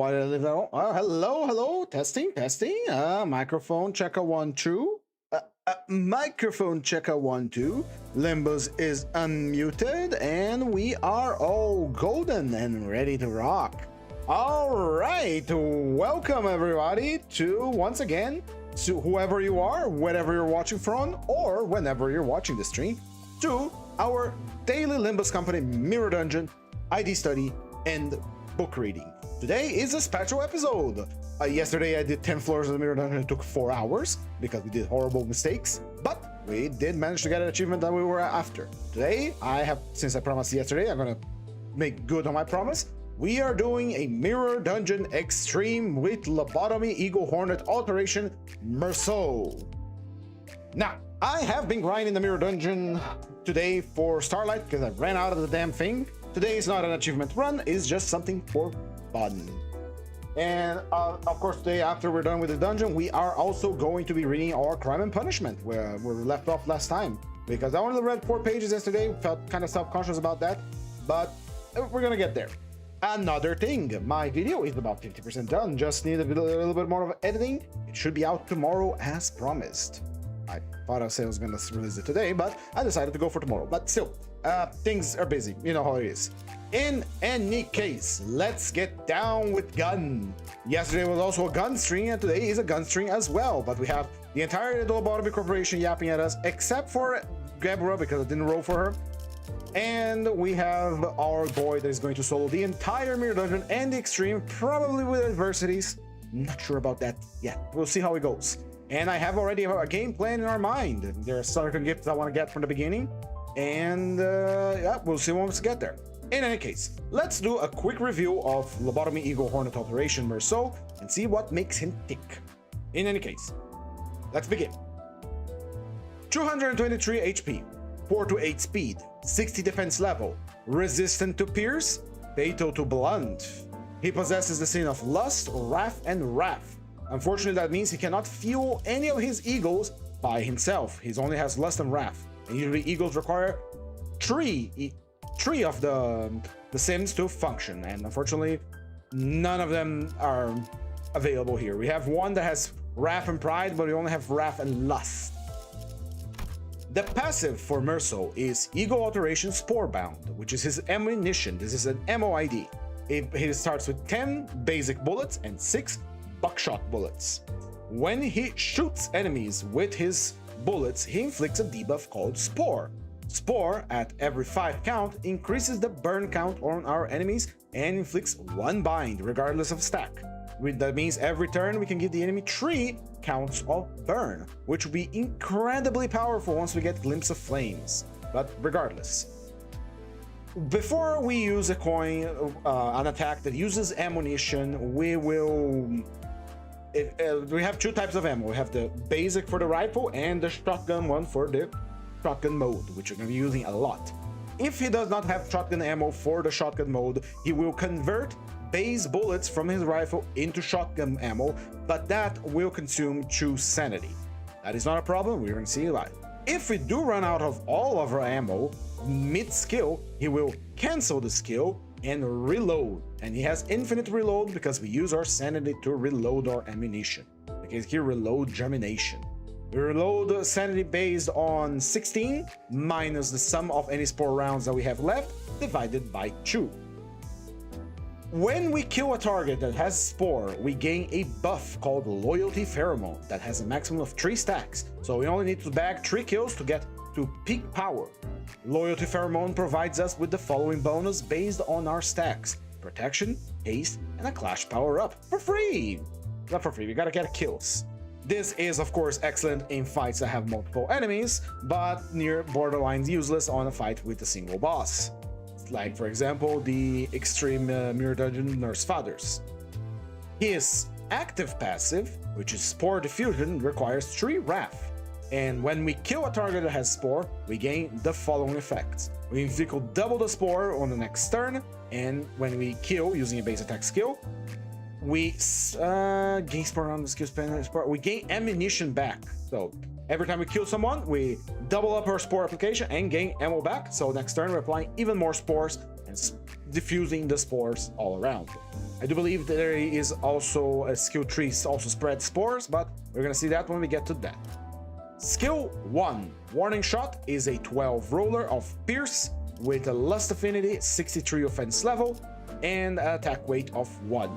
why did I leave that on? Oh, hello, testing. Microphone checker 1 2. Microphone checker 1 2. Limbus is unmuted, and we are all golden and ready to rock. All right, welcome everybody to once again to whoever you are, wherever you're watching from, or whenever you're watching the stream, to our daily Limbus Company Mirror Dungeon ID study and book reading. Today is a special episode. Yesterday I did 10 floors of the Mirror Dungeon. It took 4 hours because we did horrible mistakes, but we did manage to get an achievement that we were after. Today since I promised yesterday, I'm gonna make good on my promise. We are doing a Mirror Dungeon Extreme with Lobotomy Eagle Hornet Alteration Merceau. Now, I have been grinding the Mirror Dungeon today for Starlight because I ran out of the damn thing. Today is not an achievement run, it's just something for fun. And of course, today after we're done with the dungeon, we are also going to be reading our Crime and Punishment, where we left off last time. Because I only read 4 pages yesterday, felt kind of self-conscious about that, but we're gonna get there. Another thing, my video is about 50% done, just need a little bit more of editing. It should be out tomorrow as promised. I thought I was gonna release it today, but I decided to go for tomorrow. But still, things are busy, you know how it is. In any case, let's get down with gun. Yesterday was also a gun string, and today is a gun string as well, but we have the entire Lobotomy Corporation yapping at us, except for Gebra, because I didn't roll for her. And we have our boy that is going to solo the entire Mirror Dungeon and the Extreme, probably with adversities. Not sure about that yet. We'll see how it goes. And I have already a game plan in our mind. There are certain gifts I want to get from the beginning. And yeah, we'll see once we get there. In any case, let's do a quick review of Lobotomy Eagle Hornet Alteration Merceau and see what makes him tick. In any case, let's begin. 223 HP, 4 to 8 speed, 60 defense level, resistant to pierce, fatal to blunt. He possesses the sin of lust, wrath, and wrath. Unfortunately, that means he cannot fuel any of his eagles by himself. He only has lust and wrath. And usually eagles require three of the sins to function, and unfortunately none of them are available here. We have one that has wrath and pride, but we only have wrath and lust. The passive for Merceau is Eagle Alteration Sporebound, which is his ammunition. This is an ammo ID. He starts with 10 basic bullets and 6 buckshot bullets. When he shoots enemies with his bullets, he inflicts a debuff called Spore. Spore, at every 5 count, increases the burn count on our enemies and inflicts 1 bind, regardless of stack. That means every turn we can give the enemy 3 counts of burn, which will be incredibly powerful once we get Glimpse of Flames. But regardless, before we use a coin, an attack that uses ammunition, we have 2 types of ammo. We have the basic for the rifle and the shotgun one for the shotgun mode, which we're going to be using a lot. If he does not have shotgun ammo for the shotgun mode, he will convert base bullets from his rifle into shotgun ammo, but that will consume 2 sanity. That is not a problem, we're going to see why. If we do run out of all of our ammo mid-skill, he will cancel the skill and reload, and he has infinite reload because we use our sanity to reload our ammunition. Because here reload germination. We reload sanity based on 16 minus the sum of any spore rounds that we have left divided by 2. When we kill a target that has spore, we gain a buff called Loyalty Pheromone that has a maximum of 3 stacks, so we only need to bag 3 kills to get to peak power. Loyalty Pheromone provides us with the following bonus based on our stacks: protection, haste, and a clash power up for free. Not for free, we gotta get kills. This is of course excellent in fights that have multiple enemies, but near borderline useless on a fight with a single boss. Like for example, the Extreme Mirror Dungeon Nurse Fathers. His active passive, which is Spore Diffusion, requires 3 wrath. And when we kill a target that has spore, we gain the following effects. We inflict double the spore on the next turn, and when we kill using a base attack skill, we gain spore on the skill spore. We gain ammunition back. So every time we kill someone, we double up our spore application and gain ammo back. So next turn we're applying even more spores and diffusing the spores all around. I do believe that there is also a skill tree also spread spores, but we're gonna see that when we get to that. Skill 1, Warning Shot, is a 12 roller of Pierce with a Lust Affinity, 63 offense level, and an attack weight of 1.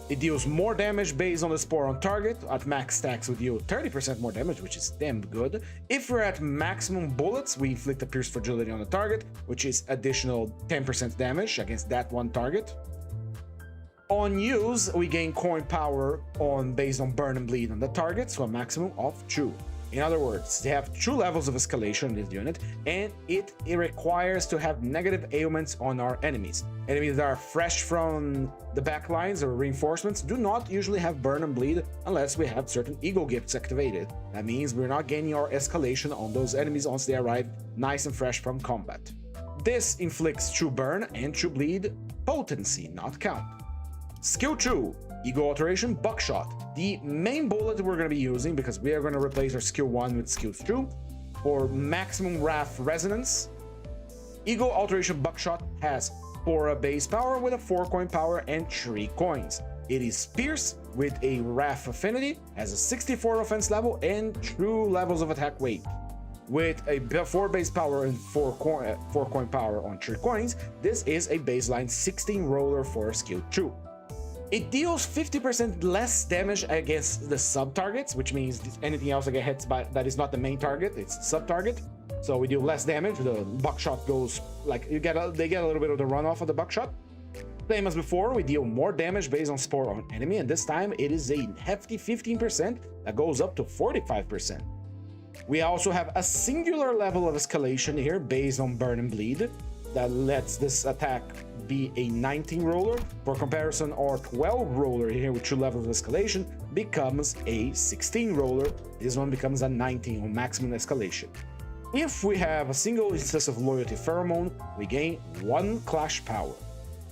It deals more damage based on the spore on target. At max stacks, we deal 30% more damage, which is damn good. If we're at maximum bullets, we inflict a Pierce Fragility on the target, which is additional 10% damage against that one target. On use, we gain coin power based on burn and bleed on the target, so a maximum of 2. In other words, they have 2 levels of escalation in this unit, and it requires to have negative ailments on our enemies. Enemies that are fresh from the back lines or reinforcements do not usually have burn and bleed unless we have certain ego gifts activated. That means we're not gaining our escalation on those enemies once they arrive nice and fresh from combat. This inflicts 2 burn and 2 bleed potency, not count. Skill 2, Ego Alteration Buckshot. The main bullet we're going to be using, because we are going to replace our skill 1 with skill 2 for maximum Wrath Resonance. Ego Alteration Buckshot has 4 base power with a 4 coin power and 3 coins. It is Pierce with a Wrath Affinity, has a 64 offense level and 2 levels of attack weight. With a 4 base power and 4 coin power on 3 coins, this is a baseline 16 roller for skill 2. It deals 50% less damage against the sub-targets, which means anything else that gets hit by that is not the main target, it's sub-target. So we do less damage. The buckshot goes like they get a little bit of the runoff of the buckshot. Same as before, we deal more damage based on spore on enemy, and this time it is a hefty 15% that goes up to 45%. We also have a singular level of escalation here based on burn and bleed that lets this attack be a 19 roller. For comparison, our 12 roller here with 2 levels of escalation becomes a 16 roller. This one becomes a 19 on maximum escalation. If we have a single instance of Loyalty Pheromone, we gain 1 Clash Power.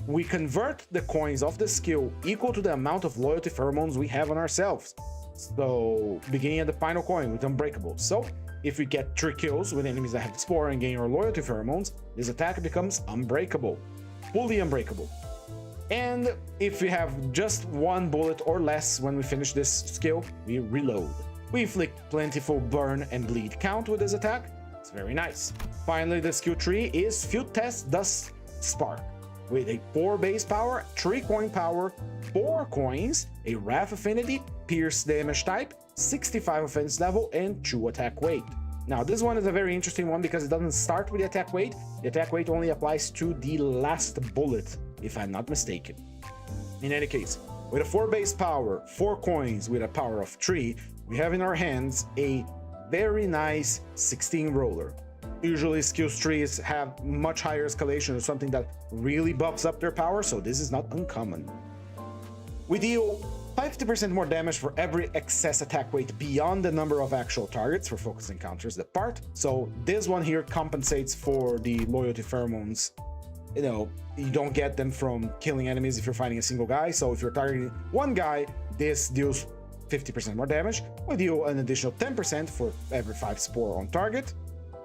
We convert the coins of the skill equal to the amount of Loyalty Pheromones we have on ourselves. So, beginning at the final coin with Unbreakable. So, if we get 3 kills with enemies that have the spore and gain our Loyalty Pheromones, this attack becomes Unbreakable. Fully Unbreakable. And if we have just 1 bullet or less when we finish this skill, we reload. We inflict plentiful burn and bleed count with this attack. It's very nice. Finally, the skill tree is Field Test Dust Spark with a 4 base power, 3 coin power, 4 coins, a Wrath Affinity, Pierce damage type, 65 offense level, and 2 attack weight. Now, this one is a very interesting one because it doesn't start with the attack weight. The attack weight only applies to the last bullet, if I'm not mistaken. In any case, with a 4 base power, 4 coins with a power of 3, we have in our hands a very nice 16 roller. Usually skills trees have much higher escalation or something that really buffs up their power, so this is not uncommon. We deal 50% more damage for every excess attack weight beyond the number of actual targets for focus encounters that part. So this one here compensates for the Loyalty Pheromones. You know, you don't get them from killing enemies if you're fighting a single guy. So if you're targeting one guy, this deals 50% more damage. We deal an additional 10% for every 5 spore on target.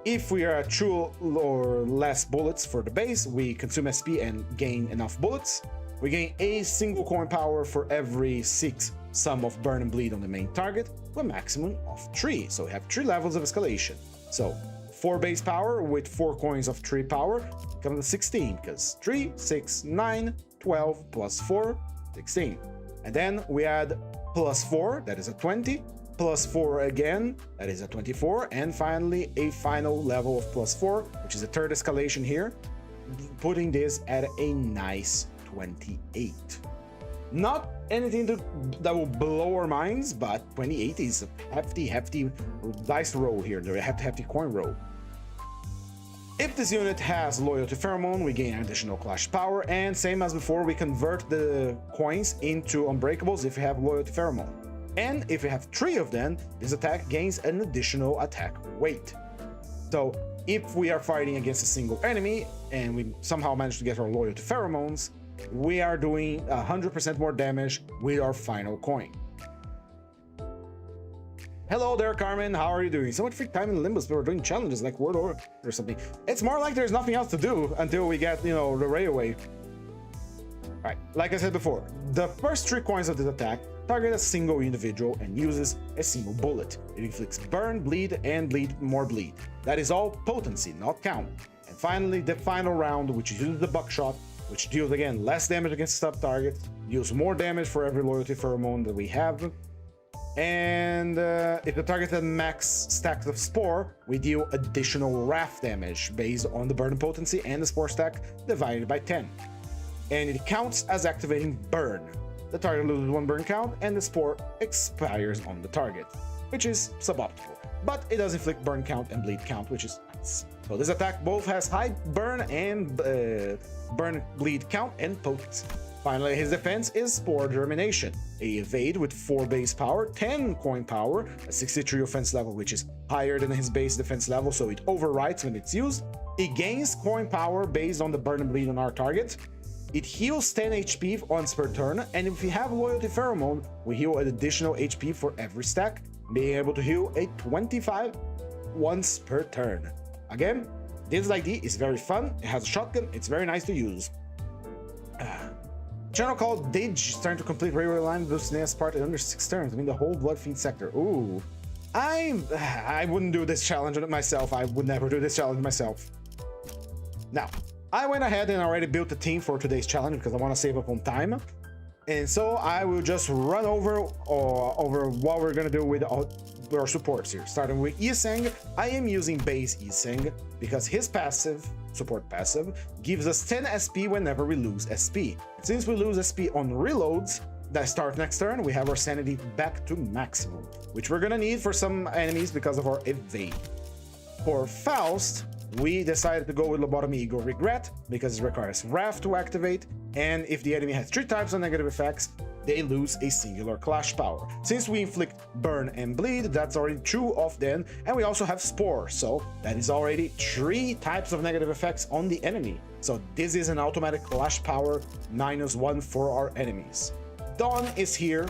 If we are at 2 or less bullets for the base, we consume SP and gain enough bullets. We gain a single coin power for every 6 sum of burn and bleed on the main target, with a maximum of 3. So we have 3 levels of escalation. So 4 base power with 4 coins of 3 power becomes a 16, because 3, 6, 9, 12 plus 4, 16. And then we add plus 4, that is a 20, plus 4 again, that is a 24, and finally a final level of plus 4, which is a 3rd escalation here, putting this at a nice 28. Not anything that will blow our minds, but 28 is a hefty dice roll here, a hefty coin roll. If this unit has Loyalty Pheromone, we gain additional Clash Power, and same as before, we convert the coins into Unbreakables if we have Loyalty Pheromone. And if we have 3 of them, this attack gains an additional attack weight. So if we are fighting against a single enemy and we somehow manage to get our Loyalty Pheromones, we are doing 100% more damage with our final coin. Hello there, Carmen. How are you doing? So much free time in Limbus, but we're doing challenges like Word or something. It's more like there's nothing else to do until we get, you know, the railway. Alright, like I said before, the first 3 coins of this attack target a single individual and uses a single bullet. It inflicts burn, bleed, and more bleed. That is all potency, not count. And finally, the final round, which uses the buckshot, which deals again less damage against sub targets, deals more damage for every loyalty pheromone that we have. And if the target has max stacks of spore, we deal additional wrath damage based on the burn potency and the spore stack divided by 10. And it counts as activating burn. The target loses 1 burn count and the spore expires on the target, which is suboptimal. But it does inflict burn count and bleed count, which is nice. So this attack both has high burn and burn bleed count and potency. Finally, his defense is Spore Germination, a evade with 4 base power, 10 coin power, a 63 offense level, which is higher than his base defense level, so it overwrites when it's used. It gains coin power based on the burn and bleed on our target. It heals 10 HP once per turn, and if we have Loyalty Pheromone, we heal an additional HP for every stack, being able to heal a 25 once per turn. Again, this ID is very fun, it has a shotgun, it's very nice to use. Channel called Didge, trying to complete railway line with SNES part in under 6 turns. I mean the whole Bloodfiend sector. Ooh. I wouldn't do this challenge myself. I would never do this challenge myself. Now, I went ahead and already built a team for today's challenge because I want to save up on time. And so I will just run over what we're gonna do with our supports here. Starting with Yiseng, I am using base Yiseng because his passive, support passive, gives us 10 SP whenever we lose SP. Since we lose SP on reloads that start next turn, we have our sanity back to maximum, which we're gonna need for some enemies because of our evade. For Faust, we decided to go with Lobotomy Ego Regret because it requires Wrath to activate, and if the enemy has 3 types of negative effects, they lose a singular clash power. Since we inflict burn and bleed, that's already 2 of them, and we also have Spore, so that is already 3 types of negative effects on the enemy. So this is an automatic clash power -1 for our enemies. Dawn is here.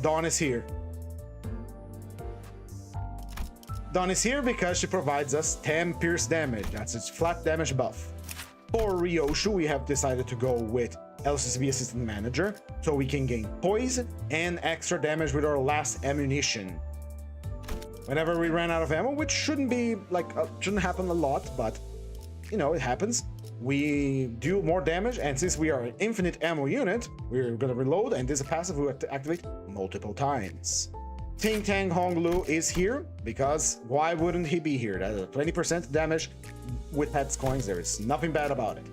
Dawn is here. Dawn is here because she provides us 10 pierce damage. That's its flat damage buff. For Ryoshu, we have decided to go with LCCB Assistant Manager, so we can gain poise and extra damage with our last ammunition. Whenever we ran out of ammo, which shouldn't be like shouldn't happen a lot, but you know, it happens. We do more damage, and since we are an infinite ammo unit, we're gonna reload, and this is a passive we have to activate multiple times. Ting Tang Honglu is here because why wouldn't he be here? That's a 20% damage with heads coins. There is nothing bad about it.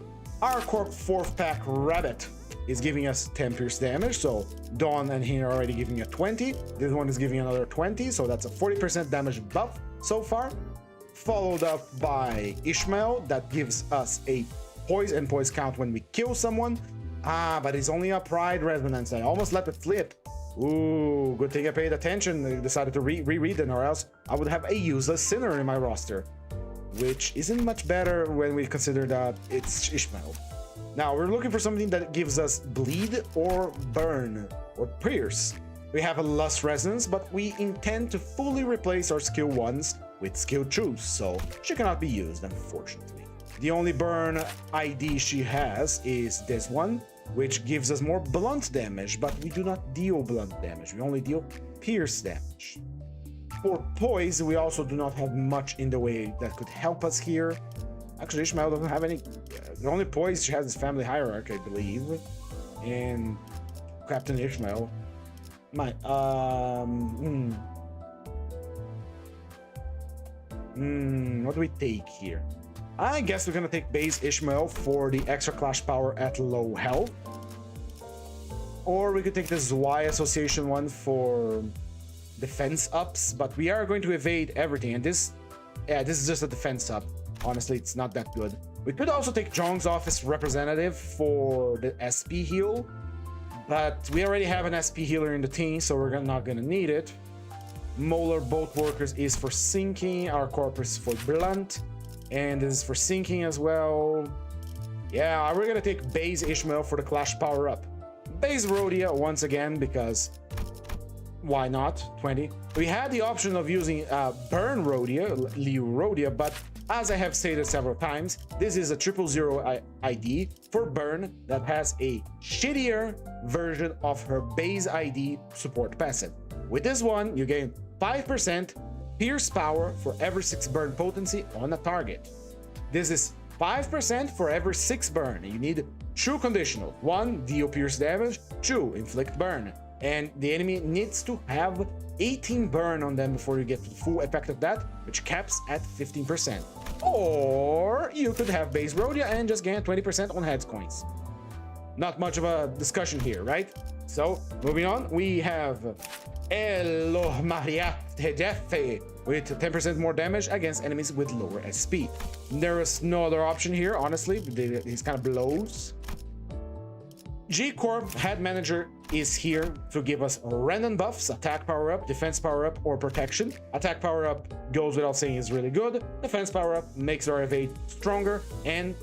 Our Corp 4th pack Rabbit is giving us 10 pierce damage, so Dawn and he are already giving a 20. This one is giving another 20, so that's a 40% damage buff so far. Followed up by Ishmael, that gives us a poise and poise count when we kill someone. But it's only a pride resonance. I almost let it slip. Ooh, good thing I paid attention. I decided to reread it, or else I would have a useless sinner in my roster, which isn't much better when we consider that it's Ishmael. Now we're looking for something that gives us bleed or burn or pierce. We have a lust resonance, but we intend to fully replace our skill 1s with skill 2s, so she cannot be used, unfortunately. The only burn ID she has is this one, which gives us more blunt damage, but we do not deal blunt damage, we only deal pierce damage. For poise, we also do not have much in the way that could help us here. Actually, Ishmael doesn't have any. The only poise she has is Family Hierarchy, I believe. And Captain Ishmael. What do we take here? I guess we're gonna take base Ishmael for the extra clash power at low health. Or we could take the Zwei Association one for defense ups, but we are going to evade everything, and this is just a defense up. Honestly, it's not that good. We could also take Zhong's Office Representative for the SP heal, but we already have an SP healer in the team, so we're not gonna need it. Molar Boat Workers is for sinking, our corpus for blunt, and this is for sinking as well. Yeah, we're gonna take base Ishmael for the clash power up. Base Rhodia once again, because why not? 20. We had the option of using burn Rhodia, Liu Rhodia, but As I have stated several times, this is a 000 ID for burn that has a shittier version of her base ID support passive. With this one, you gain 5% pierce power for every 6 burn potency on a target. This is 5% for every 6 burn. You need 2 conditionals. 1, deal pierce damage, 2, inflict burn. And the enemy needs to have 18 burn on them before you get the full effect of that, which caps at 15%. Or you could have base Rhodia and just gain 20% on heads coins. Not much of a discussion here, right? So, moving on, we have Elo Maria Tejefe with 10% more damage against enemies with lower SP. There is no other option here, honestly. He's kind of blows. G-Corp Head Manager is here to give us random buffs, attack power up, defense power up, or protection. Attack power up goes without saying is really good. Defense power up makes our evade stronger, and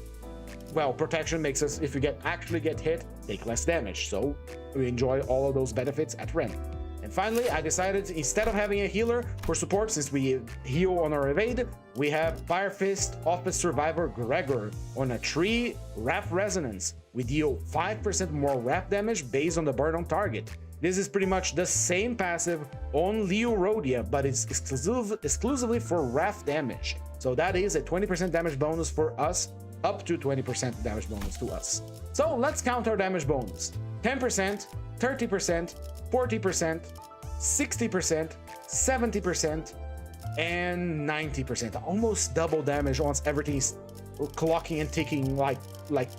well, protection makes us, if we actually get hit, take less damage. So we enjoy all of those benefits at random. And finally, I decided instead of having a healer for support, since we heal on our evade, we have Fire Fist Office Survivor Gregor on a 3 Wrath Resonance. We deal 5% more wrath damage based on the burn on target. This is pretty much the same passive on Leo Rhodia, but it's exclusively for wrath damage. So that is a 20% damage bonus for us, up to 20% damage bonus to us. So let's count our damage bonus. 10%, 30%, 40%, 60%, 70%, and 90%. Almost double damage once everything's clocking and ticking like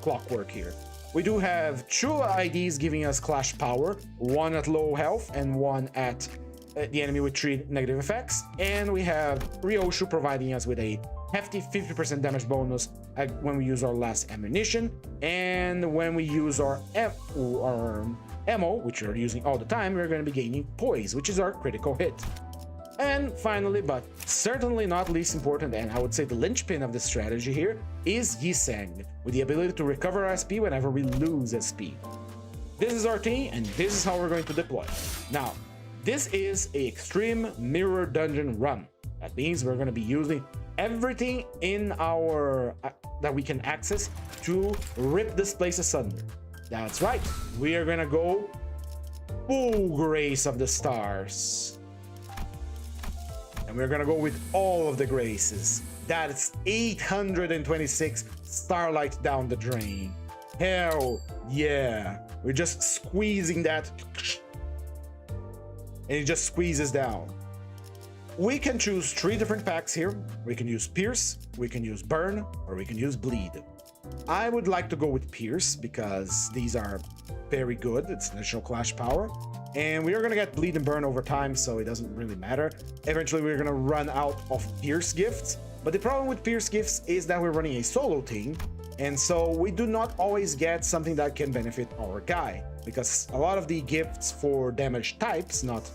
clockwork here. We do have 2 IDs giving us clash power, 1 at low health and 1 at the enemy with 3 negative effects. And we have Ryoshu providing us with a hefty 50% damage bonus when we use our last ammunition, and when we use our ammo, which we're using all the time, we're going to be gaining poise, which is our critical hit. And finally, but certainly not least important, and I would say the linchpin of this strategy here, is Yiseng, with the ability to recover our SP whenever we lose SP. This is our team, and this is how we're going to deploy. Now, this is an extreme mirror dungeon run. That means we're going to be using everything in our that we can access to rip this place asunder. That's right, we are gonna go full grace of the stars, and we're gonna go with all of the graces. That's 826 starlight down the drain. Hell yeah, we're just squeezing that, and it just squeezes down. We can choose 3 different packs here. We can use Pierce, we can use Burn, or we can use Bleed. I would like to go with Pierce because these are very good. It's additional clash power. And we are going to get Bleed and Burn over time, so it doesn't really matter. Eventually, we're going to run out of Pierce gifts. But the problem with Pierce gifts is that we're running a solo team. And so we do not always get something that can benefit our guy. Because a lot of the gifts for damage types, not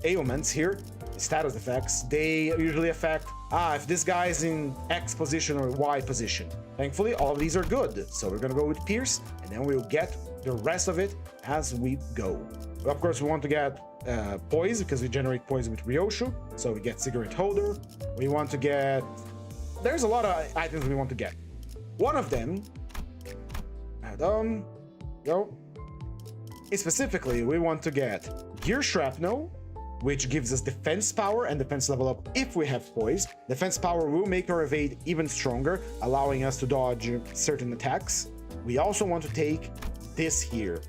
ailments here, status effects, they usually affect if this guy is in X position or Y position. Thankfully, all of these are good, so we're gonna go with Pierce, and then we'll get the rest of it as we go. Of course, we want to get poise, because we generate poise with Ryoshu, so we get Cigarette Holder. We want to get... There's a lot of items we want to get. One of them... Specifically, we want to get Gear Shrapnel, which gives us defense power and defense level up if we have poise. Defense power will make our evade even stronger, allowing us to dodge certain attacks. We also want to take this here.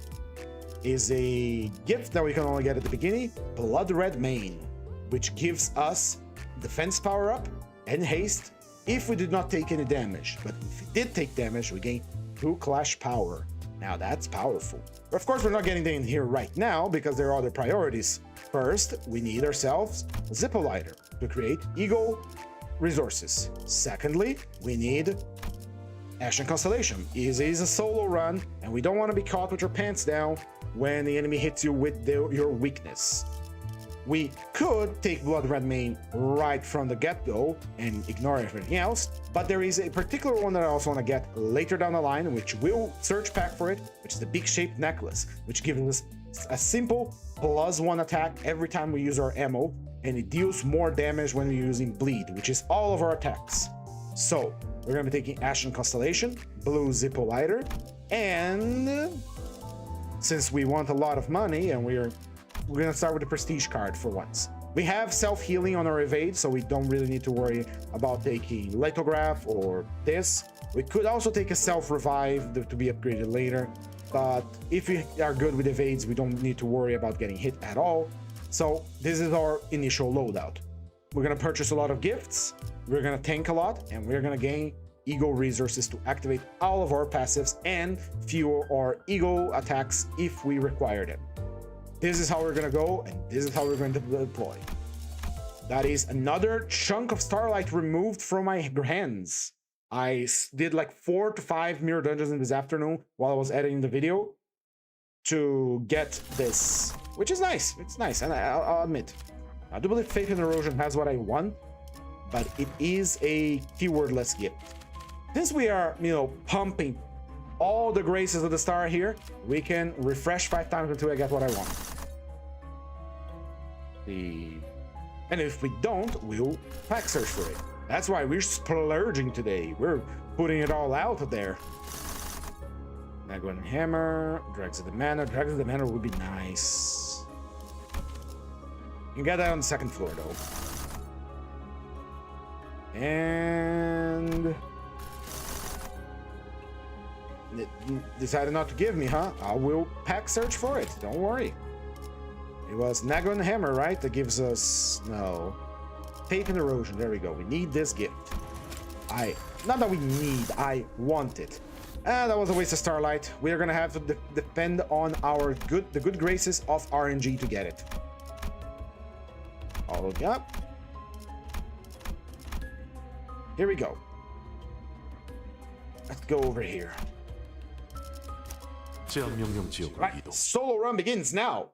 Is a gift that we can only get at the beginning, Blood Red Mane, which gives us defense power up and haste if we did not take any damage. But if we did take damage, we gain 2 clash power. Now that's powerful. But of course, we're not getting in here right now because there are other priorities. First, we need ourselves a Zippoliter to create Eagle resources. Secondly, we need Ashen Constellation. It is a solo run, and we don't want to be caught with your pants down when the enemy hits you with your weakness. We could take Blood Red Mane right from the get-go and ignore everything else, but there is a particular one that I also want to get later down the line, which will search pack for it, which is the Big Shaped Necklace, which gives us a simple +1 attack every time we use our ammo, and it deals more damage when we're using Bleed, which is all of our attacks. So, we're going to be taking Ashen Constellation, Blue Zippo Lighter, and since we want a lot of money, and we're going to start with the Prestige card for once. We have self-healing on our evade, so we don't really need to worry about taking Lithograph or this. We could also take a self-revive to be upgraded later, but if we are good with evades, we don't need to worry about getting hit at all. So this is our initial loadout. We're going to purchase a lot of gifts, we're going to tank a lot, and we're going to gain ego resources to activate all of our passives and fuel our ego attacks if we require them. This is how we're going to go, and this is how we're going to deploy. That is another chunk of Starlight removed from my hands. I did like 4 to 5 mirror dungeons in this afternoon while I was editing the video to get this, which is nice. It's nice, and I'll admit, I do believe Faith and Erosion has what I want, but it is a keywordless gift. Since we are, pumping all the graces of the star here, we can refresh 5 times until I get what I want. And if we don't, we'll pack search for it. That's why we're splurging today. We're putting it all out there. Nagwan Hammer, Dregs of the Manor. Dregs of the Manor would be nice. You can get that on the 2nd floor though. And it decided not to give me, huh? I will pack search for it. Don't worry. It was Nagwan Hammer, right? That gives us no Faith and Erosion. There we go. We need this gift. Not that we need. I want it. That was a waste of Starlight. We are gonna have to depend on the good graces of RNG to get it. All up. Here we go. Let's go over here. Right, solo run begins now.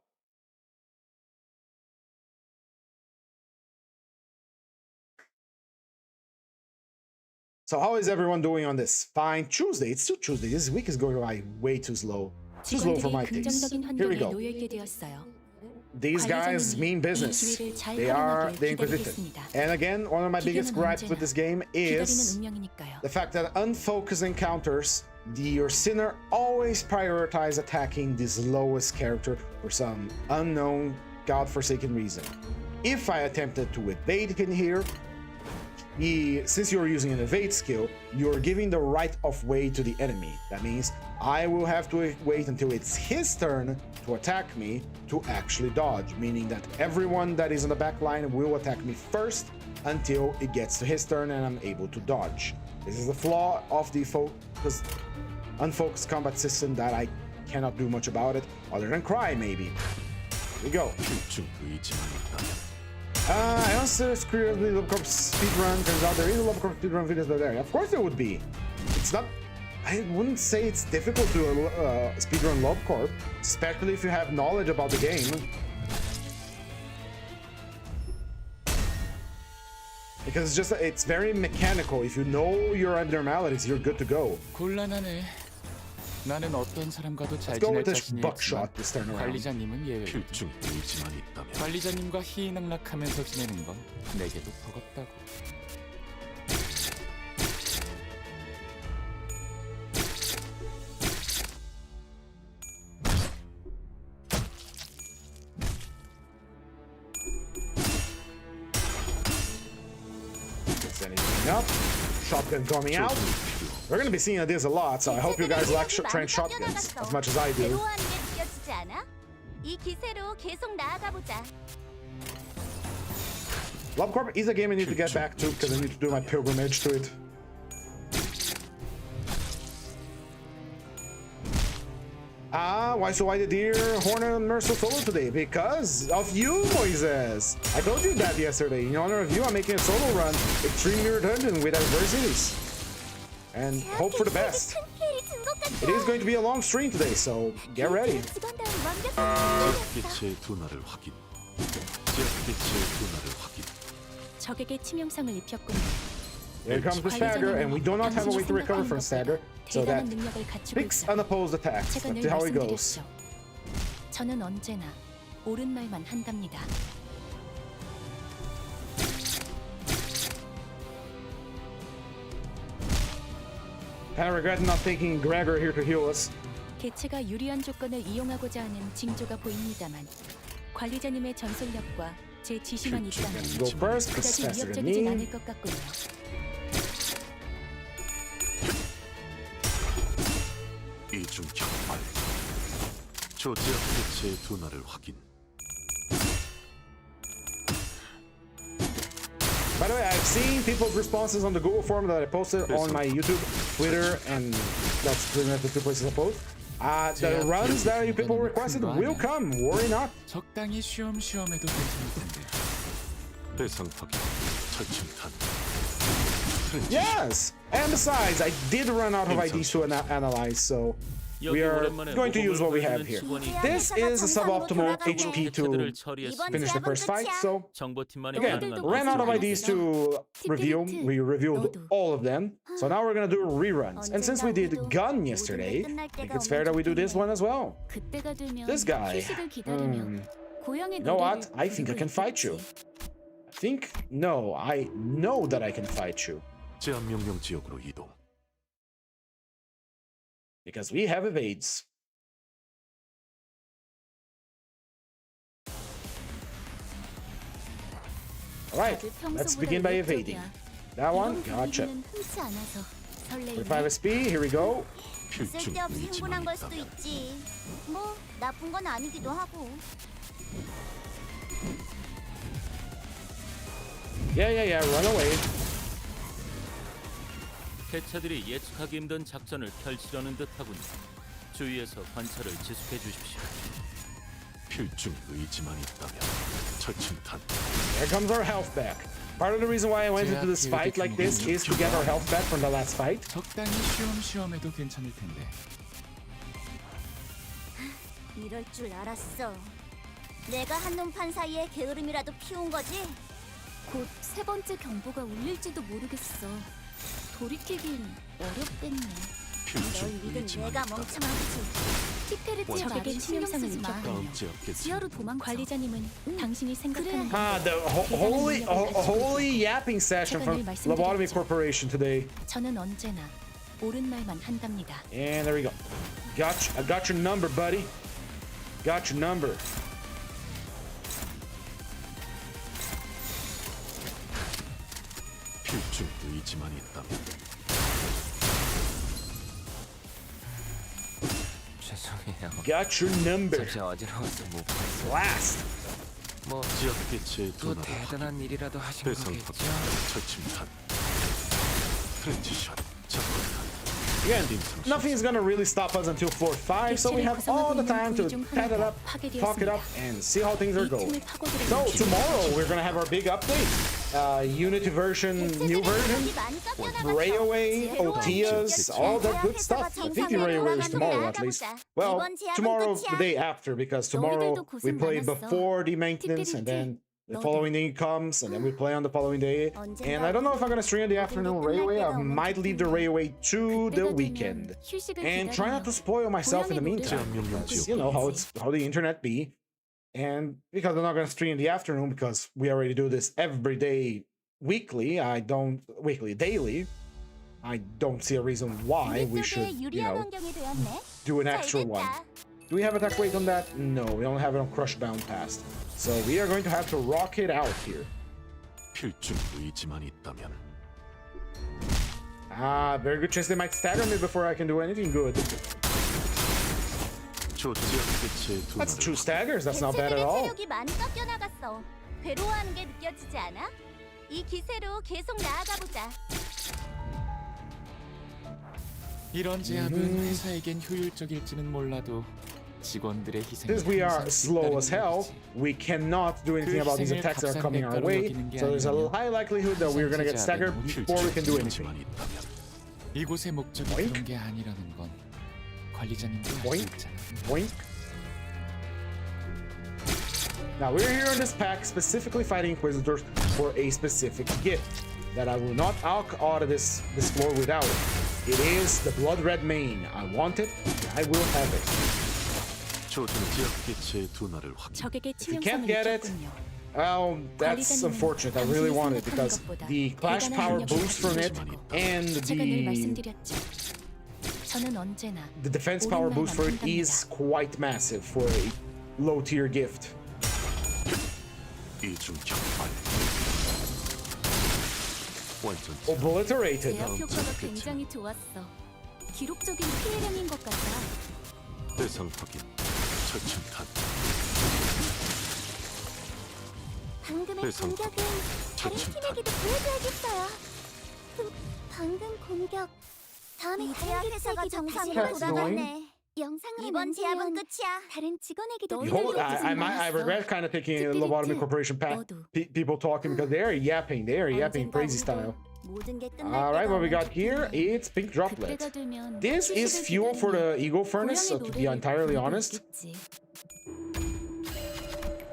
So how is everyone doing on this fine Tuesday? It's still Tuesday. This week is going by way too slow. Too slow for my taste. Here we go. These guys mean business. They are the Inquisition. And again, one of my biggest gripes with this game is the fact that unfocused encounters, your sinner always prioritize attacking this lowest character for some unknown, godforsaken reason. If I attempted to evade him here, since you're using an evade skill, you're giving the right of way to the enemy. That means I will have to wait until it's his turn to attack me to actually dodge, meaning that everyone that is on the back line will attack me first until it gets to his turn and I'm able to dodge. This is the flaw of the unfocused combat system that I cannot do much about it, other than cry maybe. Here we go. I also curiously look up speedrun. Turns out there is a lot of speedrun videos there. Of course there would be. It's not. I wouldn't say it's difficult to speedrun LobCorp, especially if you have knowledge about the game. Because it's very mechanical. If you know your abnormalities, you're good to go. 나는 어떤 사람과도 잘 Let's go 지낼 with this 자신이 buckshot 없지만 this turn around. 관리자님은 예외이고 관리자님과 희희낙락하면서 지내는 건 내게도 버겁다고. Gets anything up? Shotgun coming out. We're gonna be seeing this a lot, so I hope you guys like trying shotguns as much as I do. LobCorp is a game I need to get back to because I need to do my pilgrimage to it. Why so why the deer Hornet and Mercer solo today? Because of you, Moises! I told you that yesterday. In honor of you, I'm making a solo run, Extreme Mirror Dungeon with adversities. And hope for the best. It is going to be a long stream today, so get ready. 지역빛의 변화를 확인. 적에게 치명상을 입혔군요. Here comes the stagger, and we do not have a way to recover from stagger, so that 대단한 능력을 갖추고 fix 있어. unopposed attacks. 제가 Let's 늘 see how it goes. 말씀드렸죠. 저는 언제나 옳은 말만 한답니다. I regret not taking Gregor here to heal us. 개체가 유리한 조건을 이용하고자 하는 징조가 보입니다만 관리자님의 전술력과 제 지시만 있다면 Go first, 그다지 it's faster than 위협적이진 me. 않을 것 같군요. 이중 격발. 지역빛의 변화를 확인. By the way, I've seen people's responses on the Google form that I posted on my YouTube, Twitter, and that's pretty much the two places I post. The runs that you people requested will come. Worry not. 적당히 쉬엄쉬엄해도 괜찮을 텐데. 대상 확인. 철침탄. Yes! And besides, I did run out of IDs to analyze, so we are going to use what we have here. This is a suboptimal HP to finish the first fight, so again, ran out of IDs to review. We reviewed all of them, so now we're gonna do reruns. And since we did Gun yesterday, I think it's fair that we do this one as well. 그때가 되면 This guy. 휴식을 기다리며 고향의 You know what? 노래를 I think I can 부르고 fight you. 있겠지. I think, no, I know that I can fight you. 제한 명령 지역으로 이동. Because we have evades. Alright, let's begin by evading. That one, gotcha. 45 SP, here we go. 필중 쓸데없이 의지만 흥분한 걸 수도 있다면. 있지. 뭐 나쁜 건 아니기도 하고. Yeah, run away. 개체들이 예측하기 힘든 작전을 펼치려는 듯하군요. 주위에서 관찰을 지속해 주십시오. 필중 의지만 있다면. 철침탄. There comes our health back. Part of the reason why I went into this fight like this is to get our health back from the last fight. 적당히 쉬엄쉬엄해도 괜찮을 텐데. 이럴 줄 알았어. 내가 한눈 판 사이에 게으름이라도 피운 거지? 곧 세 번째 경보가 울릴지도 모르겠어. 돌이키긴 어렵겠네. 널 필중 믿은 의지만 내가 있다면. 멍청하지. 티페르트 적에게 치명상을 입혔군요. 다음 지역겠지. 지하로 도망쳐. 관리자님은 당신이 생각하는 The holy yapping session from Lobotomy Corporation today. 저는 언제나 옳은 말만 한답니다. And there we go. I got your number, buddy. Got your number. 필중 의지만 있다면. 죄송해요. Got your number. 잠시 어지러워서 못 봤어요. Blast. 뭐 지역빛의 또 변화를 확인. 대단한 일이라도 하신 대상 거겠죠? 확인. 철침탄. 트랜지션. 접근탄. Again, nothing is gonna really stop us until floor 5, so we have all the time to pad it up, talk it up, and see how things are going. So tomorrow we're gonna have our big update. Unity version, new version, railway, OTAs, all that good stuff. I think the railway is tomorrow at least. Well, tomorrow the day after, because tomorrow we play before the maintenance, and then the following day comes, and then we play on the following day. And I don't know if I'm gonna stream in the afternoon railway. I might leave the railway to the weekend. And try not to spoil myself in the meantime. Because you know how the internet be. And because I'm not gonna stream in the afternoon because we already do this every day daily. I don't see a reason why we should, do an extra one. Do we have attack weight on that? No, we don't have it on Crush Bound Past. So we are going to have to rock it out here. 필중 의지만 있다면. Very good chance they might stagger me before I can do anything good. 지역빛의 That's 변화를 2 staggers, that's not bad at all. 체력이 많이 깎여 나갔어. 괴로워하는 게 느껴지지 않아? 이 기세로 계속 나아가 보자. 이런 제압은 회사에겐 효율적일지는 몰라도 직원들의 희생이 Since we are 항상 slow as 뒤따르는 hell, 거지. we cannot do anything about these attacks that are coming our way. So there's a high likelihood that we're gonna get staggered before we can do anything. 의지만 있다면. 이곳의 목적이 Boink. 그런 게 아니라는 건 관리자님도 알고 Boink. 있잖아. Boink. Now, we're here in this pack specifically fighting Inquisitors for a specific gift that I will not walk out of this floor without. It is the Blood Red Mane. I want it, I will have it. 조준 지역 빛의 둔화를 확. 적에게 If you can't 치명성을 get it, 입혔군요. well, that's unfortunate. I really want it because the clash power boost from it and 제가 늘 the 말씀드렸죠. 저는 언제나 defense power boost for it is quite massive for a low tier gift. 이중 격발. 완전 Obliterated. 제압 효과가 굉장히 좋았어. 기록적인 피해량인 것 같아. 대상 확인. 철침탄. 방금의 대상 공격은 다른 철침탄. 팀에게도 보여줘야겠어요. 방금 공격. 다음에 다른 회사가 정상으로 돌아가네. 영상을 이번 제압은 끝이야. 다른 직원에게도 I regret kind of taking Lobotomy Corporation people talking because they are yapping crazy style. Alright, what we got here? It's Pink Droplet. This is fuel for the Ego Furnace, so to be entirely honest.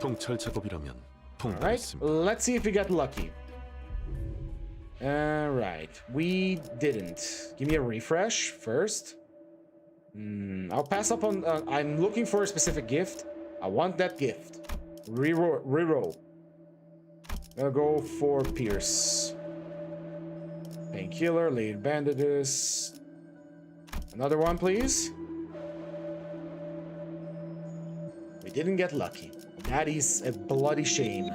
통찰 작업이라면 Alright, 통과했습니다. let's see if we get lucky. Alright, we didn't. Give me a refresh first. I'll pass up on... I'm looking for a specific gift. I want that gift. Reroll. I'll go for Pierce. Painkiller, laid bandages. Another one, please. We didn't get lucky. That is a bloody shame.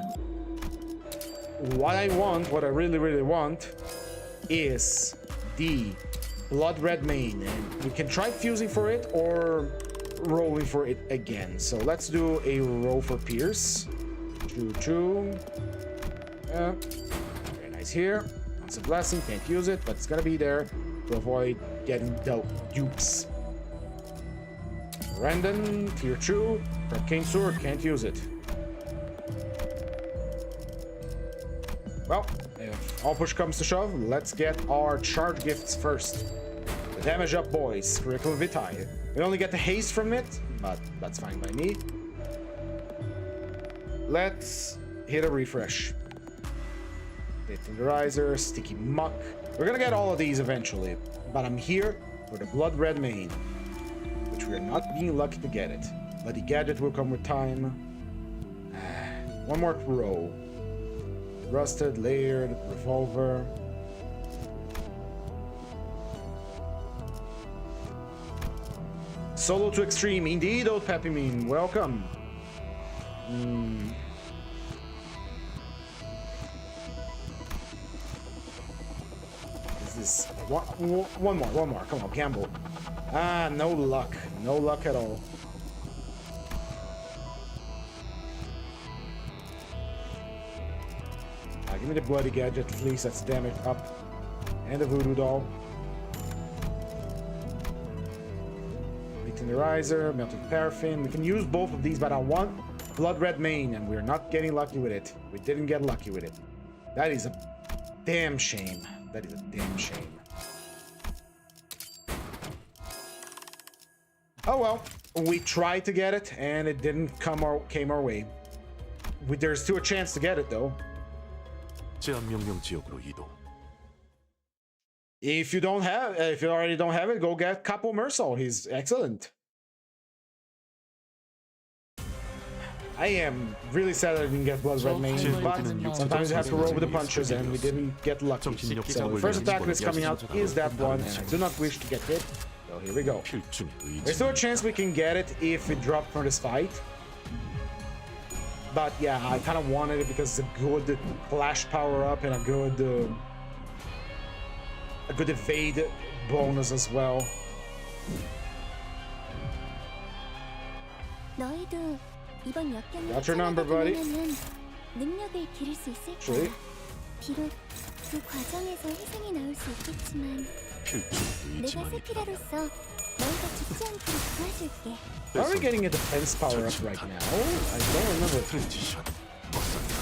What I want, what I really want, is the Blood Red Mane, and we can try fusing for it or rolling for it again. So let's do a roll for Pierce. Choo. Yeah, very nice here. It's a blessing, can't use it, but it's gonna be there to avoid getting dupes. Random, tier 2, Arcane Sword, can't use it. Well, if all push comes to shove, let's get our charge gifts first. The damage up, boys. Curriculum Vitae. We only get the haste from it, but that's fine by me. Let's hit a refresh. Tenderizer, Sticky Muck. We're gonna get all of these eventually, but I'm here for the Blood Red Mane, which we're not being lucky to get it. Bloody Gadget will come with time. One more row. Rusted, layered, revolver. Solo to extreme, indeed, old Peppy Mean. Welcome. Is this one more? Come on, gamble. Ah, no luck at all. Give me the bloody gadget, at least that's damage up. And the voodoo doll. Tenderizer, melted paraffin. We can use both of these, but I want Blood Red Mane, and we're not getting lucky with it. We didn't get lucky with it. That is a damn shame. That is a damn shame. Oh well, we tried to get it, and it didn't came our way. There's still a chance to get it though. 제한 명령 지역으로 이동. If you already don't have it, go get Capo Mersal. He's excellent. I am really sad that I didn't get Blood Red Mane, but sometimes you have to roll with the punches, and we didn't get lucky. So the first attack that's coming out is that one, and I do not wish to get hit. So here we go. 필중의 의지. There's still a chance we can get it if it dropped from this fight. But yeah, I kind of wanted it because it's a good flash power up and a good evade bonus as well. 너희도 이번 역경을 Got your number, buddy. 능력을 기를 수 있을 Sweet. 거야. 비록 그 과정에서 희생이 나올 수 있겠지만 필중의 내가 의지만 있다. 세피라로서 너희가 죽지 않도록 도와줄게. Are we getting a defense power up right now? I don't remember. 트랜지션. 먹상다.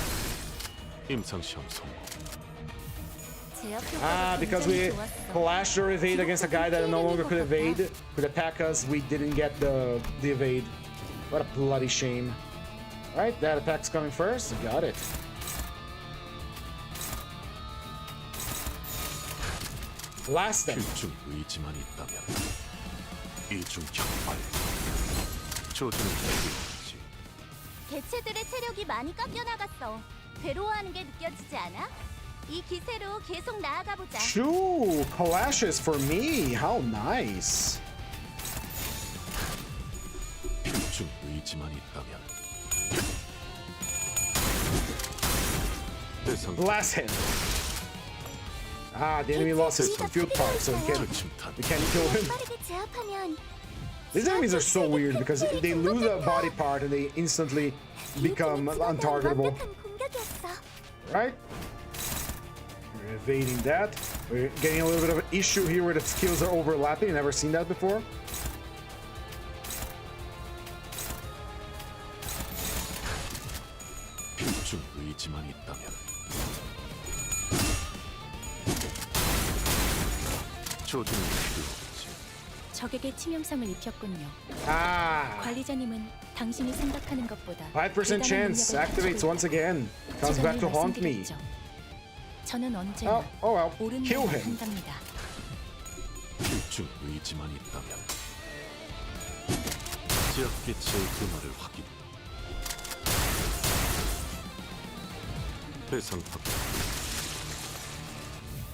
임상시험 성공. 제압 Ah, 효과가 because 굉장히 we 좋았어. flashed or evade against a guy that no longer could evade, could attack us, we didn't get the evade. What a bloody shame. Right, that attack's coming first. Got it. Blast them. 필중 의지만 있다면 이중 격발. 조준을 내리지. 개체들의 체력이 많이 깎여 나갔어. 괴로워하는 게 느껴지지 않아? 이 기세로 계속 나아가 보자. Two clashes for me. How nice. 필중 의지만 있다면 대상 Blast him. Ah, the enemy lost his field part, so we can't kill him. 빠르게 제압하면 These enemies are so weird because they lose a body part and they instantly become untargetable. 완벽한 공격이었어. Right? We're evading that. We're getting a little bit of an issue here where the skills are overlapping. Never seen that before. 필중 의지만 있다면 조준이 필요하지. 적에게 치명성을 입혔군요. Ah! 관리자님은 당신이 생각하는 것보다 5% chance activates once again. Comes back to haunt me. 저는 언제나 Oh well. 옳은 Kill 말을 him. 한답니다. 필중 의지만 있다면 지역기체의 근원을 확인. 대상 확인.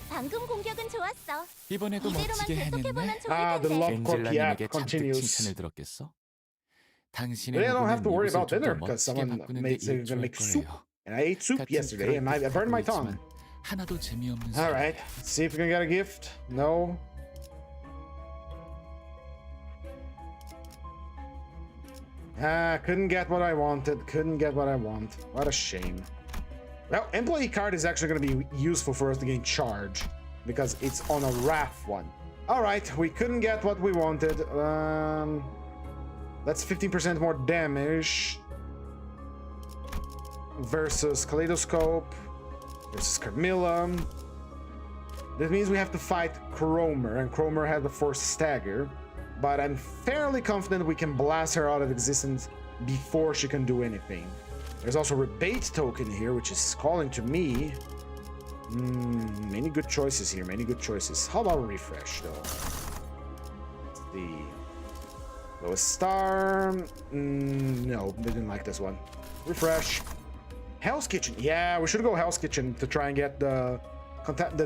방금 공격은 좋았어. 이번에도 이대로만 멋지게 계속해보면 해냈네. 좋을 Ah, the 텐데. love corp 엔젤라님에게 yap 잔뜩 continues. 칭찬을 들었겠어? 당신의 But I don't have to 노고는 worry 이곳을 about 좀 더 dinner because 멋지게 someone 바꾸는 데 makes gonna 일조할 make soup. 거예요. And I ate soup 같은 yesterday and I burned my tongue. 하나도 재미없는 All right, see if we can get a gift. No. Ah, couldn't get what I wanted. Couldn't get what I want. What a shame. Well, employee card is actually going to be useful for us to gain charge because it's on a RAF one. All right, we couldn't get what we wanted. That's 15% more damage versus Kaleidoscope versus Carmilla. That means we have to fight Cromer, and Cromer had the Force Stagger. But I'm fairly confident we can blast her out of existence before she can do anything. There's also a rebate token here, which is calling to me. Many good choices here, many good choices. How about refresh, though? Let's see. Lowest star. No, they didn't like this one. Refresh. Hell's Kitchen. Yeah, we should go Hell's Kitchen to try and get the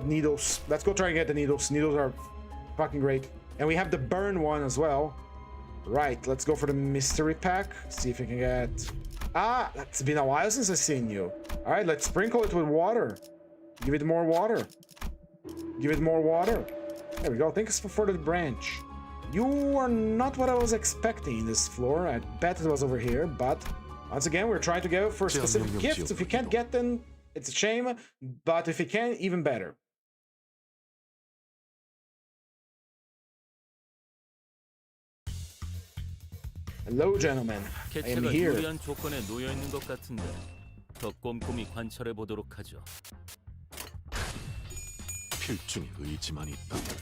needles. Let's go try and get the needles. Needles are fucking great. And we have the burn one as well. Right, let's go for the mystery pack. See if we can get... Ah, that's been a while since I've seen you. All right, let's sprinkle it with water. Give it more water. Give it more water. There we go. Thanks for the branch. You are not what I was expecting in this floor. I bet it was over here, but once again, we're trying to go for specific gifts. If you can't get them, it's a shame, but if you can, even better. Hello, gentlemen. I am 개체가 here. 유리한 조건에 놓여 있는 것 같은데 더 꼼꼼히 관찰해 보도록 하죠. 필중의 의지만 있다면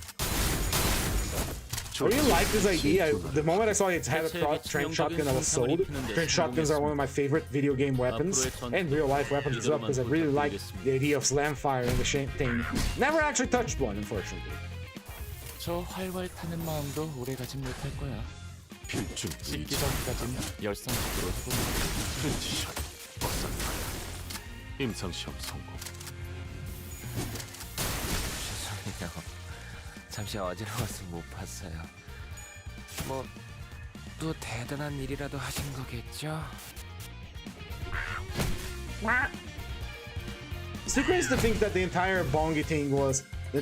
I really like this idea. The moment I saw it had a trench shotgun, I was sold. Trench shotguns are one of my favorite video game weapons and real life weapons as well because I really like the idea of slam fire and the thing. Never actually touched one, unfortunately. 저 활활 타는 마음도 오래가진 못할 거야. 필중 씻기 의지 전까진 열성적으로 해보면 프렌치샷 박살 임상시험 성공. 죄송해요. 잠시 어지러워서 못 봤어요. 뭐 또 대단한 일이라도 하신 거겠죠? Secret is to think that the entire Bongi thing was the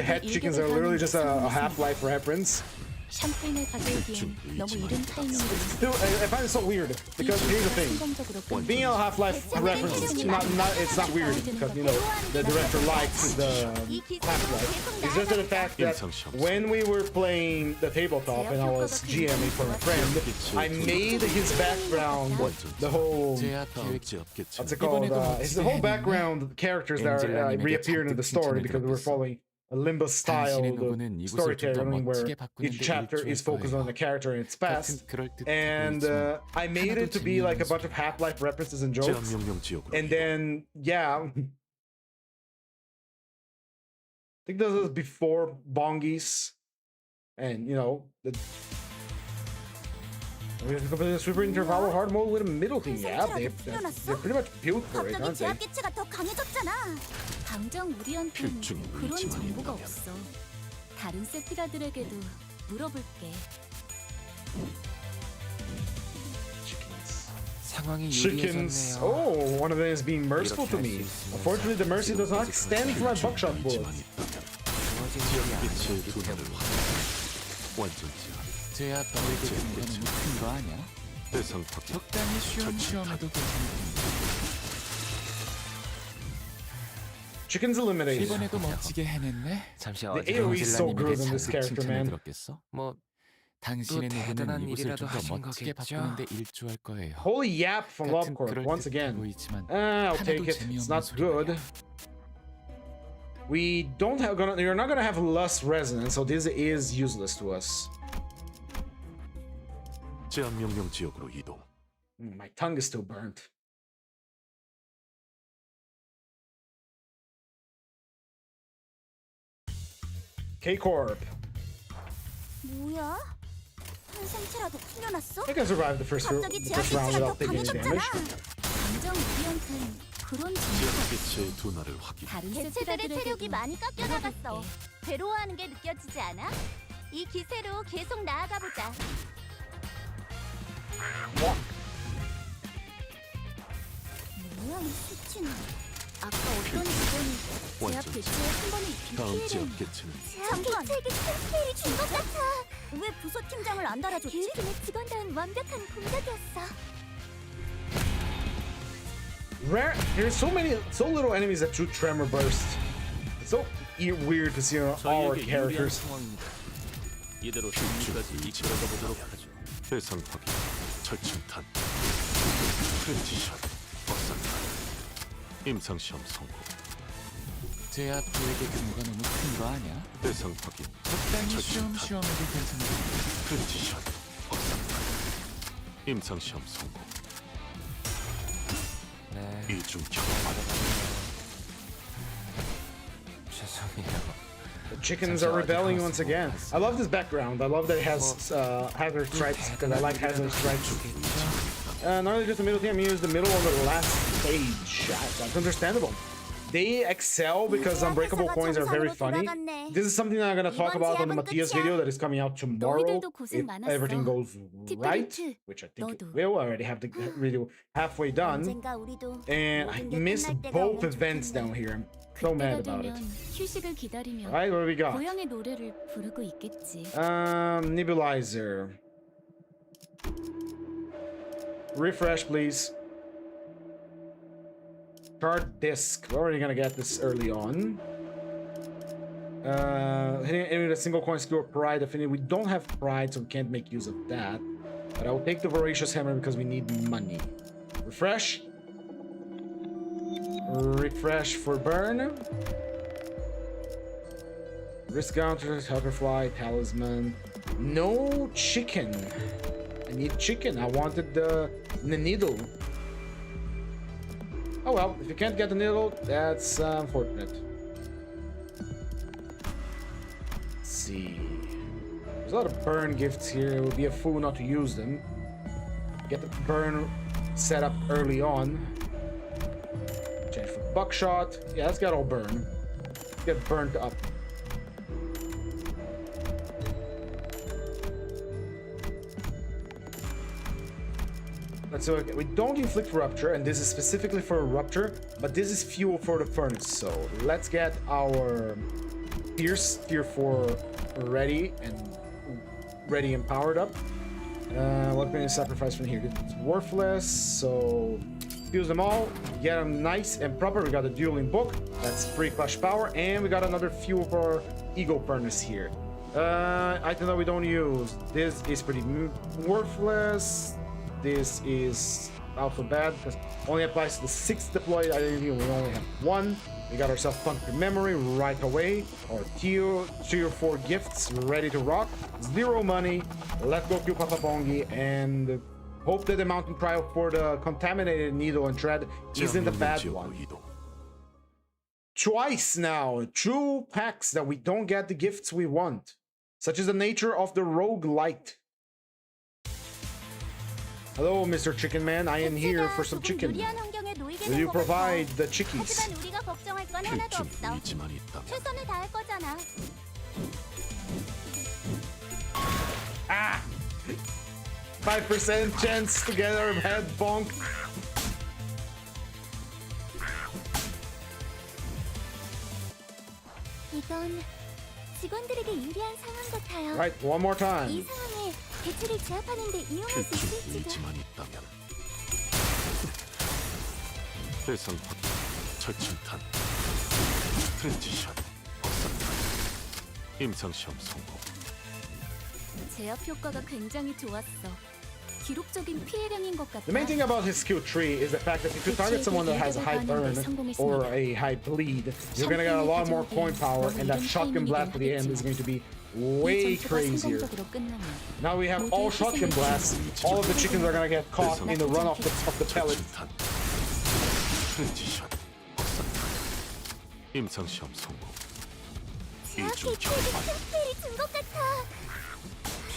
head chickens are literally just a Half-Life reference. 샴페인을 가져오기엔 너무 이른 타이밍으로 Still, I find it so weird because here's the thing. 성공적으로 Being a Half-Life reference is it's not weird because you know the director likes the Half-Life. It's just the fact that when we were playing the tabletop and I was GMing for a friend, I made his background the whole 제압 계획 what's it called? It's the whole background characters that reappeared in the story because we were following a Limbus style 당신의 노고는 이곳을 좀 더 storytelling where 멋지게 바꾸는 each 데 chapter 일조할 is focused on 거예요. the character and its past. 같은 그럴듯해 And 보이지만 I made it to be like a bunch of Half-Life references and 제한 jokes. 명령 지역으로 And 이동. then, yeah. I think this is before Bongies. And, you know, we have to complete the super interval hard mode with a middle thing. Yeah, they're pretty much built for it, 갑자기 aren't they? 제압기체가 더 강해졌잖아. 당장 우리한텐 필중이 그런 있지만 정보가 있다면. 없어. 다른 세피라들에게도 물어볼게. 상황이 Chickens. 유리해졌네요. Oh, one of them is being merciful to me. Unfortunately, the mercy does not extend to my buckshot 필중이 bullets. 있다면 주어진 일이 지역빛의 아니기 둔화를 때문에 확인. 완전지 제압 버리게 된 거 너무 큰 거 아니야? 대상 확인. 적당히 쉬엄쉬엄해도 괜찮은데 Chickens eliminated. 이번에도 멋지게 해냈네. 잠시 The AoE is so good in this 장급 character, 칭찬을 man. 들었겠어? 뭐 당신의 또 노고는 대단한 이곳을 일이라도 좀 더 하신 멋지게 거겠죠? 바꾸는데 일조할 거예요. Holy yap from 같은 Lovecourt once 그럴듯해 again. 보이지만 I'll 하나도 take it. It's 재미없는 not good. 소리야. You're not gonna have lust resonance, so this is useless to us. 제한 명령 지역으로 이동. My tongue is still burnt. K-Corp. 뭐야? 한 생체라도 풀려났어? I can survive the first round 갑자기 without 제압기체가 더 taking any 강해졌잖아. damage. 당장 우리한텐 그런 정보가 지역빛의 없어. 둔화를 확인. 다른 개체들의 세피라들에게도 체력이 많이 깎여 나갔어. 물어볼게. 괴로워하는 게 느껴지지 않아? 이 기세로 계속 나아가 보자. 뭐야 이 수치는? 아까 어떤 직원이 제압 완전 대체에 한 번에 입힌 다음 피해를 지역 개체는 제압기체에게 큰 피해를 준 것 같아. 왜 부서 팀장을 안 달아줬지? 팀의 직원들은 완벽한 공격이었어. Rare. There's so little enemies that shoot tremor burst. It's so weird to see all our 저희에게 유리한 characters. 상황입니다. 이대로 승리까지 이끌어가 보도록 하죠. 대상 확인. 철침탄. 프렌치샷. 박살난. 임상시험 성공. 제압 계획의 규모가 너무 큰 거 아니야? 대상 확인. 적당히 철침탄. 쉬엄쉬엄해도 괜찮은데 프렌치샷. 박살난. 임상시험 성공. 네, 이중 경험. 죄송해요. The chickens are rebelling once again. I love this background. I love that it has hazard stripes because I like hazard stripes. Not only just the middle team, I use the middle of the last stage. That's understandable. They excel because unbreakable coins are very funny. This is something I'm gonna talk about on the Matthias video that is coming out tomorrow 너희들도 고생 if 많았어. everything goes right, 티프리트, which I think it 너도. will. I already have the video halfway done, 언젠가 우리도 and I 모든 게 missed 끝날 때가 both 오면 events 좋겠네. down here. I'm so mad 그때가 about it. 되면 휴식을 기다리며 Alright, what do we got? 고향의 노래를 부르고 있겠지. Nebulizer. Refresh, please. Card disc. We're already gonna get this early on. Hitting enemy with a single coin skill or pride affinity. We don't have pride, so we can't make use of that. But I will take the voracious hammer because we need money. Refresh. Refresh for burn. Risk counter, Helperfly, talisman. No chicken. I need chicken. I wanted the needle. Oh well, if you can't get the needle, that's unfortunate. Let's see. There's a lot of burn gifts here. It would be a fool not to use them. Get the burn set up early on. Change for buckshot. Yeah, let's get all burn. Get burnt up. Let's see. We don't inflict rupture, and this is specifically for a rupture, but this is fuel for the furnace. So let's get our Pierce tier 4 ready and powered up. What can we sacrifice from here? It's worthless, so fuse them all, get them nice and proper. We got a dueling book, that's free clutch power, and we got another fuel for our ego furnace here. Item that we don't use. This is pretty worthless. This is also bad because only applies to the 6 deployed identity. We only have 1. We got ourselves punctured memory right away. Or 3 or 4 gifts ready to rock. 0 money. Let's go kill Papa Bongi and hope that the mountain trial for the contaminated needle and thread isn't the bad 지역으로 one. 이동. Twice now, 2 packs that we don't get the gifts we want. Such is the nature of the roguelite. Hello, Mr. Chicken Man. I am here for some chicken. Will you provide the chickies? 하지만 우리가 걱정할 건 하나도 필중 없어. 의지만 있다면 최선을 다할 거잖아. Ah! 5% chance to get our head bonked. 이건 직원들에게 유리한 상황 같아요. Right, one more 이 time. 상황에 대체를 제압하는 데 이용할 수 필중 있을지도. 의지만 있다면 대상 확 철침탄 트랜지션 확산탄 임상시험 성공. 제압 효과가 굉장히 좋았어. 기록적인 피해량인 것 같아. The main thing about his skill tree is the fact that if you target someone that has a high burn or a high bleed, you're gonna get a lot more coin power, and that shotgun blast at the end is going to be way crazier. Now we have all shotgun blasts. All of the chickens are gonna get caught in the run of the pellet. 철침탄 트랜지션 확산탄 임상시험 성공. 제압 이중 대체에게 큰 피해를 준 것 같아.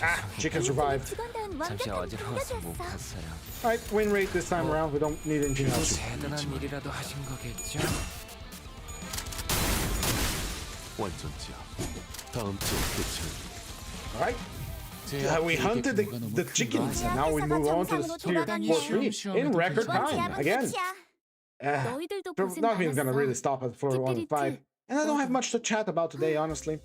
Ah, chicken survived. 직원다운 잠시 완벽한 어지러워서 못 공격이었어. 봤어요. Alright, win rate this time around. We don't need anything 또 else. 대단한 일이라도 하신 거겠죠? 완전지야. 다음 지역 개체는 Alright. We hunted the chickens, and now we move on to the tier 4-3 in record 이번 time. 제압은 Again, 끝이야. 너희들도 we're 고생 not even gonna really 많았어. stop at floor 1 and 5. And I don't have much to chat about today, honestly.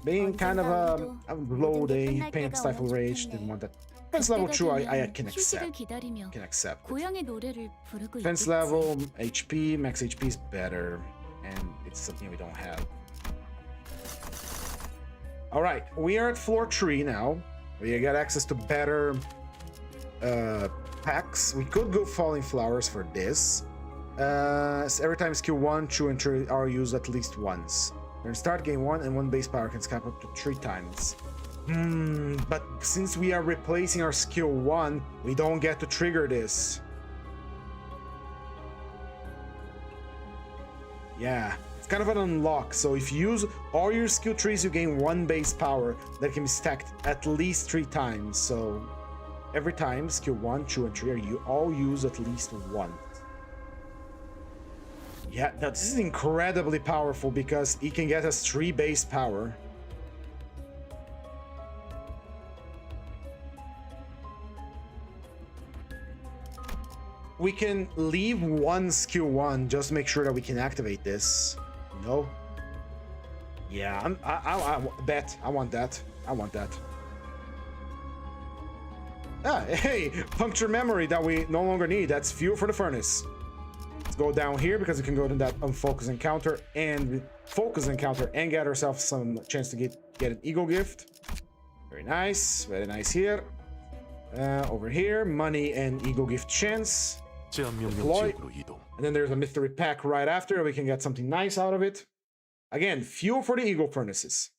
Being kind of a low day, pain, stifle rage, didn't want that. Fence level 2, I can 휴식을 accept. 기다리며 Can accept. 고향의 노래를 부르고 Fence 있겠지. level, HP, max HP is better, and it's something we don't have. Alright, we are at floor 3 now. We got access to better packs. We could go Falling Flowers for this. So every time skill 1, 2, and 3 are used at least once. During start game 1 and 1 base power can scap up to 3 times. But since we are replacing our skill 1, we don't get to trigger this. Yeah, it's kind of an unlock. So if you use all your skill trees, you gain 1 base power that can be stacked at least 3 times. So every time skill 1, 2, and 3 are you all use at least 1. Yeah, now this is incredibly powerful because he can get us 3 base power. We can leave 1 skill 1, just make sure that we can activate this. No? Yeah, I bet. I want that. I want that. Ah, hey, puncture memory that we no longer need. That's fuel for the furnace. Let's go down here because we can go to that unfocus encounter and focus encounter and get ourselves some chance to get an eagle gift. Very nice here. Over here, money and eagle gift chance. 제한 명령 Deploy. 지역으로 이동. And then there's a mystery pack right after. We can get something nice out of it. Again, fuel for the eagle furnaces.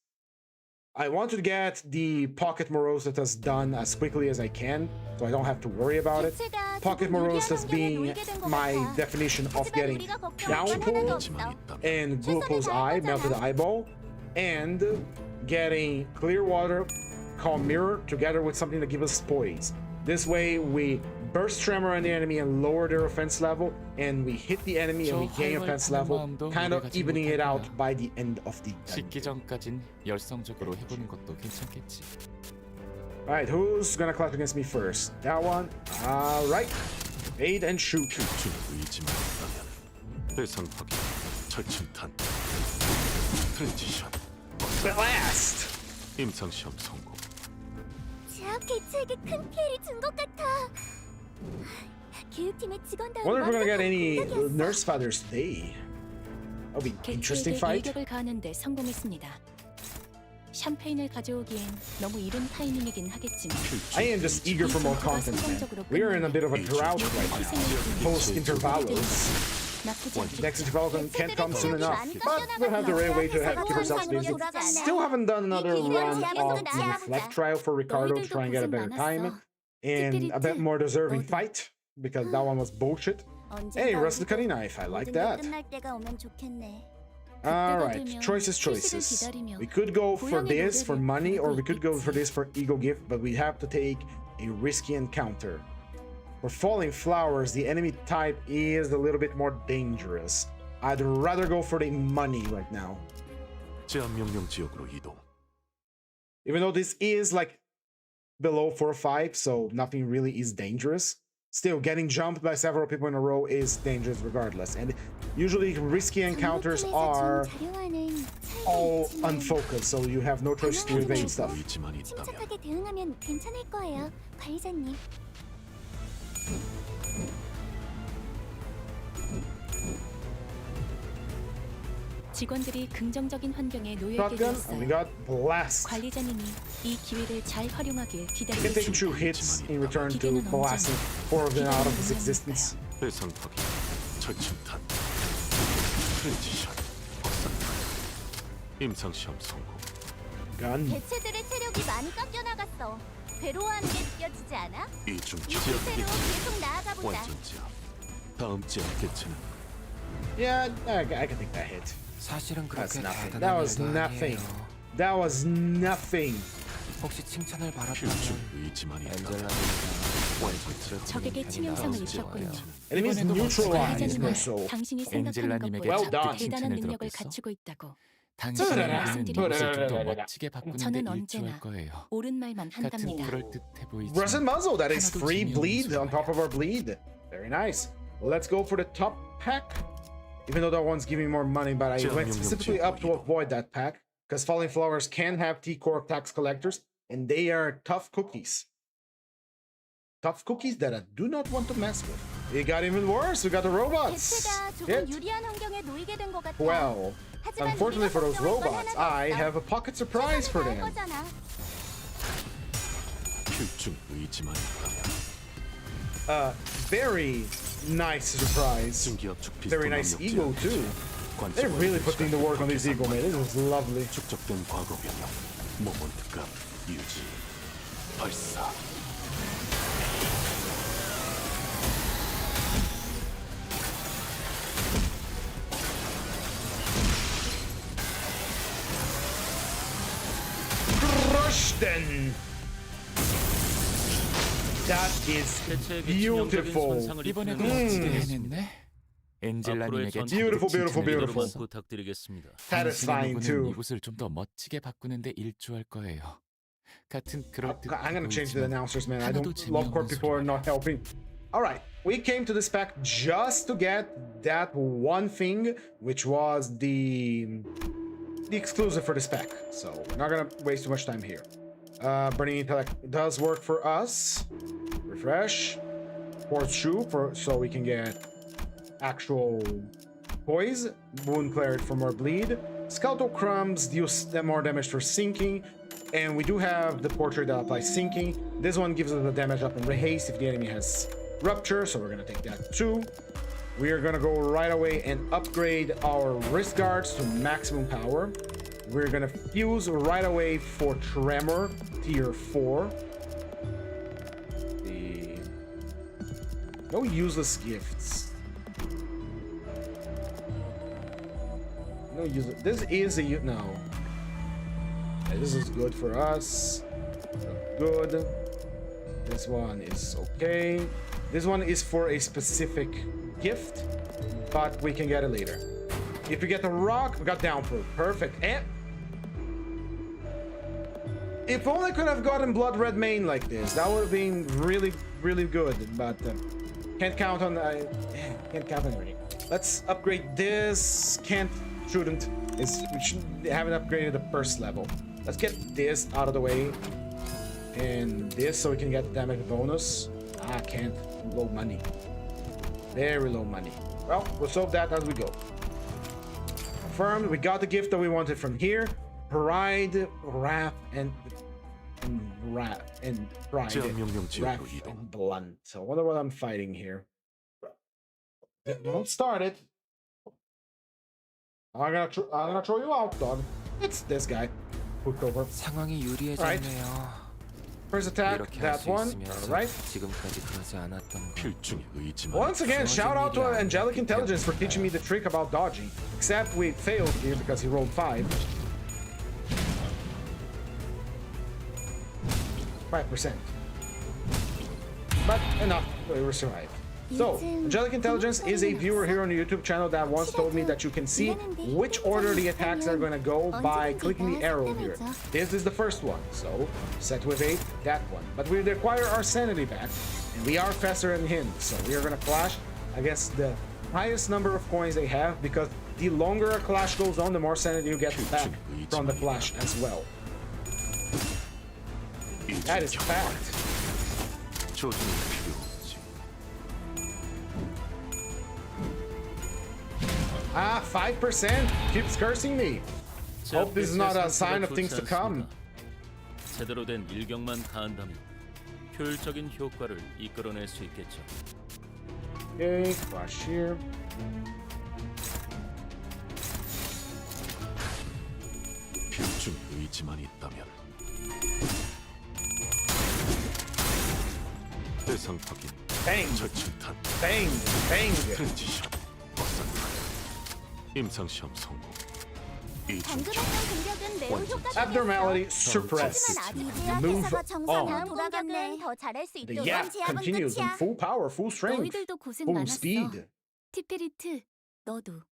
I want to get the Pocket Morositas done as quickly as I can, so I don't have to worry about it. Pocket Morositas being my definition of getting Downpour 의지만 있다면 and Glucose Eye, Melted Eyeball, and getting Clear Water, Calm Mirror, together with something that gives us Poise. This way, we burst Tremor on the enemy and lower their offense level, and we hit the enemy and we gain offense level, kind of evening it out by the end of the 식기 dungeon. 전까진 열성적으로 해보는 것도 괜찮겠지. Alright, who's gonna collect against me first? That one. Alright. Aid and shoot. 필중 의지만 있다면 대상 확인 철침탄 트랜지션 Blast! 임상시험 성공. 제압 개체에게 큰 피해를 준 것 같아. 교육팀의 직원다운 Wonder if we're gonna get 완벽한 any 공격이었어. nurse fathers today. That'll be interesting 개체에게 fight. 일격을 가하는데 성공했습니다. 샴페인을 가져오기엔 너무 이른 타이밍이긴 하겠지만 I am just eager for more content, man. We are in a bit of a drought right now. Post intervalos. 나쁘지 않겠죠. Next interval can't come soon enough. But we'll have the right way to keep ourselves busy. Still haven't done another run of the reflect trial for Ricardo to try and get a better time. And a bit more deserving fight. Because that one was bullshit. Hey, rusted cutting knife. I like that. Alright, choices. We could go for this for money, or we could go for this for ego gift, but we have to take a risky encounter. For falling flowers, the enemy type is a little bit more dangerous. I'd rather go for the money right now. 제한 명령 지역으로 이동. Even though this is like below 4 or 5, so nothing really is dangerous. Still, getting jumped by several people in a row is dangerous regardless. And usually risky encounters are all unfocused, so you have no choice to evade stuff. 의지만 있다면 침착하게 대응하면 괜찮을 거예요, 관리자님. 직원들이 긍정적인 환경에 놓여 있게 Shotgun, and we 되었어요. got blast. 관리자님이 이 기회를 잘 활용하길 You can 기다리고 take 2 있습니다. hits in return to blasting 4 of them out of his existence. 대상 확인, 철침탄, 트랜지션, 확산탄, 임상시험 성공. Gun. 개체들의 체력이 많이 깎여 나갔어. 괴로워하는 게 느껴지지 않아? 이중 이 지역 기세로 개체, 계속 나아가 보자. 완전 제압. 다음 제압 개체는 Yeah, I can take that hit. 사실은 That's 그렇게 nothing. 대단한 That was 일도 nothing. 아니에요. That was nothing. 혹시 칭찬을 필중 받았다면 의지만 있다면 엔젤라님이랑 완전 제압. 적에게 치명상을 입혔군요. Enemies 이번에도 neutralized 관리자님은 so. 당신이 생각하는 엔젤라님에게 Well 것보다 done. 대단한 칭찬을 능력을 들었겠어? 갖추고 있다고. 당신의 말씀드리고 모습을 좀 더 싶습니다. 멋지게 바꾸는데 저는 일조할 언제나 거예요. 옳은 말만 같은 한답니다. 그럴듯해 보이지만 Rusted muzzle, that is 하나도 free 재미없는 bleed on top of 소리야. our bleed. Very nice. Let's go for the top pack. Even though that one's giving me more money, but I went specifically up to avoid that pack. Because Falling Flowers can have T-Core tax collectors, and they are tough cookies. Tough cookies that I do not want to mess with. It got even worse. We got the robots. 개체가 조금 Shit. 유리한 환경에 놓이게 된 것 같아. Well, 하지만 unfortunately for those 우리가 걱정할 건 robots, 하나도 I 없어. have a pocket surprise for 최선을 다할 them. 거잖아. 필중 의지만 있다면 Very nice surprise. 증기압축 Very 피스톨 nice 압력 ego 제압 too. 관측 They're really 완료 putting the 시간 work on this ego, man. This is lovely. 축적된 과거 변형 모먼트감 유지 발사. Crush them. That is 개체에게 치명적인 beautiful. 손상을 이번에도 입히는 멋지게 것은 해냈네. 앞으로의 엔젤라님에게 전 Beautiful, beautiful, 여러분 beautiful. 부탁드리겠습니다. Satisfying 당신의 too. 누구는 이곳을 좀 더 멋지게 바꾸는데 일조할 거예요. 같은 그럴듯해 I'm gonna change the 보이지만 announcers, man. I 하나도 don't love court 재미없는 people are not helping. All right, we came to this pack just to get that one thing, which was the exclusive for this pack. So we're not gonna waste too much time here. Burning Intellect does work for us. Refresh. Horseshoe so we can get actual poise. Wound Cleric for more bleed. Scalpel Crumbs deals more damage for sinking. And we do have the portrait that applies sinking. This one gives us the damage up in haste if the enemy has rupture, so we're gonna take that too. We are gonna go right away and upgrade our wrist guards to maximum power. We're gonna fuse right away for Tremor tier 4. No useless gifts. No useless. This is a no. Yeah, this is good for us. Good. This one is okay. This one is for a specific gift, but we can get it later. If we get the rock, we got downpour. Perfect. And if only I could have gotten Blood Red Mane like this, that would have been really, really good. But can't count on. Can't count on anything. Let's upgrade this. Shouldn't. We haven't upgraded the first level. Let's get this out of the way. And this so we can get damage bonus. Can't. Low money. Very low money. Well, we'll solve that as we go. Confirmed. We got the gift that we wanted from here. pride, wrath, and pride, 제한 명령 지역으로 wrath, 이동. and blunt. So I wonder what I'm fighting here. Don't start it. I'm gonna throw you out, dog. It's this guy. Hooked over. 상황이 유리해졌네요. First attack, 이렇게 할 that 수 one. 있으면서 All right. 지금까지 그러지 않았던 건 필중의 의지만 Once again, shout out to Angelic Intelligence for teaching me the trick about dodging. Except we failed here because he rolled 5. 5%. But enough, we were survived. So, Angelic Intelligence is a viewer here on the YouTube channel that once told me that you can see which order the attacks are going to go by clicking the arrow here. This is the first one, so set with 8, that one. But we require our sanity back, and we are faster than him, so we are going to clash against the highest number of coins they have, because the longer a clash goes on, the more sanity you get back from the clash as well. That is fact. 조준이 필요 없지. Ah, 5% keeps cursing me. Hope this is not a sign of things to come. 제대로 된 일격만 가한다면 효율적인 효과를 이끌어낼 수 있겠죠. Okay, flash here. 필중의 의지만 있다면 대상 확인. Bang, 절침탄. bang, bang. 트랜지션. 박살탄. 임상시험 성공. 방금 이중격. 했던 공격은 매우 효과적이었어. Abnormality suppressed. 하지만 Move 아비제약에서가 정상으로 on. 돌아갔네. 더 잘할 수 The 있도록 yap 제압은 continues in 끝이야. full power, full strength, 너희들도 고생 full 많았어. speed. 티페리트, 너도.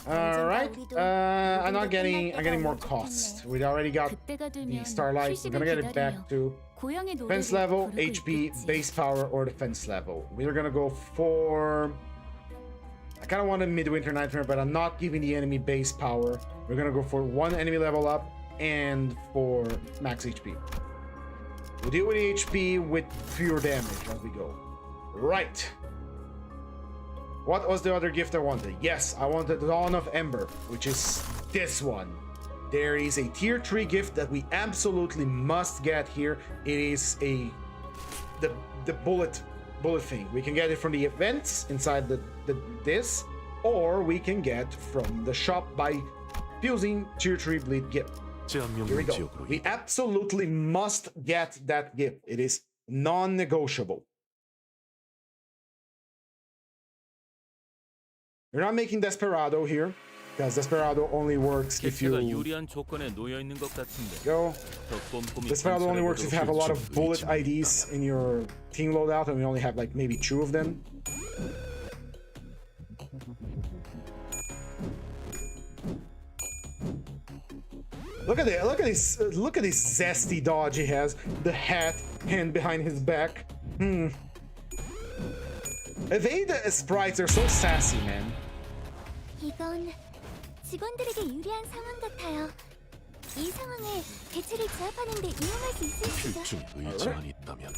All right. I'm getting more cost. We already got 그때가 the 되면 starlight. We're gonna get it back to 고향의 defense 노래를 level, 부르고 HP, 있겠지. base power, or defense level. We're gonna go for. I kind of want a midwinter nightmare, but I'm not giving the enemy base power. We're gonna go for 1 enemy level up and for max HP. We'll deal with the HP with fewer damage as we go. Right. What was the other gift I wanted? Yes, I wanted the Dawn of Ember, which is this one. There is a tier 3 gift that we absolutely must get here. It is the bullet thing. We can get it from the events inside this, or we can get from the shop by fusing tier 3 bleed gift. 제한 Here we 명령 go. 지역으로 We 이동. absolutely must get that gift. It is non-negotiable. We're not making Desperado here, because Desperado only works if 개체가 you 유리한 조건에 놓여 있는 것 같은데 go. 더 꼼꼼히 Desperado only works if you have a lot of control bullet each IDs in your team loadout, and we only have like maybe 2 of them. Look at it! Look at this zesty dodge he has. The hat, hand behind his back. Evade sprites are so sassy, man. 이건 직원들에게 유리한 상황 같아요. 이 상황을 개체를 제압하는 데 이용할 수 있을지도. 필중의 의지만 있다면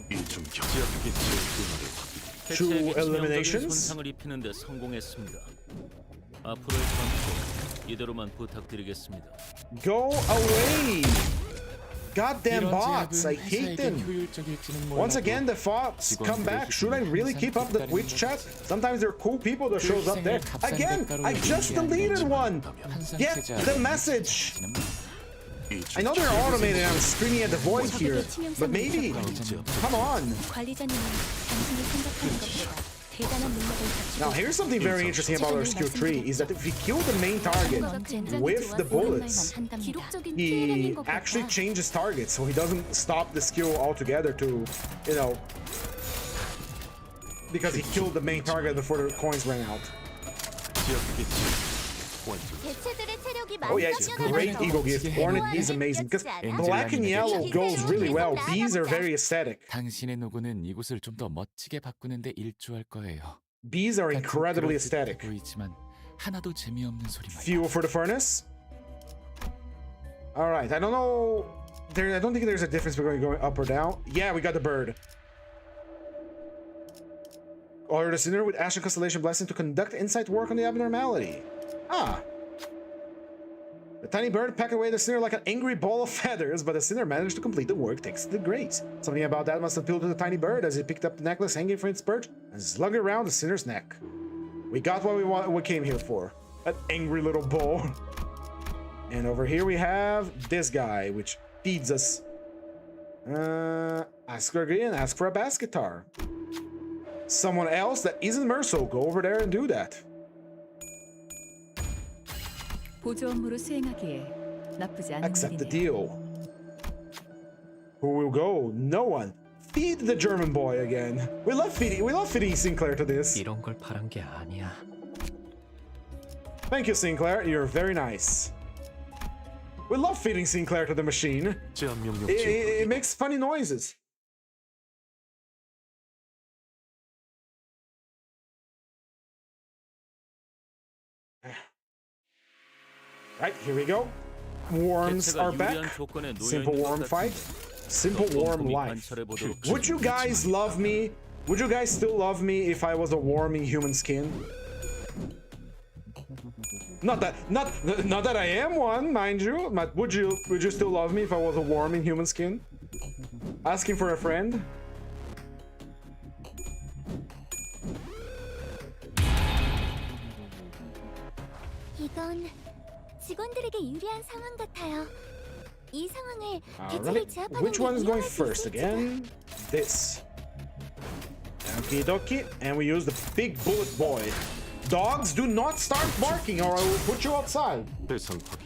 이중격. 제압기체의 분할을 확인. Two 개체에게 치명적인 eliminations. 손상을 입히는 데 성공했습니다. 앞으로의 전투 이대로만 부탁드리겠습니다. Go away! Goddamn 이런 bots! I 제약은 hate 회사에게 them. 효율적일지는 Once 몰라도 again, the bots come back. Should I really keep up the Twitch chat? Sometimes they're cool people that shows up there. Again, I just deleted one. Get the message. I know they're automated and I'm screaming at the void here, but maybe, come on. 관리자님은 당신이 생각하는 것보다 대단한 능력을 갖추고 Now, here's something very interesting about our skill tree is that if we kill the main target with the bullets, 기록적인 피해량인 he 것 actually 같아. changes targets, so he doesn't stop the skill altogether to, you know, because he killed the main target before the coins ran out. 제압기체 완성. 개체들의 체력이 Oh yeah, it's great Eagle gift. Hornet is amazing because black and yellow goes really well. Bees are very aesthetic. 당신의 노고는 이곳을 좀 더 멋지게 바꾸는데 일조할 거예요. Bees are incredibly 같은 그런 듯해 aesthetic. 보이지만 하나도 재미없는 소리만. Fuel for the furnace. All right, I don't know. I don't think there's a difference between going up or down. Yeah, we got the bird. Order the sinner with Ashen Constellation Blessing to conduct insight work on the abnormality. Ah. The tiny bird packed away the sinner like an angry ball of feathers, but the sinner managed to complete the work thanks to the grace. Something about that must appeal to the tiny bird as he picked up the necklace hanging from its perch and slung it around the sinner's neck. We got what we came here for. An angry little ball. And over here we have this guy, which feeds us. Ask for a green and ask for a basket tar. Someone else that isn't Merso, go over there and do that. 보조 업무로 수행하기에 나쁘지 않은 Accept the 일이네요. deal. Who will go? No one. Feed the German boy again. We love feeding Sinclair to this. 이런 걸 바란 게 아니야. Thank you, Sinclair. You're very nice. We love feeding Sinclair to the machine. 제한 명령 It makes funny noises. Right, here we go. Worms are back. Simple worm fight. Simple worm life. Would you guys love me? Would you guys still love me if I was a worm in human skin? Not that I am one, mind you. But would you still love me if I was a worm in human skin? Asking for a friend. 이건 직원들에게 유리한 상황 같아요. 이 상황을 Alright. 대책을 제압하는 Which 게 one is going 유용할 수 first 있을지도. again? This. Okie dokie. And we use the big bullet boy. Dogs, do not start barking or I will put you outside. 대상 확인.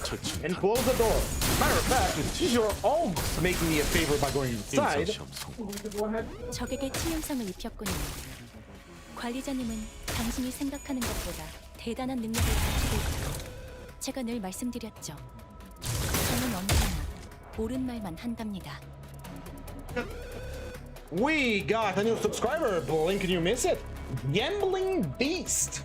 처치. And close the door. Matter of fact, since you're all making me a favor by going inside, 인사시험 성공. go ahead. 적에게 치명상을 입혔군요. 관리자님은 당신이 생각하는 것보다 대단한 능력을 가지고 있다고 제가 늘 말씀드렸죠. 저는 언제나 옳은 말만 한답니다. We got a new subscriber. Blink, can you miss it? Gambling Beast.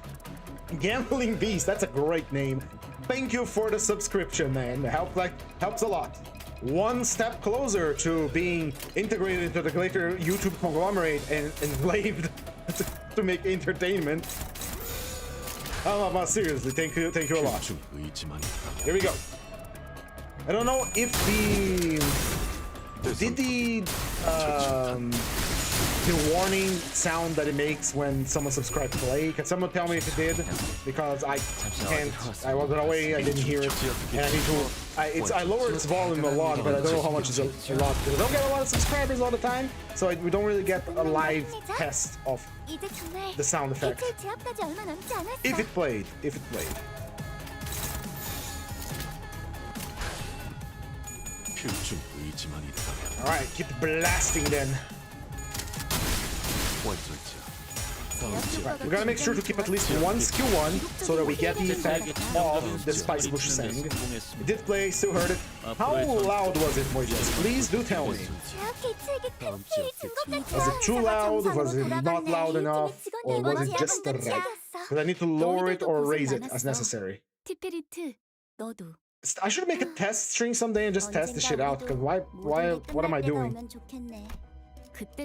Gambling Beast. That's a great name. Thank you for the subscription, man. Helps a lot. One step closer to being integrated into the greater YouTube conglomerate and enslaved to make entertainment. Seriously, thank you a lot. 중 의지만 있다면 Here we go. I don't know if did the warning sound that it makes when someone subscribes play? Can someone tell me if it did? Because I can't. I wasn't away. I didn't hear it, and I need to. I lowered its volume a lot, but I don't know how much is a lot. Because I don't get a lot of subscribers all the time, so we don't really get a live test of 이제 정말 the sound effect. 대책 제압까지 얼마 남지 않았어. If it played. 필중 의지만 있다면 All right, keep blasting then. 완전체. We gotta make sure to keep at least one skill one so that we get the effect of the Spice Bush sang. It did play, still heard it. How loud was it, Moises? Please do tell me. 제압 계획이 큰 필이 준것 같아. Was it too loud? Was it not loud enough? Or was it just right? Because I need to lower it or raise it as necessary. 티페리트, 너도. I should make a test string someday and just test the shit out. Because what am I doing?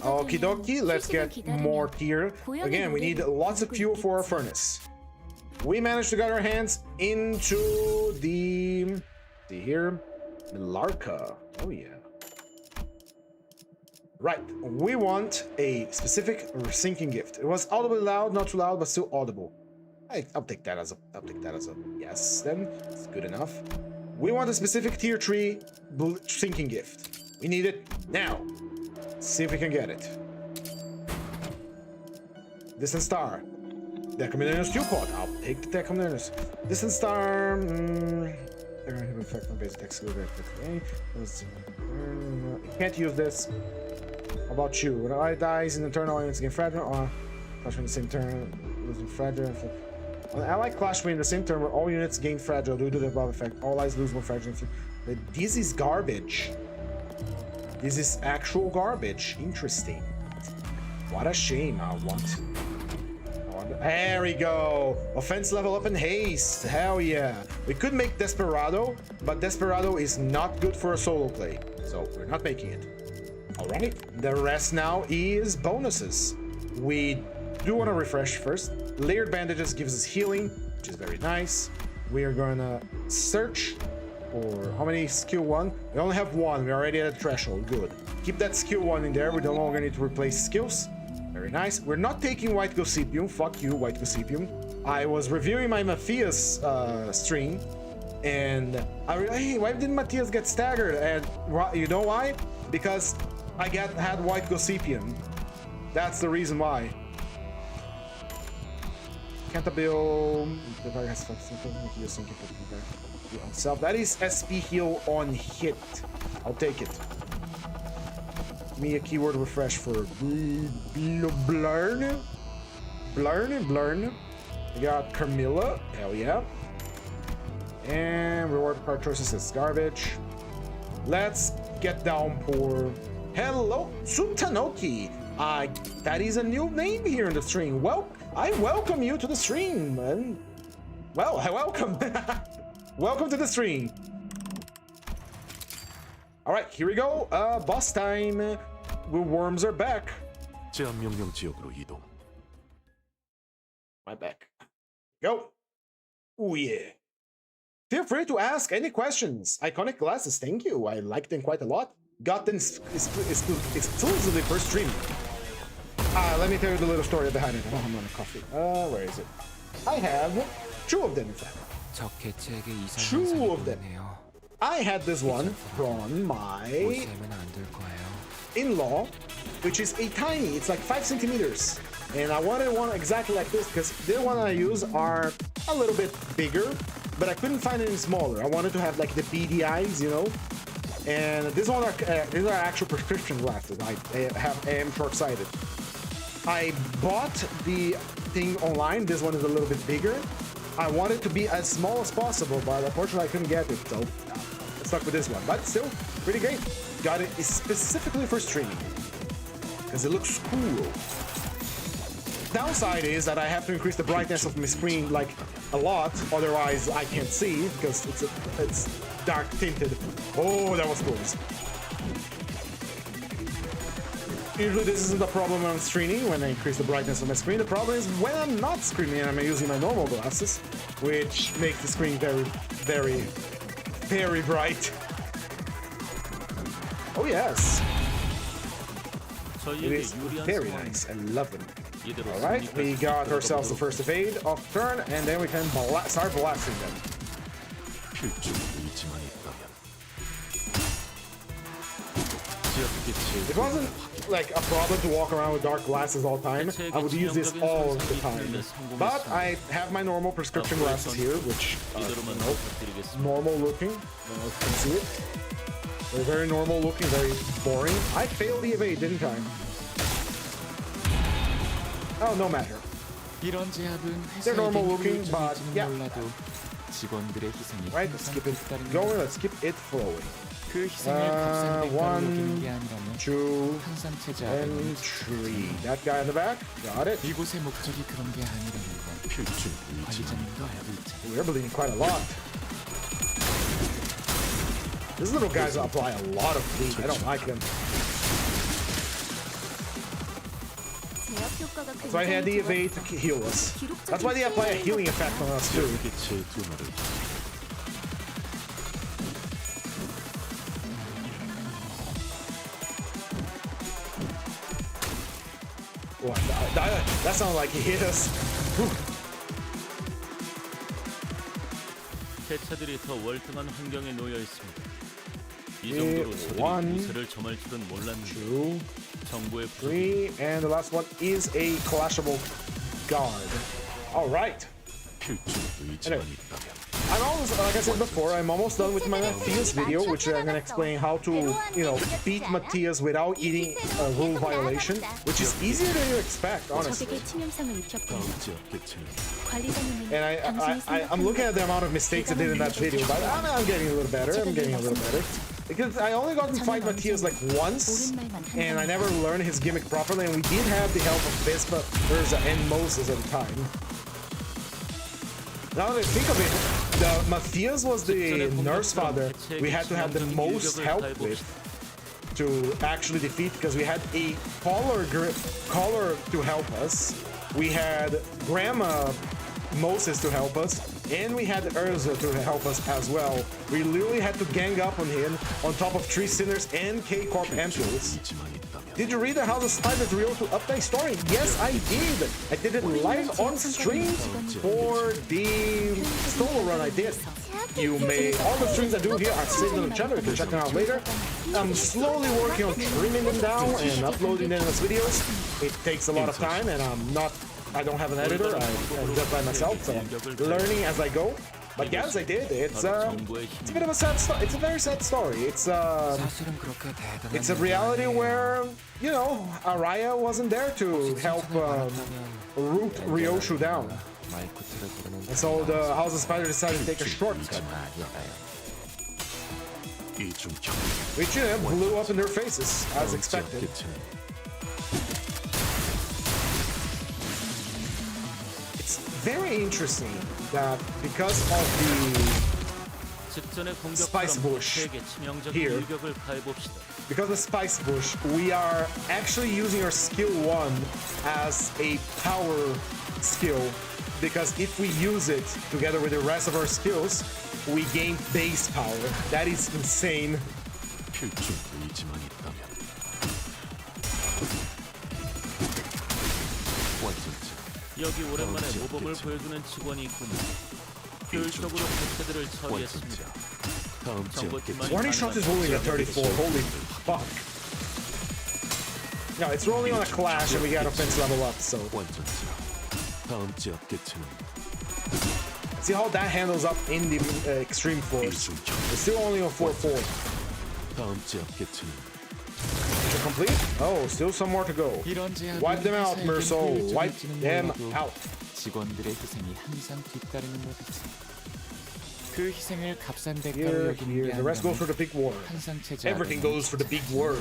Okie dokie, let's get more tier. Again, we need lots of fuel for our furnace. We managed to get our hands into the... see here? Milarka. Oh yeah. Right, we want a specific sinking gift. It was audibly loud, not too loud, but still audible. I'll take that as a yes. Then it's good enough. We want a specific tier 3 sinking gift. We need it now. See if we can get it. Distant star. Decominus Q quad. I'll take the Decominus. Distant star. Effect on basic excluder. Can't use this. How about you? When I dies in the turn, all units gain fragile. Clash in the same turn, losing fragile. When ally clash in the same turn, where all units gain fragile due to the above effect, all allies lose more fragile. This is garbage. This is actual garbage. Interesting. What a shame. I want. There we go. Offense level up in haste. Hell yeah. We could make Desperado, but Desperado is not good for a solo play, so we're not making it. All right. The rest now is bonuses. We do want to refresh first. Layered bandages gives us healing, which is very nice. We are gonna search for how many skill 1. We only have 1. We're already at a threshold. Good. Keep that skill 1 in there. We no longer need to replace skills. Very nice. We're not taking White Gossipium. Fuck you, White Gossipium. I was reviewing my Matthias stream, and I realized, hey, why didn't Matthias get staggered? And you know why? Because I had White Gossipium. That's the reason why. Cantabil. The target has on self. That is SP heal on hit. I'll take it. Give me a keyword refresh for Blurn. Blurn. We got Carmilla. Hell yeah. And reward card choices is garbage. Let's get downpour. Hello, Tsutanoki. That is a new name here in the stream. Well, I welcome you to the stream, and well, I welcome. Welcome to the stream. All right, here we go. Boss time. The worms are back. 제한 명령 지역으로 이동. My back. Go. Oh yeah. Feel free to ask any questions. Iconic glasses, thank you. I like them quite a lot. Got them exclusively for stream. Let me tell you the little story behind it. Oh, I'm on a coffee. Where is it? I have 2 of them, in fact. 적 개체에게 이상 2 현상이 of them. 보이네요. I had this one from my 오세면 안 될 거예요. in-law, which is a tiny, it's like 5 centimeters. And I wanted one exactly like this because the one I use are a little bit bigger, but I couldn't find any smaller. I wanted to have like the beady eyes, you know. And these are actual prescription glasses. I am short-sighted. I bought the thing online. This one is a little bit bigger. I wanted to be as small as possible, but unfortunately I couldn't get it, so I stuck with this one. But still, pretty great. Got it specifically for streaming because it looks cool. Downside is that I have to increase the brightness of my screen like a lot, otherwise I can't see because it's dark tinted. Oh, that was close. Usually this isn't a problem when I'm streaming, when I increase the brightness of my screen. The problem is when I'm not streaming and I'm using my normal glasses, which makes the screen very, very, very bright. Oh yes. It is very nice. I love them. Alright, we got ourselves the first evade of turn, and then we can start blasting them. 필중 의지만 있다면. It wasn't like a problem to walk around with dark glasses all the time. I would use this all the time. But I have my normal prescription glasses here, which are normal looking. I don't know if you can see it. They're very normal looking, very boring. I failed the evade, didn't I? Oh, no matter. 이런 제압은 They're normal looking, 회사에겐 but 효율적일지는 yeah. 몰라도 직원들의 희생이 Right, let's keep it 크다는 going, 걸 let's keep it flowing. 그 희생을 값싼 대가로 one, 여기는 게 아니라면 2, 항상 제자하는 and 3. That guy in the back, got it. 이곳의 목적이 그런 게 아니라는 건 필중 의지만 관리자님도 알고 있죠. We're bleeding quite a lot. These little guys apply a lot of bleed. I don't like them. That's why I had the evade to heal us. That's why they apply a healing effect on us too. 개체의 둔화를 What? That sounded like he hit us. 개체들이 더 월등한 환경에 놓여 있습니다. 이 정도로 저들이 우세를 점할 줄은 몰랐는데 2, 정보의 3, 부족이 and the last one is a clashable guard. All right. 필중 의지만 있다면. I'm almost, like I said before, I'm almost done with my Matthias video, which I'm gonna explain how to, you know, beat Matthias without eating a rule violation, which is easier than you expect, honestly. 적에게 치명상을 입혔군요. 지역 개체는 관리자님은 And 당신이 I'm looking at the amount of mistakes I did in that video, but I'm getting a little better. I'm getting a little better. Because I only got to fight Matthias like once, and I never learned his gimmick properly, and we did have the help of Vespa, Urza, and Moses at the time. Now that I think of it, the Matthias was the nurse father we had to have the most help with to actually defeat, because we had a collar to help us, We had Grandma Moses to help us, and we had Urza to help us as well. We literally had to gang up on him on top of 3 Sinners and K-Corp Ampules. 의지만 있다면 Did you read the House of Spiders Real to Update story? Yes, I did. I did it live on stream for the solo run I did. You may, all the streams I do here are saved on the channel. You can check them out later. I'm slowly working on trimming them down and uploading them as videos. It takes a lot of time, and I don't have an editor. I do it by myself, so I'm learning as I go. But yes, I did. It's a bit of a sad story. It's a very sad story. It's 사실은 그렇게 대단한 a reality where, you know, Araya wasn't there to help root Ryoshu down. 마이코트를 부르는 And so the House of Spiders decided to take a shortcut, 이중 경 which, you know, blew up in their faces, as 다음 expected. 지역 개체는 It's very interesting that because of 직전의 Spice 공격처럼 bush 적에게 치명적인 here. 일격을 가해봅시다. the Spice Bush, we are actually using our skill 1 as a power skill, because if we use it together with the rest of our skills, we gain base power. That is insane. 필중 의지만 있다면 완전체 여기 오랜만에 모범을 보여주는 직원이 있군요. 효율적으로 개체들을 처리했습니다. 완전체 다음 지역 개체 Warning shot is rolling at 34. Holy fuck. No, it's rolling on a clash and we got offense level up, so. 완전체 다음 지역 개체는 See how that handles up in the extreme force. 이중 경 It's still only on 4-4. 다음 지역 개체는 Is it complete? Oh, still some more to go. 이런 제약이 Wipe them out, 회사에겐 Merso. 효율적일지는 Wipe them 몰라도 out. 직원들의 희생이 항상 뒤따르는 법이지. 그 희생을 값싼 대가로 Here, 여기는 here. 게 The rest goes for the big worm. 항상 체제 Everything goes for the big worm.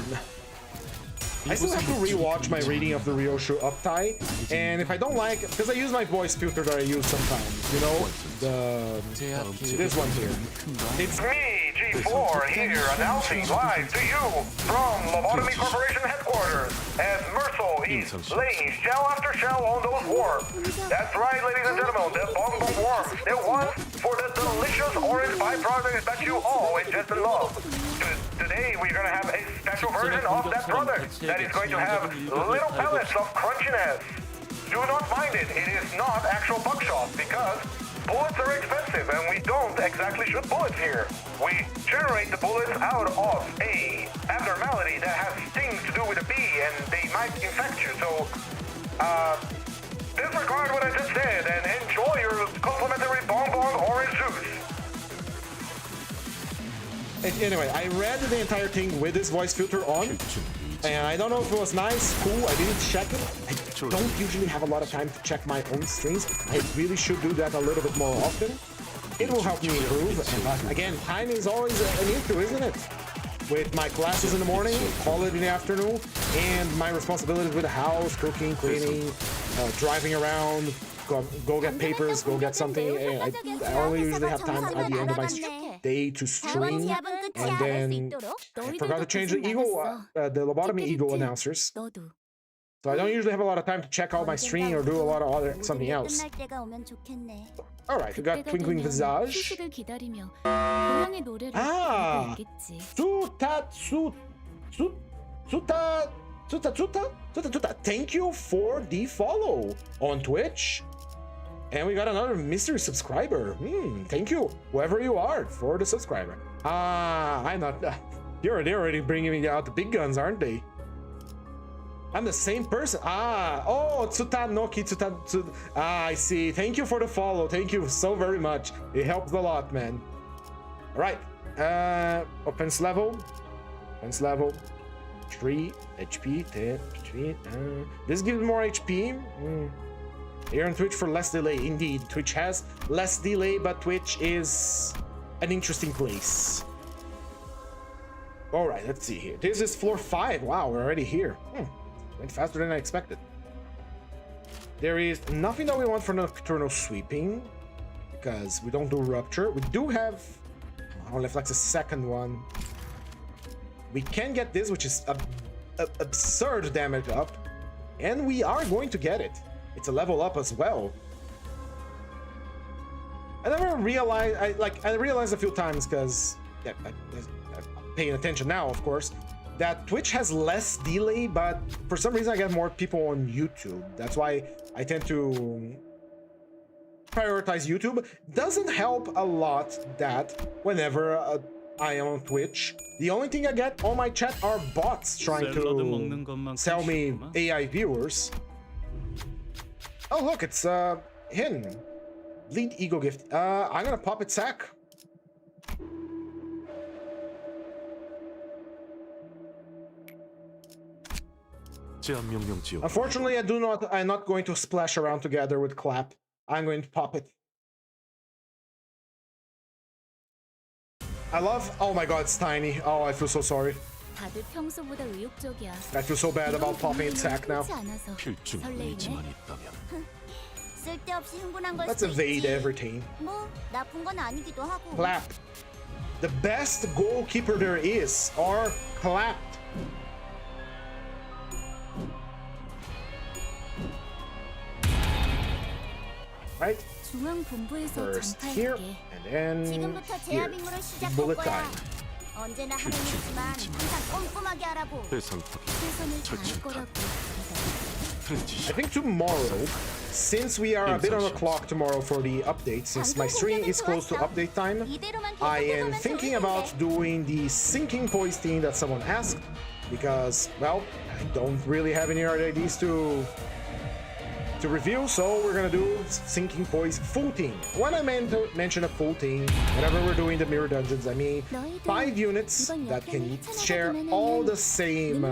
I still have to rewatch my reading of the Ryoshu uptie, and if I don't like, because I use my voice filter that I use sometimes, you know, this one here. It's Me, G4, here announcing live to you from Lobotomy Corporation headquarters as Merso is laying shell after shell on those worms. That's right, ladies and gentlemen, the bong bong worms. They're ones for the delicious orange byproduct that you all ingest and love. Today we're gonna have a special version of that product that is going to have little pellets of crunchiness. Do not mind it, it is not actual buckshot because bullets are expensive and we don't exactly shoot bullets here. We generate the bullets out of a abnormality that has things to do with a bee and they might infect you. So, disregard what I just said and enjoy your complimentary Bong Bong orange juice. Anyway, I read the entire thing with this voice filter on, 필중 의지 and I don't know if it was nice, cool, I didn't check it. I don't usually have a lot of time to check my own streams. I really should do that a little bit more often. It will help me improve, and again, time is always an issue, isn't it? With my classes in the morning, college in the afternoon, and my responsibilities with the house, cooking, cleaning, driving around, go get papers, go get something. And I only usually have time at the end of my day to stream, and then I forgot to change the the lobotomy ego announcers. 너도 So I don't usually have a lot of time to check out my stream or do a lot of something else. 끝날 때가 오면 좋겠네. All right, we got Twinkling Visage. 휴식을 기다리며 고향의 노래를 아! 부르고 있겠지. Suta. Thank you for the follow on Twitch. And we got another mystery subscriber. Thank you, whoever you are, for the subscriber. I'm not. They're already bringing me out the big guns, aren't they? I'm the same person. Tsutanoki Tsuta. I see. Thank you for the follow. Thank you so very much. It helps a lot, man. All right. Offense level. 3 HP. 10 HP. This gives more HP. Here on Twitch for less delay. Indeed, Twitch has less delay, but Twitch is an interesting place. All right, let's see here. This is floor 5. Wow, we're already here. Went faster than I expected. There is nothing that we want for Nocturnal Sweeping, because we don't do Rupture. We do have... Only flex a second one. We can get this, which is absurd damage up, and we are going to get it. it's a level up as well. I never realized, I realized a few times, because yeah, I'm paying attention now, of course, that Twitch has less delay, but for some reason I get more people on YouTube. That's why I tend to prioritize YouTube. Doesn't help a lot that whenever I am on Twitch, the only thing I get on my chat are bots trying to sell me AI viewers. Oh look, it's hidden. Bleed ego gift. I'm gonna pop it sack. Unfortunately, I'm not going to splash around together with clap. I'm going to pop it. I love, oh my god, it's tiny. Oh, I feel so sorry. 다들 평소보다 의욕적이야. I feel so bad about popping it sack now. 필중 의지만 있다면 쓸데없이 흥분한 걸 Let's 수도 evade 있지. everything. 뭐 나쁜 건 아니기도 하고. Clap. The best goalkeeper there is, or clapped. Right? 중앙 본부에서 First here, 전파할게. and then 지금부터 here. 제압임으로 시작할 Bullet 거야. time. 언제나 하는 일이지만 항상 꼼꼼하게 하라고. 대상 파괴 최선을 다할 절충타 거라고. I think tomorrow, since we are a bit on the clock tomorrow for the update, since my stream is close to update time, 이대로만 I am 계속해보면 thinking 좋을 about 텐데. doing the sinking poise thing that someone asked, because, well, I don't really have any other ideas to review, so we're gonna do sinking poise full team. When I mention a full team, whenever we're doing the mirror dungeons, I mean 5 units that can share all the same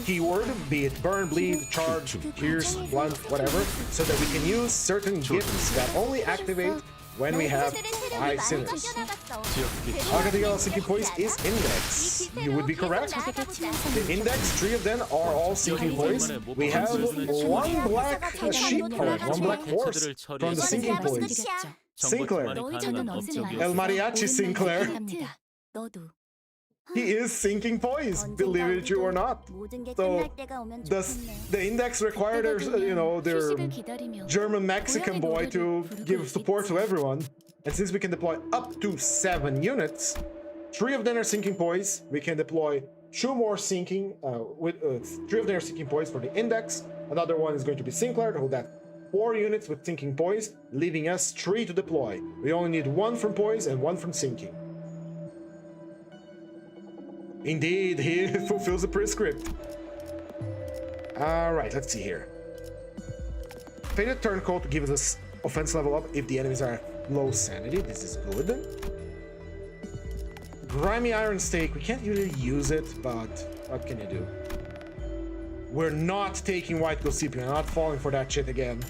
keyword, be it burn, bleed, charge, pierce, blunt, whatever, so that we can use certain gifts that only activate when we have 5 sinners. Archetypal sinking poise is index. You would be correct. The index, 3 of them are all sinking poise. We have one black sheep, or one black horse from the sinking poise. Sinclair. El Mariachi Sinclair. 너도. He is sinking poise, believe it or not. 모든 게 So, 끝날 때가 오면 좋겠네. the index required their, their 휴식을 기다리며 German Mexican boy to give support to everyone. And since we can deploy up to 7 units, 3 of them are sinking poise. We can deploy 2 more sinking, 3 of them are sinking poise for the index. Another one is going to be Sinclair, who got 4 units with sinking poise, leaving us 3 to deploy. We only need 1 from poise and 1 from sinking. Indeed, he fulfills the prescript. Alright, let's see here. Faded Turncoat to give us offense level up if the enemies are at low sanity. This is good. Grimy Iron Stake, we can't really use it, but what can you do? We're not taking White Gossip, we're not falling for that shit again.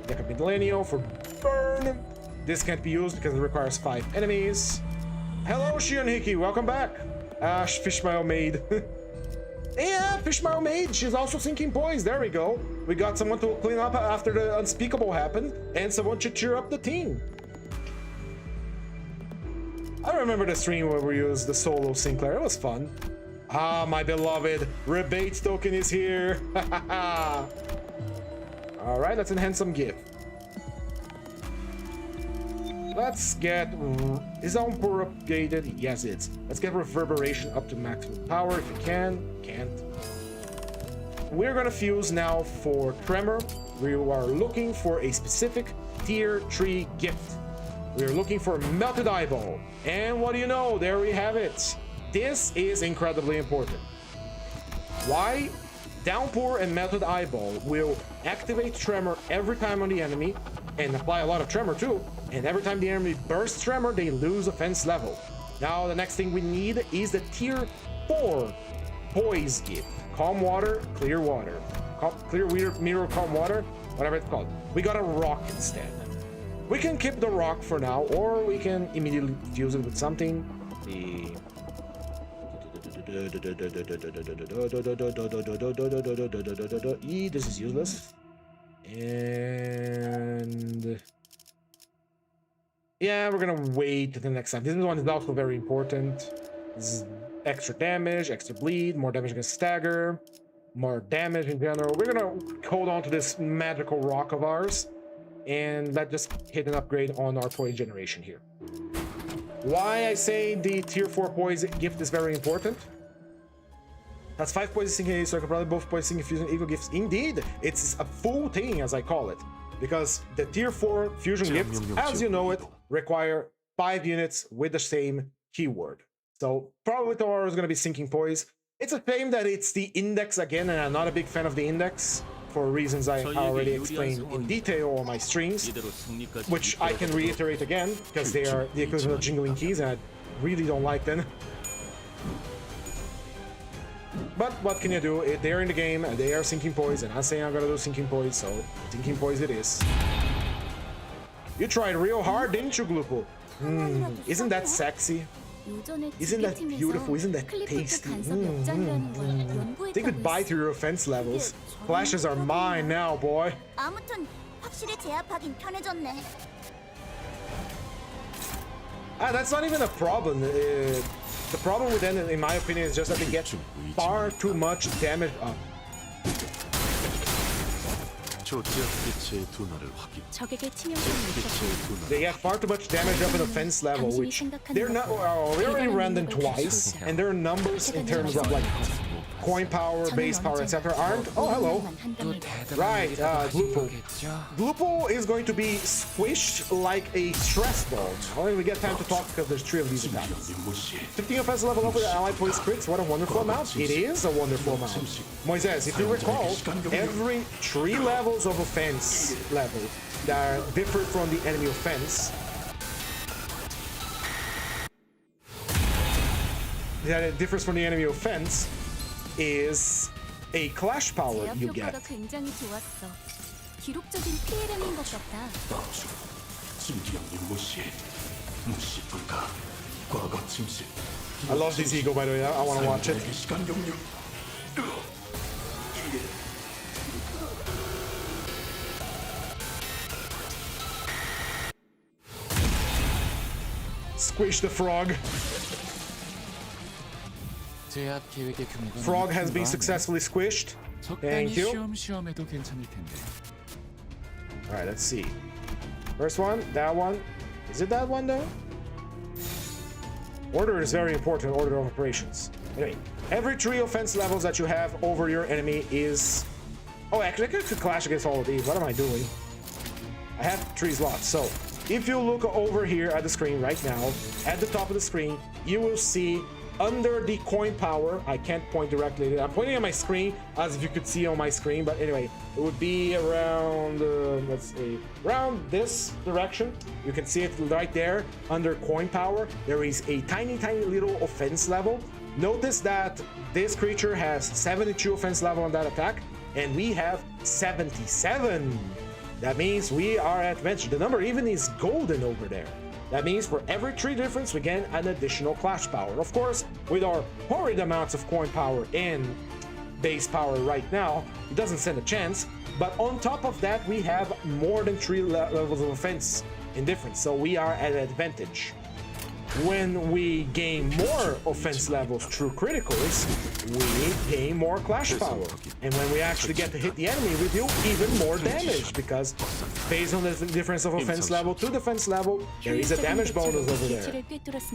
Deck of Millennial for burn. This can't be used because it requires 5 enemies. Hello, Shion Hiki, welcome back. Fishmail Maid. Yeah, Fishmail Maid, she's also sinking poise. There we go. We got someone to clean up after the unspeakable happened, and someone to cheer up the team. I remember the stream where we used the solo Sinclair. It was fun. Ah, my beloved rebate token is here. All right, let's enhance some gift. Let's get... Is Downpour upgraded? Yes, it's. Let's get Reverberation up to maximum power if we can. Can't. We're gonna fuse now for Tremor. We are looking for a specific tier 3 gift. We are looking for Melted Eyeball. And what do you know? There we have it. This is incredibly important. Why? Downpour and Melted Eyeball will activate Tremor every time on the enemy and apply a lot of Tremor too. And every time the enemy bursts Tremor, they lose offense level. Now the next thing we need is the tier 4 Poise gift. Calm Water, Clear Water. Clear Mirror, Calm Water, whatever it's called. We got a Rock instead. We can keep the Rock for now, or we can immediately fuse it with something. This is useless. And... yeah, we're gonna wait till the next time. This one is also very important. This is extra damage, extra bleed, more damage against stagger. more damage in general. We're gonna hold on to this magical rock of ours, and let's just hit an upgrade on our poise generation here. Why I say the tier 4 poise gift is very important. That's 5 poison sync, so I can probably both poison sync fusion eagle gifts. Indeed, it's a full thing, as I call it, because the tier 4 fusion gifts, as you know it, require 5 units with the same keyword. So probably tomorrow is going to be syncing poise. It's a shame that it's the index again, and I'm not a big fan of the index for reasons I already explained in detail on my streams, which I can reiterate again because they are the equivalent of jingling keys, and I really don't like them. But what can you do? They're in the game, and they are syncing poise, and I'm saying I'm gonna do syncing poise, so syncing poise it is. You tried real hard, didn't you, Glupo? Isn't that sexy? Isn't that beautiful? Isn't that tasty? Say goodbye to your offense levels. Flashes are mine now, boy. 아무튼 확실히 제압하긴 편해졌네. That's not even a problem. The problem with them, in my opinion, is just that they get far too much damage up. They get far too much damage up in offense level, which they're not. We already ran them twice, and their numbers in terms of like coin power, base power, etc. aren't. Oh, hello. Right, Glupo. Glupo is going to be squished like a stress ball. I don't even get time to talk because there's 3 of these attacks. 15 offense level up with ally poise crits. What a wonderful amount. It is a wonderful amount. Moises, if you recall, every 3 levels of offense level that are different from the enemy offense, that it differs from the enemy offense, is a clash power you get. 굉장히 좋았어. 기록적인 피해량인 것 같아. I love this ego, by the way. I want to watch it. Squish the frog. Frog has been successfully squished. Thank you. Alright, let's see. First one, that one. Is it that one though? Order is very important, order of operations. Anyway, every 3 offense levels that you have over your enemy is... Oh, actually, I could clash against all of these. What am I doing? I have 3 slots, so if you look over here at the screen right now, at the top of the screen, you will see under the coin power, I can't point directly at it. I'm pointing at my screen as if you could see on my screen, but anyway, it would be around, let's see, around this direction. You can see it right there under coin power. There is a tiny little offense level. Notice that this creature has 72 offense level on that attack, and we have 77. That means we are at advantage. The number even is golden over there. That means for every 3 difference, we get an additional clash power. Of course, with our horrid amounts of coin power and base power right now, it doesn't stand a chance. But on top of that, we have more than 3 levels of offense in difference, so we are at an advantage. When we gain more offense levels through criticals, we gain more clash power. And when we actually get to hit the enemy, we do even more damage, because based on the difference of offense level to defense level, there is a damage bonus over there.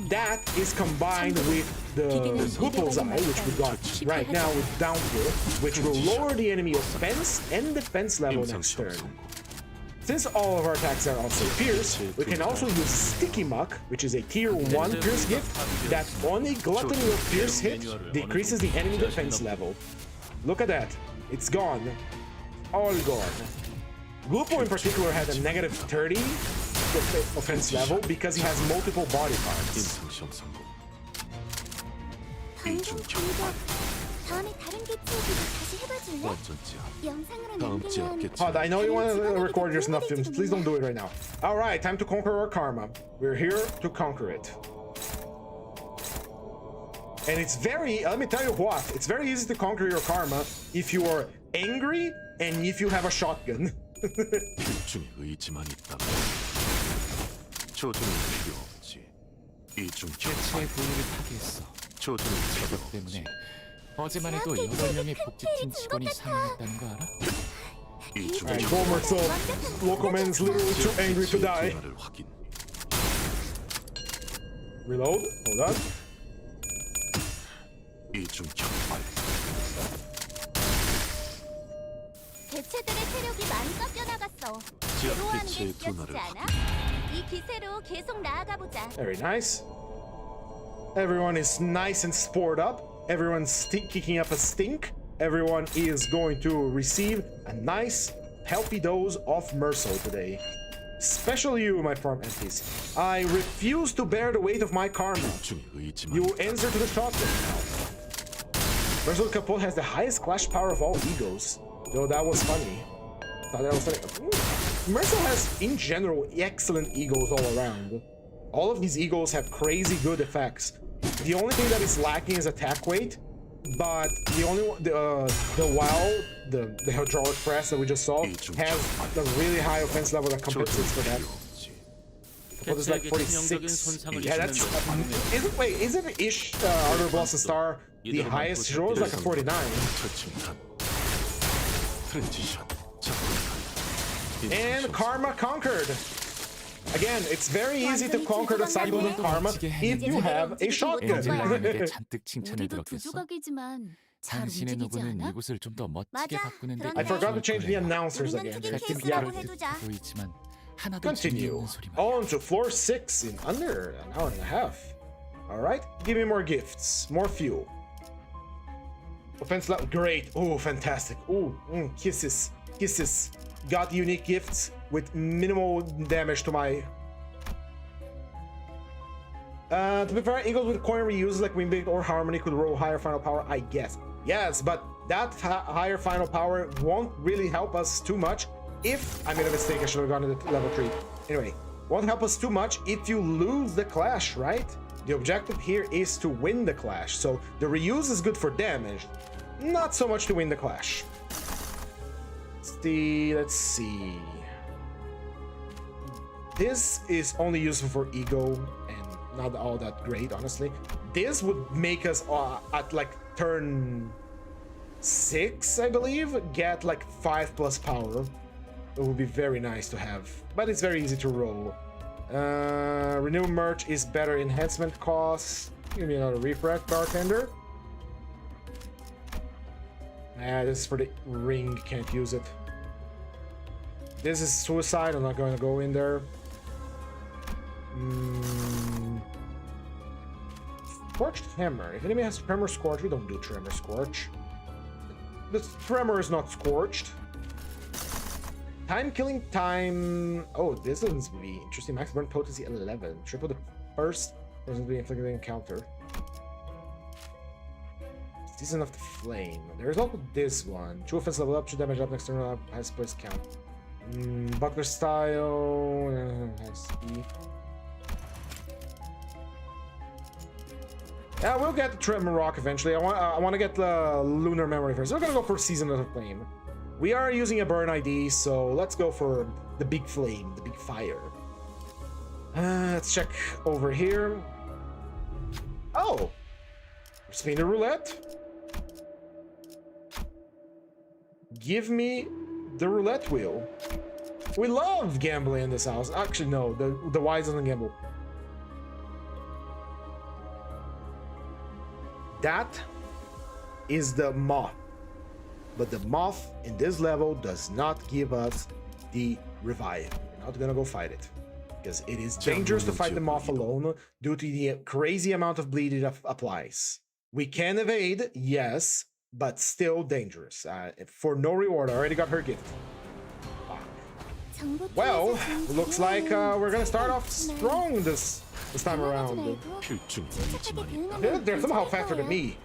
That is combined with the Glupo's Eye, which we got right now with down here, which will lower the enemy offense and defense level next turn. Since all of our attacks are also Pierce, we can also use Sticky Muck, which is a tier 1 Pierce gift that on a gluttony of Pierce hit decreases the enemy defense level. Look at that. It's gone. All gone. Glupo in particular had a negative 30 offense level because he has multiple body parts. 다음에 다른 개체에도 다시 해봐줄래? 영상으로 남기면 Hod, I know you want to record your snuff films. Please don't do it right now. Alright, time to conquer our karma. We're here to conquer it. And it's very, let me tell you what, it's very easy to conquer your karma if you are angry and if you have a shotgun. 개체의 보이를 파괴했어. 저것 때문에 어제만 해도 8명의 복지팀 직원이 사망했다는 거 알아? 이 중 Alright, go Marcel. Local man is literally too angry to die. 도나를 확인. Reload. Hold on. 이중 격발. 대체들의 체력이 많이 깎여 나갔어. 지역 괴로워하는 게 빛의 느껴지지 도나를 않아? 이 기세로 계속 나아가 보자. Very nice. Everyone is nice and spored up. Everyone's kicking up a stink. Everyone is going to receive a nice, healthy dose of Mercil today. Especially you, my farm entities. I refuse to bear the weight of my karma. 중의 의지만. You answer to the shotgun now. Mercil Capot has the highest clash power of all egos. Though that was funny. Thought that was funny. Mercil has, in general, excellent egos all around. All of these egos have crazy good effects. The only thing that is lacking is attack weight, but the only one, the hydraulic press that we just saw has a really high offense level that compensates for that. What is like 46? Yeah, that's isn't Ish Armor Blossom Star the highest hero? It's like a 49. 트랜지션. And Karma conquered. Again, it's very easy to conquer the cycle of Karma if you have a shotgun. 엔젤라님에게 잔뜩 칭찬을 우리도 두 들었겠어. 조각이지만 잘 당신의 움직이지 노고는 않아? 이곳을 좀 더 멋지게 맞아. 바꾸는 데 I forgot to 도움이 change the 될 거야. announcers 우리는 again. 특이 I think 케이스라고 yeah. 해두자. 보이지만 하나도 Continue 재미없는 소리만. on to floor 6 in under an hour and a half. Alright, give me more gifts, more fuel. Offense level, great. Oh, fantastic. Oh, kisses, kisses. Got unique gifts with minimal damage to my. To be fair, eagles with coin reuses like Windbait or Harmony could roll higher final power, I guess. Yes, but that higher final power won't really help us too much if I made a mistake. I should have gone to the level 3. Anyway, won't help us too much if you lose the clash, right? The objective here is to win the clash, so the reuse is good for damage, not so much to win the clash. Let's see. This is only useful for ego and not all that great, honestly. This would make us at like turn 6, I believe, get like 5+ power. It would be very nice to have, but it's very easy to roll. Renew merch is better enhancement costs. Give me another refresh, bartender. This is for the ring, can't use it. This is suicide, I'm not going to go in there. Scorched Hammer. If enemy has Tremor Scorch, we don't do Tremor Scorch. The Tremor is not scorched. Time killing time. Oh, this one's gonna be interesting. Max burn potency 11. Triple the first person to be inflicted encounter. Season of the Flame. There's also this one. True offense level up, true damage up, next turn up, highest place count. Buckler style. Yeah, we'll get the Tremor Rock eventually. I want to get the Lunar Memory first. We're gonna go for Season of the Flame. We are using a burn ID, so let's go for the big flame, the big fire. Let's check over here. Oh! Spin the roulette. Give me the roulette wheel. We love gambling in this house. Actually, no, the wise doesn't gamble. That is the moth. But the moth in this level does not give us the revive. We're not gonna go fight it, because it is dangerous to fight the moth alone due to the crazy amount of bleed it applies. We can evade, yes, but still dangerous. For no reward, I already got her gift. Well, looks like we're gonna start off strong this time around. They're somehow faster than me.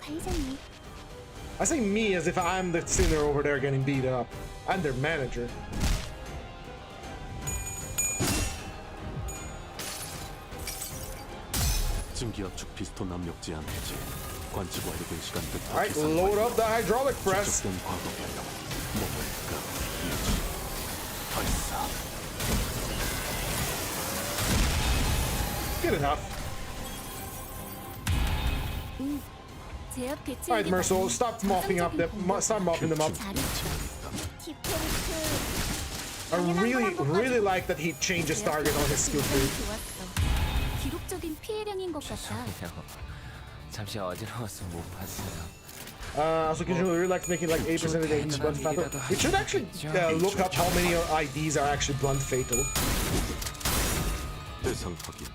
I say me as if I'm the sinner over there getting beat up. I'm their manager. Alright, load up the hydraulic press. Good enough. 제압 Alright, 개체에게 Mercel, stop mopping them up. I really like that he changes target on his skill tree. 기록적인 피해량인 것 같아. 잠시 어지러워서 못 봤어요. Also, usually really like making like 8% of the AIDs blunt fatal. We should actually look up how many IDs are actually blunt fatal. 대상 확인.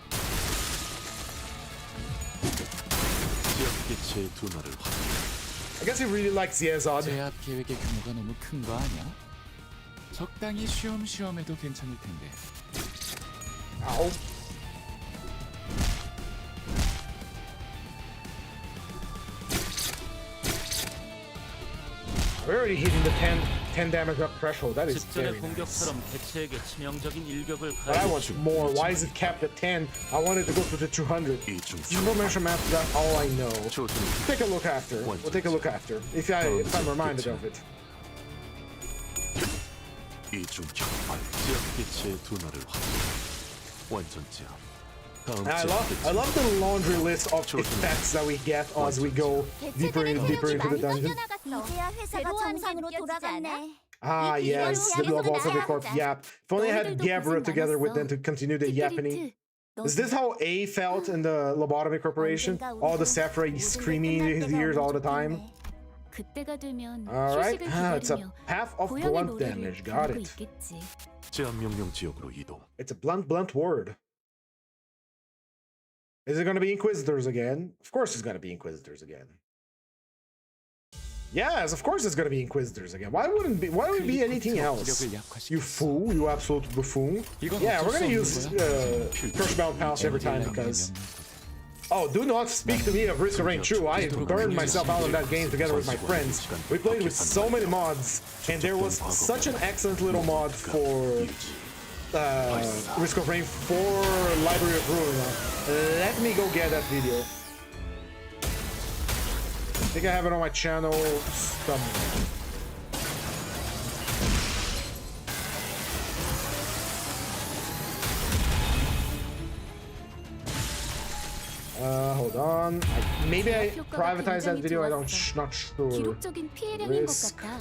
지역 개체의 둔화를 확인. I guess he really likes Ziazad. 제압 계획의 규모가 너무 큰 거 아니야? 적당히 쉬엄쉬엄 해도 괜찮을 텐데. Ow. We're already hitting the 10 damage up threshold. That is 직전의 very nice. 공격처럼 개체에게 치명적인 일격을 But I 가해 want more. Why is it capped at 10? I wanted to go to the 200. 이중 Information map, that's all I know. 조준을 Take a look after. We'll take a look after. If I'm reminded of it. 이중 격발. 지역 개체의 둔화를 확인. 완전 제압. 다음 I 지역 love the laundry list of effects that we get as we go deeper into the dungeon. 이제야 회사가 정상으로 돌아갔네. Ah, yes, the Global Corp yap. If only I had Gabra together with them to continue the yapping. Is this how A felt in the Lobotomy Corporation? All the Saffron screaming in his ears all the time? 그때가 되면 Alright, 휴식을 it's a 기다리며 half of 고양이 blunt 노래를 damage. Got 부르고 it. 있겠지. 제압 명령 지역으로 이동. It's a blunt word. Is it gonna be Inquisitors again? Of course it's gonna be Inquisitors again. Yes, of course it's gonna be Inquisitors again. Why would it be anything else? You fool, you absolute buffoon. Yeah, we're gonna use Curse-bound Palace every time because... Oh, do not speak to me of Risk of Rain 2. I burned myself out of that game together with my friends. We played with so many mods, and there was such an excellent little mod for Risk of Rain 4 Library of Ruin. Let me go get that video. I think I have it on my channel somewhere. Hold on. Maybe I privatized that video. I don't. Not sure. 기록적인 피해량인 것 Risk. 같아.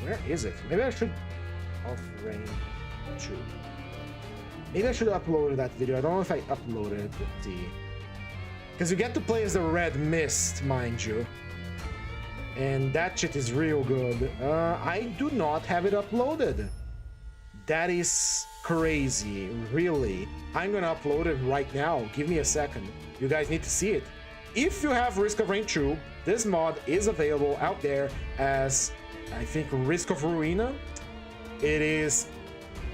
Where is it? Maybe I should off rain 2. Maybe I should upload that video. I don't know if I uploaded it. Let's see. Because you get to play as the Red Mist, mind you. And that shit is real good. I do not have it uploaded. That is crazy, really. I'm gonna upload it right now. Give me a second. You guys need to see it. If you have Risk of Rain 2, this mod is available out there as, I think, Risk of Ruina. It is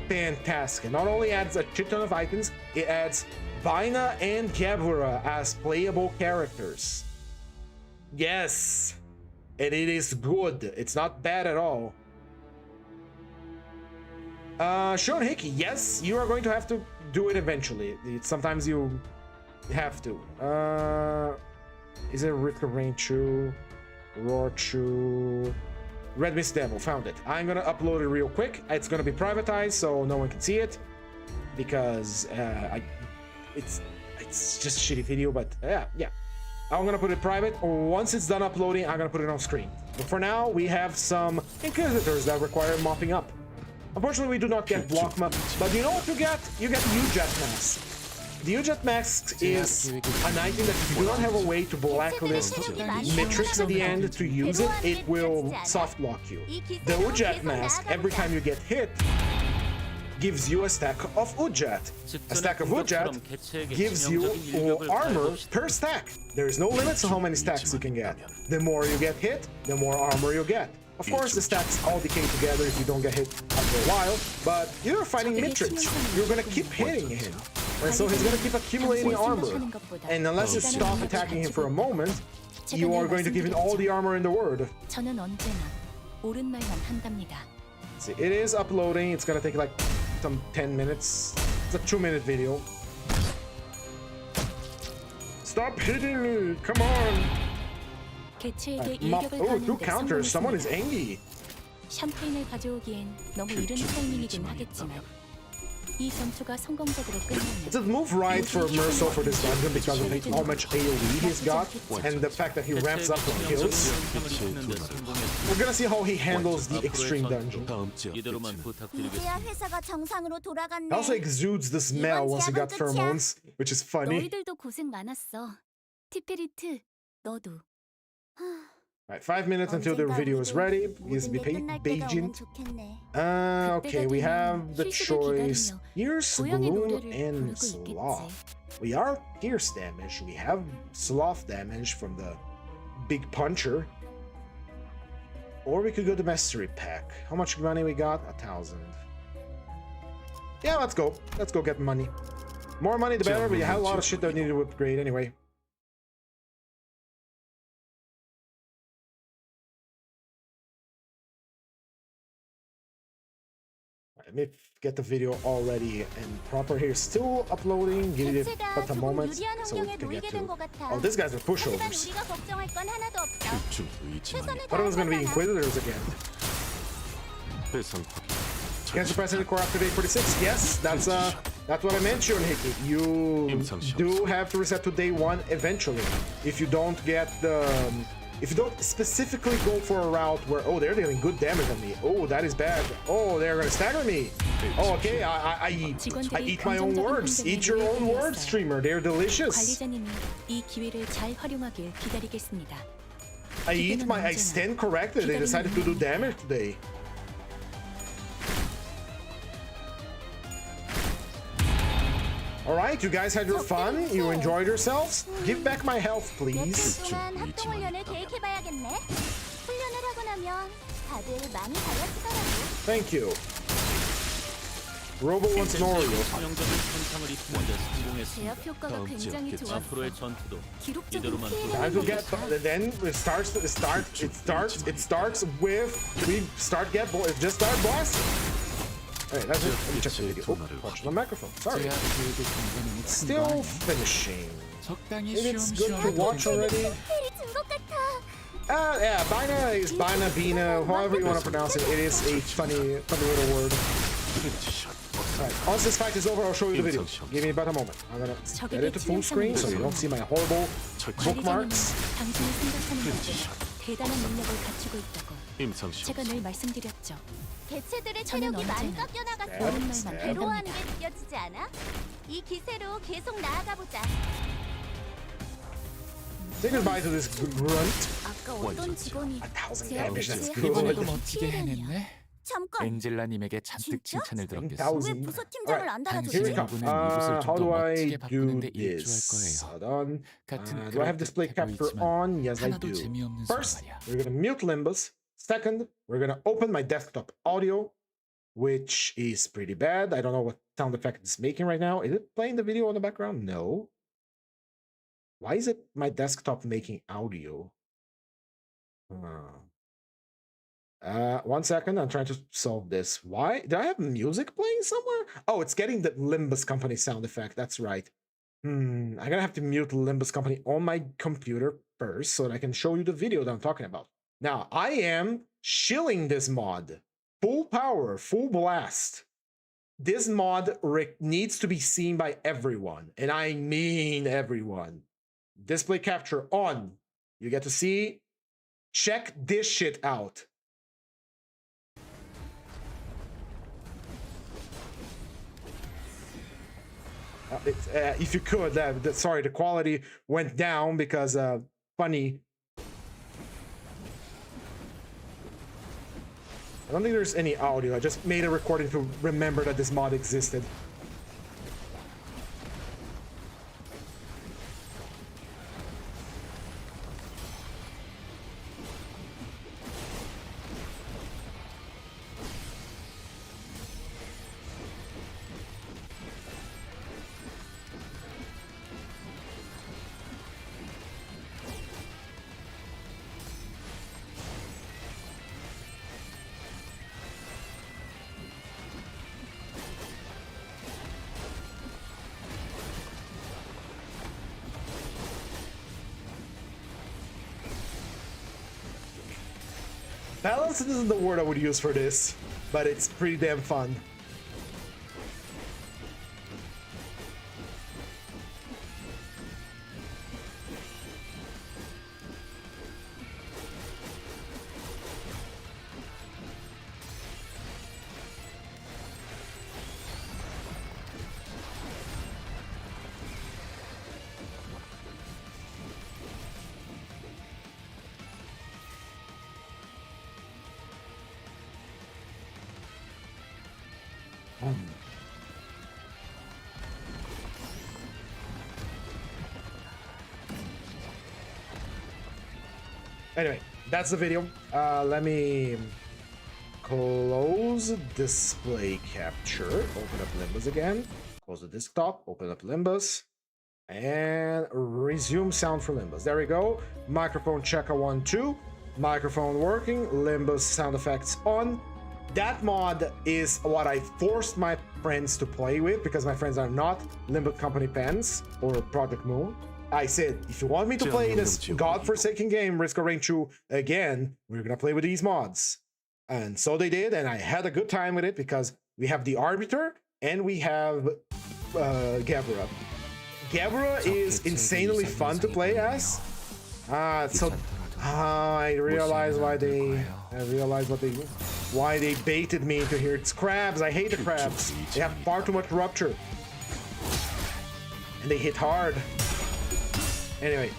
fantastic. It not only adds a shit ton of items, it adds Vaina and Gavura as playable characters. Yes, and it is good. It's not bad at all. Sean Hickey, yes, you are going to have to do it eventually. Sometimes you have to. Is it Risk of Rain 2? Roar 2? Red Mist demo, found it. I'm gonna upload it real quick. It's gonna be privatized so no one can see it because it's just a shitty video, but yeah. I'm gonna put it private. Once it's done uploading, I'm gonna put it on screen. But for now, we have some Inquisitors that require mopping up. Unfortunately, we do not get block map, but you know what you get? You get U-Jet Mask. The U-Jet Mask is an item that if you do not have a way to blacklist metrics at the end to use it, it will soft lock you. The U-Jet Mask, every time you get hit, gives you a stack of U-Jet. A stack of U-Jet gives you armor per stack. There is no limit to how many stacks you can get. The more you get hit, the more armor you get. Of course, the stacks all decay together if you don't get hit after a while, but you're fighting Mitrix. You're gonna keep hitting him. And so he's gonna keep accumulating armor. And unless you stop attacking him for a moment, you are going to give him all the armor in the world. 저는 언제나 옳은 말만 한답니다. See, it is uploading. It's gonna take like some 10 minutes. It's a 2-minute video. Stop hitting me! Come on! 개체에게 Oh, 일격을 2 가하는데 counters. Someone is 성공했습니다. angry. 샴페인을 가져오기엔 너무 이른 타이밍이긴 하겠지만 이 전투가 성공적으로 끝나면 It's a move right for Merso for this dungeon because of how much AoE he's got and the fact that he ramps up the kills. We're gonna see how he handles the extreme dungeon. 다음 지역 이대로만 배치는 부탁드리겠습니다. 이제야 회사가 정상으로 He 돌아갔네. also exudes the smell once he got pheromones, which is funny. 너희들도 고생 많았어. 티페리트, 너도. Alright, 5 minutes until the video is ready. Please be patient. Okay, we have the choice Pierce, Balloon, and Sloth. We are Pierce damage. We have Sloth damage from the big puncher. Or we could go to Mastery Pack. How much money we got? 1,000. Yeah, let's go. Let's go get money. More money the better, but you have a lot of shit that needed to upgrade anyway. Let me get the video already and proper here. Still uploading. Give it but a moment so we can get to. Oh, these guys are pushovers. 우리가 걱정할 건 하나도 없어. 좀 의지만이 Thought it was gonna be Inquisitors again. 배상 Can you press any core after day 46? Yes, that's what I mentioned, Hickey. You do have to reset to day 1 eventually. If you don't get the if you don't specifically go for a route where, oh, they're dealing good damage on me. Oh, that is bad. Oh, they're gonna stagger me. Oh, okay, I eat my own words. Eat your own words, streamer. They're delicious. 관리자님이 이 기회를 잘 활용하길 기다리겠습니다. I stand corrected. They decided to do damage today. Alright, you guys had your fun? You enjoyed yourselves? Give back my health, please. 동안 합동 훈련을 계획해봐야겠네. 훈련을 하고 나면 다들 많이 달라지더라고. Thank you. Robo wants Norio. 치명적인 손상을 입히는데 성공했습니다. 제압 효과가 굉장히 좋았어. 앞으로의 전투도 기록적인 이대로만 Time to get, then it starts with we just start blasting. Alright, that's it. Let me check the video. Oh, watch the microphone. Sorry. 제압 교육의 경계는 Still finishing. 적당히 Maybe it's good to watch already. 헬이 준것 같아. Yeah, Bina is Bina, Bina, however you want to pronounce it. It is a funny little word. Alright, once this fight is over, I'll show you the video. Give me about a moment. I'm gonna get it to full screen so you don't see my horrible bookmarks. 당신이 생각하는 것보다 대단한 능력을 갖추고 있다고. 임상시험 제가 늘 말씀드렸죠. 개체들의 저는 체력이 많이 언제나 깎여나갔어. 옳은 말만 괴로워하는 한답니다. 게 느껴지지 않아? 이 기세로 계속 나아가보자. Say goodbye to this grunt. 아까 어떤 직원이 1,000 제압 damage, that's 이번에도 good. 멋지게 해냈네. 잠깐, 엔젤라님에게 잔뜩 진짜? 칭찬을 들었겠어. 10,000. 왜 부서팀장을 안 Here we 달아주지? go. 당신의 이곳을 How 좀 do 더 I 멋지게 do 바꾸는데 일조할 this? 거예요. Hold on. 같은 Do I have display 그럴듯해 capture 보이지만 on? Yes, I 하나도 do. 재미없는 First, 소리 말이야. we're gonna mute Limbus. Second, we're gonna open my desktop audio, which is pretty bad. I don't know what sound effect it's making right now. Is it playing the video in the background? No. Why is it my desktop making audio? 1 second, I'm trying to solve this. Why? Did I have music playing somewhere? Oh, it's getting the Limbus Company sound effect. That's right. I'm gonna have to mute Limbus Company on my computer first so that I can show you the video that I'm talking about. Now, I am shilling this mod. Full power, full blast. This mod needs to be seen by everyone, and I mean everyone. Display capture on. You get to see. Check this shit out. If you could, sorry, the quality went down because funny. I don't think there's any audio. I just made a recording to remember that this mod existed. Balanced isn't the word I would use for this, but it's pretty damn fun. Anyway, that's the video. Let me close display capture, open up Limbus again, close the desktop, open up Limbus, and resume sound for Limbus. There we go. Microphone checker 1, 2. Microphone working. Limbus sound effects on. That mod is what I forced my friends to play with because my friends are not Limbus Company fans or Project Moon. I said, if you want me to play this godforsaken game, Risk of Rain 2, again, we're gonna play with these mods. And so they did, and I had a good time with it because we have the Arbiter and we have Gavra. Gavra is insanely fun to play as. I realize why they baited me into here. It's crabs. I hate the crabs. They have far too much rupture. And they hit hard. Anyway,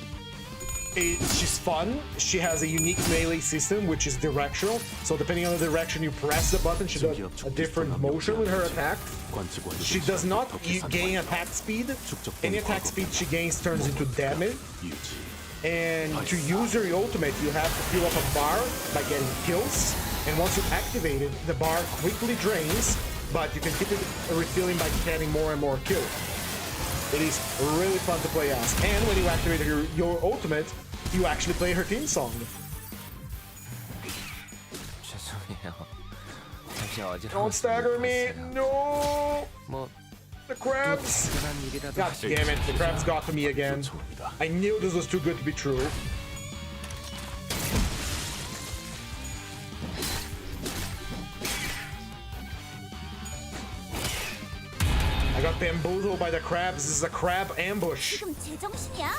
she's fun. She has a unique melee system, which is directional. So depending on the direction you press the button, she does a different motion with her attack. She does not gain attack speed. Any attack speed she gains turns into damage. And to use your ultimate, you have to fill up a bar by getting kills. And once you activate it, the bar quickly drains, but you can keep it refilling by getting more and more kills. It is really fun to play as. And when you activate your ultimate, you actually play her theme song. Don't stagger me! No! The crabs! God damn it, the crabs got to me again. I knew this was too good to be true. I got bamboozled by the crabs. This is a crab ambush. 지금 제정신이야?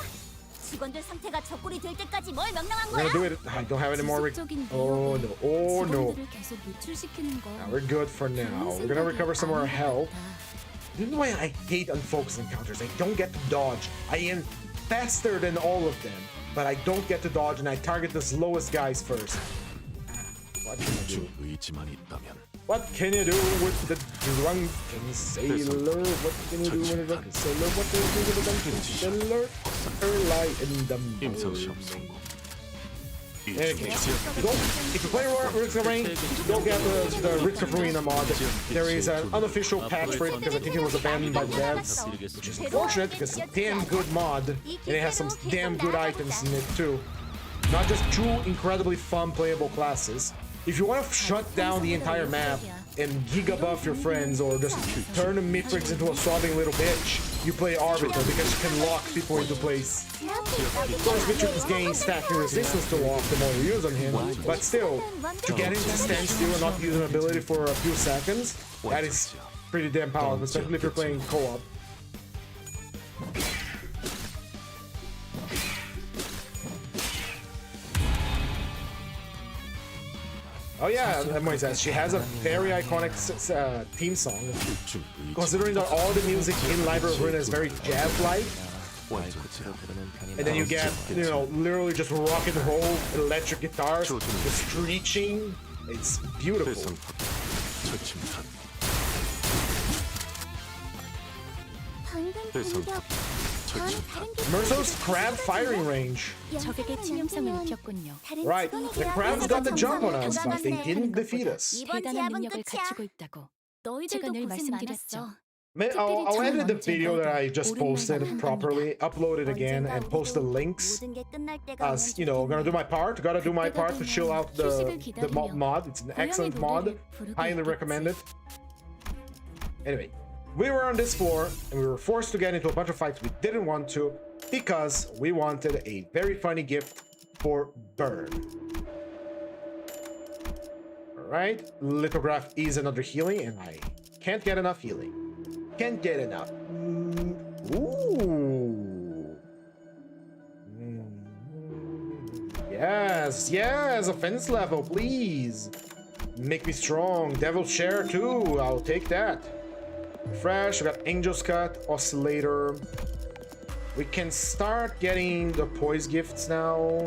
직원들 상태가 저꼴이 될 때까지 뭘 명령한 I'm 거야? gonna do it. I don't have any more. Oh no! Oh no! Now we're good for now. We're gonna recover some more health. This is why I hate unfocused encounters. I don't get to dodge. I am faster than all of them, but I don't get to dodge, and I target the slowest guys first. What can I do? What can you do with the drunken sailor? What can you do with the drunken sailor? What can you do with the drunken sailor? Lie in the morning. If you play Risk of Rain, don't get the Risk of Ruin mod. There is an unofficial patch for it because I think it was abandoned by the devs, which is unfortunate because it's a damn good mod and it has some damn good items in it too. Not just two incredibly fun playable classes. If you want to shut down the entire map and giga buff your friends or just turn a Mitrix into a sobbing little bitch, you play Arbiter because you can lock people into place. Of course, Mitrix gains stacking resistance to lock the more you use on him, but still, to get him to stand still and not use an ability for a few seconds, that is pretty damn powerful, especially if you're playing co-op. Oh yeah, Moises, she has a very iconic theme song. Considering that all the music in Library of Ruin is very jazz-like, and then you get, you know, literally just rock and roll electric guitars, the screeching, it's beautiful. Merzo's crab firing range. Right, the crabs got the jump on us, but they didn't defeat us. I'll edit the video that I just posted properly, upload it again, and post the links. As you know, gonna do my part. Gotta do my part to chill out the mod. It's an excellent mod. Highly recommend it. Anyway. We were on this floor, and we were forced to get into a bunch of fights we didn't want to, because we wanted a very funny gift for Bird. Alright, lithograph is another healing, and I can't get enough healing. Can't get enough. Ooh. Yes, yes, offense level, please. Make me strong. Devil's Share too, I'll take that. Fresh, we got Angel's Cut, Oscillator. We can start getting the Poise gifts now.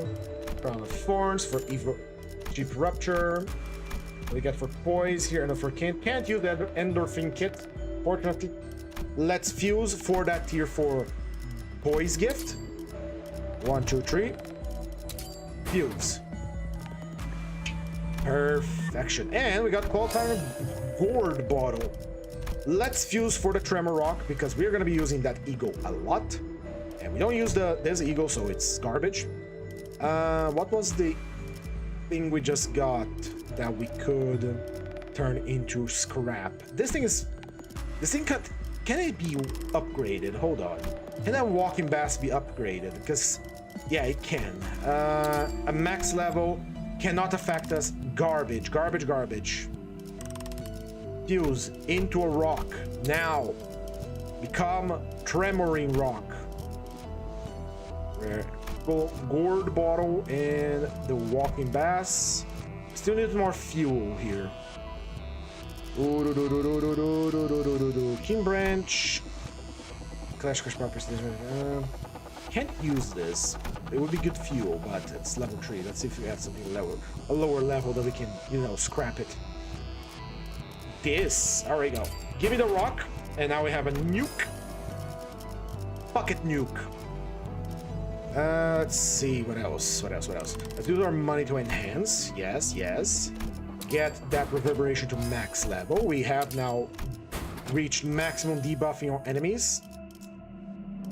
Crown of Thorns for Evil Deep Rupture. We get for poise here, and for can't use that endorphin kit, fortunately. Let's fuse for that tier 4 poise gift. 1, 2, 3. Fuse. Perfection. And we got qualifier gourd bottle. Let's fuse for the tremor rock because we're gonna be using that ego a lot. And we don't use this ego, so it's garbage. What was the thing we just got that we could turn into scrap? This thing can it be upgraded? Hold on. Can that walking bass be upgraded? Because yeah, it can. A max level cannot affect us. Garbage. Fuse into a rock. Now become tremoring rock. Where gourd bottle and the walking bass. Still need more fuel here. King branch. Clash power precision. Can't use this. It would be good fuel, but it's level 3. Let's see if we have something a lower level that we can, scrap it. This. There we go. Give me the rock, and now we have a nuke. Bucket nuke. Let's see what else. Let's use our money to enhance. Yes. Get that reverberation to max level. We have now reached maximum debuffing on enemies.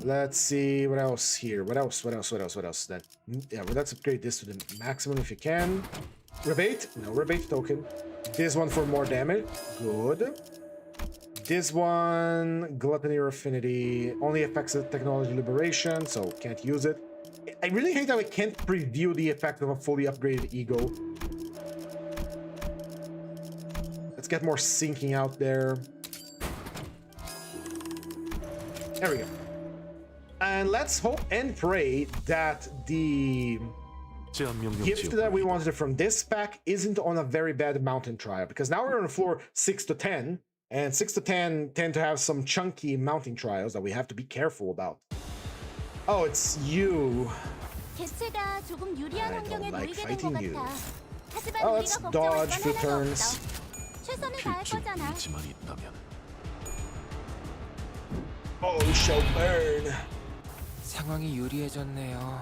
Let's see what else here. What else? Let's upgrade this to the maximum if you can. Rebate? No rebate token. This one for more damage. Good. This one, gluttony or affinity, only affects the technology liberation, so can't use it. I really hate that we can't preview the effect of a fully upgraded ego. Let's get more sinking out there. There we go. And let's hope and pray that the gift that we wanted from this pack isn't on a very bad mountain trial, because now we're on floor 6 to 10, and 6 to 10 tend to have some chunky mounting trials that we have to be careful about. Oh, it's you. 개체가 조금 유리한 I don't 환경에 like 놓이게 된 것 fighting you. 같아. 하지만 Oh, 우리가 let's 걱정할 dodge 건 few 하나도 turns. 없다. 최선을 다할 거잖아. 의지만 있다면 Oh, shall burn. 상황이 유리해졌네요.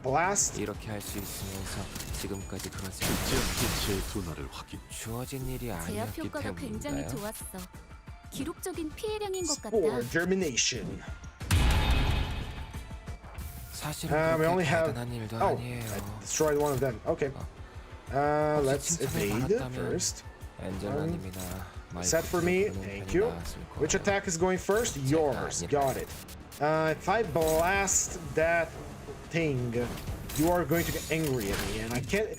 Blast. 이렇게 할 수 있으면서 지금까지 그러지 않아요. 제압 기체의 둔화를 확인. 주어진 일이 제압 아니었기 효과가 굉장히 때문인가요? 좋았어. 기록적인 피해량인 것 같다. Spore germination. 사실은 We only 그렇게 have. 대단한 일도 Oh, 아니에요. I destroyed one of them. Okay. Let's evade first. 엔젤라님이나 Set for me. Thank you. Which attack is going first? Yours. Got it. If I blast that thing, you are going to get angry at me, and I can't.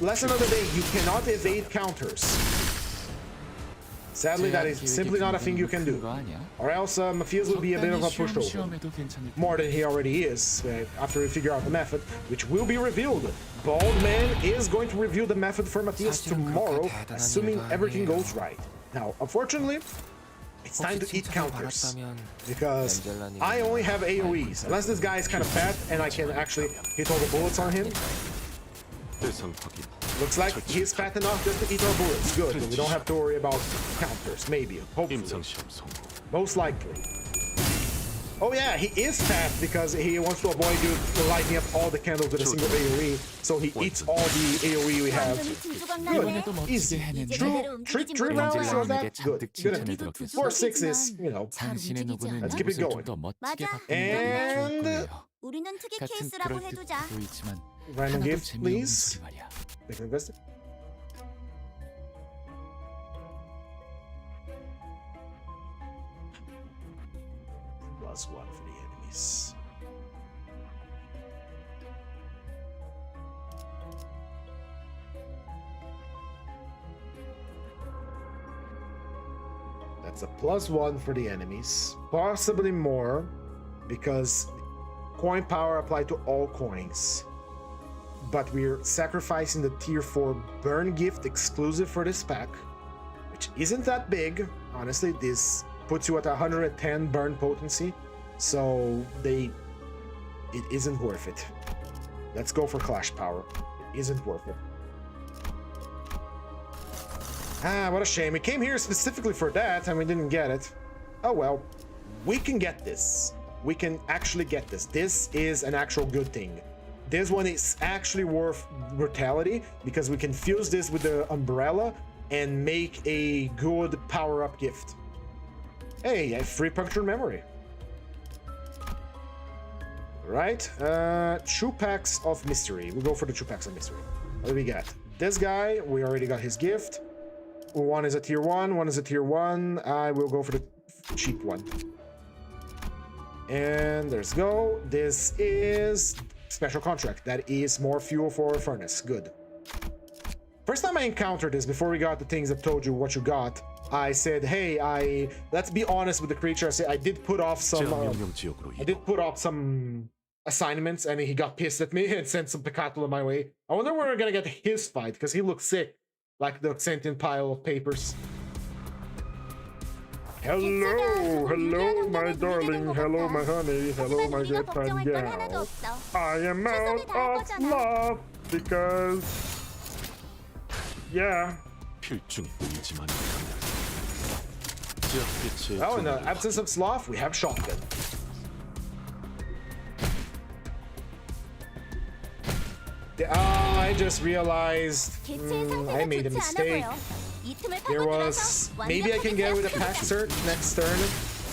Lesson of the day: you cannot evade counters. Sadly, that is simply not a thing you can do. Or else Matthias will be a bit of a pushover. More than he already is, after we figure out the method, which will be revealed. Bald Man is going to review the method for Matthias tomorrow, assuming everything goes right. Now, unfortunately, it's time to eat counters, because I only have AoEs. Unless this guy is kind of fat and I can actually hit all the bullets on him. 대상 확인. Looks like he's fat enough just to eat our bullets. Good, we don't have to worry about counters. Maybe, hopefully. 임상시험 성공. Most likely. Oh yeah, he is fat because he wants to avoid you lighting up all the candles with a single AoE, so he eats all the AoE we have. 이번에도 멋지게 해낸다. Three rounds of that? Good. 칭찬을 들었겠어. 4-6 is, 당신의 노고는 Let's keep it 이곳을 going. 좀더 멋지게 맞아. 바꾸는 게 좋을 거예요. 우리는 특이 같은 케이스라고 그럴 듯 해두자. 보이지만 Random 하나도 gift, 재미없는 please. 소리 말이야. Make an investor. +1 for the enemies. That's a +1 for the enemies. Possibly more, because coin power applied to all coins. But we're sacrificing the tier 4 burn gift exclusive for this pack, which isn't that big. Honestly, this puts you at 110 burn potency, so it isn't worth it. Let's go for clash power. It isn't worth it. Ah, what a shame. We came here specifically for that and we didn't get it. Oh well. We can get this. We can actually get this. This is an actual good thing. This one is actually worth brutality because we can fuse this with the umbrella and make a good power-up gift. Hey, a free punctured memory. Right, 2 packs of mystery. We'll go for the 2 packs of mystery. What do we got? This guy, we already got his gift. One is a tier 1, one is a tier 1. I will go for the cheap one. And there's go. This is special contract. That is more fuel for a furnace. Good. First time I encountered this, before we got the things that told you what you got, I said, hey, let's be honest with the creature. I said I did put off some assignments, and he got pissed at me and sent some Picatula my way. I wonder where we're gonna get his fight, because he looks sick, like the sentient pile of papers. Hello, hello, my darling, hello, my honey, hello, my good time gal. I am out of love because, yeah. Oh, in the absence of sloth, we have shotgun. I just realized I made a mistake. There was, maybe I can get with a pack search next turn.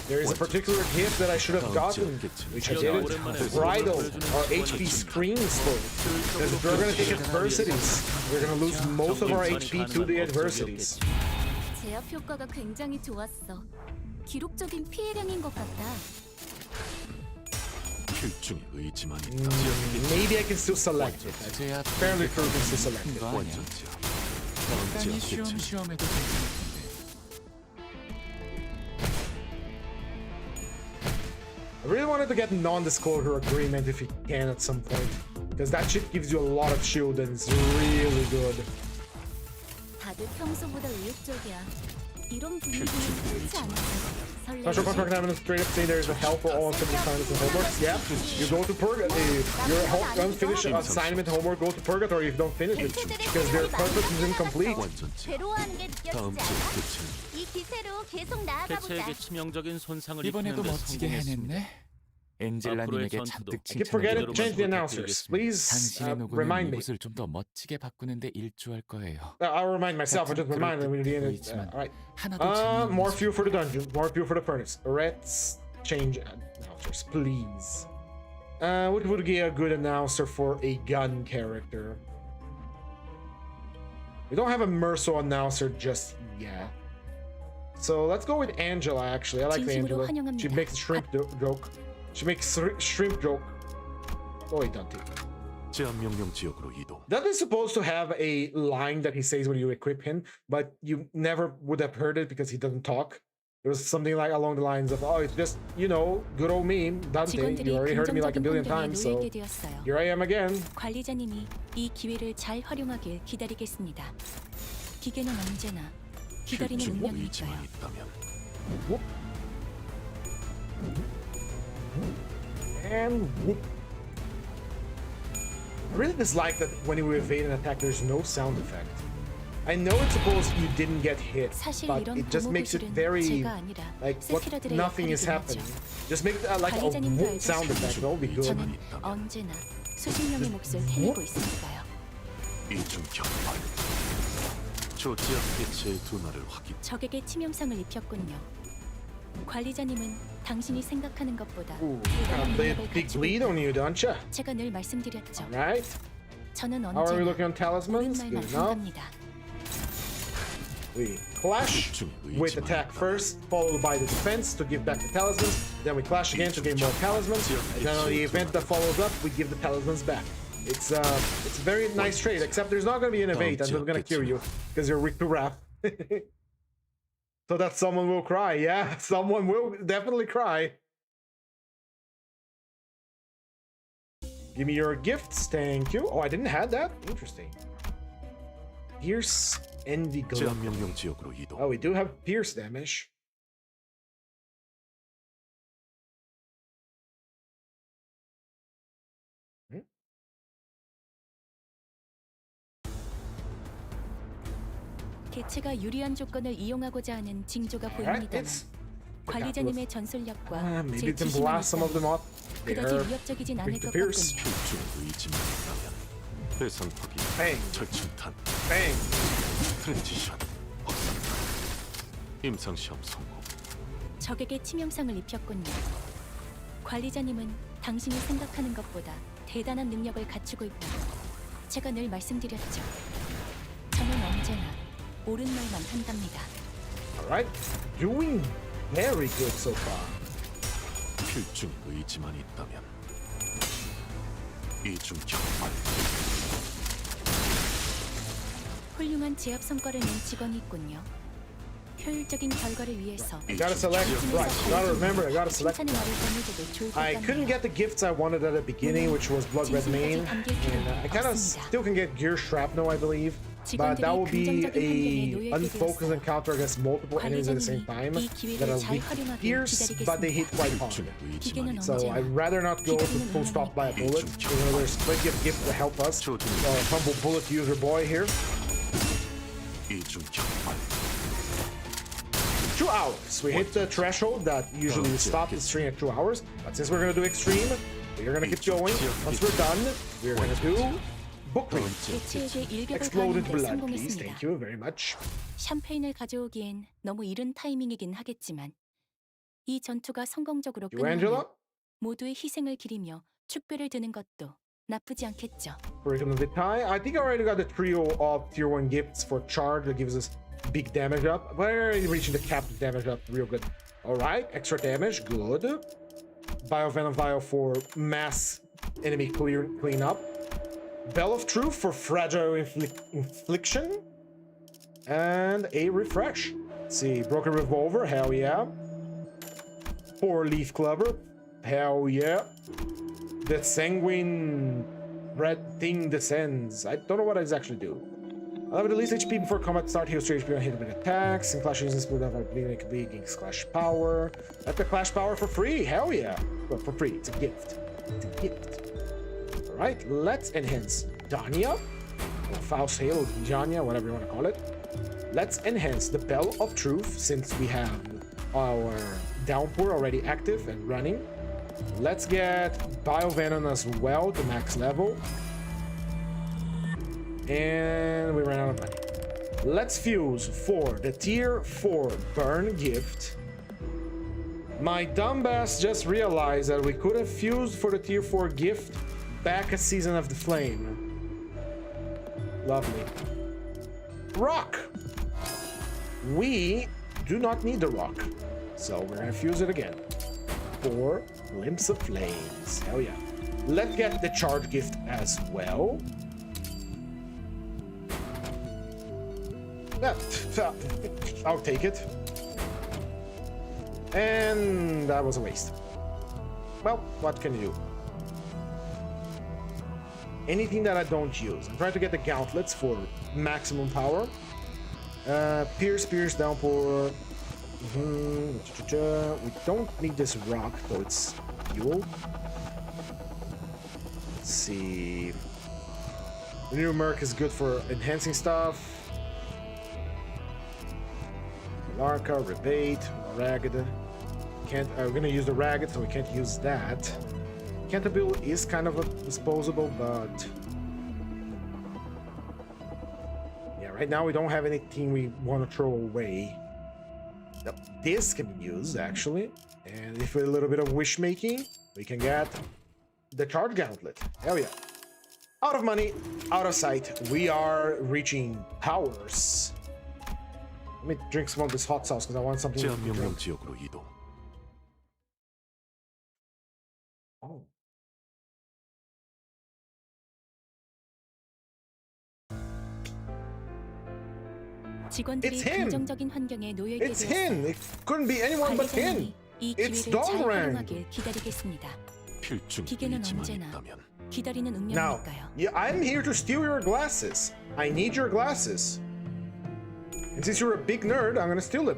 There is a particular gift that I should have gotten, which I didn't. Bridle or HP screen split. Because if we're gonna take adversities, we're gonna lose most of our HP to the adversities. 제압 효과가 굉장히 좋았어. 기록적인 피해량인 것 같다. Maybe I can still select it. I'm fairly sure I can still select it. 약간이 쉬엄쉬엄해도 괜찮은데. I really wanted to get non-disclosure agreement if you can at some point, because that shit gives you a lot of shield and it's really good. 다들 평소보다 의욕적이야. 이런 분위기는 좋지 않아. Special contract having straight up say there's a help for all activity assignments and homeworks. Yeah, you go to purgatory. Your unfinished assignment homework, go to purgatory if you don't finish it, because their purpose is incomplete. 괴로워하는 게 느껴지지 않아? 이 기세로 계속 나아가보자. 개체에게 치명적인 손상을 이번에도 입히는 데 멋지게 성공했습니다. 해냈네. 엔젤라님에게 앞으로의 잔뜩 전투도 I keep forgetting to 칭찬해주고 change the announcers. Please 당신의 녹음은 remind me. 이곳을 좀 더 멋지게 바꾸는데 일조할 거예요. I'll remind myself. I just remind them when the end. All right. More fuel for the dungeon. More fuel for the furnace. Let's change announcers, please. What would be a good announcer for a gun character? We don't have a Merso announcer just yet. So let's go with Angela, actually. I like the Angela. She makes a shrimp joke. She makes shrimp joke. Oh, wait, Dante. That is supposed to have a line that he says when you equip him, but you never would have heard it because he doesn't talk. It was something like along the lines of, oh, it's just, you know, good old me, Dante. You already heard me like a billion times, so here I am again. 관리자님이 이 기회를 잘 활용하길 기다리겠습니다. 기계는 언제나 기다리는 운명이니까요. Whoop. And whoop. I really dislike that when you evade an attack, there's no sound effect. I know it's supposed you didn't get hit, but it just makes it very like what nothing is happening. Just make it like a whoop sound effect. That would be good. 저는 언제나 수십 명의 몫을 해내고 있으니까요. 적에게 치명상을 입혔군요. 관리자님은 당신이 생각하는 것보다 대단한 능력을 Big 가지고 bleed on you, don't you? 제가 늘 말씀드렸죠. Right. 저는 How are we looking 언제나 on talismans? 옳은 Good 말만 enough. 한답니다. We clash with attack first, followed by the defense to give back the talismans. Then we clash again to gain more talismans. And then on the event that follows up, we give the talismans back. It's a very nice trade, except there's not going to be an evade, and we're going to kill you because you're weak to wrath. So that someone will cry. Yeah, someone will definitely cry. Give me your gifts, thank you. Oh, I didn't have that. Interesting. Pierce Envy Glow. Oh, we do have pierce damage. 개체가 유리한 조건을 이용하고자 하는 징조가 Alright, 보입니다만 it's 관리자님의 전술력과 maybe 제 we can 지시만 blast some of them 있다면 up. 그다지 There. 위협적이진 않을 Break the 것 pierce. 같군요. 필중 의지만 있다면 배상폭이 Bang, 철침탄 bang. 트랜지션 확산탄 임상시험 성공. 적에게 치명상을 입혔군요. 관리자님은 당신이 생각하는 것보다 대단한 능력을 갖추고 있다고 제가 늘 말씀드렸죠. 저는 언제나 옳은 말만 한답니다. Alright, doing very good so far. 필중 의지만 있다면 이중 격발 훌륭한 제압 성과를 낸 직원이 있군요. 효율적인 결과를 위해서 Gotta select. Right, gotta remember, I gotta select. 칭찬의 말을 전해줘도 좋을 것 I couldn't 같네요. get the gifts I wanted at the beginning, which was Blood Red Mane, and I kind of still can get Gear Shrapnel, I believe, but that will be a unfocused encounter against multiple enemies at the same time that are weak to pierce, but they hit quite hard. 필중 의지만 So I'd rather not go to full stop by a bullet, even though there's plenty of gifts to help us. Humble bullet user boy here. 이중 격발 2 hours. We hit the threshold that usually we stop the stream at 2 hours, but since we're gonna do extreme, we're gonna keep going. Once we're done, we're gonna do book read. 개체에게 일격을 Exploded 가하는데 blood, please. 성공했습니다. Thank you very much. 샴페인을 가져오기엔 너무 이른 타이밍이긴 하겠지만 이 전투가 성공적으로 You, 끝나면 Angela? 모두의 희생을 기리며 축배를 드는 것도 나쁘지 않겠죠. Curriculum vitae. I think I already got the trio of tier 1 gifts for charge that gives us big damage up. But we're already reaching the cap damage up real good. Alright, extra damage, good. Biovenom vial for mass enemy clean up. Bell of Truth for fragile infliction. And a refresh. Let's see, Broken Revolver, hell yeah. 4-leaf clubber, hell yeah. The sanguine red thing descends. I don't know what does actually do. I'll have the least HP before combat start, heals 3 HP on hit with attacks, and clash using split of bleeding gains clash power. Let the clash power for free, hell yeah. Well, for free, it's a gift. It's a gift. Alright, let's enhance Danya, or Faust Hail, or Danya, whatever you want to call it. Let's enhance the Bell of Truth, since we have our Downpour already active and running. Let's get Biovenom as well to max level. And we ran out of money. Let's fuse for the tier 4 burn gift. My dumbass just realized that we could have fused for the tier 4 gift back a Season of the Flame. Lovely. Rock! We do not need the rock, so we're gonna fuse it again. For Glimpse of Flames. Hell yeah. Let's get the charge gift as well. Yeah, I'll take it. And that was a waste. Well, what can you do? Anything that I don't use. I'm trying to get the gauntlets for maximum power. Pierce, Downpour. We don't need this rock, though it's fuel. Let's see. The new Merc is good for enhancing stuff. Larka, Rebate, Ragged. Can't. We're gonna use the Ragged, so we can't use that. Cantabil is kind of a disposable, but yeah, right now we don't have anything we want to throw away. Now, this can be used actually, and if with a little bit of wish making, we can get the charge gauntlet. Hell yeah! Out of money, out of sight. We are reaching powers. Let me drink some of this hot sauce because I want something. 제한 명령 지역으로 이동. Oh. 직원들이 It's him. 긍정적인 환경에 놓여있게 It's him. 되었어요. It couldn't be anyone but him. 관리자님이 이 It's 기회를 잘 Dongran. 활용하길 기다리겠습니다. 필중 기계는 의지만 언제나 있다면 기다리는 Now, 운명이니까요. yeah, I'm here to steal your glasses. I need your glasses. And since you're a big nerd, I'm gonna steal them.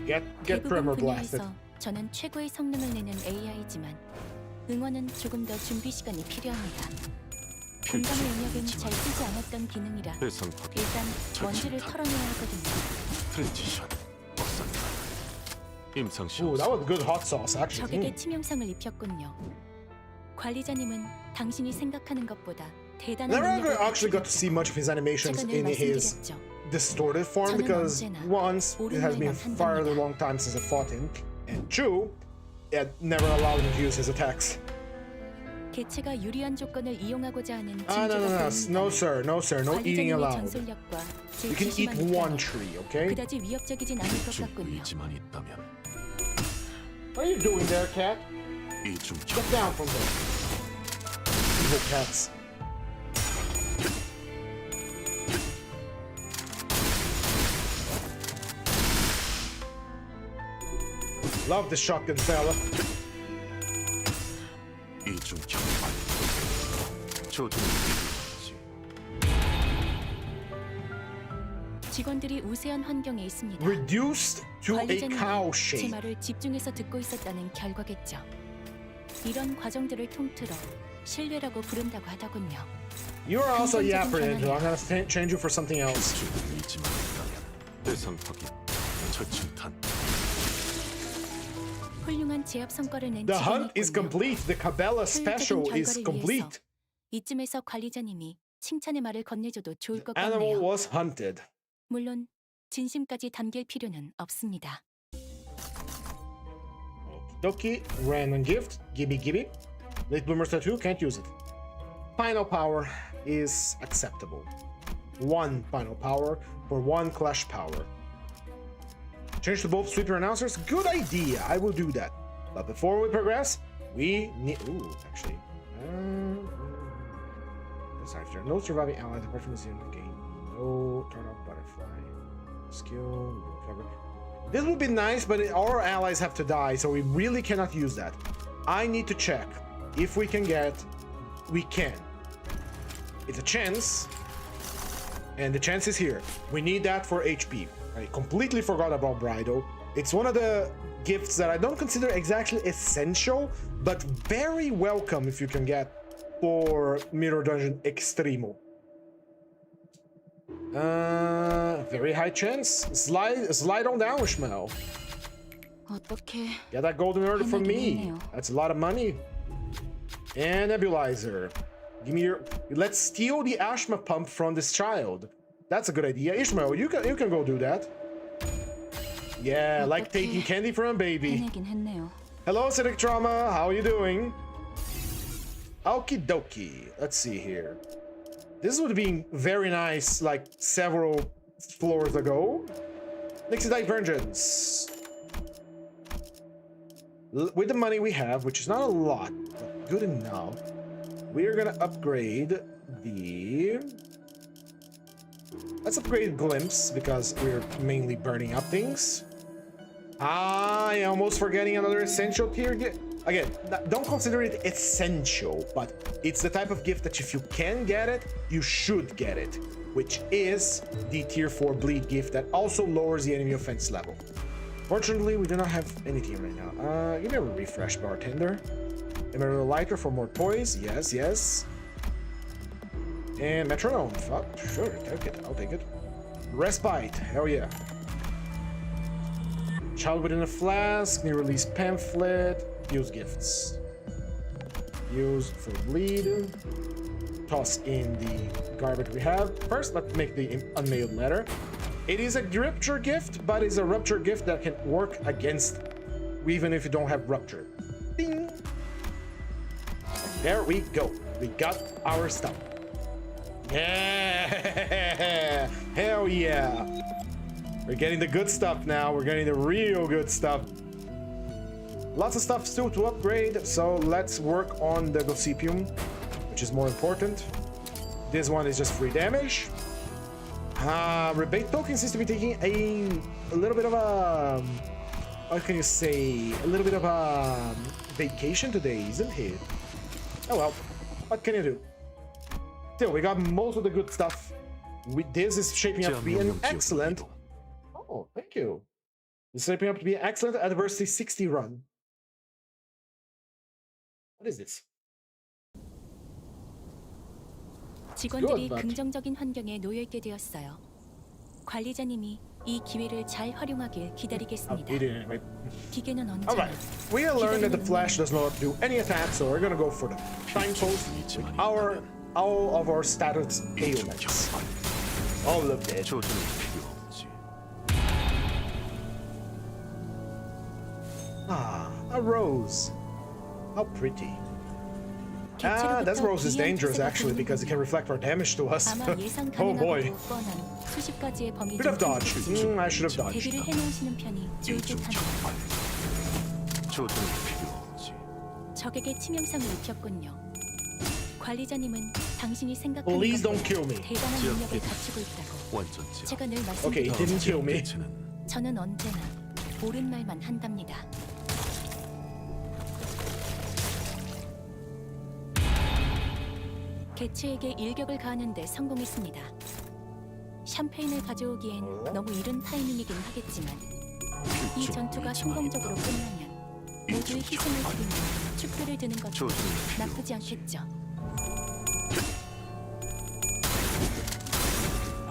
Get 대부분 Tremor blasted. 분야에서 저는 최고의 성능을 내는 AI지만 응원은 조금 더 준비 시간이 필요합니다. 공감의 능력은 잘 쓰지 않았던 기능이라 대상 확인. 일단 먼지를 털어내야 하거든요. 트랜지션. 박살나. 임상시. Ooh, that was good hot sauce, actually. 적에게 치명상을 입혔군요. 관리자님은 당신이 생각하는 것보다 대단한 Never 능력을 actually got to 가지고 see much of his animations 제가 늘 in his 말씀드렸죠. distorted form 저는 because 언제나 once it has been 오른발만 far a 한답니다. long time since I fought him, and two, it never allowed him to use his attacks. 개체가 유리한 조건을 이용하고자 하는 Ah, no, no, no, no, sir, no, sir, no eating 관리자님의 allowed. 전술력과 You can eat one tree, okay? 그다지 위협적이진 않을 것 같군요. 의지만 있다면 What are you doing there, cat? 이중 Get down from there. Evil cats. Love the shotgun fella. 이중 경발. 조준이 필요하지. 직원들이 우세한 환경에 있습니다. Reduced to a 관리자님은 cow 제 shape. 말을 집중해서 듣고 있었다는 결과겠죠. 이런 과정들을 통틀어 신뢰라고 부른다고 하더군요. You are also 긍정적인 yapper, Andrew. I'm 전환이야. gonna change you for something else. 의지만 있다면 대상 확인. 처칭탄. 훌륭한 제압 성과를 낸 The hunt 직원이 is 있군요. complete. The Cabela special 효율적인 is 결과를 complete. 위해서 이쯤에서 관리자님이 칭찬의 말을 건네줘도 좋을 것 Animal 같네요. was hunted. 물론 진심까지 담길 필요는 없습니다. Doki, random gift, gibby gibby. Late Bloomer's Tattoo, can't use it. Final power is acceptable. One final power for one clash power. Change to both sweeper announcers, good idea, I will do that. But before we progress, we need, ooh, actually. That's after. No surviving allies apart from the zero game. No turn off butterfly. Skill, no cover. This would be nice, but our allies have to die, so we really cannot use that. I need to check if we can get... We can. It's a chance, and the chance is here. We need that for HP. I completely forgot about Bridal. It's one of the gifts that I don't consider exactly essential, but very welcome if you can get for Mirror Dungeon XTREME. Very high chance. Slide on down, Ishmael. 어떻게 Get that golden order for me. 해내긴 했네요. That's a lot of money. And nebulizer. Give me your. Let's steal the Ashma pump from this child. That's a good idea. Ishmael, you can go do that. Yeah, like taking candy from a baby. 해내긴 했네요. Hello, Acidic Trauma. How are you doing? Okie dokie. Let's see here. This would be very nice, like several floors ago. Nixie Divergence. With the money we have, which is not a lot, but good enough, we're gonna upgrade the... Let's upgrade Glimpse, because we're mainly burning up things. I almost forgetting another essential tier gift. Again, don't consider it essential, but it's the type of gift that if you can get it, you should get it, which is the tier 4 bleed gift that also lowers the enemy offense level. Fortunately, we do not have anything right now. Give me a refresh, bartender. Emerald lighter for more toys. Yes, yes. And metronome. Fuck, sure, take it. I'll take it. Respite. Hell yeah. Child within a flask. New release pamphlet. Use gifts. Use for bleed. Toss in the garbage we have. First, let's make the unmailed letter. It is a rupture gift, but it's a rupture gift that can work against even if you don't have rupture. Ding! There we go. We got our stuff. Yeah! Hell yeah! We're getting the good stuff now. We're getting the real good stuff. Lots of stuff still to upgrade, so let's work on the Gossipium, which is more important. This one is just free damage. Rebate token seems to be taking a little bit of a... What can you say? A little bit of a vacation today, isn't it? Oh well, what can you do? Still, we got most of the good stuff. This is shaping up to be an excellent... Oh, thank you. It's shaping up to be an excellent Adversity 60 run. What is this? 직원들이 but- 긍정적인 환경에 놓여 있게 되었어요. 관리자님이 이 기회를 잘 활용하길 기다리겠습니다. 기계는 언제나 Alright, we have learned that the Flash does not do any attacks, so we're gonna go for the signpost. All of our status ailments. All of that. 조준은 필요 없지. Ah, a rose. How pretty. 개체로부터 That rose is 기이한 dangerous 태세가 actually because it can reflect our damage to us. 아마 예상 Oh boy. 가능하고 뻔한 수십 가지의 범위 Should have dodged. 중 I should have dodged. 대비를 해놓으시는 편이 좋을 듯하네요. 조준은 필요 없지. 적에게 치명상을 입혔군요. 관리자님은 당신이 생각하는 Please don't 것보다 kill me. 대단한 능력을 갖추고 있다고 완전 제압. 제가 늘 Okay, it didn't 말씀드렸죠. kill me. 대체는 저는 언제나 옳은 말만 한답니다. 개체에게 일격을 가하는데 성공했습니다. 샴페인을 가져오기엔 너무 이른 타이밍이긴 하겠지만 이 전투가 성공적으로 끝나면 모두의 희생을 드리며 축배를 드는 것도 조준은 필요 나쁘지 없지. 않겠죠.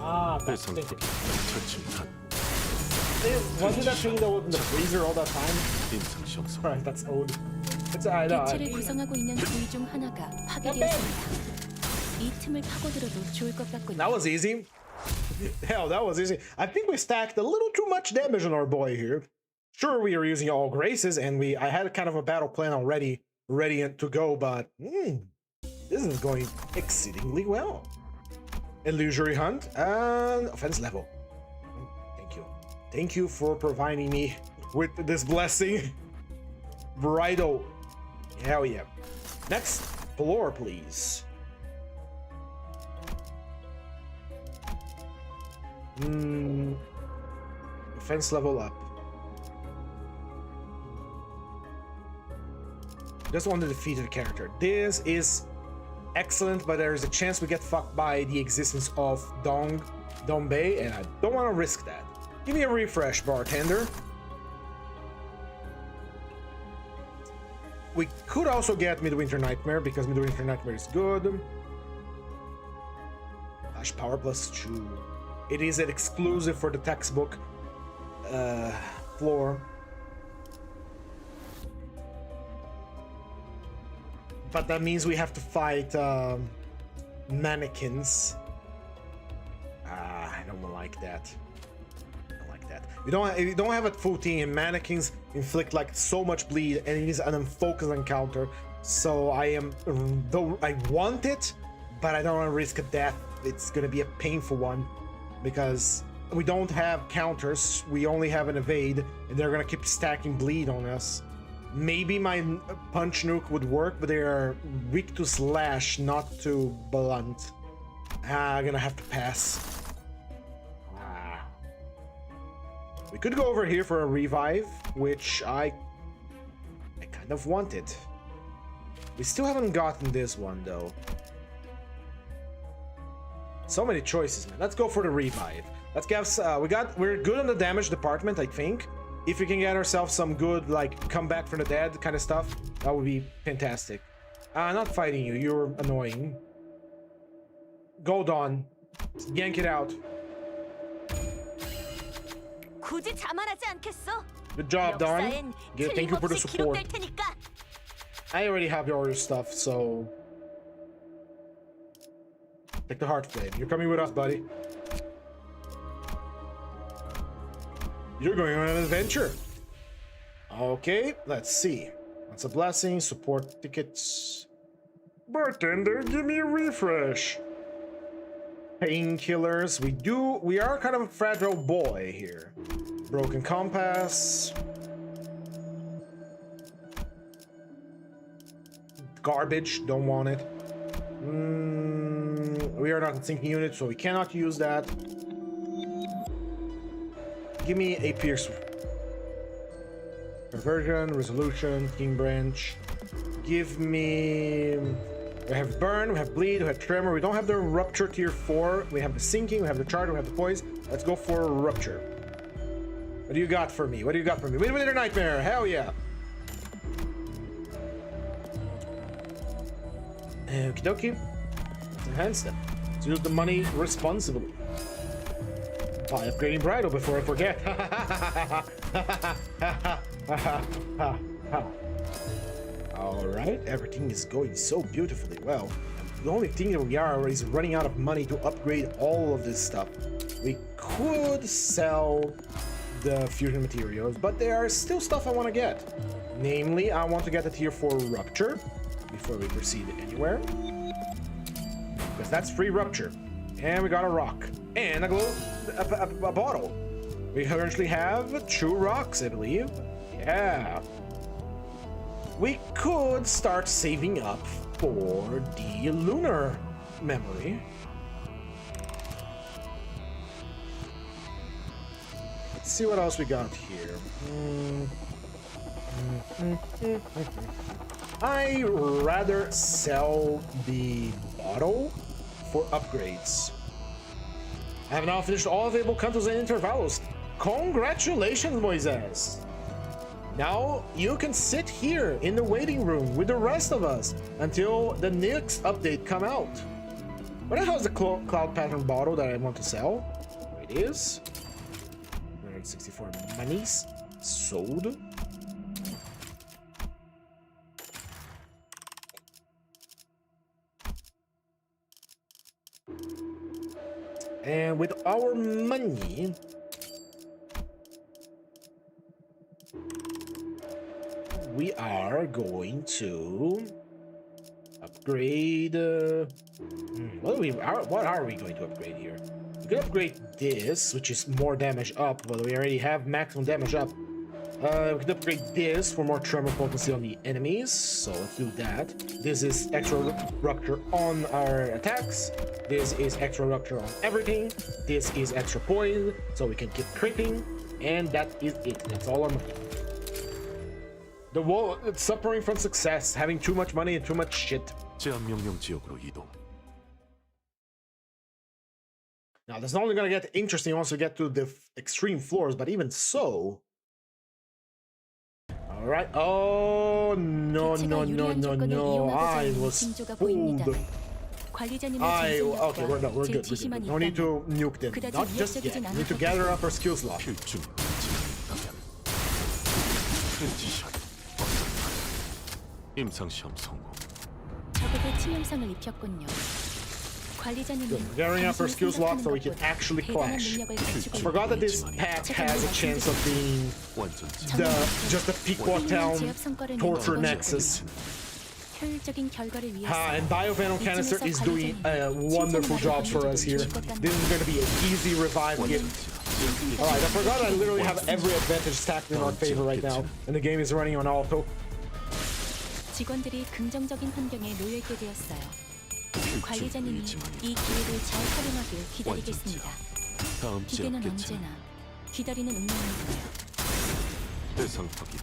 Ah, 배상폭이 처침한 Wasn't that thing that was in the freezer all that time? 인상 형성. Alright, that's old. It's I know. 개체를 구성하고 있는 부위 중 하나가 파괴되었습니다. 이 틈을 파고들어도 좋을 것 같군요. That was easy. Hell, that was easy. I think we stacked a little too much damage on our boy here. Sure, we are using all graces, and I had kind of a battle plan already ready to go, but this is going exceedingly well. Illusory hunt and offense level. Thank you. Thank you for providing me with this blessing. Righto. Hell yeah. Next floor, please. Offense level up. Just want to defeat a character. This is excellent, but there is a chance we get fucked by the existence of Dongbei, and I don't want to risk that. Give me a refresh, bartender. We could also get Midwinter Nightmare, because Midwinter Nightmare is good. Flash power plus 2. It is an exclusive for the textbook floor. But that means we have to fight mannequins. I don't like that. I don't like that. You don't have a full team, and mannequins inflict like so much bleed, and it is an unfocused encounter. So I want it, but I don't want to risk a death. It's gonna be a painful one because we don't have counters. We only have an evade, and they're gonna keep stacking bleed on us. Maybe my punch nuke would work, but they are weak to slash, not to blunt. I'm gonna have to pass. We could go over here for a revive, which I kind of wanted. We still haven't gotten this one though. So many choices, man. Let's go for the revive. Let's get we're good on the damage department, I think. If we can get ourselves some good, like, come back from the dead kind of stuff, that would be fantastic. Not fighting you. You're annoying. Go, Dawn. Yank it out. 굳이 자만하지 않겠어? Good job, Dawn. 역사엔 Thank you for the 틀림없이 support. 기록될 테니까. I already have your stuff, so... Take the heart flame. You're coming with us, buddy. You're going on an adventure. Okay, let's see. That's a blessing. Support tickets. Bartender, give me a refresh. Painkillers. We are kind of a fragile boy here. Broken compass. Garbage. Don't want it. We are not a sinking unit, so we cannot use that. Give me a pierce. Perversion, resolution, king branch. Give me. We have burn, we have bleed, we have tremor. We don't have the rupture tier 4. We have the sinking, we have the charge, we have the poise. Let's go for rupture. What do you got for me? What do you got for me? Midwinter Nightmare, hell yeah. Okie dokie. Let's enhance them. Let's use the money responsibly. By upgrading Bridal before I forget. Alright, everything is going so beautifully well. The only thing that we are is running out of money to upgrade all of this stuff. We could sell the fusion materials, but there are still stuff I want to get. Namely, I want to get the tier 4 rupture before we proceed anywhere. Because that's free rupture. And we got a rock. And a bottle. We currently have 2 rocks, I believe. Yeah. We could start saving up for the lunar memory. Let's see what else we got here. I rather sell the bottle for upgrades. I have now finished all available cantos and intervalos. Congratulations, Moises! Now you can sit here in the waiting room with the rest of us until the next update come out. What the hell is the cloud pattern bottle that I want to sell? It is 164 monies sold. And with our money, we are going to upgrade. What are we going to upgrade here? We can upgrade this, which is more damage up, but we already have maximum damage up. We can upgrade this for more tremor potency on the enemies, so let's do that. This is extra rupture on our attacks. This is extra rupture on everything. This is extra poison, so we can keep critting, and that is it. That's all our money. The world it's suffering from success, having too much money and too much shit. 제한 명령 지역으로 이동. Now, that's not only gonna get interesting once we get to the extreme floors, but even so. All right. Oh no no no no no! I was fooled. Okay, we're good. We're good. No need to nuke them. Not just yet. We need to gather up our skill slot. 필중 트랜지션 임상 시험 성공. 적에게 치명상을 입혔군요. 관리자님은 Gathering up our skill slot so we can actually clash. I forgot that this path has a chance of being just a Pequot Town torture nexus. And Biovenom Canister is doing a wonderful job for us here. This is going to be an easy revive gift. Alright, I forgot I literally have every advantage stacked in our favor right now, and the game is running on auto. 직원들이 긍정적인 환경에 놓여 있게 되었어요. 관리자님이 이 기회를 잘 활용하길 기다리겠습니다. 기대는 언제나 기다리는 운명이니까요. 대상 확인.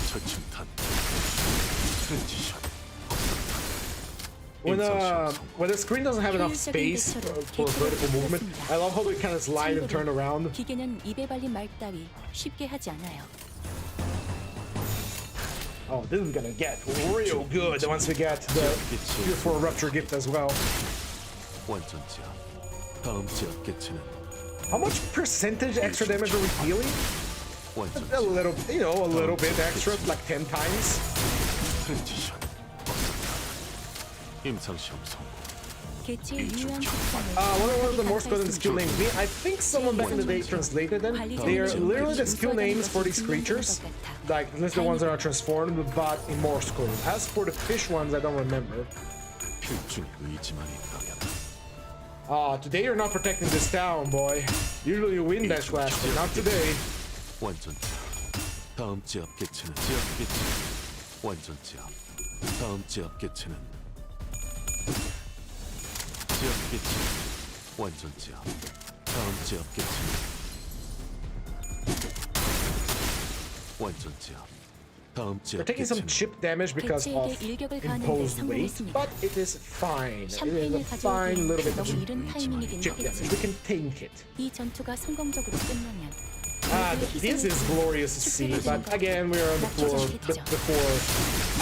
절침탄. 트랜지션. When the screen doesn't have enough space for vertical movement, I love how it kind of slide and turn around. 기계는 입에 발린 말 따위 쉽게 하지 않아요. Oh, this is gonna get real good once we get the Tier 4 Rupture gift as well. 완전지압. 다음 지압 개체는 How much percentage extra damage are we dealing? 완전지압. A little, a little bit extra, like 10 times. 트랜지션. 임상 시험 성공. 개체의 유효한 특성을 One of the most common skill names. I think someone back in the day translated them. They are literally the skill names for these creatures. Like, unless the ones that are transformed, but in Morse code. As for the fish ones, I don't remember. 필중의 의지만 있다면. Today you're not protecting this town, boy. Usually you win that clash, but not today. 완전지압. 다음 지압 개체는 지압 개체. 완전지압. 다음 지압 개체는 지압 개체. 완전지압. 다음 지압 개체는 완전지압. 다음 They're 지압 taking some 개체는 chip damage because of imposed weight, but it is fine. It is a fine little bit of chip damage. We can tank it. 이 전투가 성공적으로 끝나면 This is glorious to see, but again, we are on the floor before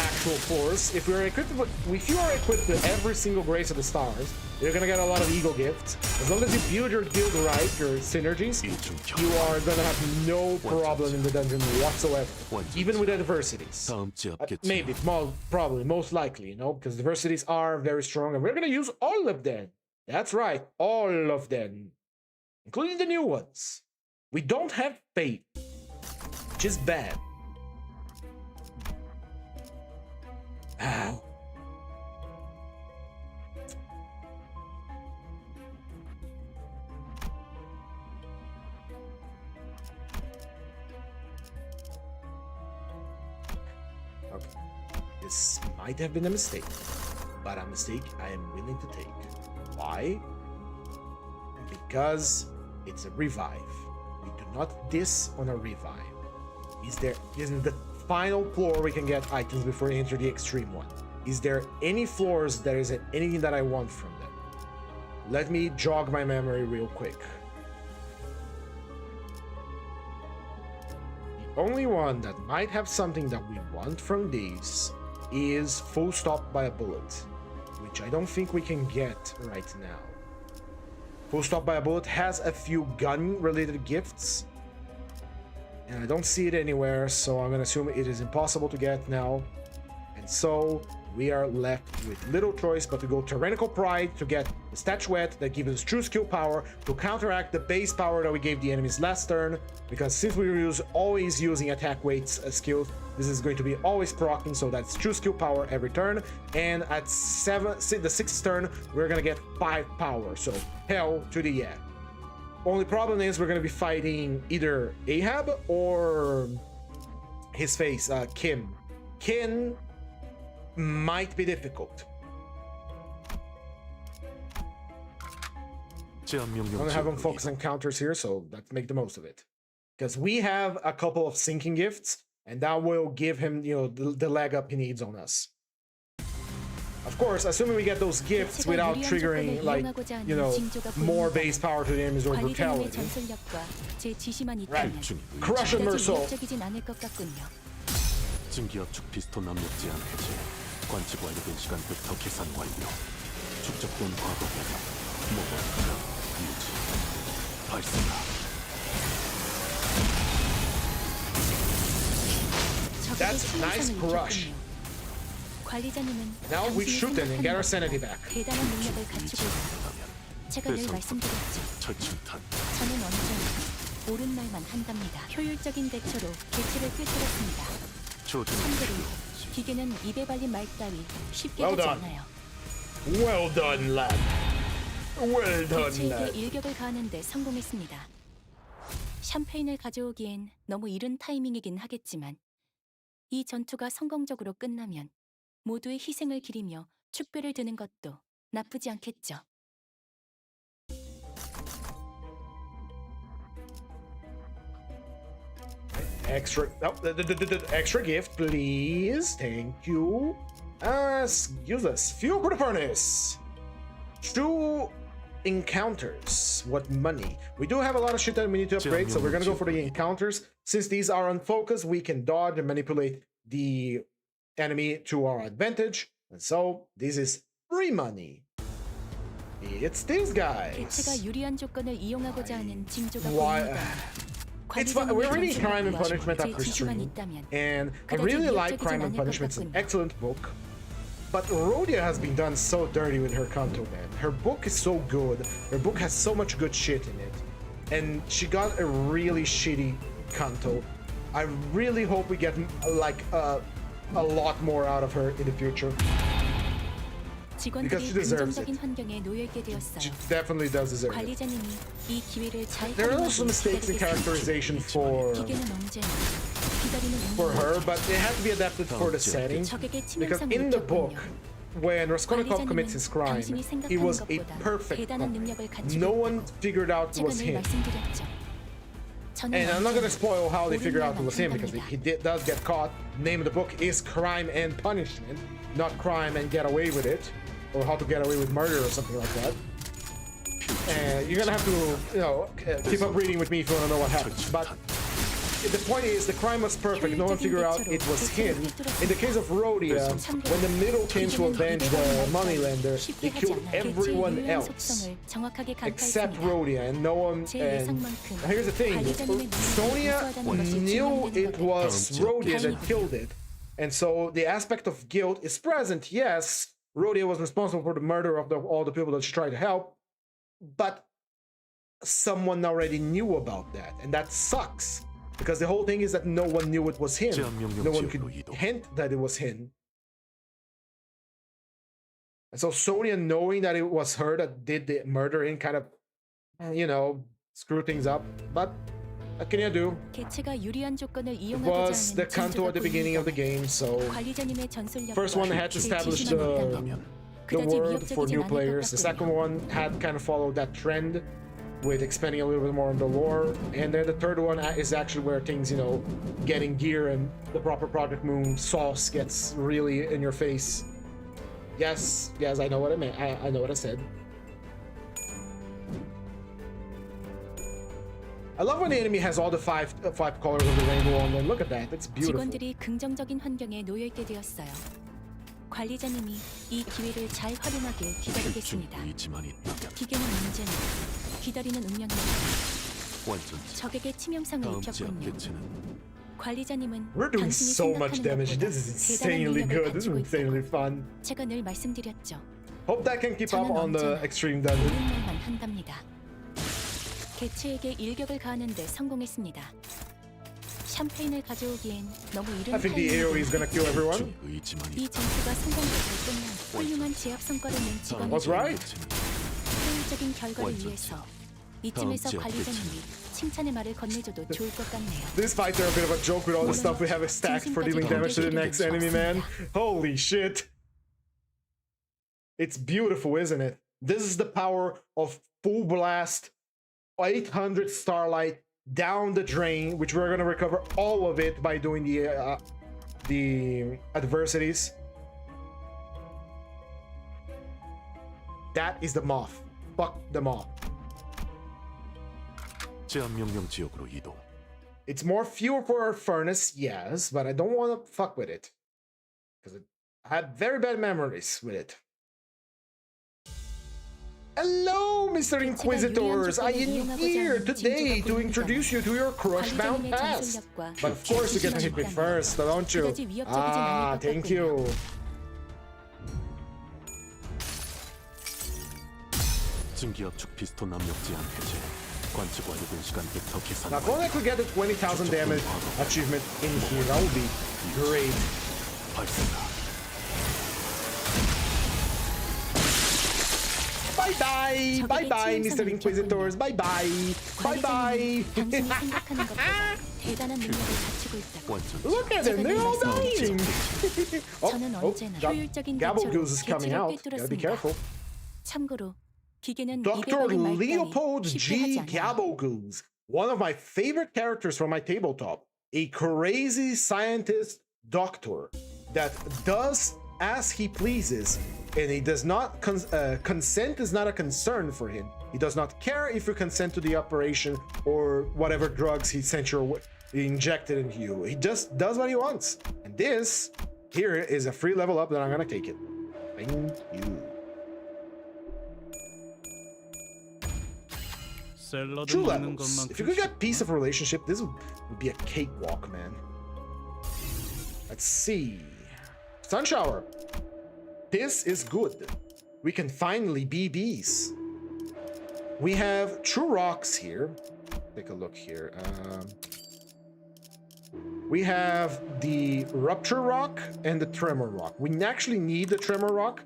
actual floors. If you are equipped with every single Grace of the Stars, you're gonna get a lot of Eagle gifts. As long as you build your guild right, your synergies, you are gonna have no problem in the dungeon whatsoever, even with the adversities. Maybe, probably, most likely, you know, because diversities are very strong, and we're gonna use all of them. That's right, all of them, including the new ones. We don't have faith, which is bad. Ow. Okay, this might have been a mistake, but a mistake I am willing to take. Why? Because it's a revive. We do not diss on a revive. Isn't the final floor we can get items before we enter the extreme one? Is there any floors that isn't anything that I want from them? Let me jog my memory real quick. The only one that might have something that we want from these is Full Stop by a Bullet, which I don't think we can get right now. Full Stop by a Bullet has a few gun-related gifts, and I don't see it anywhere, so I'm gonna assume it is impossible to get now. And so we are left with little choice but to go Tyrannical Pride to get the Statuette that gives us true skill power to counteract the base power that we gave the enemies last turn, because since we were always using attack weights as skills, this is going to be always proccing, so that's true skill power every turn. And at the sixth turn, we're gonna get 5 power, so hell to the yeah. Only problem is we're gonna be fighting either Ahab or his face, Kim. Kim might be difficult. I'm gonna have him focus on counters here, so let's make the most of it. Because we have a couple of sinking gifts, and that will give him, you know, the leg up he needs on us. Of course, assuming we get those gifts without triggering, like, you know, more base power to the enemies or brutality. Right. Crush and Merciful. 증기압축 피스톤 압력제 해제. 관측 완료된 시간부터 계산 완료. 축적된 과거변화. 모범 유지. 발생화. That's nice crush. Now we shoot them and get our sanity back. 대단한 능력을 갖추고 있다. 제가 늘 말씀드렸죠. 철침탄. 저는 언제나 옳은 말만 한답니다. 효율적인 대처로 개체를 꿰뚫었습니다. 참고로 기계는 입에 발린 말 따위 쉽게 하지 않아요. Well done, lad. Well done, 개체에게 lad. 일격을 가하는데 성공했습니다. 샴페인을 가져오기엔 너무 이른 타이밍이긴 하겠지만 이 전투가 성공적으로 끝나면 모두의 희생을 기리며 축배를 드는 것도 나쁘지 않겠죠. Extra gift, please. Thank you. Useless. Fuel for the furnace. 2 encounters. What money? We do have a lot of shit that we need to upgrade, so we're gonna go for the encounters. Since these are unfocused, we can dodge and manipulate the enemy to our advantage. And so, this is free money. It's these guys. 개체가 유리한 조건을 이용하고자 하는 징조가 Why? 보입니다. It's fun. We're reading Crime and Punishment after stream, and I really like Crime and Punishment. It's an excellent book. But Rhodia has been done so dirty with her Kanto, man. Her book is so good. Her book has so much good shit in it. And she got a really shitty Kanto. I really hope we get, like, a lot more out of her in the future. Because she deserves it. She definitely does deserve it. There are also mistakes in characterization for her, but they have to be adapted for the setting. Because in the book, when Raskolnikov commits his crime, he was a perfect crime. No one figured out it was him. And I'm not gonna spoil how they figured out it was him, because he does get caught. The name of the book is Crime and Punishment, not Crime and Get Away with It, or How to Get Away with Murder or something like that. And you're gonna have to, you know, keep up reading with me if you wanna know what happens. But the point is, the crime was perfect. No one figured out it was him. In the case of Rhodia, when the middle came to avenge the moneylender, they killed everyone else except Rhodia, and no one. And here's the thing: Sonia knew it was Rhodia that killed it, and so the aspect of guilt is present. Yes, Rhodia was responsible for the murder of all the people that she tried to help, but someone already knew about that, and that sucks. Because the whole thing is that no one knew it was him. No one could hint that it was him. And so Sonia, knowing that it was her that did the murdering, kind of, you know, screw things up. But what can you do? It was the Kanto at the beginning of the game, so first one had to establish the world for new players. The second one had kind of followed that trend with expanding a little bit more on the lore, and then the third one is actually where things, you know, getting gear and the proper Project Moon sauce gets really in your face. Yes, I know what I meant. I know what I said. I love when the enemy has all the five colors of the rainbow on them. Look at that, it's beautiful. 직원들이 긍정적인 환경에 놓여 있게 되었어요. 관리자님이 이 기회를 잘 활용하길 기다리겠습니다. 의지만 있다면 기계는 언제나 기다리는 운명입니다. 완전체 적에게 치명상을 다음 지역 입혔군요. 개체는 관리자님은 We're doing 당신이 so much 생각하는 damage. 것보다 This is 대단한 insanely 능력을 good. This is 가지고 insanely 있다고 fun. 제가 늘 말씀드렸죠. Hope that can keep up 저는 on the 언제나 extreme dungeon. 옳은 말만 한답니다. 개체에게 일격을 가하는데 성공했습니다. 샴페인을 가져오기엔 너무 이른 I think the AoE is gonna kill everyone. 중 의지만 이 있다면 전투가 성공될 때면 훌륭한 제압 성과를 낸 직원이 What's right? 효율적인 결과를 위해서 이쯤에서 관리자님이 칭찬의 말을 건네줘도 좋을 것 같네요. These fights are a bit of a joke with all the stuff we have stacked for dealing damage to the next enemy, man. Holy shit. It's beautiful, isn't it? This is the power of full blast, 800 starlight down the drain, which we're gonna recover all of it by doing the adversities. That is the moth. Fuck the moth. 제한 명령 지역으로 이동. It's more fuel for our furnace, yes, but I don't want to fuck with it. Because I had very bad memories with it. Hello, Mr. Inquisitors! I am here today to introduce you to your crush-bound past. But of course you get to hit me first, don't you? Ah, thank you. 증기압축 피스톤 압력 제한 해제. 관측 완료된 시간부터 계산. Now, if only I could get the 20,000 damage achievement in here, that would be great. 발생가. Bye bye, Mr. Inquisitors. Bye bye. 당신이 생각하는 것보다 대단한 능력을 가지고 있다고. Look at them, they're all dying. 저는 언제나 효율적인 Gabblegoose is coming 대처로 out. Gotta be 꿰뚫었습니다. careful. 참고로 기계는 Dr. 200억의 말단이 Leopold 쉽게 G. 하지 않아요. Gabblegoose, one of my favorite characters from my tabletop, a crazy scientist doctor that does as he pleases, and he does not consent is not a concern for him. He does not care if you consent to the operation or whatever drugs he sent your way, he injected into you. He just does what he wants. And this here is a free level up that I'm gonna take it. Thank you. True levels. If you could get peace of relationship, this would be a cakewalk, man. Let's see. Sun shower. This is good. We can finally be bees. We have true rocks here. Take a look here. We have the rupture rock and the tremor rock. We actually need the tremor rock,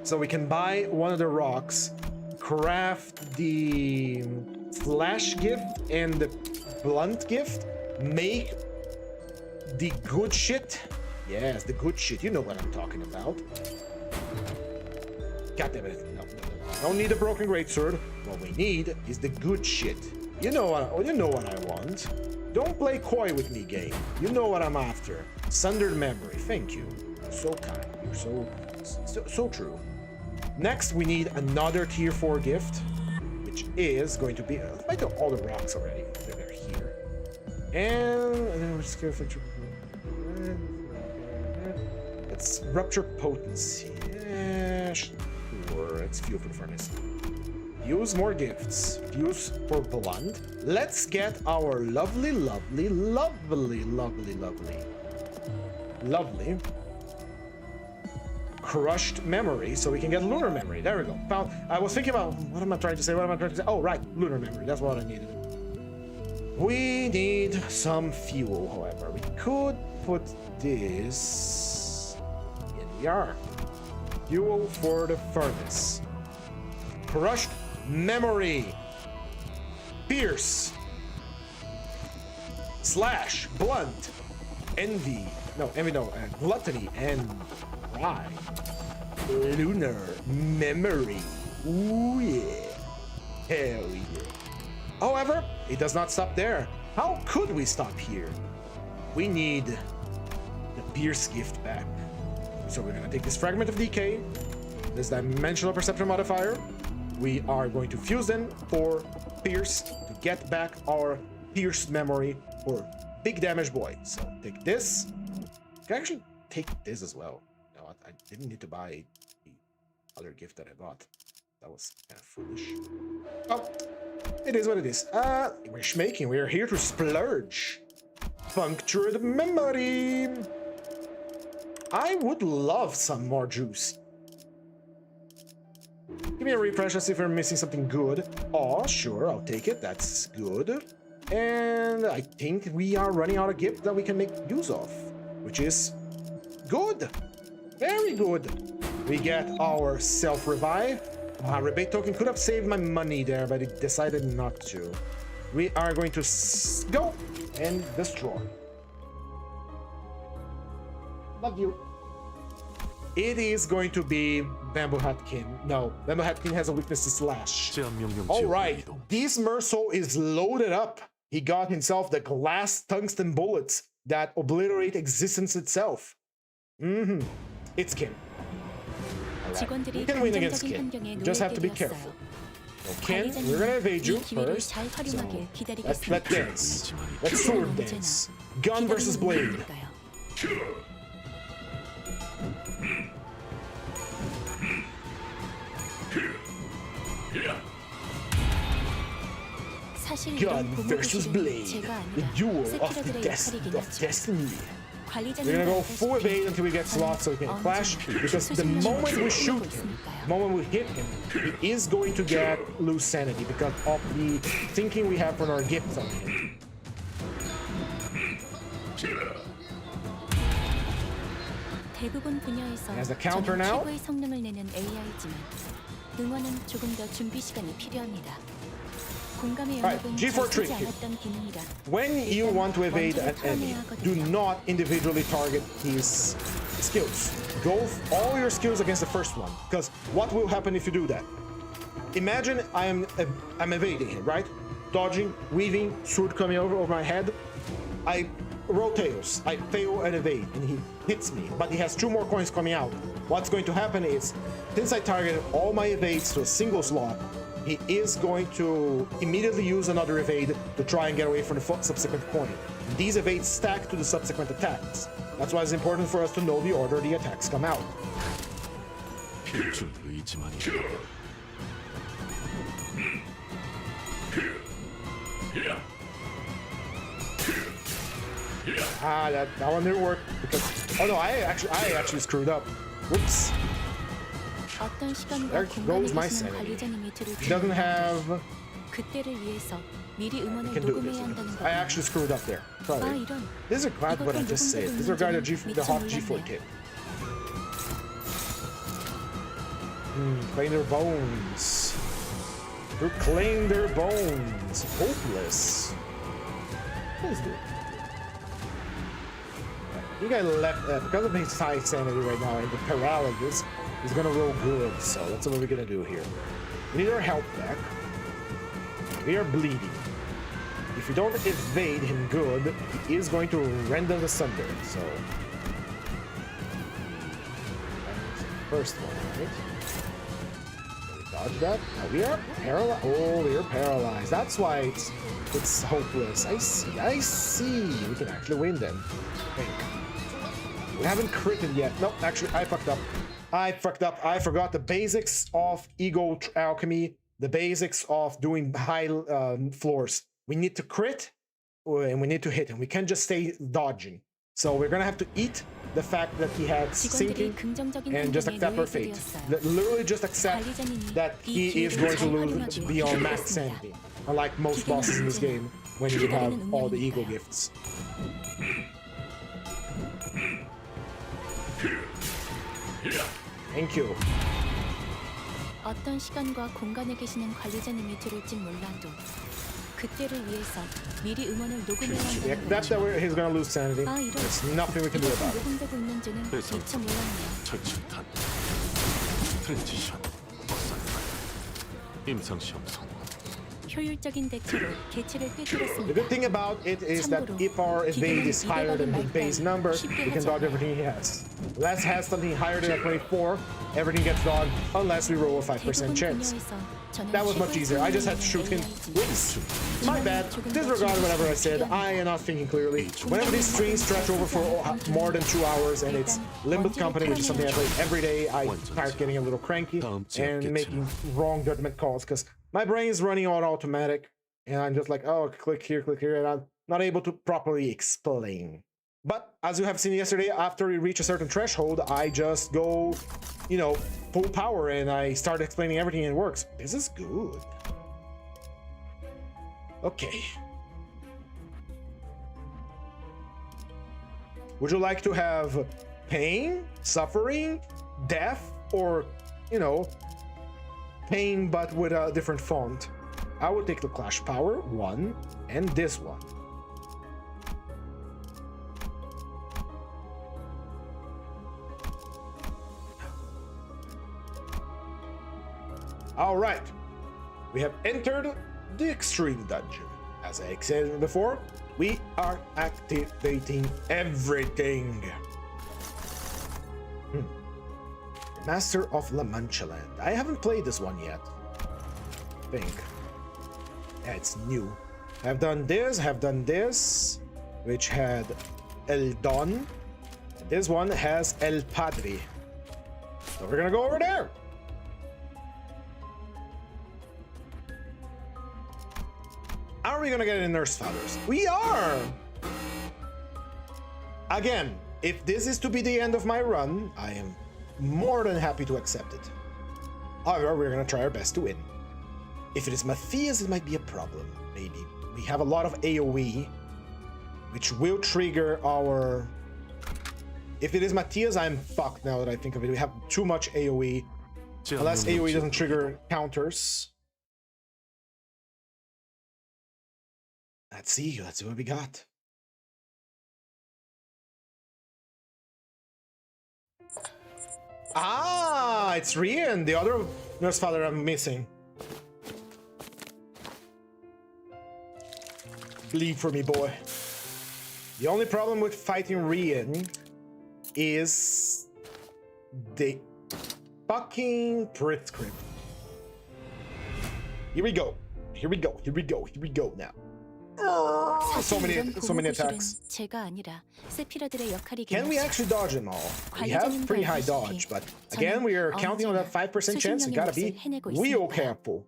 so we can buy one of the rocks, craft the flash gift and the blunt gift, make the good shit. Yes, the good shit. You know what I'm talking about. God damn it. No. Don't need a broken greatsword. What we need is the good shit. You know what I want. Don't play coy with me, game. You know what I'm after. Sundered memory. Thank you. You're so kind. You're so true. Next, we need another tier 4 gift, which is going to be... I know all the rocks already. They're And then we're just gonna let's rupture potency. Yeah, sure. Let's fuel for the furnace. Use more gifts. Use for blunt. Let's get our lovely crushed memory so we can get lunar memory. There we go. Found. I was thinking about what am I trying to say? Oh, right, lunar memory. That's what I needed. We need some fuel, however. We could put this. Here we are. Fuel for the furnace. Crushed memory. Pierce. Slash. Blunt. Envy. No, envy no. Gluttony and pride. Lunar memory. Ooh yeah. Hell yeah. However, it does not stop there. How could we stop here? We need the Pierce gift back. So we're gonna take this fragment of decay, this dimensional perception modifier. We are going to fuse them for Pierce to get back our Pierce memory for big damage boy. So take this. You can actually take this as well. No, I didn't need to buy the other gift that I bought. That was kind of foolish. Oh, it is what it is. We're schmaking. We're here to splurge. Punctured memory. I would love some more juice. Give me a refresh. Let's see if we're missing something good. Oh, sure. I'll take it. That's good. And I think we are running out of gift that we can make use of, which is good. Very good. We get our self-revive. Rebate token could have saved my money there, but it decided not to. We are going to go and destroy. Love you. It is going to be Bamboo Hatkin. No, Bamboo Hatkin has a weakness to slash. All right, this Merso is loaded up. He got himself the glass tungsten bullets that obliterate existence itself. It's Kim. Right. You can win against Kim. You just have to be careful. So Ken, we're gonna evade you first. So let's dance. Let's sword dance. Gun versus blade. Gun versus blade. The duel of the destiny. We're gonna go full evade until we get slots so we can clash, because the moment we shoot him, the moment we hit him, he is going to lose sanity because of the thinking we have from our gifts on him. 대부분 분야에서 He has a counter now. 최고의 성능을 내는 AI지만 응원은 조금 더 준비 시간이 필요합니다. Alright, G4 trick here. When you want to evade an enemy, do not individually target his skills. Go all your skills against the first one, because what will happen if you do that? Imagine I'm evading him, right? Dodging, weaving, sword coming over my head. I roll tails, I fail and evade, and he hits me, but he has 2 more coins coming out. What's going to happen is, since I targeted all my evades to a single slot, he is going to immediately use another evade to try and get away from the subsequent coin. These evades stack to the subsequent attacks. That's why it's important for us to know the order the attacks come out. That one didn't work because I actually screwed up. Whoops. There goes my sanity. He doesn't have... He can do this. I actually screwed up there. Sorry. Disregard what I just said. Disregard the hot G4 kit. Claim their bones. Reclaim their bones. Hopeless. What is this? You guy left because of his high sanity right now and the paralysis. He's gonna roll good, so that's what we're gonna do here. We need our health back. We are bleeding. If we don't evade him good, he is going to rend us asunder, so... That's the first one, right? Dodge that. Now we are paralyzed. Oh, we are paralyzed. That's why it's hopeless. I see. I see. We can actually win then. Think. We haven't critted yet. No, actually, I fucked up. I forgot the basics of ego alchemy, the basics of doing high floors. We need to crit, and we need to hit, and we can't just stay dodging. So we're gonna have to eat the fact that he had sinking and just accept our fate. Literally just accept that he is going to lose beyond max sanity. Unlike most bosses in this game, when you have all the ego gifts. Thank you. 어떤 시간과 공간에 계시는 관리자님이 들을진 몰라도 그때를 위해서 미리 음원을 녹음해야 한다는 That's that he's gonna lose sanity. 아, 이런. There's nothing we can do 이것도 about it. 녹음되고 있는지는 미처 몰랐네요. 절충탄 트랜지션 임상시험 성공. 효율적인 대처로 개체를 The 꿰뚫었습니다. good thing about it is that if our evade is higher than his base number, we can dodge everything he has. Les has something higher than a 24, everything gets dodged unless we roll a 5% chance. That was much easier. I just had to shoot him. Whoops. My bad. Disregard whatever I said. I am not thinking clearly. Whenever these streams stretch over for more than 2 hours and it's Limbus company, which is something I play every day, I start getting a little cranky and making wrong judgment calls because my brain is running on automatic and I'm just like, oh, click here, and I'm not able to properly explain. But as you have seen yesterday, after we reach a certain threshold, I just go, you know, full power and I start explaining everything and it works. This is good. Okay. Would you like to have pain, suffering, death, or, you know, pain but with a different font? I would take the Clash Power 1 and this one. All right, we have entered the Extreme Dungeon. As I said before, we are activating everything. Master of La Mancha Land. I haven't played this one yet. I think. Yeah, it's new. I've done this, which had El Don. This one has El Padre. So we're gonna go over there. Are we gonna get any Nurse Fathers? We are! Again, if this is to be the end of my run, I am more than happy to accept it. However, we're gonna try our best to win. If it is Matthias, it might be a problem, maybe. We have a lot of AoE, which will trigger our... If it is Matthias, I'm fucked now that I think of it. We have too much AoE. Unless AoE doesn't trigger counters. Let's see what we got. Ah, it's Rian, the other Nurse Father I'm missing. Bleed for me, boy. The only problem with fighting Rian is the fucking prescript. Here we go. Here we go now. So many attacks. Can we actually dodge them all? We have pretty high dodge, but again, we are counting on that 5% chance. We gotta be real careful.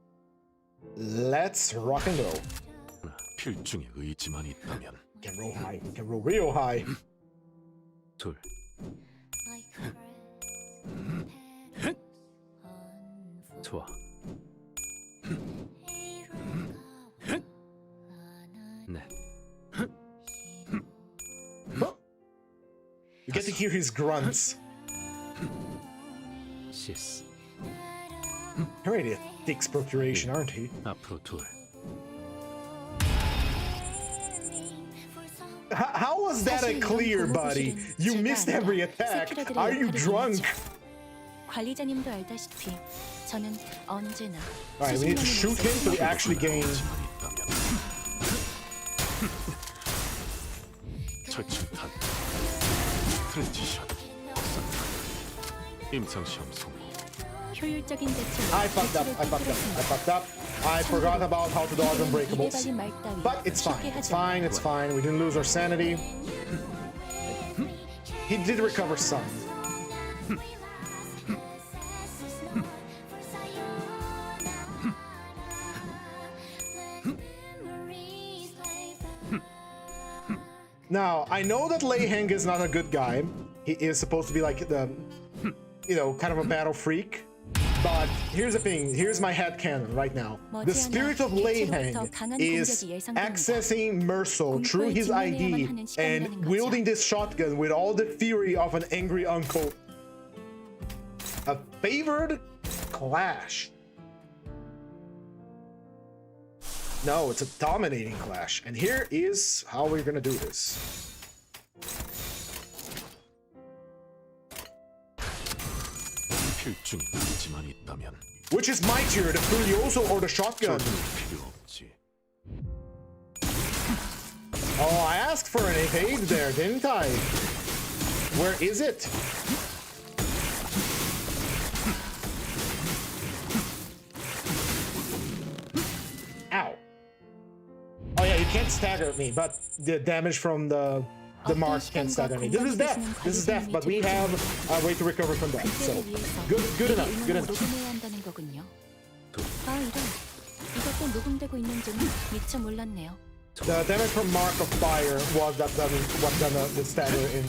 Let's rock and roll. 필중의 의지만 있다면. Can roll high. Can roll real high. 둘. 좋아. 넷. You get to hear his grunts. 시스. Already a thick procuration, aren't he? 앞으로 둘. How was that a clear, buddy? You missed every attack. Are you drunk? 관리자님도 알다시피 저는 언제나 Alright, we need to shoot him so we actually gain. 절충탄 트랜지션 임상시험 성공. 효율적인 대처로 I fucked up. I fucked up. I fucked up. I forgot about how to dodge unbreakables. But it's fine. It's fine. It's fine. We didn't lose our sanity. He did recover some. Now, I know that Lei Heng is not a good guy. He is supposed to be like the, you know, kind of a battle freak. But here's the thing. Here's my headcanon right now. The spirit of Lei Heng is accessing Merso through his ID and wielding this shotgun with all the fury of an angry uncle. A favored clash. No, it's a dominating clash. And here is how we're gonna do this. 필중이 의지만 있다면 Which is mightier, the Furioso or the shotgun? 필요 없지. Oh, I asked for an evade there, didn't I? Where is it? Ow. Oh yeah, you can't stagger me, but the damage from the mark can stagger me. This is death. This is death, but we have a way to recover from that. So good enough. Good enough. 아 이런, 이것도 녹음되고 있는지는 미처 몰랐네요. The damage from Mark of Fire was that what done the stagger in.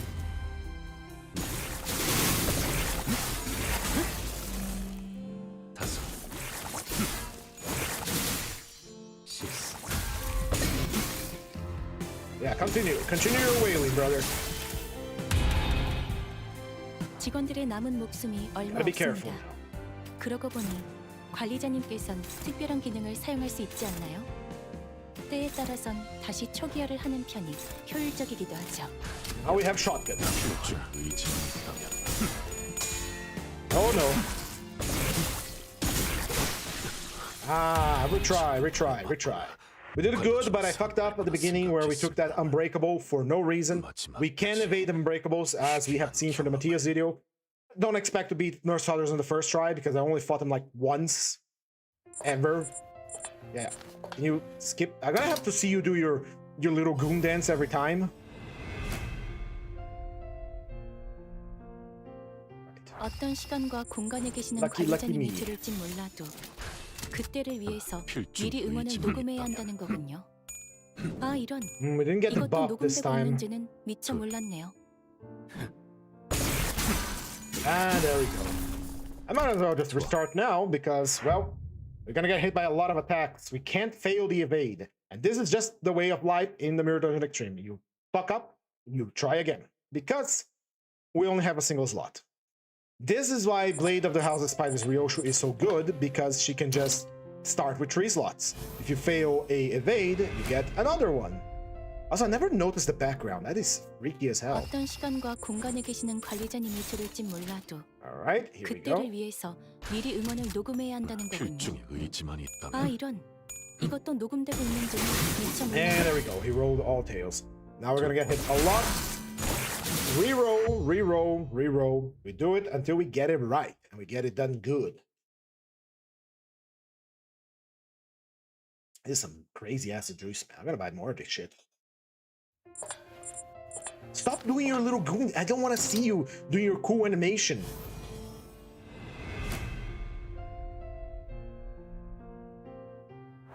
다섯, six. Yeah, continue your wailing, brother. 직원들의 남은 목숨이 얼마 Gotta be careful. 없습니다. 그러고 보니 관리자님께선 특별한 기능을 사용할 수 있지 않나요? 때에 따라선 다시 초기화를 하는 편이 효율적이기도 하죠. Now we have shotgun. 필중 의지만 있다면 Oh no. Ah, retry. We did good, but I fucked up at the beginning where we took that unbreakable for no reason. We can evade unbreakables as we have seen from the Matthias video. Don't expect to beat Nurse Fathers on the first try because I only fought him like once. Ever. Yeah. Can you skip? I'm gonna have to see you do your little goon dance every time. 어떤 시간과 공간에 계시는 Lucky 관리자님이 me. 들을진 몰라도 그때를 위해서 필중 미리 응원을 의지만 녹음해야 있다면. 한다는 거군요. 아 이런, We didn't get the 이것도 buff this 녹음되고 time. 있는지는 미처 몰랐네요. Ah, there we go. I might as well just restart now because, well, we're gonna get hit by a lot of attacks. We can't fail the evade. And this is just the way of life in the Mirror Dungeon Extreme. You fuck up, you try again. Because we only have a single slot. This is why Blade of the House of Spiders Ryoshu is so good, because she can just start with 3 slots. If you fail a evade, you get another one. Also, I never noticed the background. That is freaky as hell. 어떤 시간과 공간에 계시는 관리자님이 들을진 몰라도 Alright, here we go. 그때를 위해서 미리 응원을 녹음해야 한다는 거군요. 필중이 의지만 아 있다면 이런, 이것도 녹음되고 있는지는 미처 And 몰랐네요. there we go. He rolled all tails. Now we're gonna get hit a lot. Reroll. We do it until we get it right. And we get it done good. This is some crazy acid juice, man. I'm gonna buy more of this shit. Stop doing your little goon. I don't want to see you doing your cool animation.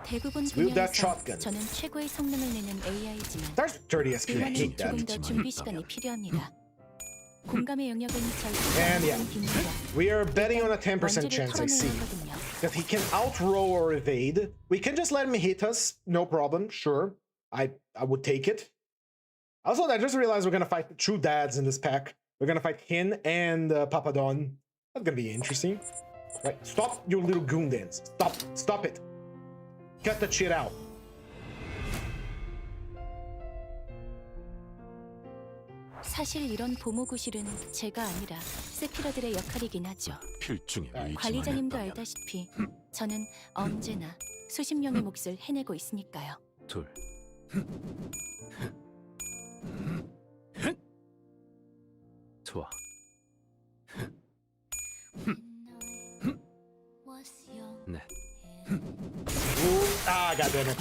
대부분 Wield that 분야에서 shotgun. 저는 최고의 성능을 내는 AI지만 There's 30 SP. I 그만은 hate that. 조금 더 준비 시간이 필요합니다. 공감의 영역은 잘 And yeah. 비밀이라 We are betting on a 10% 먼지를 chance, I 털어내야 see. 하거든요. That he can outroll or evade. We can just let him hit us, no problem, sure. I would take it. Also, I just realized we're gonna fight 2 dads in this pack. We're gonna fight Hin and Papadon. That's gonna be interesting. Right, stop your little goon dance. Stop it. Cut that shit out. 사실 이런 보모구실은 제가 아니라 세피라들의 역할이긴 하죠. 필중이 의지만 관리자님도 있다면 알다시피 저는 언제나 수십 명의 몫을 해내고 있으니까요. 둘 좋아 Ah, goddammit.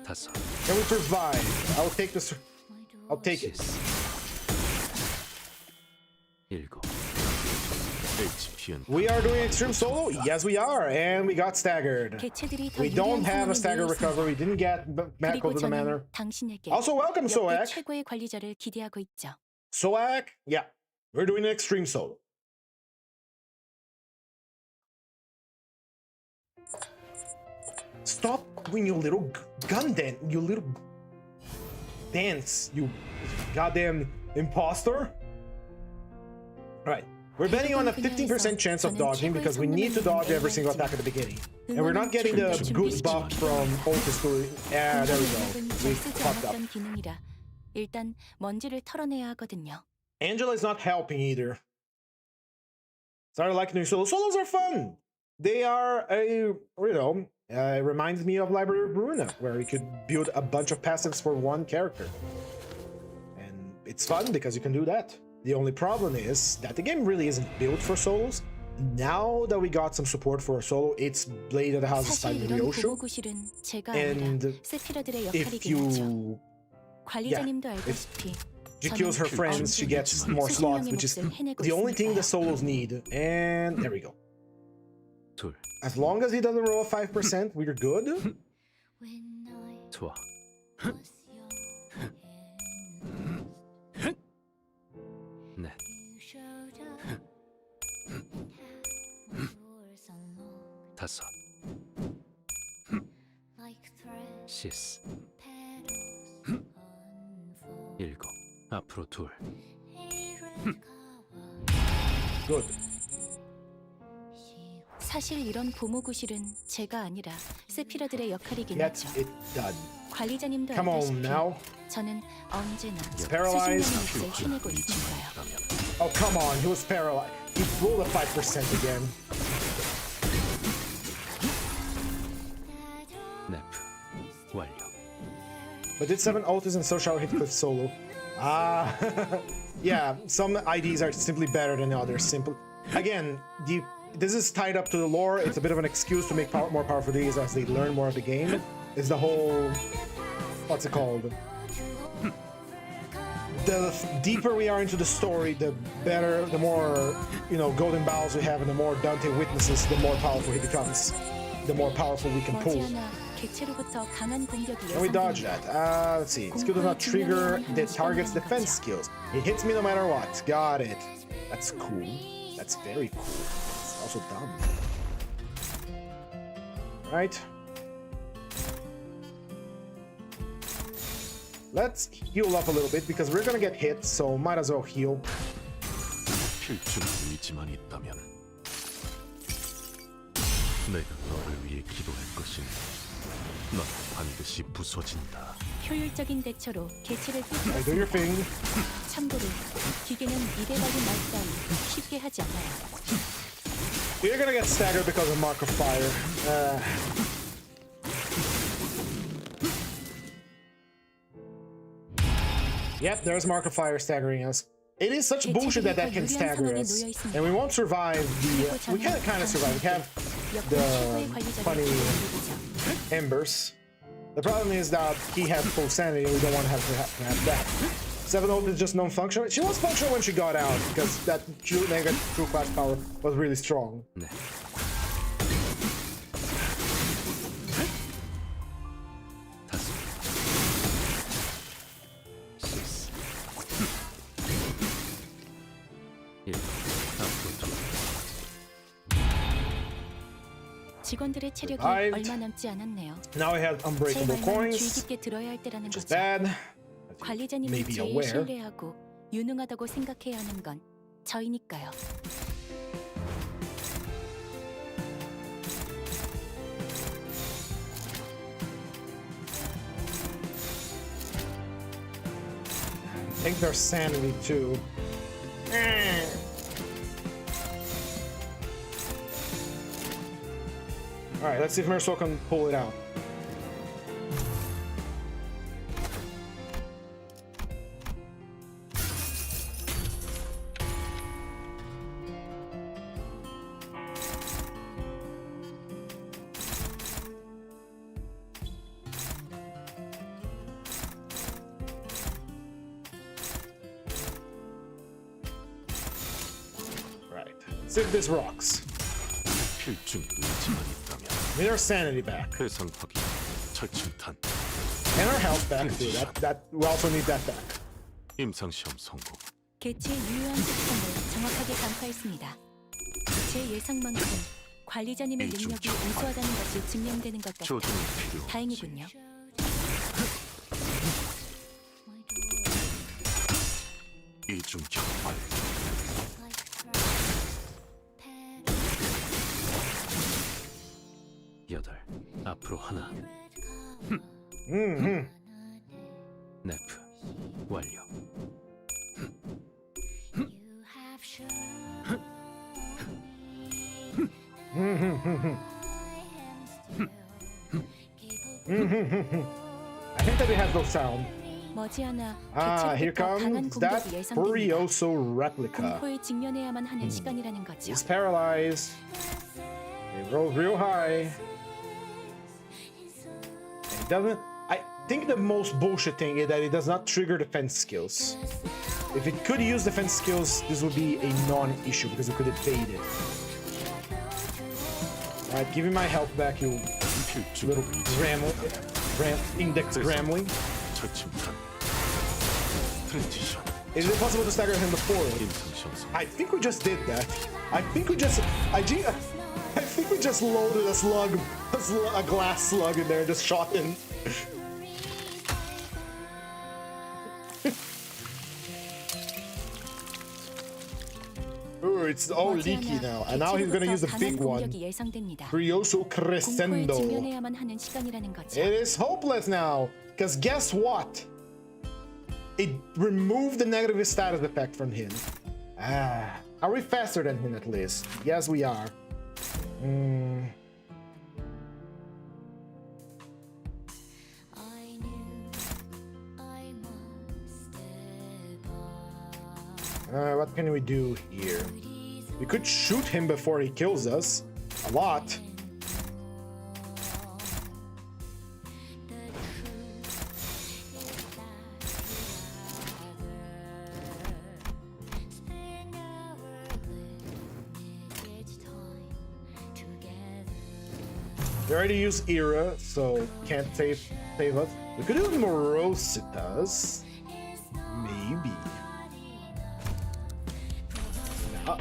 다섯, Can we survive? I'll take this. I'll take it. 일곱, HP는 We are doing extreme solo? Yes, we are. And we got staggered. 개체들이 더 We don't 유리한 have a 상황에 stagger 놓여 있습니다. recovery. We didn't get back 그리고 over the manor. 저는 당신에게 Also, welcome, 역대 Soak. 최고의 관리자를 기대하고 있죠. Soak? Yeah. We're doing an extreme solo. Stop doing your little gun dance. You little dance. You goddamn imposter. Alright. We're betting on a 50% chance of dodging because we need to dodge every single attack at the beginning. And we're not getting the good buff from Otis to... Yeah, there we go. We fucked up. 기능이라 일단 먼지를 털어내야 하거든요. Angela is not helping either. Started liking new solos. Solos are fun! They are it reminds me of Library of Bruna, where you could build a bunch of passives for one character. And it's fun because you can do that. The only problem is that the game really isn't built for solos. Now that we got some support for a solo, it's Blade of the House of 사실 Stein 이런 Ryoshu. 보호구실은 제가 아니라 And 세피러들의 if 역할이긴 하죠. you 관리자님도 알다시피 she kills her friends, she gets more slots, which is the only thing the solos need. And there we go. 둘, As long as he doesn't roll a 5%, we're good. 좋아. 넷, 다섯, 시스, 일곱, 앞으로 둘, Good. 사실 이런 보호구실은 제가 아니라 세피러들의 역할이긴 Get 하죠. it done. 관리자님도 Come on 알다시피 now. 저는 언제나 paralyzed. 수십 년의 몫을 해내고 있으니까요. Oh, come on. He was paralyzed. He rolled a 5% again. 네프, 완료. But did 7 Otis and Social hit Cliff solo? Ah, yeah. Some IDs are simply better than others. Simple. Again, this is tied up to the lore. It's a bit of an excuse to make more powerful these as they learn more of the game. Is the whole what's it called? The deeper we are into the story, the better, the more golden bowels we have, and the more Dante witnesses, the more powerful he becomes. The more powerful we can pull. 머지않아 개체로부터 강한 공격이 Can we dodge 예상됩니다. that? Let's see. Skill does not trigger the target's defense skills. It hits me no matter what. Got it. That's cool. That's very cool. It's also dumb. Right. Let's heal up a little bit because we're gonna get hit, so might as well heal. 필주는 의지만 있다면 내가 너를 위해 기도할 것이니 넌 반드시 부서진다. 효율적인 대처로 개체를 Alright, do your 뚫었습니다. thing. 참고로 기계는 입에 발린 말 따위 쉽게 하지 않아요. You're gonna get staggered because of Mark of Fire. Yep, there's Mark of Fire staggering us. It is such bullshit that can stagger us. And we won't survive the... we can kind of survive. We have the funny embers. The problem is that he has full sanity and we don't want to have that. 7 Open is just non-functional. She was functional when she got out because that negative true class power was really strong. 네, 다섯, 시스, 일곱, 앞으로 둘, 직원들의 체력이 Survived. 얼마 남지 않았네요. Now we have 제 unbreakable 말만 주의 coins, 깊게 들어야 할 때라는 which is 거죠. bad. 관리자님을 may be 제일 aware. 신뢰하고 유능하다고 생각해야 하는 건 저희니까요. I think there's sanity too. Alright, let's see if Merceau can pull it out. see if this rocks. 필중 의지만 있다면 We need our sanity back. 회상 확인, 철침탄, And our health back too. We also need that back. 임상시험 성공. 개체의 유효한 특성을 정확하게 간파했습니다. 제 예상만큼 관리자님의 능력이 우수하다는 것이 증명되는 것 같아 조준이 필요. 다행이군요. 이중 격발. 여덟. 앞으로 하나. 네프 완료. I think that it has no sound. 머지않아 Here 개체로부터 강한 comes that 공격이 예상됩니다. Furioso replica. 공포에 직면해야만 하는 시간이라는 거죠. He's paralyzed. He rolls real high. It doesn't. I think the most bullshit thing is that it does not trigger defense skills. If it could use defense skills, this would be a non-issue because it could evade it. Alright, give me my health back, you little index gremlin. 철침탄. 트랜지션. Is it possible to stagger him before? 임상시험 성공. I think we just did that. I think we just loaded a glass slug in there and just shot him. Ooh, it's all leaky now, and now he's gonna use the big one. Furioso 공포에 Crescendo. 직면해야만 하는 시간이라는 거죠. It is hopeless now, because guess what? It removed the negative status effect from him. Are we faster than him at least? Yes, we are. What can we do here? We could shoot him before he kills us. A lot. We already used Era, so can't save us. We could do Morositas. Maybe.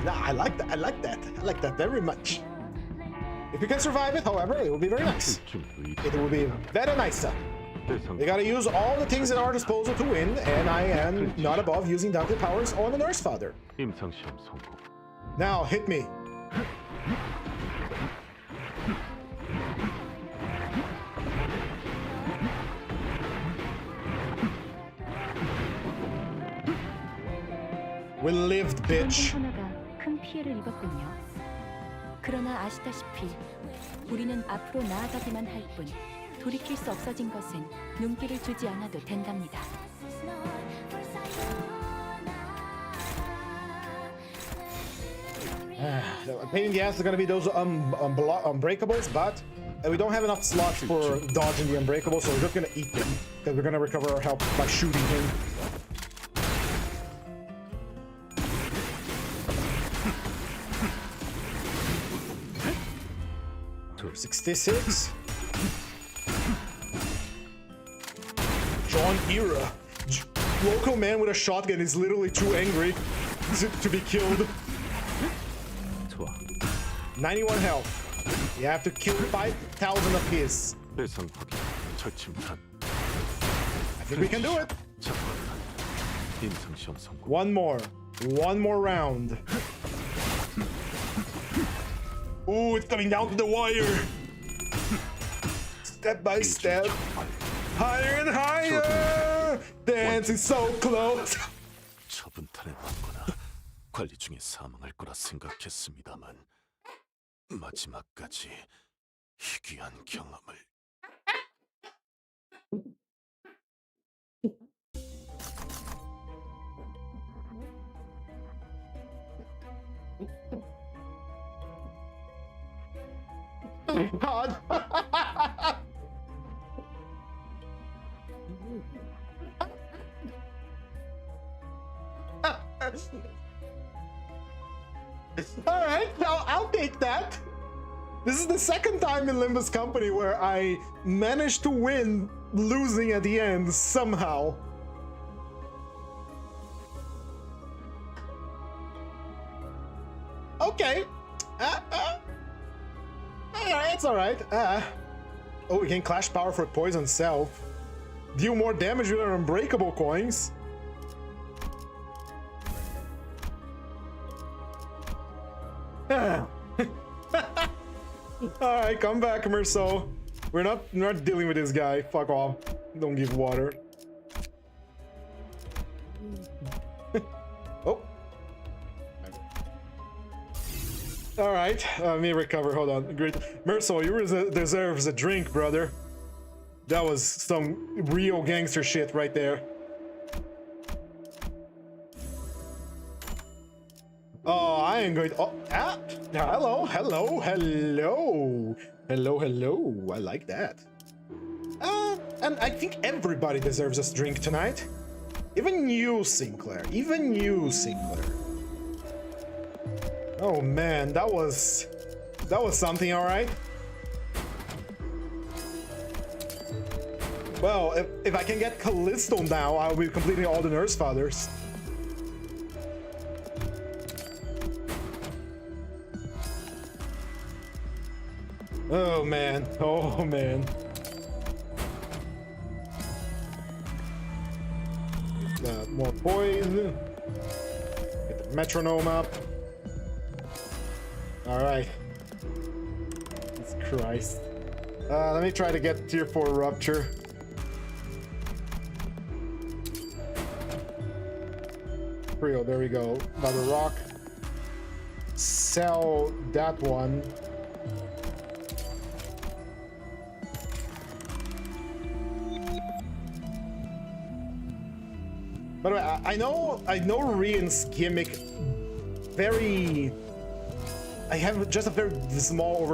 No, I like that. I like that. I like that very much. If you can survive it, however, it will be very nice. It will be very nice. We gotta use all the things at our disposal to win, and I am not above using Dante powers on the Nurse Father. 임상시험 성공. Now, hit me. We lived, bitch. 하나가 큰 피해를 입었군요. 그러나 아시다시피 우리는 앞으로 나아가기만 할 뿐 돌이킬 수 없어진 것은 눈길을 주지 않아도 된답니다. A pain in the ass is gonna be those unbreakables, but we don't have enough slots for dodging the unbreakables, so we're just gonna eat them because we're gonna recover our health by shooting him. 66. John Era. Local man with a shotgun is literally too angry to be killed. 91 health. You have to kill 5,000 of his. 회상 확인, 철침탄. I think we can do it. 착화탄. 임상시험 성공. One more round. Ooh, it's coming down to the wire. Step by step. Higher and higher. Dancing so close. 처분탄에 맞거나 관리 중에 사망할 거라 생각했습니다만 마지막까지 희귀한 경험을. God. All right, I'll take that. This is the second time in Limbus Company where I managed to win, losing at the end somehow. Okay. It's all right. Oh, we can clash power for poison self. Deal more damage with our unbreakable coins. Alright, come back, Merceau. We're not dealing with this guy. Fuck off. Don't give water. Oh. Alright, let me recover. Hold on. Great. Merceau, you deserves a drink, brother. That was some real gangster shit right there. Oh, I ain't going to... Oh, hello, hello, hello. Hello, hello. I like that. And I think everybody deserves a drink tonight. Even you, Sinclair. Even you, Sinclair. Oh, man. That was something, all right? Well, if I can get Callisto now, I'll be completing all the Nurse Fathers. Oh man, oh man. More poison. Get the metronome up. Alright. Jesus Christ. Let me try to get tier 4 rupture. Trio, there we go. Another rock. Sell that one. By the way, I know Rian's gimmick very... I have just a very small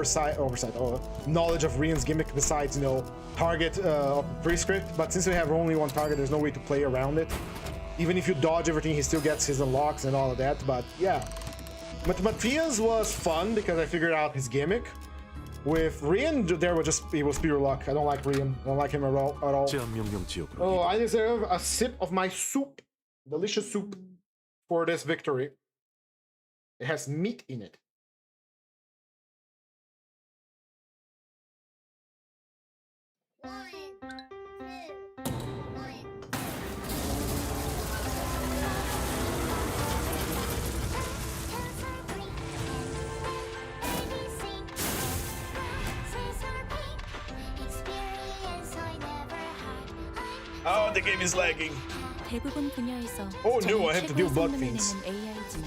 knowledge of Rian's gimmick besides, you know, target prescript, but since we have only one target, there's no way to play around it. Even if you dodge everything, he still gets his unlocks and all of that, but yeah. But Matthias was fun because I figured out his gimmick. With Rian, it was pure luck. I don't like Rian. I don't like him at all. Oh, I deserve a sip of my soup. Delicious soup for this victory. It has meat in it. Oh, the game is lagging. 대부분 분야에서 Oh no, I have to deal blood fiends. AI지만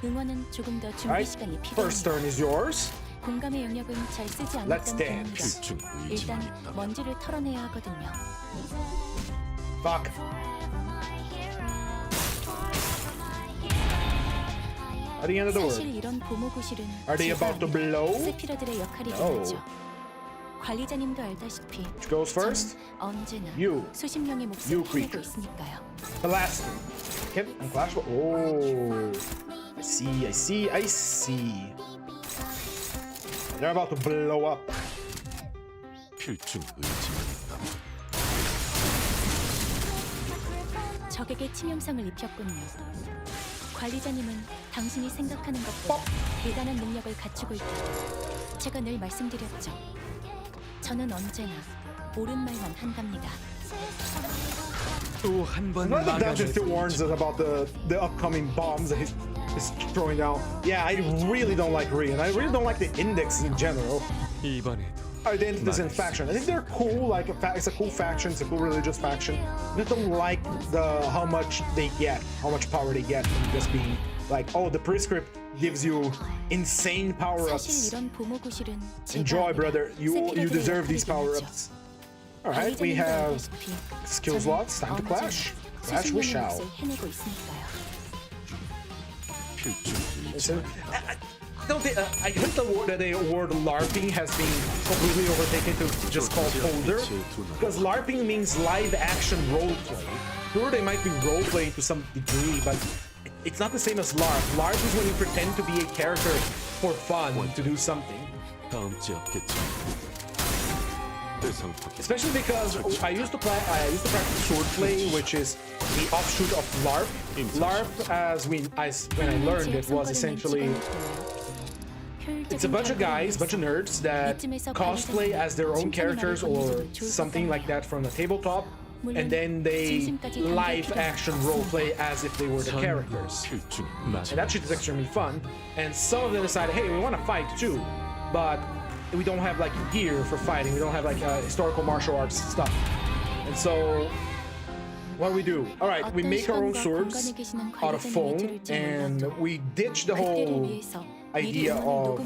응원은 조금 더 준비 Alright, 시간이 first 필요합니다. turn is yours. 공감의 영역은 잘 쓰지 Let's 않았던 dance. 편입니다. 일단 먼지를 털어내야 하거든요. Fuck. At the end of the 사실 word. 이런 보모구실은 Are they about to blow? 세피라들의 역할이긴 No. 하죠. 관리자님도 알다시피 Which goes first? 저는 언제나 You. 수십 명의 You 몫을 creature. 해내고 있으니까요. The last. Okay, and clash. Oh, I see, I see, I see. They're about to blow up. 필중 의지만 있다면 적에게 치명상을 입혔군요. 관리자님은 당신이 생각하는 것보다 대단한 능력을 갖추고 있다. 제가 늘 말씀드렸죠. 저는 언제나 옳은 말만 한답니다. 또 한 번 One of the dungeons still 막아내고 warns us about the upcoming bombs that he's throwing down. Yeah, I really don't like Rian. I really don't like the Index in general. 이번에도 Identities and faction. I think they're cool. Like it's a cool faction. It's a cool religious faction. I just don't like how much they get, how much power they get from just being like, oh, the prescript gives you insane 사실 power-ups. 이런 보모구실은 Enjoy, brother. You 세피라들의 deserve these 역할이긴 power-ups. All right, we have skill slots. Time to clash. Clash we shall. 해내고 있으니까요. 필중 의지만 Listen, I heard the word LARPing has been completely overtaken to just called older, because LARPing means live action roleplay. Sure, they might be roleplaying to some degree, but it's not the same as LARP. LARP is when you pretend to be a character for fun, to do something. 다음 제압겠지. 대상 파괴. Especially because I used to practice swordplay, which is the offshoot of LARP. LARP, when I learned it, was essentially it's a bunch of guys, bunch of nerds that cosplay as their own characters or something like that from the tabletop, and then they live action roleplay as if they were the characters. 필중이 And 마지막. that shit is extremely fun. And some of them decided, hey, we want to fight too, but we don't have like gear for fighting. We don't have like historical martial arts stuff. And so what do? All right, we make our own swords out of foam, and we ditch the whole idea of,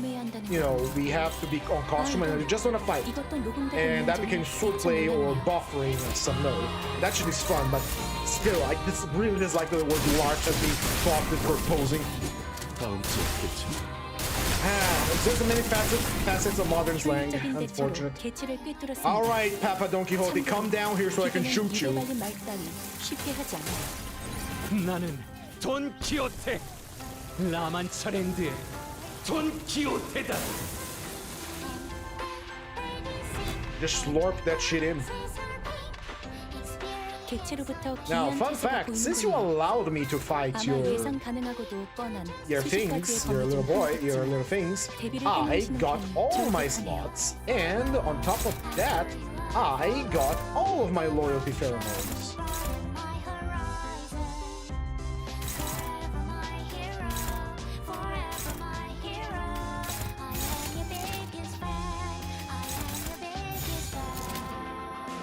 you know, we have to be on costume and we just want to fight. And that became swordplay or buffering of some note. That shit is fun, but still, I really dislike the word LARP as being co-opted for posing. 다음 제압겠지. There's many facets of modern slang, unfortunate. Alright, Papa Don Quixote, come down here so I can shoot you. 나는 돈 키호테. 라만차랜드의 돈 키호테다. Just slurp that shit in. Now, fun fact, since you allowed me to fight your things, your little boy, your little things, I got all my slots, and on top of that, I got all of my loyalty pheromones.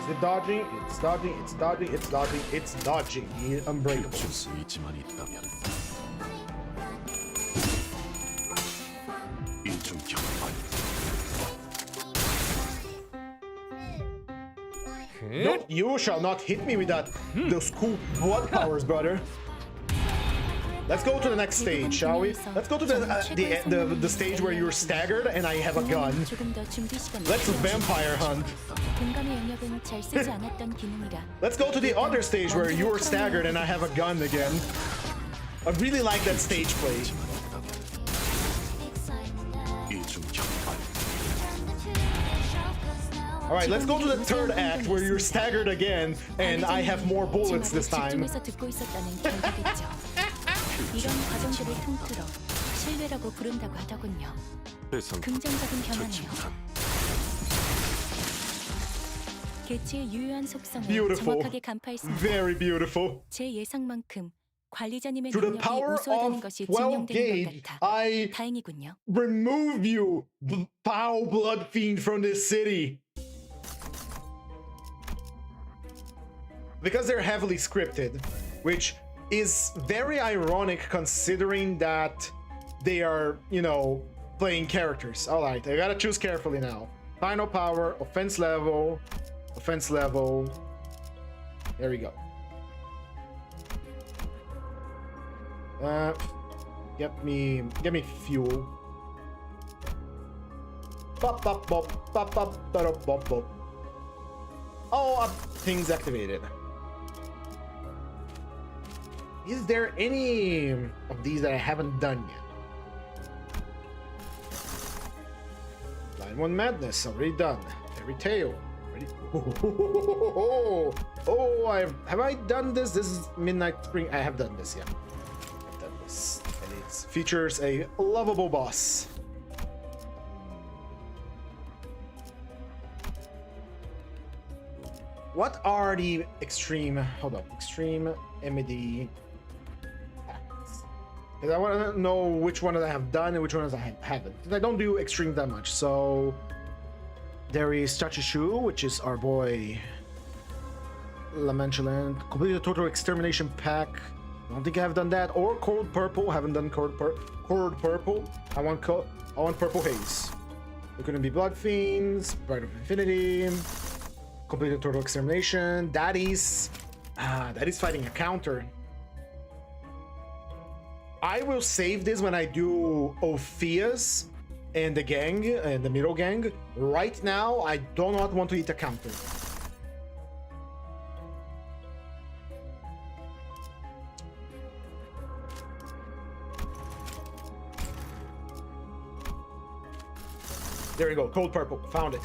Is it dodging? It's dodging, it's dodging, it's dodging, it's dodging. Unbreakable. 줄 수 있지만 있다면 이중격 No, you shall not hit me with that. Those cool blood powers, brother. Let's go to the next stage, shall we? Let's go to the stage where you're staggered and I have a gun. Let's vampire hunt. Let's go to the other stage where you're staggered and I have a gun again. I really like that stage play. Alright, let's go to the third act where you're staggered again and I have more bullets this time. 이런 과정들을 통틀어 신뢰라고 부른다고 하더군요. 긍정적인 변화네요. 개체의 유효한 속성을 Beautiful. 정확하게 간파했습니다. Very beautiful. 제 예상만큼 관리자님의 To the 능력이 power 우수하다는 of 것이 12 증명되는 gauge, 것 같아 I 다행이군요. remove you, foul blood fiend, from this city. Because they're heavily scripted, which is very ironic considering that they are, you know, playing characters. All right, I gotta choose carefully now. Final power, offense level, offense level. There we go. Get me fuel. Bop bop bop bop bop bop bop bop. Oh, things activated. Is there any of these that I haven't done yet? Line 1 Madness, already done. Fairy Tale, already. Oh, have I done this? This is Midnight Spring. I have done this, yeah. I've done this. And it features a lovable boss. What are the extreme, hold up, extreme MED packs? Because I want to know which ones I have done and which ones I haven't. Because I don't do extreme that much. So there is Chachishu, which is our boy Lamentulant. Complete the total extermination pack. I don't think I have done that. Or Cold Purple. Haven't done Cold Purple. I want Purple Haze. There couldn't be Blood Fiends, Bright of Infinity. Completed total extermination. That is fighting a counter. I will save this when I do Ophias and the gang and the middle gang. Right now, I do not want to eat a counter. There you go. Cold purple. Found it.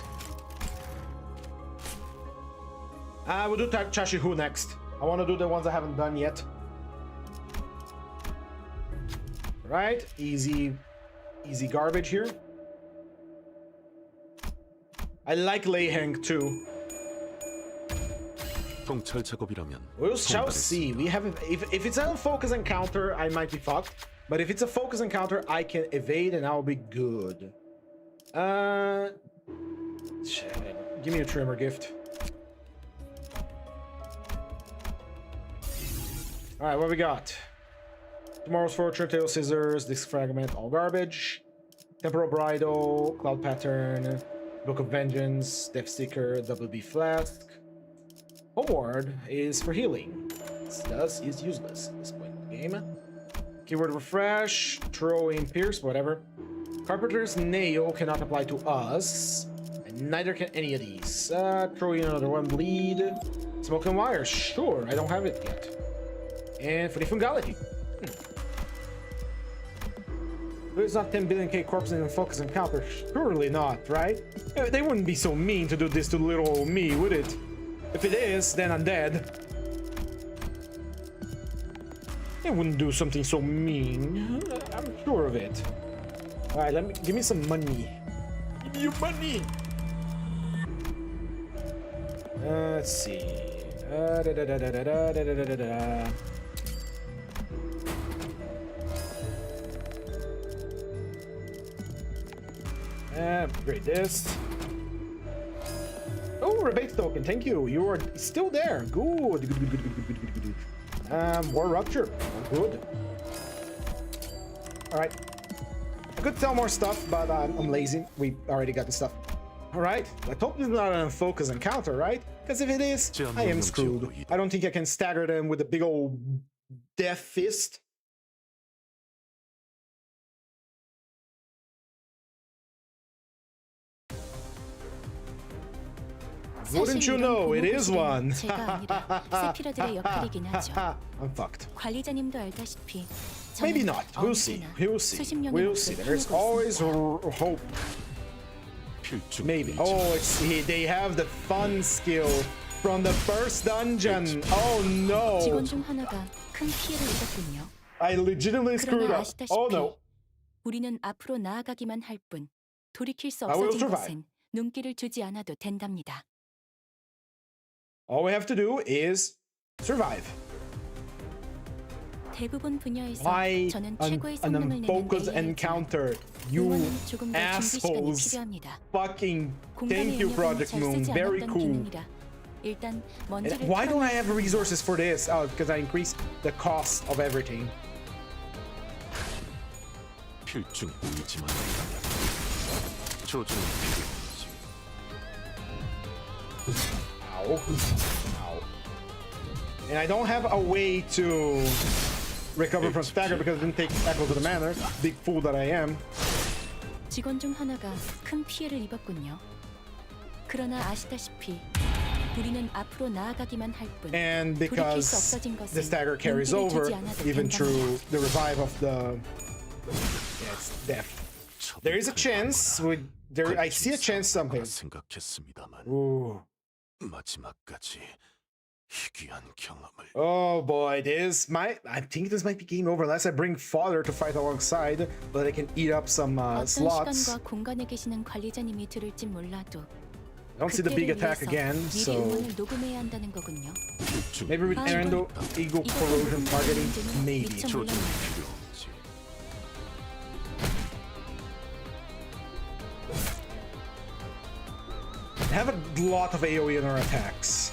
We'll do Chashihu next. I want to do the ones I haven't done yet. Right? Easy garbage here. I like Leiheng too. 통찰 작업이라면 We shall see. We have if it's a focus encounter, I might be fucked. But if it's a focus encounter, I can evade and I'll be good. Give me a trimmer gift. All right, what we got? Tomorrow's Fortune, Tail Scissors, Disc Fragment, all garbage. Temporal Bridle, Cloud Pattern, Book of Vengeance, Death Seeker, WB Flask. Homeward is for healing. Thus is useless at this point in the game. Keyword Refresh, Throwing Pierce, whatever. Carpenter's Nail cannot apply to us, and neither can any of these. Throw in another one, Bleed. Smoke and Wire, sure, I don't have it yet. And for the Fungality. There's not 10 billion K corpses in a focus encounter. Surely not, right? They wouldn't be so mean to do this to little old me, would it? If it is, then I'm dead. They wouldn't do something so mean. I'm sure of it. Alright, give me some money. Give me your money! Let's see. Upgrade this. Oh, rebate token, thank you. You are still there. Good. War Rupture. Good. Alright. I could sell more stuff, but I'm lazy. We already got the stuff. Alright. Let's hope this is not a focus encounter, right? Because if it is, I am screwed. I don't think I can stagger them with a big old death fist. Wouldn't you know, it is one. I'm fucked. 관리자님도 알다시피 Maybe not. We'll see. We'll see. We'll see. There's always hope. Maybe. Oh, they have the fun skill from the first dungeon. Oh no. 직원 중 하나가 큰 피해를 입었군요. I legitimately screwed 그러나 up. 아시다시피 Oh no. 우리는 앞으로 나아가기만 할 뿐 돌이킬 수 I will 없어진 survive. 것은 눈길을 주지 않아도 된답니다. All we have to do is survive. 대부분 분야에서 Why 저는 an 최고의 성능을 내는 focus AI이지만 encounter? You 응원은 조금 더 준비 시간이 assholes. 필요합니다. Fucking 공간의 thank you, 영역은 Project 잘 Moon. 쓰지 Very 않았던 cool. 기능이라 일단 먼지를 Why don't I 털어내고 have resources for this? Oh, because I increased the cost of everything. 필중에 보이지만 조준은 필요하지. Ow. Ow. And I don't have a way to recover from stagger because I didn't take Echo to the Manor. Big fool that I am. 직원 중 하나가 큰 피해를 입었군요. 그러나 아시다시피 우리는 앞으로 나아가기만 할 뿐 And 돌이킬 수 because 없어진 것은 the stagger carries 눈길을 over, 주지 않아도 even 된답니다. through the revive of the death. There is a chance with I see a chance something. 생각했습니다만 Ooh. 마지막까지 희귀한 경험을. Oh boy, I think this might be game over unless I bring Father to fight alongside, but I can eat up some 어떤 slots. 시간과 공간에 계시는 관리자님이 들을진 몰라도 I don't see the big 그때를 attack 위해서 again, 미리 so 응원을 녹음해야 한다는 거군요. maybe with Endo Eagle Corrosion targeting, maybe. 조준은 필요하지. I have a lot of AoE in our attacks.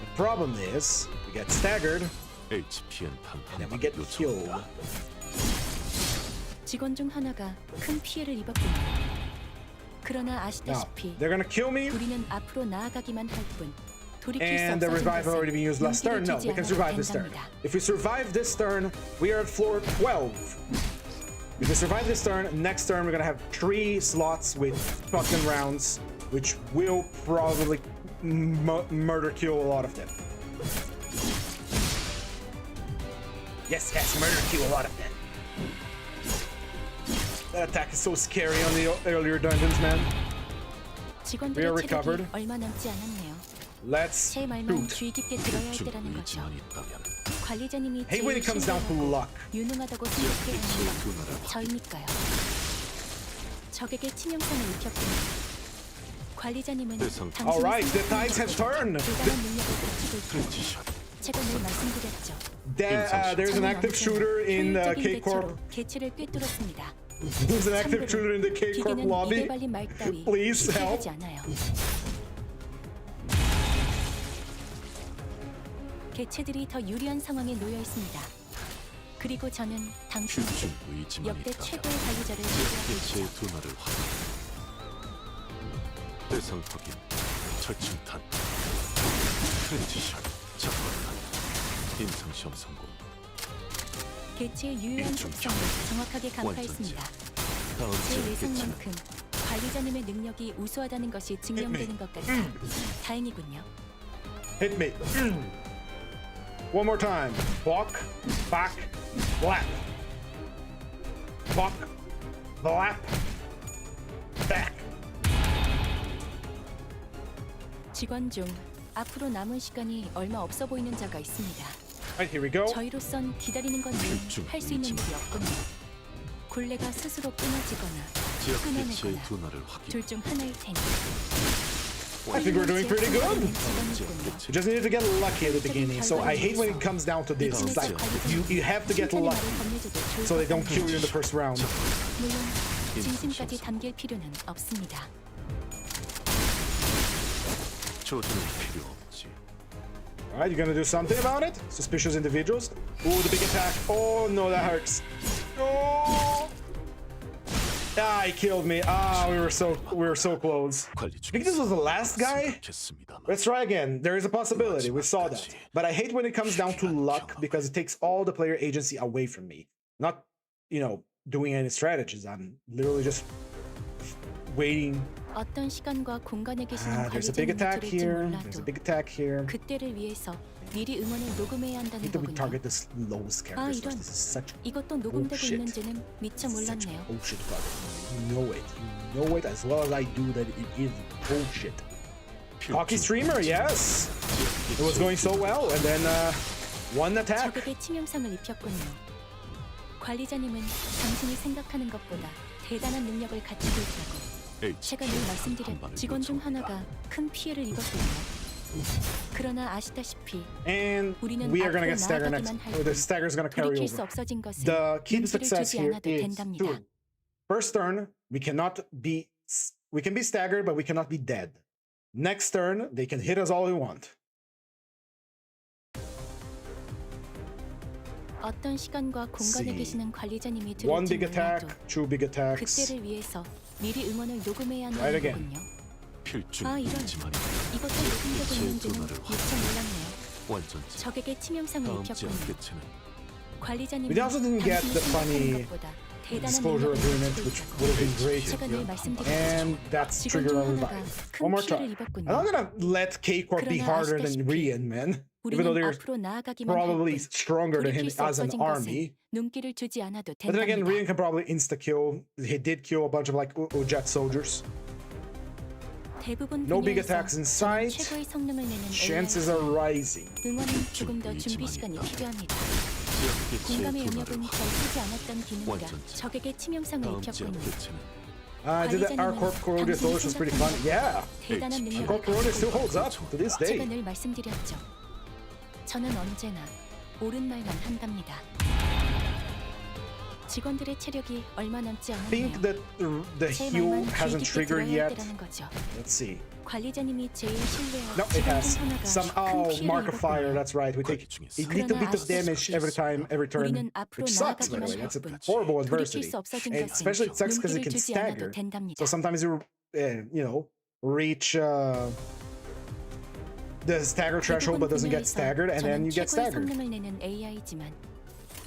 The problem is, we get staggered, HPN and then we 단 get killed. 직원 중 하나가 큰 피해를 입었군요. 그러나 Now, 아시다시피 they're gonna kill me, 우리는 앞으로 나아가기만 할 뿐 돌이킬 수 and the 없어진 revive had already been used last turn. 것은 No, 눈길을 we can 주지 survive 않아도 this turn. 된답니다. If we survive this turn, we are at floor 12. If we survive this turn, next turn we're gonna have 3 slots with shotgun rounds, which will probably murder kill a lot of them. Yes, murder kill a lot of them. That attack is so scary on the earlier dungeons, man. 직원들의 We are 체력이 recovered. 얼마 남지 않았네요. Let's 제 말만 shoot. 주의 깊게 들어야 할 때라는 거죠. 의지만 있다면 관리자님이 Hey, when 제일 it comes down to 신뢰하고 luck. 유능하다고 생각해야 하는 건 저희니까요. 적에게 치명상을 입혔군요. 관리자님은 대상. 당신이 Alright, the 생각하는 tides have turned. 대단한 능력을 가지고 있고 프레지션. 제가 늘 말씀드렸죠. There's an active shooter in 효율적인 K-Corp. 대처로 개체를 꿰뚫었습니다. There's an active shooter in the K-Corp 기계는 lobby. 입에 발린 말 따위 Please help. 피하지 않아요. 개체들이 더 유리한 상황에 놓여 있습니다. 그리고 저는 당신께 필중 의지만 역대 있다면 최고의 관리자를 소개하고 개체의 있죠. 두나를 확인. 대상 확인. 절충탄. 프레지션. 작전탄. 임상시험 성공. 개체의 유효한 특성을 정확하게 간파했습니다. 다음 제 지역 개체는 예상만큼 관리자님의 능력이 우수하다는 것이 증명되는 것 같아 다행이군요. Hit me. One more time. Block, back, lap. Block, lap, back. 직원 중 앞으로 남은 시간이 얼마 없어 보이는 자가 있습니다. Right, here we go. 저희로선 기다리는 건 할 수 있는 일이 없군요. 굴레가 스스로 끊어지거나 지역 개체의 끊어내거나 두나를 확인. 둘 중 하나일 테니. I think we're doing pretty good. 지역 개체. You just need to get lucky at the beginning. So I hate when it comes down to this. It's like you have to get lucky so they don't kill you in the first round. 물론 진심까지 담길 필요는 없습니다. 조준은 필요 없지. Alright, you gonna do something about it? Suspicious individuals. Oh, the big attack. Oh no, that hurts. Oh! Ah, he killed me. Ah, we were so close. 관리 I think this was the last guy. 생각했습니다만. Let's try again. There is a possibility. We saw that. But I hate when it comes down to luck because it takes all the player agency away from me. Not, doing any strategies. I'm literally just waiting. 어떤 시간과 공간에 계시는 There's a big 관리자님이 attack 들을지 here. There's a 몰라도 big attack here. 그때를 위해서 미리 응원을 녹음해야 한다는 Need to 거군요. target the lowest characters first. This is such 이것도 녹음되고 bullshit. 있는지는 미처 such 몰랐네요. bullshit about it. You know it. You know it as well as I do that it is bullshit. Cocky streamer, yes. It was going so well, and then one attack. 적에게 치명상을 입혔군요. 관리자님은 당신이 생각하는 것보다 대단한 능력을 가지고 있다고. 제가 늘 말씀드린 직원 중 하나가 큰 피해를 입었군요. 그러나 아시다시피 And 우리는 we are gonna 앞으로 get stagger next. 나아가기만 할 The 뿐 stagger is gonna carry 돌이킬 수 over. 없어진 것은 The key to 눈치를 success 주지 here 않아도 is 된답니다. first turn we can be staggered, but we cannot be dead. Next turn they can hit us all they want. 어떤 시간과 공간에 See. 계시는 관리자님이 One 들을지 big attack, 몰라도 two big attacks. 그때를 위해서 미리 응원을 녹음해야 Right 한다는 again. 거군요. 필중 아, 이런. 의지만 이것도 녹음되고 있는지는 두나를 미처 몰랐네요. 완전체. 적에게 치명상을 다음 지역 입혔군요. 개체는 관리자님은 We also didn't get 당신이 the 생각하는 funny 것보다 대단한 disclosure 능력을 agreement, 가지고 which 있다고. would have been great. 제가 늘 말씀드렸죠. And that's 직원 trigger 중 on 하나가 revive. 큰 One more 피해를 try. 입었군요. I'm not gonna let K-Corp be 그러나 harder than 아시다시피 Rian, man. Even though 우리는 they're 앞으로 나아가기만 probably 할 뿐 stronger than him 돌이킬 수 as an 없어진 army. 것은 눈길을 주지 않아도 But then again, 된답니다. Rian can probably insta-kill. He did kill a bunch of Jet soldiers. 대부분 No big 분야에서 attacks in sight. 최고의 성능을 내는 Chances AI are rising. 응원은 조금 더 준비 시간이 필요합니다. 지역 개체의 공감의 두나를 영역은 잘 확인. 쓰지 않았던 기능이라 완전체. 적에게 치명상을 다음 지역 입혔군요. 개체는 Our Corp Corroded Soldiers was pretty fun. Yeah. 대단한 능력을 Corp Corroded still 가지고 holds up to this 제가 day. 늘 말씀드렸죠. 저는 언제나 옳은 말만 한답니다. 직원들의 체력이 얼마 남지 I think 않았네요. that the 제 heal 말만 귀 hasn't 깊게 triggered 들어야 할 yet. 때라는 거죠. Let's see. 관리자님이 제일 No, 신뢰할 it 직원 has 중 하나가 some. 큰 Oh, 피해를 mark of fire. 입었군요. That's right. We take a little bit of damage every time, every turn, 우리는 앞으로 which sucks. By the 나아가기만 way, 할 that's a 뿐 horrible 돌이킬 adversity. 수 없어진 And 것은 especially it sucks because it 눈길을 can 주지 않아도 stagger. 된답니다. So sometimes you, reach the stagger threshold, but doesn't get staggered, and then you get 최고의 staggered. 성능을 내는 AI지만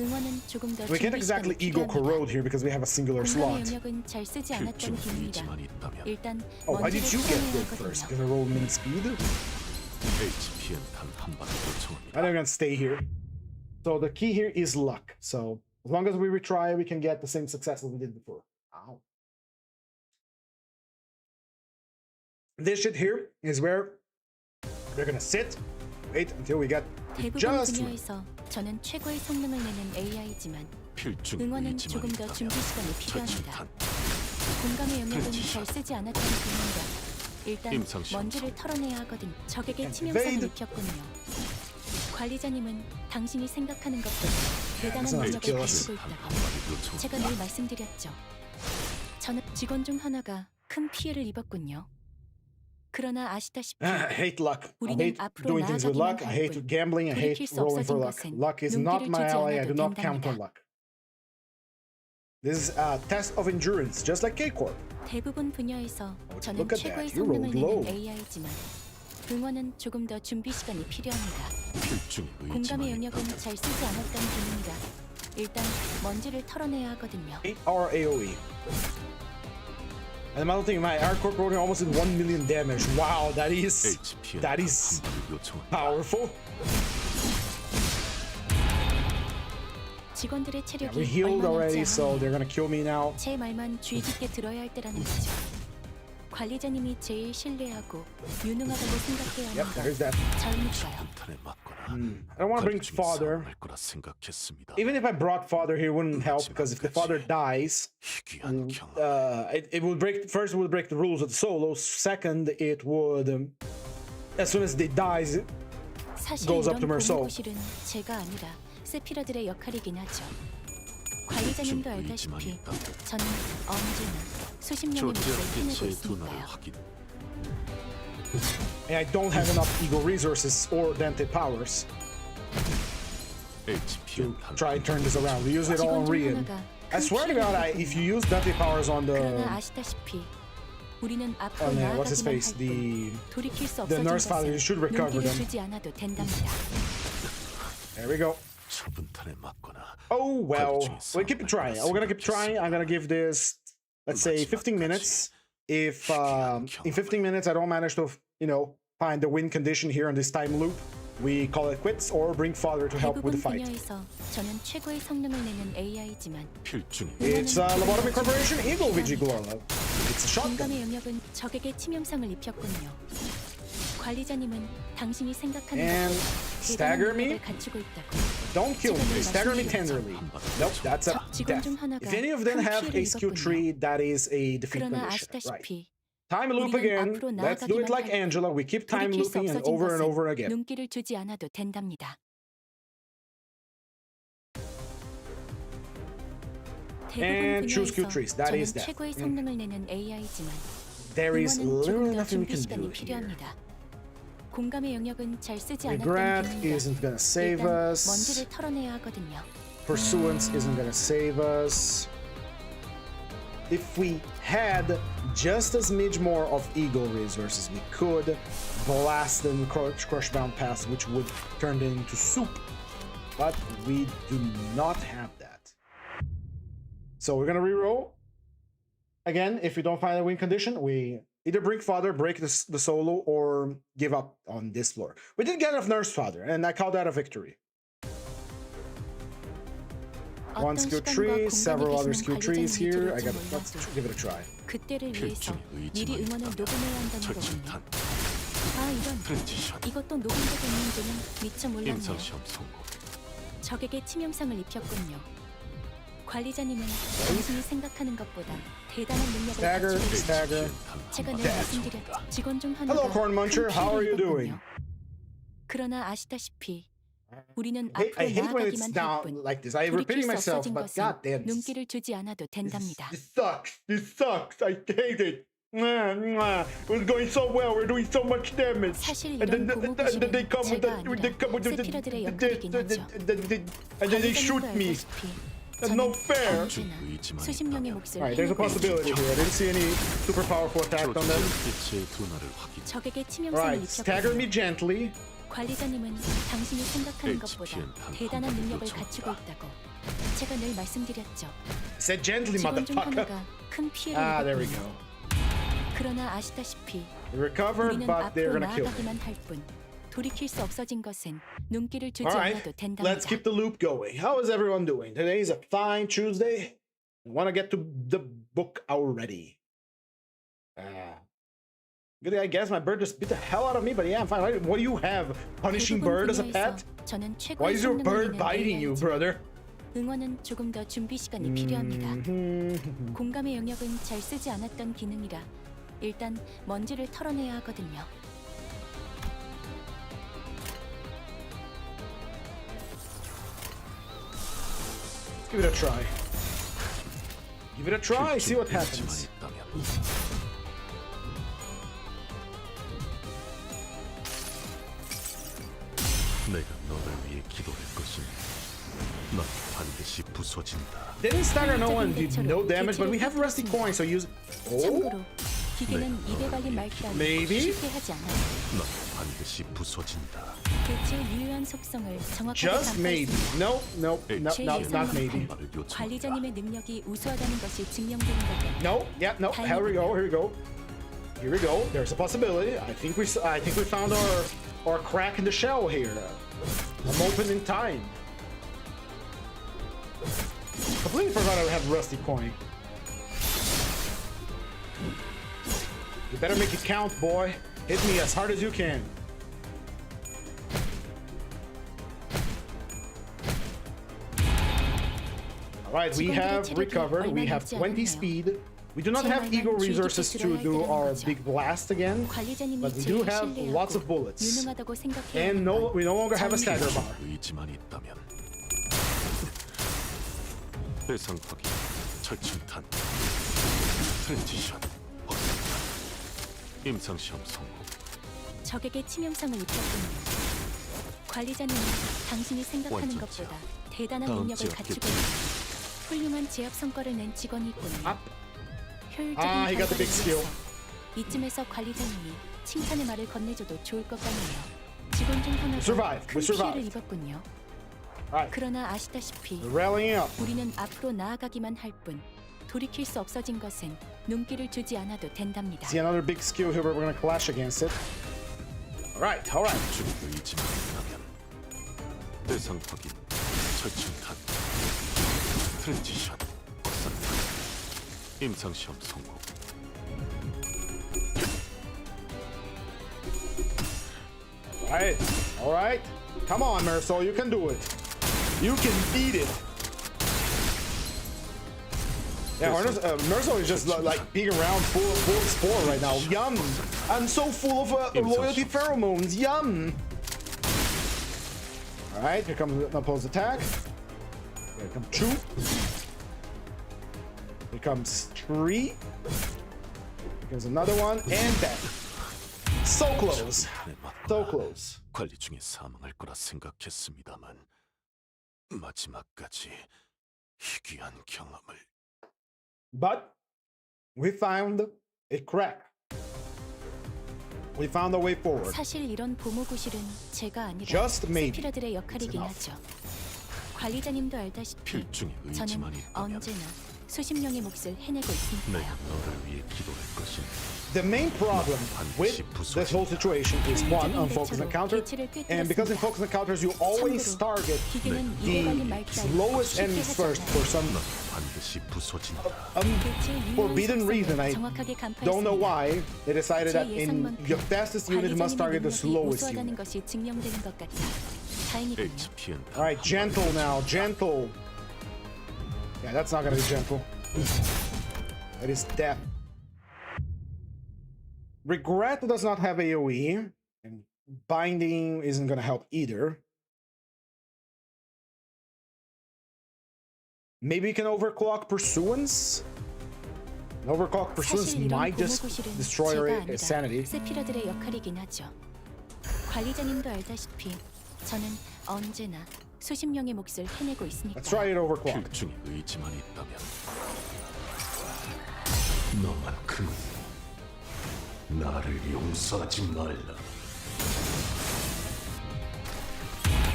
응원은 조금 더 We can't 준비 exactly 시간이 ego 필요합니다. corrode here because we have a singular 공간의 slot. 영역은 잘 쓰지 않았던 필중 기능이라 의지만 있다면 일단 Oh, why did 먼지를 you get 풀어내야 good first? 하거든요. Because I rolled min speed? HPN 단한 발에 I 도청합니다. think I'm gonna stay here. So the key here is luck. So as long as we retry, we can get the same success as we did before. this shit here is where they're gonna sit, wait until we get 대부분 just 분야에서 저는 최고의 성능을 내는 AI지만 필중 응원은 조금 더 의지만 준비 시간이 필요합니다. 절친탄 공감의 영역은 잘 쓰지 않았다는 비밀이다. 일단 임상시험 먼지를 털어내야 하거든. 적에게 And 치명상을 evade. 입혔군요. 관리자님은 당신이 생각하는 것보다 대단한 Sounds 능력을 kill 가지고 us. 있다고 제가 늘 말씀드렸죠. 저는 직원 중 하나가 큰 피해를 입었군요. 그러나 아시다시피 I hate luck. I 우리는 hate 앞으로 doing things with luck. 나아가기만 I hate 할 뿐. gambling. I hate 돌이킬 수 rolling for 없어진 luck. 것은 Luck is not 눈길을 my 주지 ally. I do 않아도 not count on 된답니다. luck. This is a test of endurance, just like K-Corp. 대부분 분야에서 저는 look at 최고의 that. You 성능을 rolled low. 내는 AI지만 응원은 조금 더 준비 시간이 필요합니다. 필중의 공감의 의지만 영역은 잘 쓰지 않았다는 비밀이다. 일단 먼지를 털어내야 하거든요. 8-hour AoE. And I'm thinking my hardcore program almost did 1 million damage. Wow, that is powerful. 직원들의 Yeah, 체력이 we healed 얼마 already, 남지 so 않아요. they're gonna kill me now. 제 말만 주의 깊게 들어야 할 때라는 거죠. 관리자님이 제일 신뢰하고 유능하다고 생각해야 Yep, 하는 there's 건 that. 저니까요. 탄에 맞거나 I don't want to bring 갈등이 father. 싸움할 거라 생각했습니다. Even if I brought father here, it wouldn't help because if the father dies, 희귀한 경험. it would break. First, it would break the rules of the solo. Second, it would, as soon as they dies, 사실 goes up to 이런 Merceau. 고무고실은 제가 아니라 세피라들의 역할이긴 하죠. 관리자님도 알다시피 저는 언제나 수십 명의 목을 해내고 조지아의 두 나를 있으니까요. 확인. and I don't have enough ego resources or dented powers to HPN try and turn this around. We use it all on 직원 중 Rian. 하나가 I 큰 swear to 피해를 God, 입었군요. if you use dented powers on 그러나 the 아시다시피 우리는 앞으로 what's his 나아가기만 face, 할 the 뿐 돌이킬 수 the 없어진 nurse father, you 것은 should recover 눈길을 them. 주지 않아도 된답니다. There we go. 처분탄에 맞거나 Oh well, we keep trying. We're gonna keep trying. I'm gonna give this, let's say, 15 minutes. If in 15 minutes I don't manage to, find the win condition here on this time loop, we call it quits or bring father to help with 대부분 the fight. 분야에서 저는 최고의 성능을 내는 AI지만 필중의 It's Lobotomy Corporation Eagle Vigiglola. It's a shotgun. 공감의 영역은 적에게 치명상을 입혔군요. 관리자님은 당신이 생각하는 And 것보다 stagger 대단한 me? 능력을 갖추고 있다고. Don't kill me. 지금은 Stagger me 말씀드렸죠. tenderly. Nope, that's a 직원 death. 중 하나가 If any of them 큰 have a 피해를 skill 입었군요. tree, that is a defeat 그러나 condition. Right. 아시다시피 Time loop 우리는 again. 앞으로 Let's do it 나아가기만 like 할 Angela. We keep time 돌이킬 수 looping and 없어진 over and 것은 over again. 눈길을 주지 않아도 된답니다. And 대부분 choose skill 분야에서 trees. That 저는 is that. 최고의 성능을 내는 AI지만 There is 응원은 조금 literally 더 nothing we 준비 can 시간이 do here. 필요합니다. 공감의 영역은 잘 쓰지 Regret 않았다는 비밀이다. isn't gonna save 일단 us. 먼지를 털어내야 하거든요. Pursuance isn't gonna save us. If we had just a smidge more of ego resources, we could blast and crush bound paths, which would turn them into soup. But we do not have that. So we're gonna reroll. Again, if we don't find a win condition, we either bring father, break the solo, or give up on this floor. We did get enough nurse father, and I call that a victory. One 어떤 skill 시간과 tree, 공간에 several other 계시는 skill trees 관리자님이 here. 들을지 Let's 몰라도 give it a try. 그때를 위해서 필중의 미리 의지만 응원을 녹음해야 한다는 거군요. 절친탄 아 이런 트랜지션 이것도 녹음되고 있는지는 미처 몰랐네요. 임상시험 성공. 적에게 치명상을 입혔군요. 관리자님은 당신이 생각하는 것보다 대단한 능력을 Stagger, 가지고 있습니다. stagger. 제가 늘 Death. 말씀드렸죠. 직원 중 하나가 Hello, Corn Muncher. 큰 How are you 피해를 doing? 입었군요. 그러나 아시다시피 우리는 I 앞으로 hate when it's 나아가기만 할 down 뿐 like this. I'm 돌이킬 repeating 수 myself, 없어진 but 것은 god damn, 눈길을 주지 않아도 된답니다. this sucks. This sucks. I hate it. We're going so well. We're doing so much damage. 사실 And then, 이런 and then they 고무고실은 come with 제가 the, they come with the, 세피라들의 역할이긴 하죠. and then they shoot me. That's no fair. 언제나 수십 명의 몫을 Alright, there's a 해내고 possibility here. I didn't see any super powerful attack on them. 조지아의 두 나를 확인. 적에게 치명상을 Alright, stagger me 입혔군요. gently. 관리자님은 당신이 생각하는 것보다 대단한 능력을 갖추고 있다고. 제가 늘 말씀드렸죠. Said gently, 직원 중 motherfucker. 하나가 큰 피해를 Ah, there we 입었군요. go. 그러나 아시다시피 They recovered, 우리는 but they're 앞으로 gonna kill me. 나아가기만 할 뿐 돌이킬 수 없어진 것은 눈길을 주지 Alright, 않아도 된답니다. let's keep the loop going. How is everyone doing? Today is a fine Tuesday. I want to get to the book already. Good, I guess my bird just beat the hell out of me, but yeah, I'm fine. Right? What do you have? Punishing bird as a pet? 저는 최고의 Why is your 성능을 bird 내는 biting you, AI이지만 brother? 응원은 조금 더 준비 시간이 필요합니다. 공감의 영역은 잘 쓰지 않았던 기능이라 일단 먼지를 털어내야 하거든요. Give it a try. Give it a try. See what 필중의 happens. 의지만 있다면 내가 너를 위해 기도할 것이니 넌 반드시 부서진다. Didn't Steiner no one did no damage, but we have rusty coin, so use. Oh, 참고로 기계는 입에 발린 말 따위 Maybe? 쉽게 하지 않아요. 넌 반드시 부서진다. 대체 유효한 속성을 정확하게 just maybe. 감파했습니다. No, not maybe. 말을 요청한다. 관리자님의 능력이 우수하다는 것이 증명되는 것 같아요. No, yeah, no. Here we go. Here we go. Here we go. There's a possibility. I think we found our crack in the shell here. I'm open in time. Completely forgot I have rusty coin. You better make it count, boy. Hit me as hard as you can. All right, we have recovered. We have 20 speed. We do not have ego resources to do our big blast again, but we do have lots of bullets. 유능하다고 생각해야 And 하는 we no longer have a stagger bar. 의지만 있다면 대상 확인, 철침탄, 트랜지션, 임상시험 성공. 적에게 치명상을 입혔군요. 관리자님은 당신이 생각하는 완전 것보다 대단한 다음 능력을 지역 갖추고 개최. 있는 훌륭한 제압 성과를 낸 직원이 있군요. Up. 효율적인 he got the big skill. 방법을 위해서 이쯤에서 관리자님이 칭찬의 말을 건네줘도 좋을 것 같네요. 직원 중 하나가 survived. 큰 We 피해를 survived. 입었군요. Right, 그러나 아시다시피 we're rallying up. 우리는 앞으로 나아가기만 할 뿐 돌이킬 수 없어진 것은 눈길을 주지 않아도 된답니다. See another big skill here, but we're gonna clash against it. All right. 죽을 의지만 있다면 대상 확인, 철침탄, 트랜지션, 확산탄, 임상시험 성공. All right. Come on, Merso, you can do it. You can beat it. Yeah, Merso is just like being around full of spore right now. Yum! I'm so full of loyalty pheromones. Yum! All right, here comes an opposed attack. Here comes 2. Here comes 3. Here comes another one, and that. So close. So close. 관리 중에 사망할 거라 생각했습니다만 마지막까지 희귀한 경험을. But we found a crack. We found a way forward. 사실 이런 보모구실은 제가 아니라 Just maybe. 세피라들의 역할이긴 하죠. 관리자님도 알다시피 필중의 의지만 저는 있다면 언제나 수십 명의 몫을 해내고 내가 있으니까요. 너를 위해 기도할 것이니 The main problem with this whole situation is one, unfocused encounter, and because in focused encounters you always target 기계는 입에 발린 말 the 따위 slowest 쉽게 enemies 하지 first 않아요. for some 반드시 부서진다. 대체 유효한 forbidden 속성을 reason. I 정확하게 don't know 간파했습니다. why they decided that 제 in 예상만큼 the fastest unit must target the 관리자님의 능력이 slowest 우수하다는 unit. 것이 증명되는 것 같아 다행이군요. HPN Alright, gentle now, gentle. Yeah, that's not gonna be gentle. That is death. Regret does not have AoE, and binding isn't gonna help either. Maybe we can overclock pursuance? An overclock pursuance 사실 이런 might just 보모구실은 destroy 제가 our 아니라 sanity. 세피라들의 역할이긴 하죠. 관리자님도 알다시피 저는 언제나 수십 명의 몫을 해내고 있으니까. Let's try it overclock. 필중의 의지만 있다면 너만큼은 나를 용서하지 말라.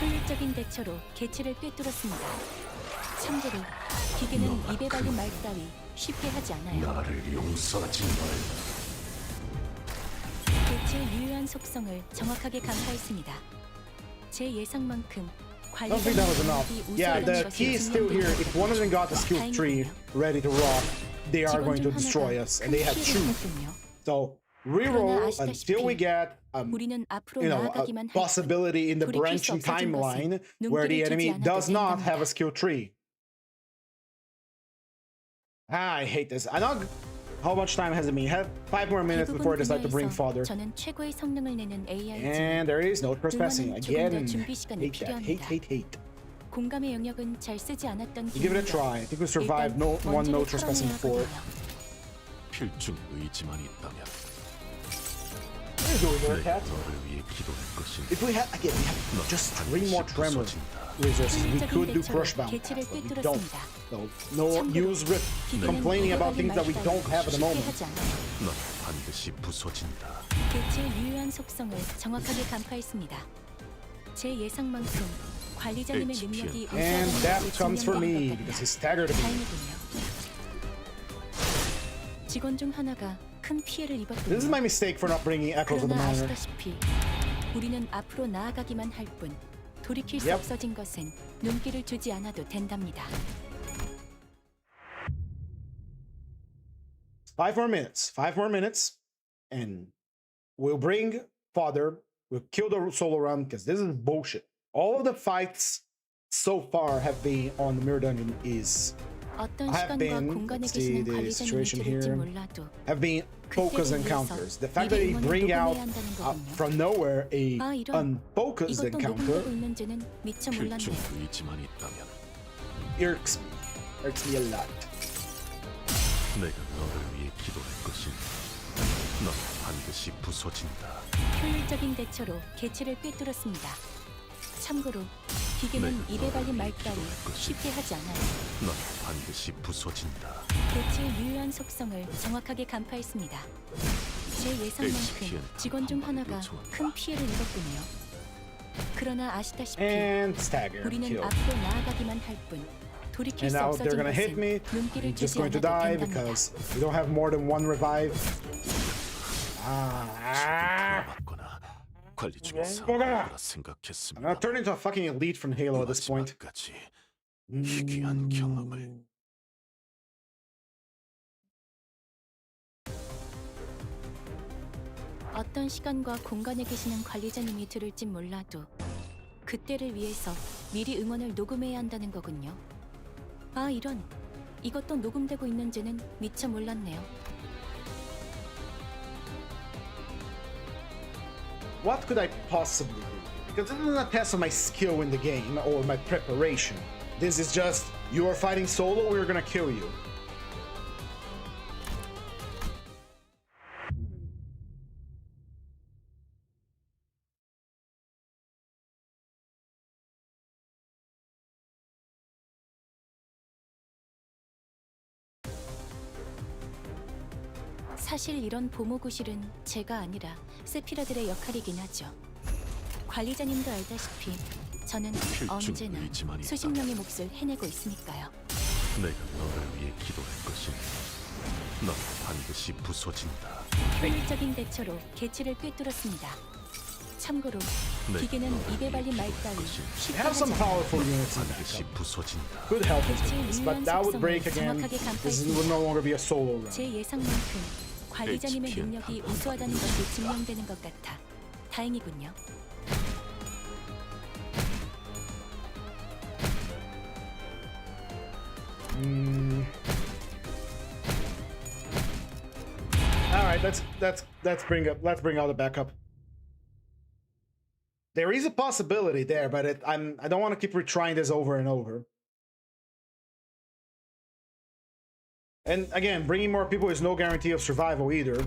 효율적인 대처로 개체를 꿰뚫었습니다. 참고로 기계는 입에 발린 말 따위 쉽게 하지 않아요. 나를 용서하지 말라. 대체 유효한 속성을 정확하게 간파했습니다. 제 예상만큼 I don't think that was enough. Yeah, the key is still here. If one of them got the skill tree ready to rock, they are going to destroy us, and they have two. So reroll until we get 우리는 앞으로 a 나아가기만 할 뿐 possibility in the 돌이킬 수 branching 없어진 timeline 것은 where the 눈길을 enemy 주지 않아도 does not have a 된답니다. skill tree. I hate this. I know how much time has it been? Have 5 more minutes 대부분 before I decide to bring 분야에서 fodder. 저는 최고의 성능을 내는 AI지만 And there is no trespassing 조금 더 again. 준비 시간이 Hate that. Hate, 필요합니다. hate, hate. 공감의 영역은 잘 쓰지 않았던 Give it a 기능이라 try. I think we survived 일단 one no 원죄를 trespassing 털어내야 before. 하거든요. 필중 의지만 있다면 What are you doing there, 내가 cat? 너를 위해 기도할 것이니 If we had again, we have just 3 more tremor resources. We could do crush bound pass, 개체를 but we don't. 꿰뚫었습니다. So no 참고로 use with 기계는 complaining about things that we don't have at the 쉽게 moment. 하지 않아요. 넌 반드시 부서진다. 개체의 유효한 속성을 정확하게 간파했습니다. 제 예상만큼 관리자님의 능력이 And that 우수하다는 comes for 것을 me 증명된 것 because he 같다. staggered me. 다행이군요. 직원 중 하나가 큰 피해를 This is 입었군요. my mistake for not bringing Echoes of the 그러나 Miner. 아시다시피 우리는 앞으로 나아가기만 할 뿐 돌이킬 수 Yep. 없어진 것은 눈길을 주지 않아도 된답니다. 5 more minutes. 5 more minutes. And we'll bring Father. We'll kill the solo run because this is bullshit. All of the fights so far have been on the Mirror Dungeon 어떤 I have 시간과 been, 공간에 let's see 계시는 the 관리자님이 situation 들을지 here, 몰라도 have been focused 그때를 위해서 encounters. The fact that 미리 they 응원을 bring out 녹음해야 한다는 거군요. from nowhere a 아, 이런. unfocused 이것도 encounter 녹음되고 있는지는 미처 필중 몰랐네요. 의지만 있다면 irks me a lot. 내가 너를 위해 기도할 것이니 넌 반드시 부서진다. 효율적인 대처로 개체를 꿰뚫었습니다. 참고로 기계는 입에 발린 말 따위 쉽게 하지 않아요. 넌 반드시 부서진다. 개체의 유효한 속성을 정확하게 간파했습니다. 제 예상만큼 직원 중 하나가 큰 피해를 입었군요. 그러나 아시다시피 And stagger. 우리는 Kill. 앞으로 나아가기만 할 뿐 돌이킬 And 수 now they're 없어진 gonna hit me. 것은 눈길을 I'm just 주지 going to 않아도 die 된답니다. because we don't have more than 1 revive. 맞거나 관리 중에서 뭐가? 뭐라 생각했습니다. I'm gonna turn into a fucking elite from Halo at this point. 마지막까지 희귀한 경험을 어떤 시간과 공간에 계시는 관리자님이 들을진 몰라도 그때를 위해서 미리 응원을 녹음해야 한다는 거군요. 아, 이런. 이것도 녹음되고 있는지는 미처 몰랐네요. What could I possibly do? Because this isn't a test of my skill in the game or my preparation. This is just, you are fighting solo, we're gonna kill you. 사실 이런 보모구실은 제가 아니라 세피라들의 역할이긴 하죠. 관리자님도 알다시피 저는 언제나 의지만 있다. 수십 명의 몫을 해내고 있으니까요. 내가 너를 위해 기도할 것이니 넌 반드시 부서진다. 효율적인 대처로 개체를 꿰뚫었습니다. 참고로 기계는 입에 발린 말 따위 We 쉽게 have 하지 some 않아요. powerful units in 반드시 backup. 부서진다. Could help us 개체의 with this, 유효한 but that would 속성을 break again. 정확하게 This 간파했습니다. would no longer be a solo run. 제 예상만큼 관리자님의 능력이 우수하다는 것이 증명되는 것 같아 다행이군요. All right, let's bring out the backup. There is a possibility there, but I don't want to keep retrying this over and over. And again, bringing more people is no guarantee of survival either.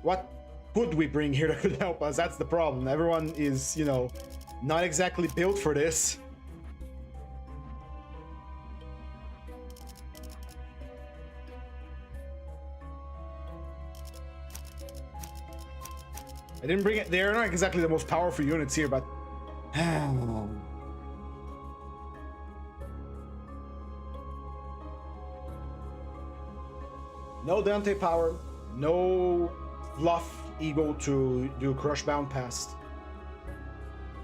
What could we bring here that could help us? That's the problem. Everyone is, you know, not exactly built for this. I didn't bring it. They're not exactly the most powerful units here, but no Dante power, no fluff eagle to do crush bound past,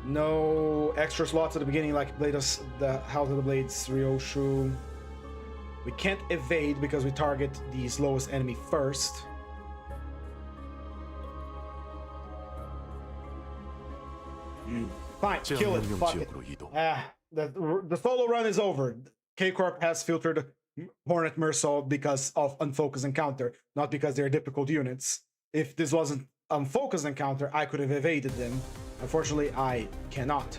no extra slots at the beginning like the House of the Blades Ryoshu. We can't evade because we target the slowest enemy first. Fine, 제한 kill it. 명령 Fuck it. 지역으로 이동. The solo run is over. K-Corp has filtered Hornet Merceau because of unfocused encounter, not because they're difficult units. If this wasn't unfocused encounter, I could have evaded them. Unfortunately, I cannot.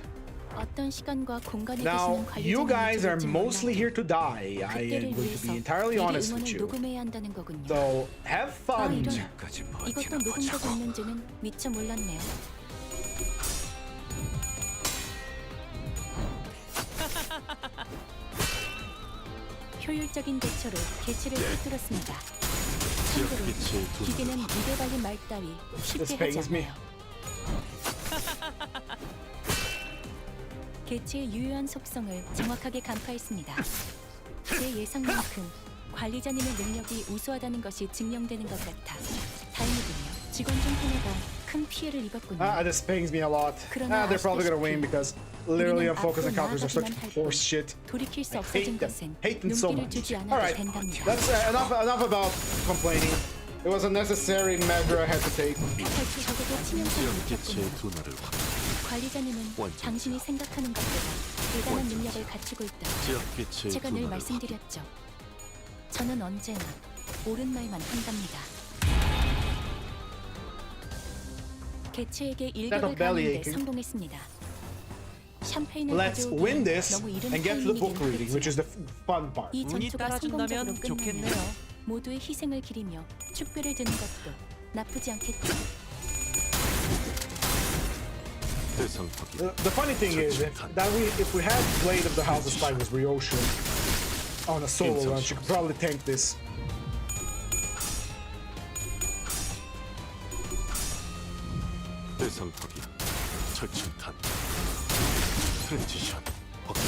어떤 시간과 공간에 Now, 계시는 you guys are 관리자님인지 mostly here 몰라도 to die. I 그때를 am going to 위해서 be entirely 미리 honest with 응원을 you. 녹음해야 한다는 거군요. So, have fun. 이런 이것도 녹음되고 있는지는 미처 몰랐네요. 효율적인 대처로 개체를 꿰뚫었습니다. 참고로 빛의 두 기계는 입에 발린 말 따위 쉽게 This 하지 pains me. 않아요. 개체의 유효한 속성을 정확하게 간파했습니다. 제 예상만큼 관리자님의 능력이 우수하다는 것이 증명되는 것 같아 다행이군요. 직원 중 하나가 큰 피해를 입었군요. This pains me a lot. They're probably gonna win because literally unfocused encounters are such horse shit. 돌이킬 수 I 없어진 hate them. 것은 Hate them so 눈길을 much. 주지 않아도 Alright, 된답니다. that's enough about complaining. It was a necessary measure I had to take. 적에게 치명상을 빛의 입혔군요. 두 날을 확. 관리자님은 완전. 당신이 생각하는 것보다 대단한 능력을 갖추고 있다. 지역 빛의 제가 두 늘 날을 말씀드렸죠. 저는 언제나 옳은 말만 한답니다. 개체에게 일격을 가하는데 성공했습니다. 샴페인을 Let's win 가져오기엔 this 너무 이른 and get to the 타이밍이긴 book reading, which is the fun part. 이 운이 전투가 성공적으로 따라준다면 끝나면 좋겠네요. 모두의 희생을 기리며 축배를 드는 것도 나쁘지 않겠죠. 대상 확인. The funny thing is that if we had Blade of the House of Spiders Ryoshin on a solo run, she could probably tank this. 대상 확인. 철침탄. 트랜지션 확인.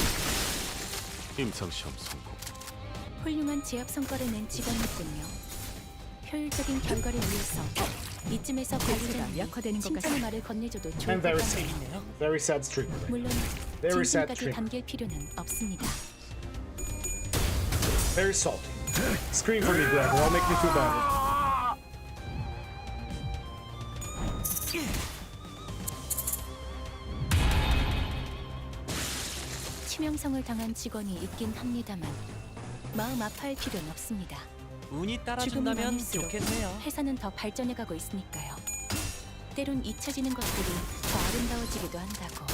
임상 시험 성공. 훌륭한 제압 성과를 낸 직원이군요. 효율적인 결과를 위해서 이쯤에서 관리자님이 약화되는 것 칭찬의 말을 건네줘도 좋을 And 것 very sad. 같네요. Very sad streak. 물론 Very sad 진심까지 streak. 담길 필요는 없습니다. Very salty. Scream for me, Greg. That'll make me feel better. 치명상을 당한 직원이 있긴 합니다만 마음 아파할 필요는 없습니다. 운이 죽음이 따라준다면 많을수록 좋겠네요. 회사는 더 발전해가고 있으니까요. 때론 잊혀지는 것들이 더 아름다워지기도 한다고.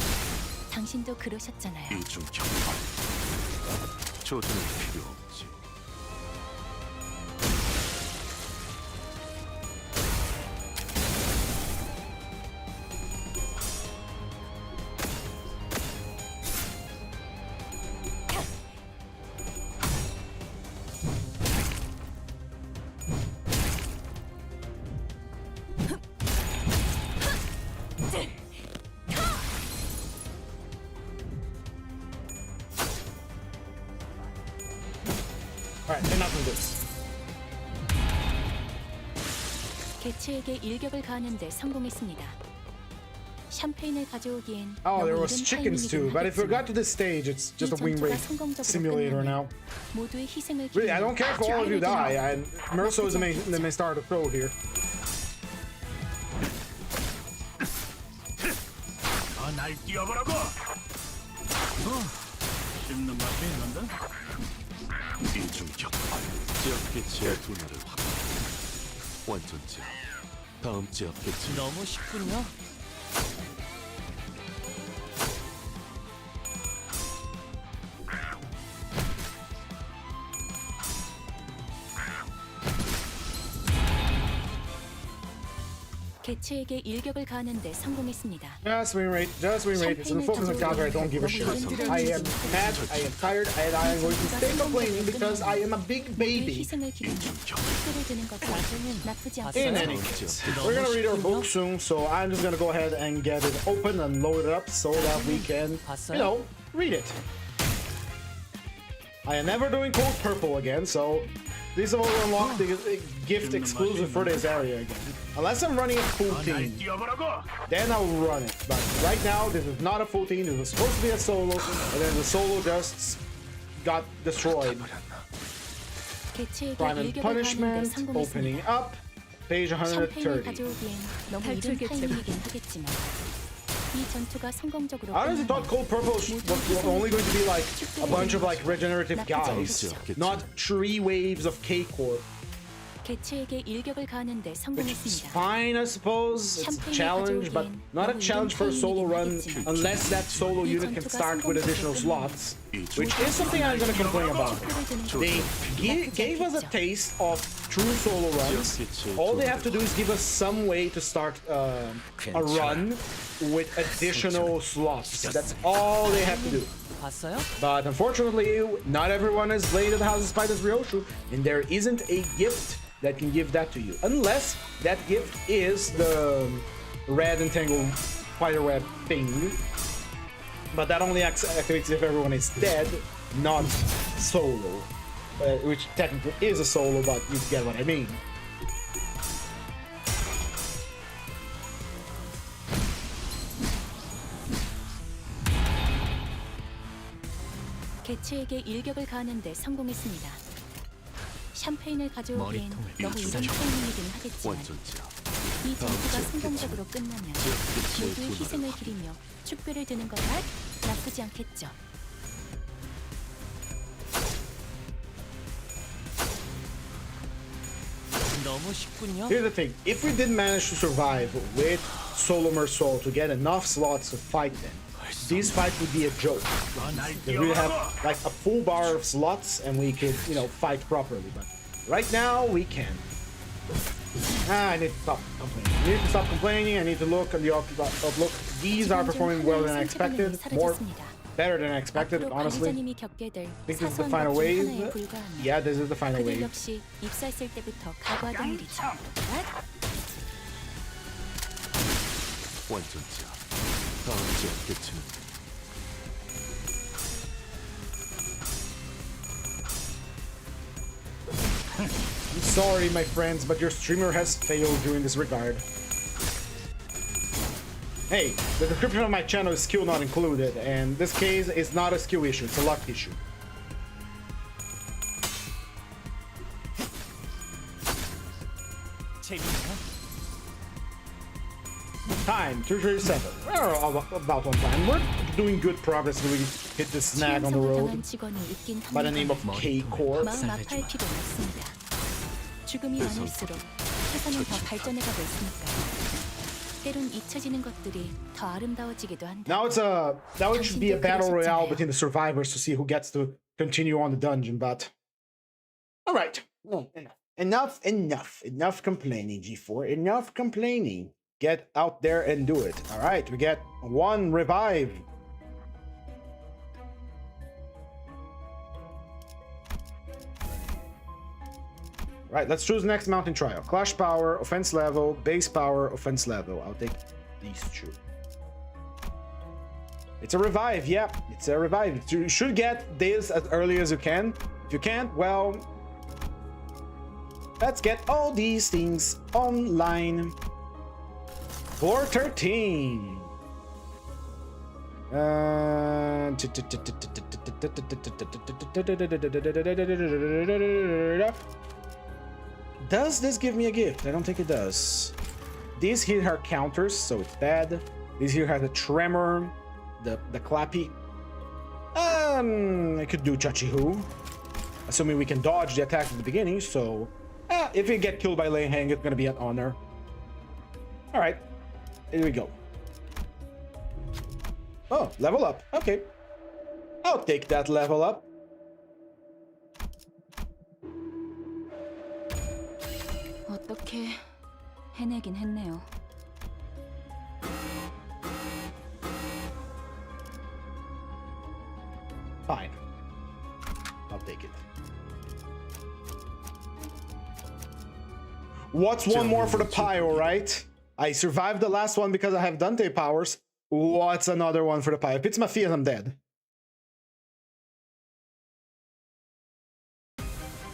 당신도 그러셨잖아요. 이중 격파. 조준은 필요 없지. Alright, enough of this. 개체에게 일격을 가하는데 성공했습니다. 샴페인을 가져오기엔 Oh, there 너무 was 이른 chickens too, 타이밍이긴 but if we got 하겠지만 to this stage, it's just a 이 wing 전투가 rate 성공적으로 simulator now. 끝나면 모두의 희생을 Really, I 기리며 don't care if all of you die. 축배를 Merceau is the main star of the show here. 날 뛰어보라고! 씹는 맛이 있는데? 이중 격파. 지역 빛의 두 날을 확. 완전 제압. 다음 지역 빛이 너무 쉽군요. 개체에게 일격을 가하는데 성공했습니다. Just win rate, just win rate. It's an focus encounter, I don't give a shit. I am mad, I am tired, and I am going to stay complaining because I am a big 모두의 baby. 희생을 기리며 축배를 드는 것도 나쁘지 In 않습니다. any case, we're gonna read our book soon, so I'm just gonna go ahead and get it open and load it up so that we can, you know, read it. I am never doing Cold Purple again, so these will unlock the gift exclusive for this area again. Unless I'm running a full team, then I'll run it. But right now, this is not a full team. This was supposed to be a solo, and then the solo just got destroyed. 개체에게 Crime and 일격을 가하는데 Punishment, opening 성공했습니다. up, page 샴페인을 130. 가져오기엔 너무 탈출 이른 개체로. 타이밍이긴 하겠지만 이 전투가 성공적으로 I honestly thought Cold Purple was only going to be like a bunch of like regenerative guys, not 3 waves of K-Core. 개체에게 일격을 가하는데 Which is 성공했습니다. fine, I suppose. It's a challenge, but not a challenge for a solo run unless that solo unit can start with additional slots, which is something I'm gonna complain about. They gave us a taste of true solo runs. All they have to do is give us some way to start a run with additional slots. That's all they have to do. 봤어요? But unfortunately, not everyone has played at the House of Spiders Ryoshu, and there isn't a gift that can give that to you. Unless that gift is the red entangled spider web thing. But that only activates if everyone is dead, not solo. Which technically is a solo, but you get what I mean. 개체에게 일격을 가하는데 성공했습니다. 샴페인을 가져오기엔 너무 이른 타이밍이긴 하겠지만 완전체야. 이 전투가 성공적으로 끝나면 모두의 희생을 기리며 축배를 드는 것 나쁘지 않겠죠. 너무 쉽군요. Here's the thing, if we did manage to survive with Solo Mersault to get enough slots to fight them, this fight would be a joke. Because we have like a full bar of slots and we could, you know, fight properly. But right now we can. I need to stop complaining. I need to stop complaining. I need to look at the outlook. These are performing well than I expected. Better than I expected, honestly. I think this is the final wave. Yeah, this is the final wave. 역시 입사했을 때부터 각오하던 일이죠. 완전체야. 다음 지역 개체는 I'm sorry, my friends, but your streamer has failed during this regard. Hey, the description of my channel is skill not included, and this case is not a skill issue, it's a luck issue. Time, 237. We're about on time. We're doing good progress when we hit this snag on the road by the name of K-Core. 마음 아파할 필요 없습니다. 죽음이 많을수록 세상은 더 발전해가고 있으니까요. 때론 잊혀지는 것들이 더 아름다워지기도 한다. Now it should be a battle royale between the survivors to see who gets to continue on the dungeon, but all right. Enough complaining, G4. Enough complaining. Get out there and do it. All right, we get 1 revive. Right, let's choose the next mountain trial. Clash power, offense level, base power, offense level. I'll take these 2. It's a revive, yeah, it's a revive. You should get this as early as you can. If you can't, well, let's get all these things online. Floor 13. Does this give me a gift? I don't think it does. These here are counters, so it's bad. These here have the tremor, the clappy. I could do Chachi-Hu, assuming we can dodge the attack at the beginning. So, if we get killed by Lei Hang, it's gonna be an honor. All right. Here we go. Oh, level up. Okay. I'll take that level up. 어떻게 해내긴 했네요. Fine. I'll take it. What's one more for the pile, right? I survived the last one because I have Dante powers. What's another one for the pile? If it's Matthias, I'm dead.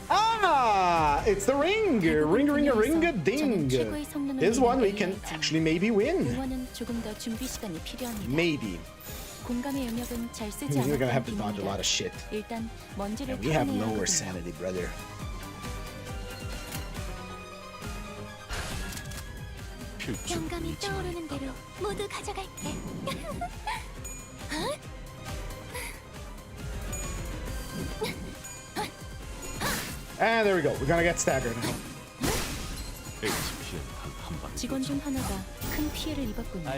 Ah! It's the ring! Ring-a-ring-a-ring-a-ding! This one we can actually maybe win. Maybe. We're gonna have to dodge a lot of shit. And we have lower sanity, brother. 영감이 떠오르는 대로 모두 가져갈게. And there we go. We're gonna get staggered now. HP는 단한 방. 직원 중 하나가 큰 피해를 입었군요.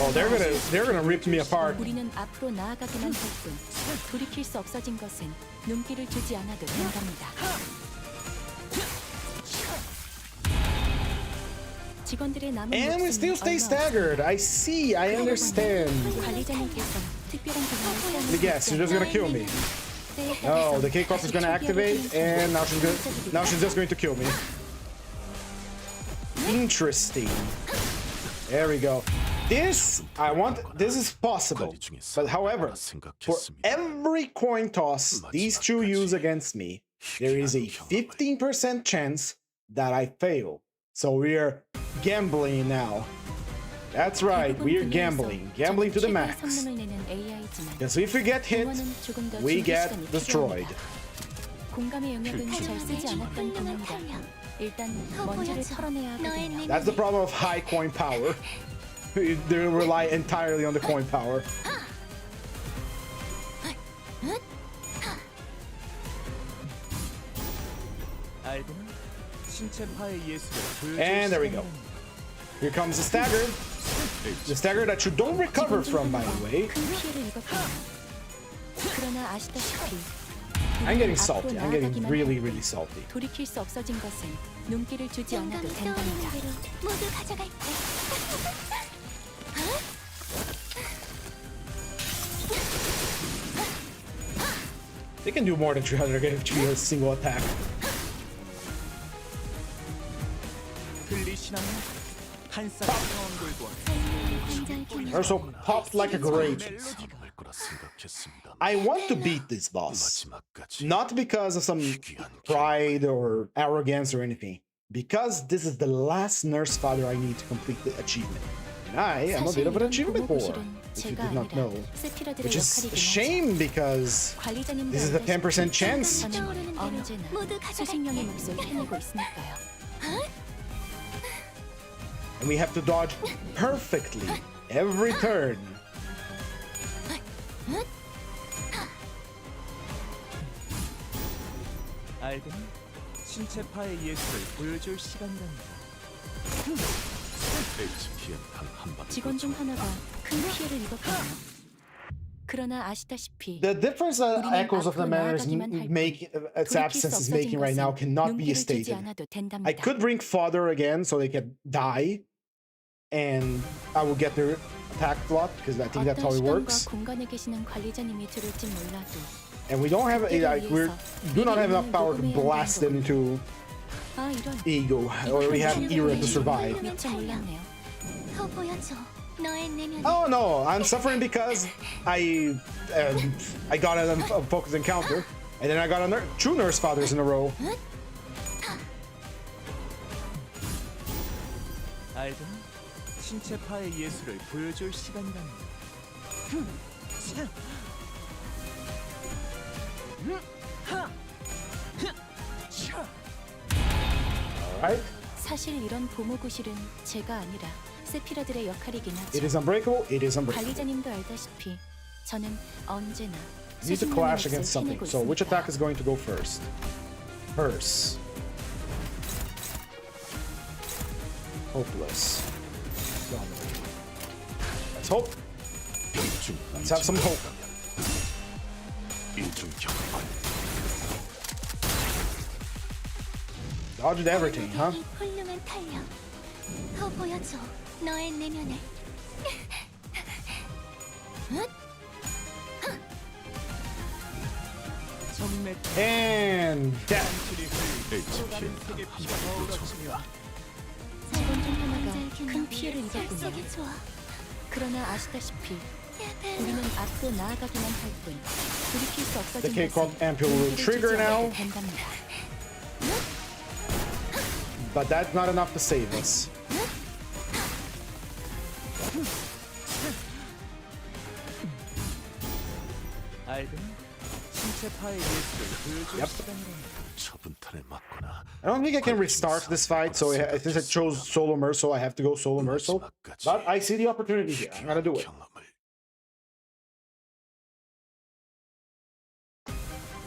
Oh, they're gonna rip me apart. 우리는 앞으로 나아가기만 할 뿐 돌이킬 수 없어진 것은 눈길을 주지 않아도 된답니다. 직원들의 남은 And we still stay 목숨이 staggered. I see. I understand. 관리자님께서 특별한 기능을 The guess, you're just gonna kill me. Oh, the K-Corp is gonna activate, and now she's just going to kill me. Interesting. There we go. This is possible. But however, for every coin toss these two use against me, there is a 15% chance that I fail. So we're gambling now. That's right, we're gambling to the max. Because if we get hit, we get destroyed. 공감의 영역은 잘 쓰지 않았던 동료입니다. 일단 먼지를 털어내야 하거든요. That's the problem of high coin power. They rely entirely on the coin power. And there we go. Here comes the stagger. The stagger that you don't recover from, by the way. 큰 피해를 입었군요. 그러나 아시다시피 I'm getting salty. I'm getting really, really salty. 돌이킬 수 없어진 것은 눈길을 주지 않아도 영감이 떠오르는 된답니다. 대로 모두 가져갈게. They can do more than 300 HP with a single attack. Also popped like a grape. 할 거라 생각했습니다. I want to beat this boss. Not because of some pride or arrogance or anything. Because this is the last nurse father I need to complete the achievement. And I am a bit of an achievement whore, if you did not know. Which is a shame because this is a 10% chance. 저는 언제나 수십명의 몫을 해내고 있으니까요. And we have to dodge perfectly every turn. 알든 신체파의 예술을 보여줄 시간이랍니다. HP는 단한 방. 직원 중 하나가 큰 피해를 입었군요. 그러나 아시다시피 The difference that Echoes of the Manor is its absence is making right now cannot be stated. I could bring Fyodor again so they can die, and I will get their attack slot because I think that's how it works. 공간에 계시는 관리자님이 들을지 몰라도 And we don't have we do not have enough power to blast them into 아 이런 ego, or we have era to survive. 미처 몰랐네요. 더 보여줘. 너의 내면. Oh no, I'm suffering because I got a focus encounter, and then I got two nurse fathers in a row. 알든 신체파의 예술을 보여줄 시간이랍니다. Alright, 사실 이런 보모구실은 제가 아니라 세피라들의 역할이긴 it 하죠. is unbreakable. It is unbreakable. 관리자님도 알다시피 저는 언제나 We need to clash against something. So which attack is going to go first? Hers. Hopeless. Let's hope. Let's have some hope. Dodged everything, huh? 훌륭한 탄력. 더 보여줘. 너의 내면을. And death. HP는 단한 방. 직원 중 하나가 큰 피해를 입었군요. 색이 좋아. 그러나 아시다시피 우리는 앞으로 나아가기만 할 뿐 돌이킬 수 The 없어진 K-Corp 것은 ampule will 눈길을 trigger 주지 않아도 now, 된답니다. but that's not enough to save us. 알든 신체파의 예술을 보여줄 Yep. 시간이랍니다. 처분탄에 맞거나 I don't think I can restart this fight, so since I chose solo Merso, I have to go solo Merso. But I see the opportunity here. I'm gonna do it. 경험을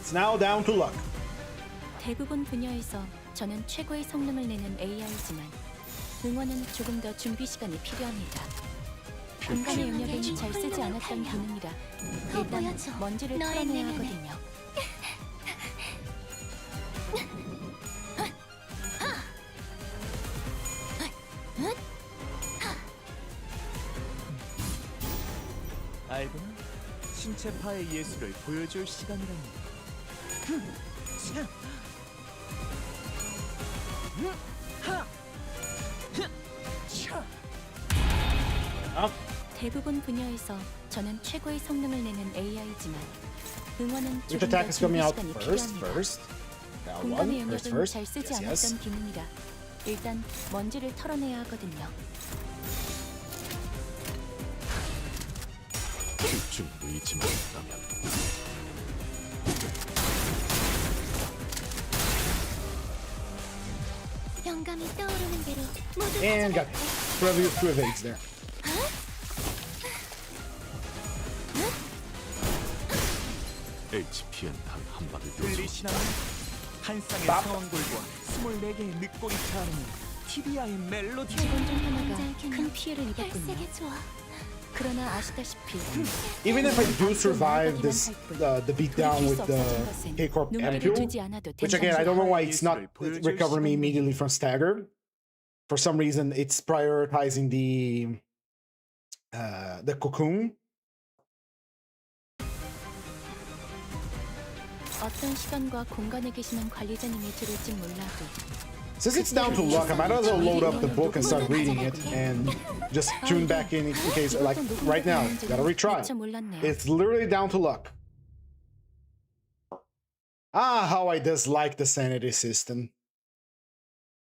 It's now down to luck. 대부분 분야에서 저는 최고의 성능을 내는 AI지만 응원은 조금 더 준비 시간이 필요합니다. 공간의 영역은 잘 쓰지 않았던 기능이라 일단 먼지를 털어내야 하거든요. 알구나. 신체파의 예술을 보여줄 시간이랍니다. 대부분 분야에서 저는 최고의 성능을 내는 AI지만 응원은 Which 조금 더 attack is coming 준비 out 시간이 first? 필요합니다. First. That 공간의 one. First, 영역은 first. 잘 쓰지 Yes, 않았던 yes. 기능이라 일단 먼지를 털어내야 하거든요. 집중 의지만 있다면 영감이 떠오르는 대로 모두 And got two evades there. HPN 단한 방에 들리시나요? 한 쌍의 밥. 상왕골과 24개의 늑골이 차는 TBI의 멜로디. 직원 중 하나가 큰 피해를 입었군요. 별세계 좋아. 그러나 아시다시피 Even if I do survive this, the beatdown with the K-Corp 눈물을 Ampule, 주지 않아도 which again, I don't know why it's not 예술을 recovering me 보여줄 immediately from stagger. For some reason, it's prioritizing the cocoon. 어떤 시간과 공간에 계시는 관리자님이 들을진 몰라도 Since it's down to luck, I might as well load up the book and start reading it and just tune back in case, like right now, gotta retry. 미처 몰랐네요. It's literally down to luck. Ah, how I dislike the sanity system.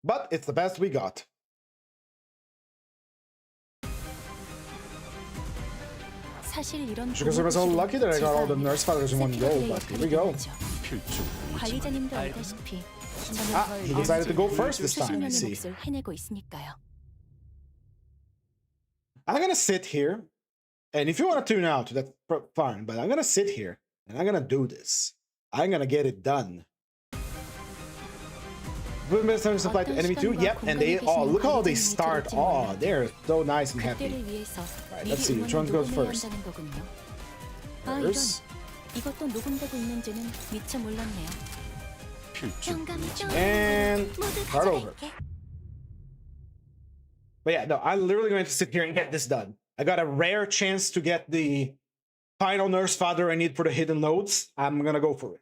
But it's the best we got. 사실 이런 Because I was so lucky that I got all the nurse fathers in one go, but here we go. 필중 의지만 관리자님도 알다시피 Ah, he decided to go first this 수십 time, I 년의 see. 몫을 해내고 있으니까요. I'm gonna sit here, and if you want to tune out, that's fine, but I'm gonna sit here, and I'm gonna do this. I'm gonna get it done. Time supply to enemy 2, yep, and they, oh, look how they start. Oh, they're so nice and happy. 그때를 위해서 Right, 미리 let's see, which one 응원을 goes 녹음해야 first? 한다는 거군요. 아, 이런. First. 이것도 녹음되고 있는지는 미처 몰랐네요. 필중 영감이 의지만 떠오르는 And 대로 모두 start over. 가져갈게. But yeah, no, I'm literally going to sit here and get this done. I got a rare chance to get the final nurse father I need for the hidden nodes. I'm gonna go for it.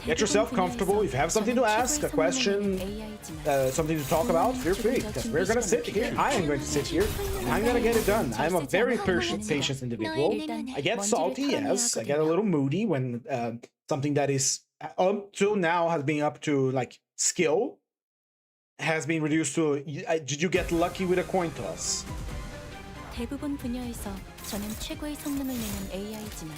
Get yourself comfortable. If you have something to ask, a question, something to talk about, feel free. Because we're gonna sit here. I am going to sit here. And I'm gonna get it done. I'm a very patient individual. I get salty, yes. I get a little moody when something that is up till now has been up to like skill has been reduced to. Did you get lucky with a coin toss? 대부분 분야에서 저는 최고의 성능을 내는 AI지만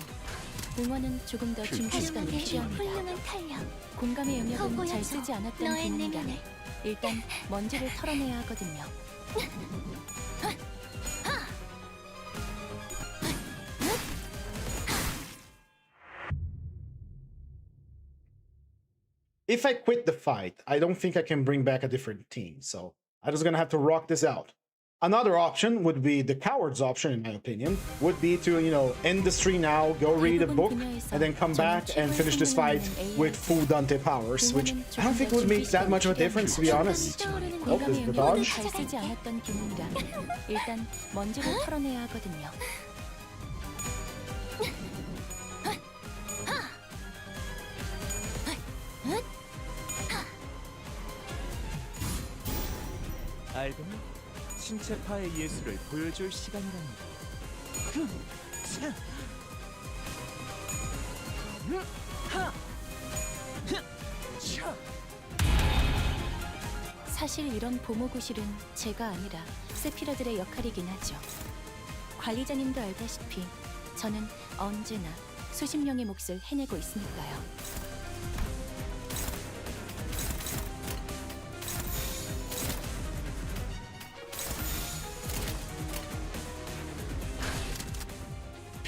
응원은 조금 더 준비 시간이 활용하게 필요합니다. 훌륭한 탄력. 공감의 더 영역은 보여줘. 잘 쓰지 않았던 너의 기능이라 내면을. 일단 먼지를 털어내야 하거든요. If I quit the fight, I don't think I can bring back a different team. So I'm just gonna have to rock this out. Another option would be the coward's option, in my opinion, would be to, you know, end the stream now, go read a book, and then come back and finish this fight with full Dante powers, which I don't think would make that much of a difference, to be honest. Oh, this is the 공감의 영역은 dodge. 잘 쓰지 않았던 기능이라 일단 먼지를 털어내야 하거든요. 알고는 신체파의 예술을 보여줄 시간이랍니다. 사실 이런 보모구실은 제가 아니라 세피라들의 역할이긴 하죠. 관리자님도 알다시피 저는 언제나 수십 명의 몫을 해내고 있으니까요.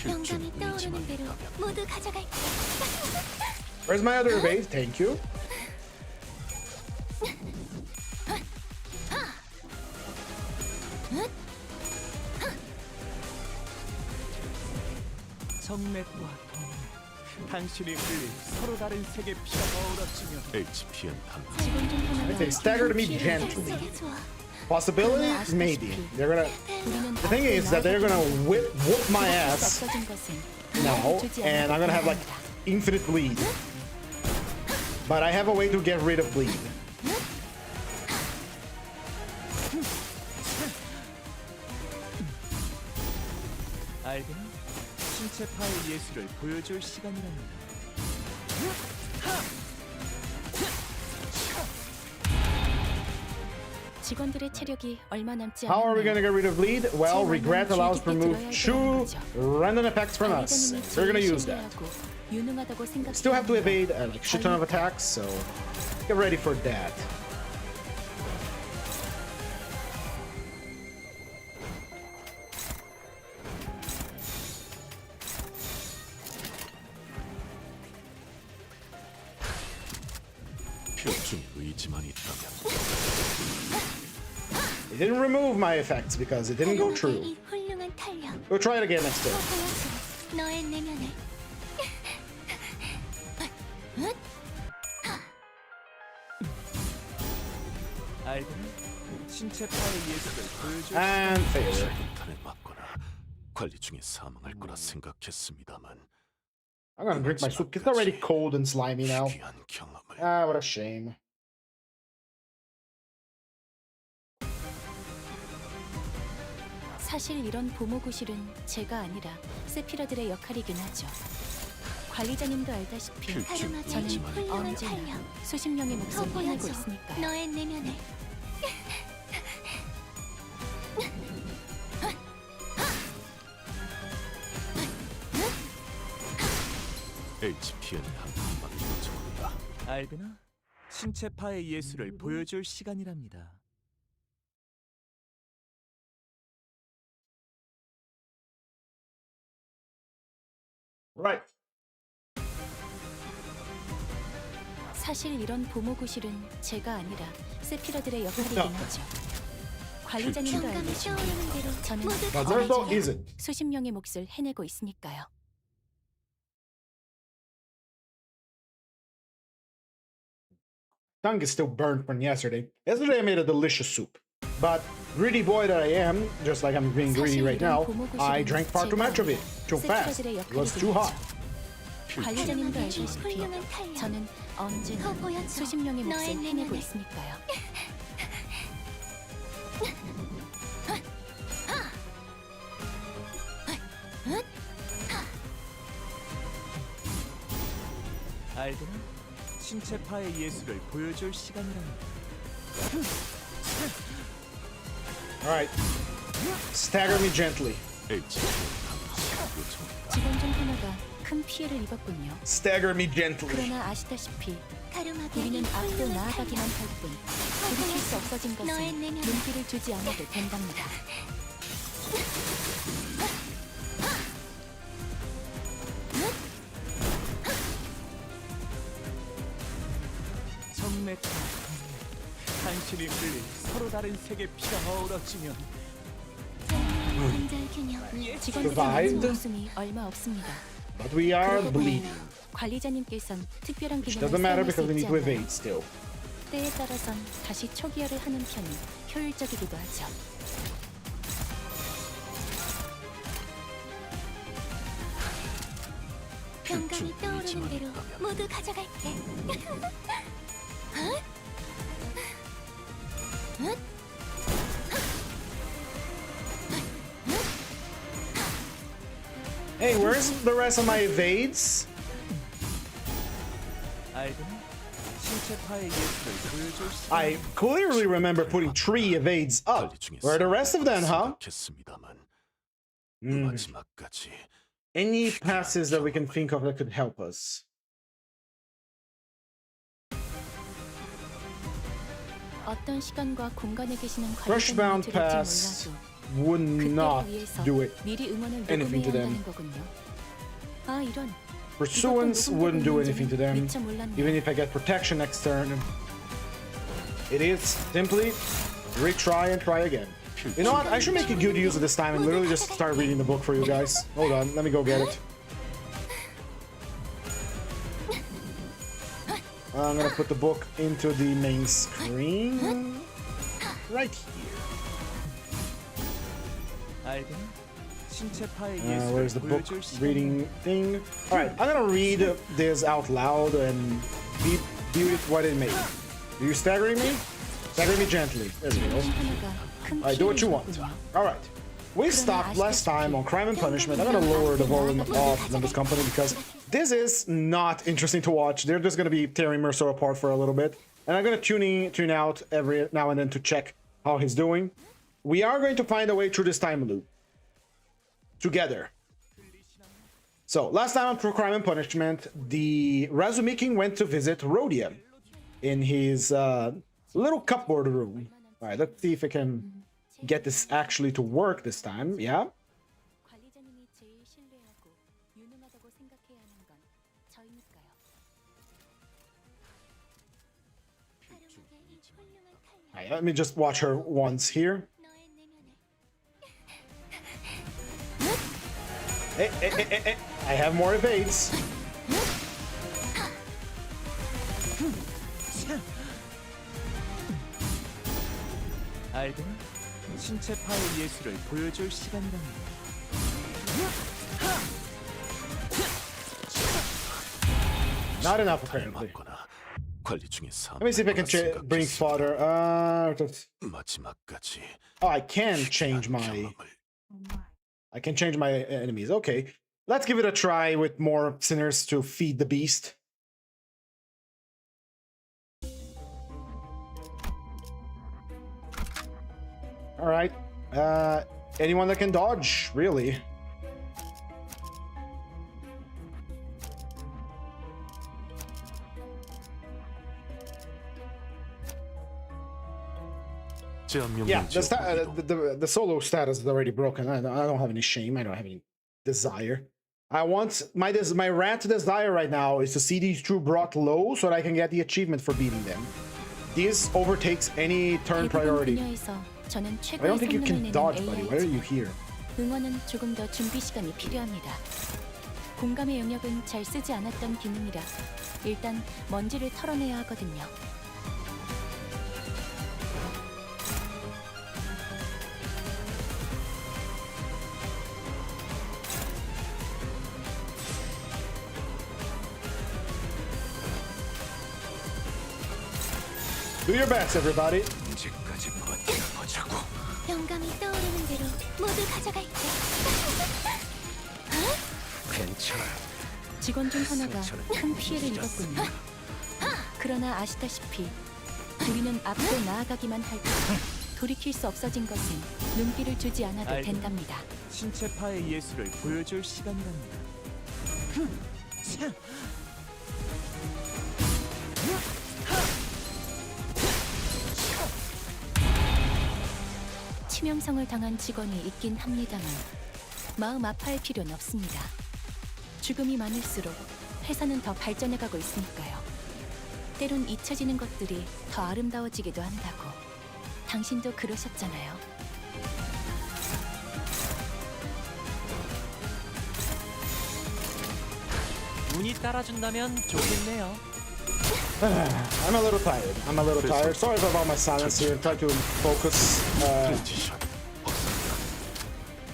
영감이 떠오르는 대로 모두 가져갈게. Where's my other evade? Thank you. 정맥과 동, 당신이 흘린 서로 다른 색의 피가 어우러지며 HPN 단가 직원 중 하나가 They staggered me 피해를 gently. 입었어요. 좋아. Possibility? Maybe. They're gonna. 우리는 The thing is that they're gonna whoop my ass 없어진 것은 now, 주지 and I'm gonna have like 않았습니다. infinite bleed. But I have a way to get rid of bleed. 알게나 신체파의 예술을 보여줄 시간이랍니다. 직원들의 체력이 얼마 남지 How are we gonna 않았나요? get rid of bleed? Well, regret allows to remove 2 random effects from us. 관리자님이 We're gonna 제일 use that. 신뢰하고 유능하다고 Still have to 생각합니다. evade like shit ton of attacks, so get ready for that. 표준 의지만 있다면 It didn't remove my effects because it didn't go true. 이 훌륭한 탄력. We'll try it again next turn. 보여줘. 너의 내면을. 알게나 신체파의 예술을 보여줄 And failure. 탄에 맞거나 관리 중에 사망할 거라 생각했습니다만 I'm gonna drink my soup. It's already cold and slimy now. 귀한 경험을 Ah, what a shame. 사실 이런 보모구실은 제가 아니라 세피라들의 역할이긴 하죠. 관리자님도 알다시피 필중 저는 의지만 훌륭한 언제나 탄력. 수십 명의 몫을 더 해내고 보여줘. 있으니까요. 너의 내면을. HPN이 한 한마디 요청합니다. 알게나 신체파의 예술을 보여줄 시간이랍니다. Right. 사실 이런 보모구실은 제가 아니라 세피라들의 역할이긴 하죠. 관리자님도 영감이 알다시피 떠오르는 대로 저는 모두 But there's no 가져갈게. isn't. 수십 명의 몫을 해내고 있으니까요. Tongue is still burnt from yesterday. Yesterday I made a delicious soup. But greedy boy that I am, just like I'm being greedy right now, I drank far too much of it. Too fast. It was too hot. 관리자님도 알다시피 훌륭한 탄력. 저는 언제나 더 보여줘. 수십 명의 몫을 너의 해내고 내면을. 있으니까요. 알게나 신체파의 예술을 보여줄 시간이랍니다. Alright. Stagger me gently. HPN 단가 요청합니다. 직원 중 하나가 큰 피해를 입었군요. Stagger me gently. 그러나 아시다시피 가르마게 이 우리는 앞으로 훌륭한 나아가기만 탄력. 할 뿐 돌이킬 수 없어진 너의 것은 내면을. 눈길을 주지 않아도 된답니다. 정맥과 동, 당신이 흘린 서로 다른 색의 피가 어우러지며 관절 균형. 직원들의 Survived? 목숨이 얼마 없습니다. But we are 그러고 보니 bleeding. 관리자님께선 특별한 Which 기능을 doesn't matter 사용할 수 because we 있지 need to 않나요? evade still. 때에 따라선 다시 초기화를 하는 편이 효율적이기도 하죠. 영감이 떠오르는 대로 모두 가져갈게. Hey, where's the rest of my evades? 알게나 신체파의 예술을 보여줄 시간. I clearly remember putting 3 evades up. 관리 중에 Where are the rest of them, huh? 생각했습니다만 Mm. 마지막까지 any passes that we can think of that could help us. 어떤 시간과 공간에 계시는 Rushbound 관리자님이 pass 들을지 would 몰라도 not 그때를 위해서 do it. 미리 응원을 anything to 녹음해야 them. 한다는 거군요. 아 이런. Pursuance wouldn't do anything to them, 미처 몰랐네. even if I get protection next turn. It is simply retry and try again. You know what? I should make a good use of this time and literally just start reading the book for you guys. Hold on, let me go get it. I'm gonna put the book into the main screen. Right here. Where's the book reading thing? Alright, I'm gonna read this out loud and be with what it made. Are you staggering me? Stagger me gently. There we go. Alright, do what you want. Alright. We stopped last time on Crime and Punishment. I'm gonna lower the volume of Limbus Company because this is not interesting to watch. They're just gonna be tearing Mercer apart for a little bit. And I'm gonna tune out every now and then to check how he's doing. We are going to find a way through this time loop. Together. So, last time on Crime and Punishment, the Razumikin went to visit Rhodia in his little cupboard room. Alright, let's see if I can get this actually to work this time. Yeah. 관리자님이 제일 신뢰하고 유능하다고 생각해야 하는 건 저희니까요. Alright, let me just watch her once here. Hey. I have more evades. 알든 신체 파의 예술을 보여줄 시간이랍니다. Not enough, apparently. 맞거나 관리 중에 Let me see if I can bring fodder. 마지막까지. Oh, I can change my enemies. Okay, let's give it a try with more sinners to feed the beast. All right. Anyone that can dodge, really. Yeah, the solo status is already broken. I don't have any shame. I don't have any desire. I want my rat desire right now is to see these two brought low so that I can get the achievement for beating them. This overtakes any turn priority. I don't think you can dodge, buddy. Why are you here? 응원은 조금 더 준비 시간이 필요합니다. 공감의 영역은 잘 쓰지 않았던 기능이라 일단 먼지를 털어내야 하거든요. Do your best, everybody. 영감이 떠오르는 대로 모두 가져갈게. 직원 중 하나가 큰 피해를 입었군요. 그러나 아시다시피 우리는 앞으로 나아가기만 할 뿐 돌이킬 수 없어진 것은 눈길을 주지 않아도 된답니다. 신체 파의 예술을 보여줄 시간이랍니다. 치명상을 당한 직원이 있긴 합니다만 마음 아파할 필요는 없습니다. 죽음이 많을수록 회사는 더 발전해가고 있으니까요. 때론 잊혀지는 것들이 더 아름다워지기도 한다고. 당신도 그러셨잖아요. 운이 따라준다면 좋겠네요. I'm a little tired. Sorry about my silence here. Try to focus.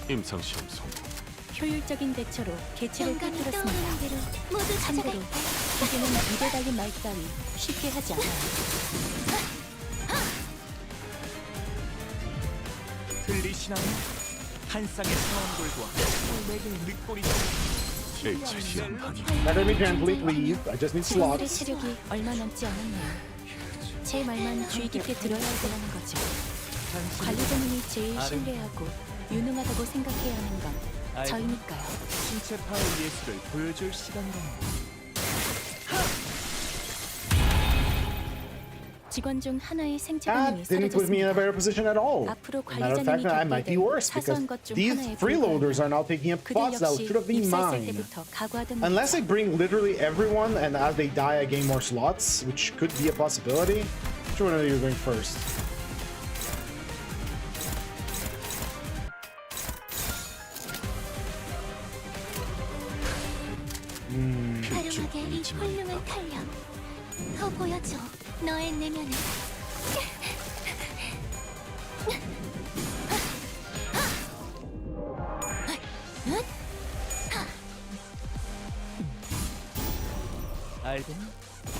임상시험 성공. 효율적인 대처로 개체를 영감이 꿰뚫었습니다. 떠오르는 대로 모두 참고로 가져갈게. 이제는 입에 달린 말 따위 쉽게 하지 않아요. 들리시나요? 한 쌍의 상원골과 내게 늑골이 Let me gently, please. I just need 직원들의 slots. 체력이 얼마 남지 않았네요. 제 말만 주의 깊게 들어야 한다는 거죠. 관리자님이 제일 신뢰하고 유능하다고 생각해야 하는 건 저희니까요. 신체 파의 예술을 보여줄 시간이라는 직원 중 하나의 생체 That 기능이 didn't put me in a 사라졌습니다. better position at all. 앞으로 Matter of fact, 관리자님이 I might be 겪게 될 worse because 사소한 것 중 these 하나에 freeloaders 불과합니다. are now taking up 그들 spots that 역시 should have been 입사했을 mine. 때부터 각오하던 Unless I 일이죠. bring literally everyone and as they die I gain more slots, which could be a possibility. Which one are you going first? 가lum하게 이 훌륭한 탄력. 더 보여줘. 너의 내면을. 알겠니?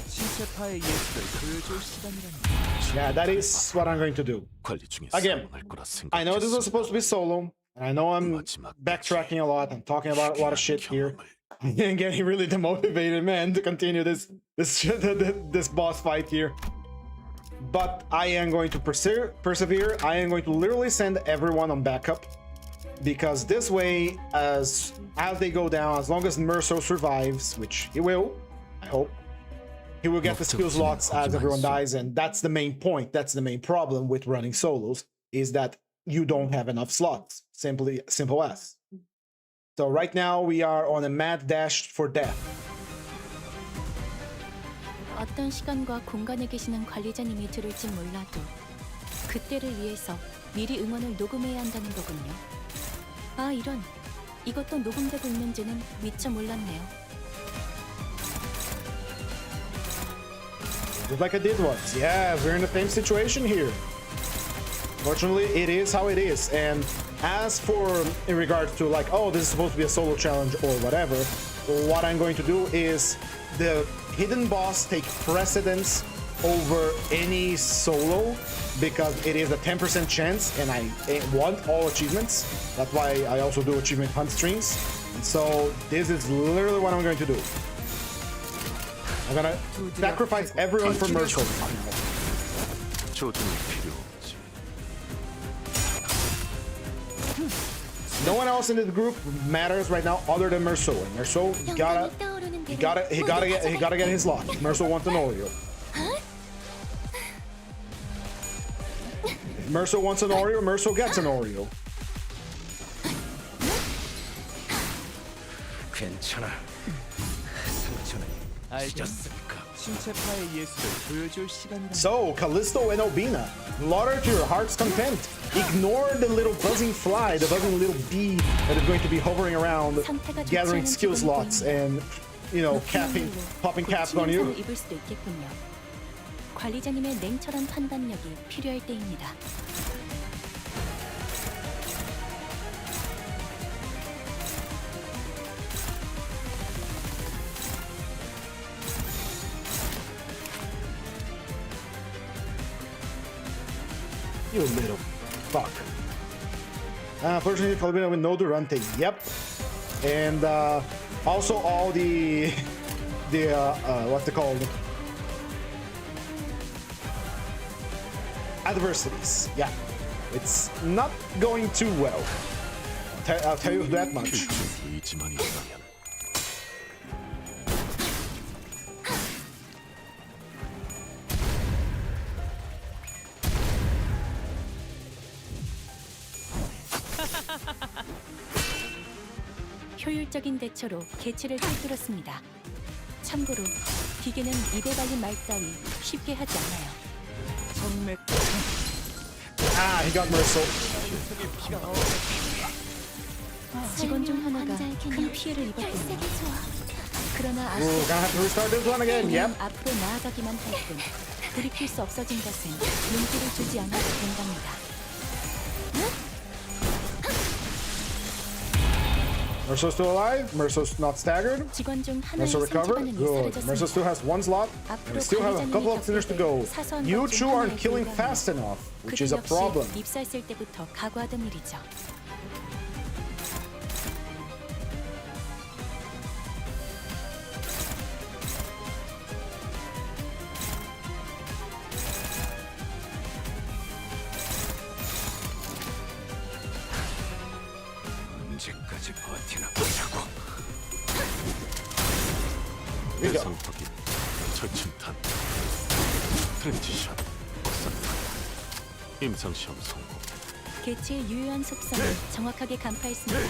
신체 파의 예술을 보여줄 시간이라는 Yeah, that is what I'm going to do. 관리 중에 Again, 사용할 거라 I know this was 생각했으나 supposed to be solo, and I know I'm backtracking a lot and talking about a lot of shit here. I'm getting really demotivated, man, to continue this boss fight here. But I am going to persevere. I am going to literally send everyone on backup, because this way, as they go down, as long as Merso survives, which he will, I hope, he will get the skill slots as everyone dies, and that's the main point. That's the main problem with running solos, is that you don't have enough slots. Simple as. So right now we are on a mad dash for death. 어떤 시간과 공간에 계시는 관리자님이 들을진 몰라도 그때를 위해서 미리 응원을 녹음해야 한다는 거군요. 아, 이런. 이것도 녹음되고 있는지는 미처 몰랐네요. Just like I did once. Yeah, we're in the same situation here. Fortunately, it is how it is. And as for in regards to like, oh, this is supposed to be a solo challenge or whatever, what I'm going to do is the hidden boss take precedence over any solo, because it is a 10% chance and I want all achievements. That's why I also do achievement hunt streams. And so this is literally what I'm going to do. I'm gonna sacrifice everyone for Merkel. 조준이 필요 없지. No one else in the group matters right now other than Merso. And Merso, he gotta get his lot. Merso wants an Oreo. If Merso wants an Oreo, Merso gets an Oreo. 괜찮아. 상처는 잊었으니까. 신체 파의 예술을 보여줄 시간이라는 So, Callisto and Obina, slaughter to your heart's content. Ignore the little buzzing fly, the buzzing little bee that is going to be hovering around, gathering skill slots and, you know, popping caps on you. 입을 수도 있겠군요. 관리자님의 냉철한 판단력이 필요할 때입니다. You little fuck. Unfortunately, Calvino with no Durante. Yep. And also all the what's it called? Adversities. Yeah. It's not going too well. I'll tell you that much. 필중 의지만 있다면 효율적인 대처로 개치를 꿰뚫었습니다. 참고로 기계는 입에 발린 말 따위 쉽게 하지 않아요. 정맥 Ah, he got Mercil. 직원 중 하나가 큰 피해를 입었군요. 그러나 Ooh, gonna have to restart this one again. Yep. 앞으로 나아가기만 할 뿐 돌이킬 수 없어진 것은 눈길을 주지 않아도 된답니다. Merso's still alive. Merso's not staggered. 직원 중 하나의 Merso 생체 recovered. 반응이 Good. Merso still 사라졌습니다. has one slot. And we still have a couple of sinners to go. You two aren't killing fast enough, which is a problem. 입사했을 때부터 각오하던 일이죠. 언제까지 we go. 대상 확인, 절침탄, 트랜지션, 확산탄, 임상시험 성공. 개체의 유효한 속성을 정확하게 간파했습니다.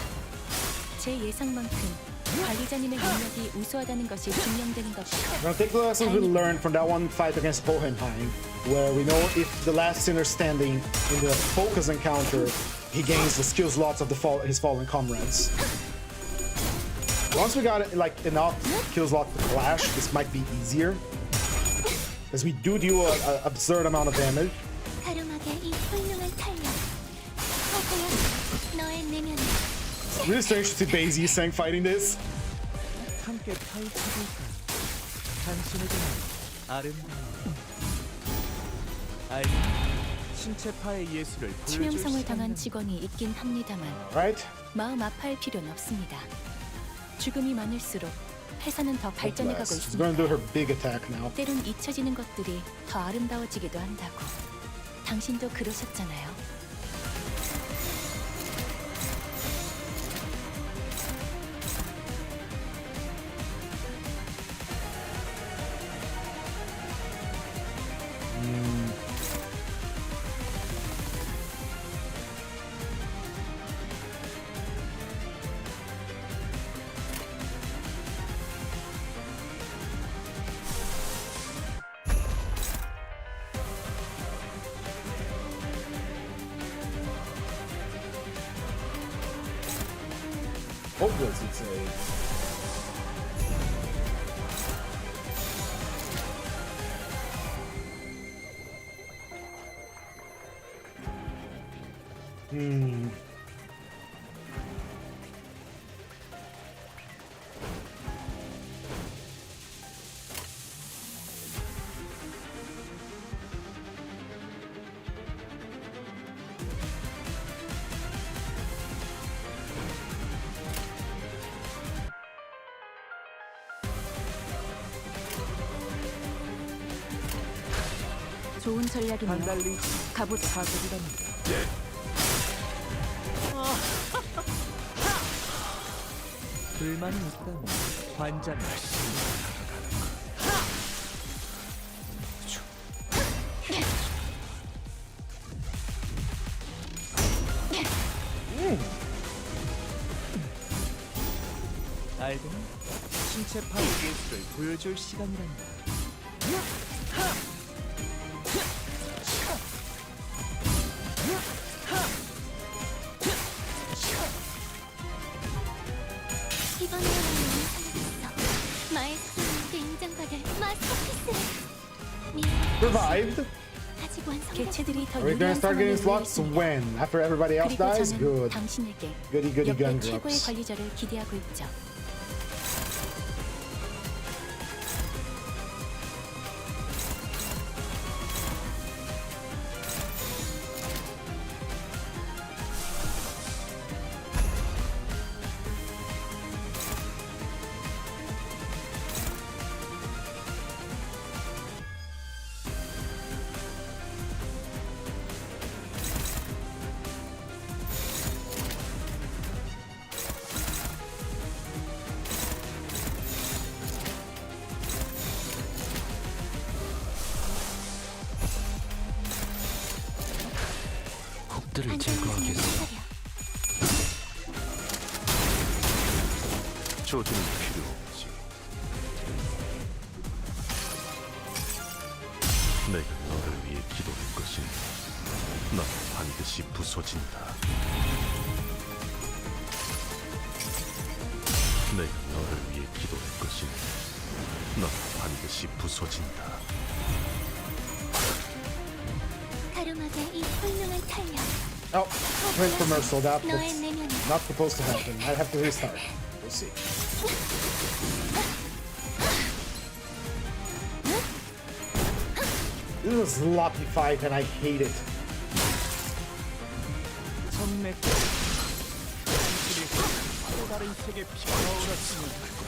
제 예상만큼 관리자님의 능력이 우수하다는 것이 증명되는 것 같아요. Now take the lessons we learned from that one fight against Hohenheim, where we know if the last sinner standing in the focus encounter, he gains the skill slots of his fallen comrades. Once we got like enough kill slots to clash, this might be easier, as we do an absurd amount of damage. 가름하게 이 훌륭한 탄력. 허구야, 너의 내면에. It's really strange to see Basie saying fighting this. 함께 파이팅일까? 당신에게는 아름다운 알고 신체파의 예술을 보여줄 치명상을 수 당한 있는 직원이 있긴 합니다만 Right? 마음 아파할 필요는 없습니다. 죽음이 많을수록 회사는 더 발전해가고 She's gonna do 있습니다. her big attack now. 때론 잊혀지는 것들이 더 아름다워지기도 한다고. 당신도 그러셨잖아요. What does it say? 좋은 전략이네요. 반달리 가보자. 사격이랍니다. 불만이 있다면 관장을 알고 신체파의 예술을 보여줄 시간이란다. 이번에야말로 살았어. 마에스트로한테 인정받을 마스터피스를. Revived? 아직 완성. 개체들이 더 Are we gonna 유리한 start getting 상황에 놓여 slots 있습니다. when? After everybody else 그리고 dies? 저는 Good. 당신에게 Goody goody 역대 gun 최고의 drops. 관리자를 기대하고 있죠. 적들을 제거하겠어. 조준이 필요 없지. 내가 너를 위해 기도할 것이니 넌 반드시 부서진다. 내가 너를 위해 기도할 것이니 넌 반드시 부서진다. 가름하게 이 훌륭한 탄력. Oh, went for Mercil. That 너의 was 내면에 not supposed to happen. I'd have to restart. We'll see. This is a sloppy fight and I hate it.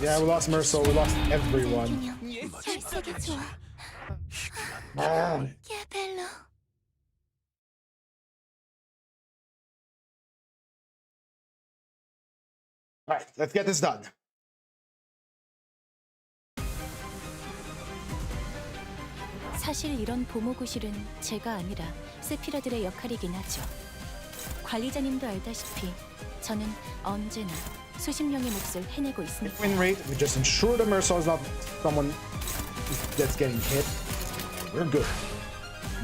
Yeah, we lost Mercil. We lost everyone. 균형. 혈색이 좋아. Ah. 야, 벨로. All right, let's get this done. 사실 이런 보모구실은 제가 아니라 세피라들의 역할이긴 하죠. 관리자님도 알다시피 저는 언제나 수십 명의 몫을 해내고 있으니까. Win rate, we just ensure the Mersault is not someone that's getting hit. We're good.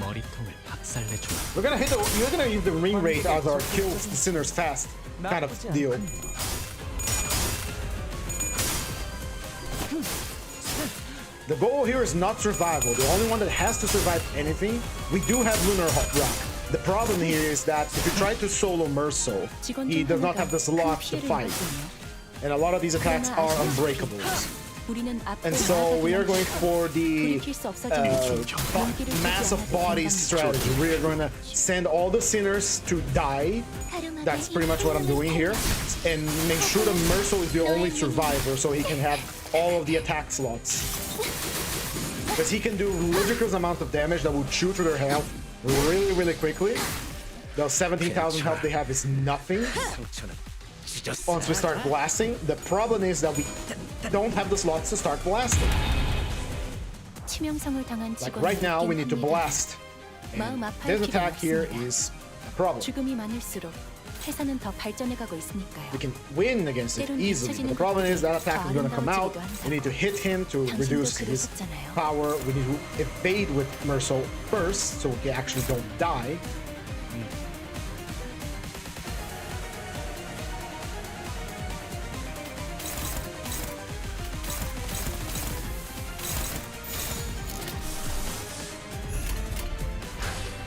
머리통을 박살내줘. We're gonna use the ring rate as our kill sinners fast kind of deal. The goal here is not survival. The only one that has to survive anything, we do have Lunar Rock. The problem here is that if you try to solo Mersault, he does not have the slots to fight. And a lot of these attacks are unbreakables. And so we are going for the massive body strategy. We are going to send all the sinners to die. That's pretty much what I'm doing here. And make sure the Mersault is the only survivor so he can have all of the attack slots. Because he can do ludicrous amount of damage that will chew through their health really, really quickly. The 17,000 health they have is nothing. Once we start blasting, the problem is that we don't have the slots to start blasting. Like right now, we need to blast. And this attack here is a problem. We can win against it easily, but the problem is that attack is going to come out. We need to hit him to reduce his power. We need to evade with Mersault first, so we actually don't die.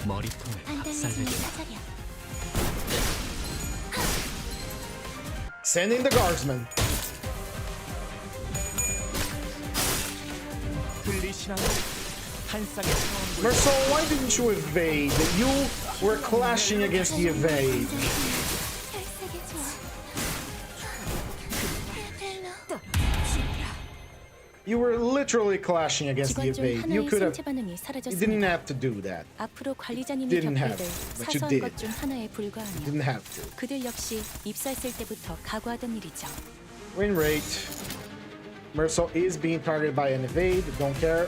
머리통을 박살내줘. Sending the guardsmen. Mersault, why didn't you evade? You were clashing against the evade. You were literally clashing against the evade. You could have. You didn't have to do that. Didn't have to, but you did. Didn't have to. 그들 역시 입사했을 때부터 각오하던 일이죠. Win rate. Mersault is being targeted by an evade. Don't care.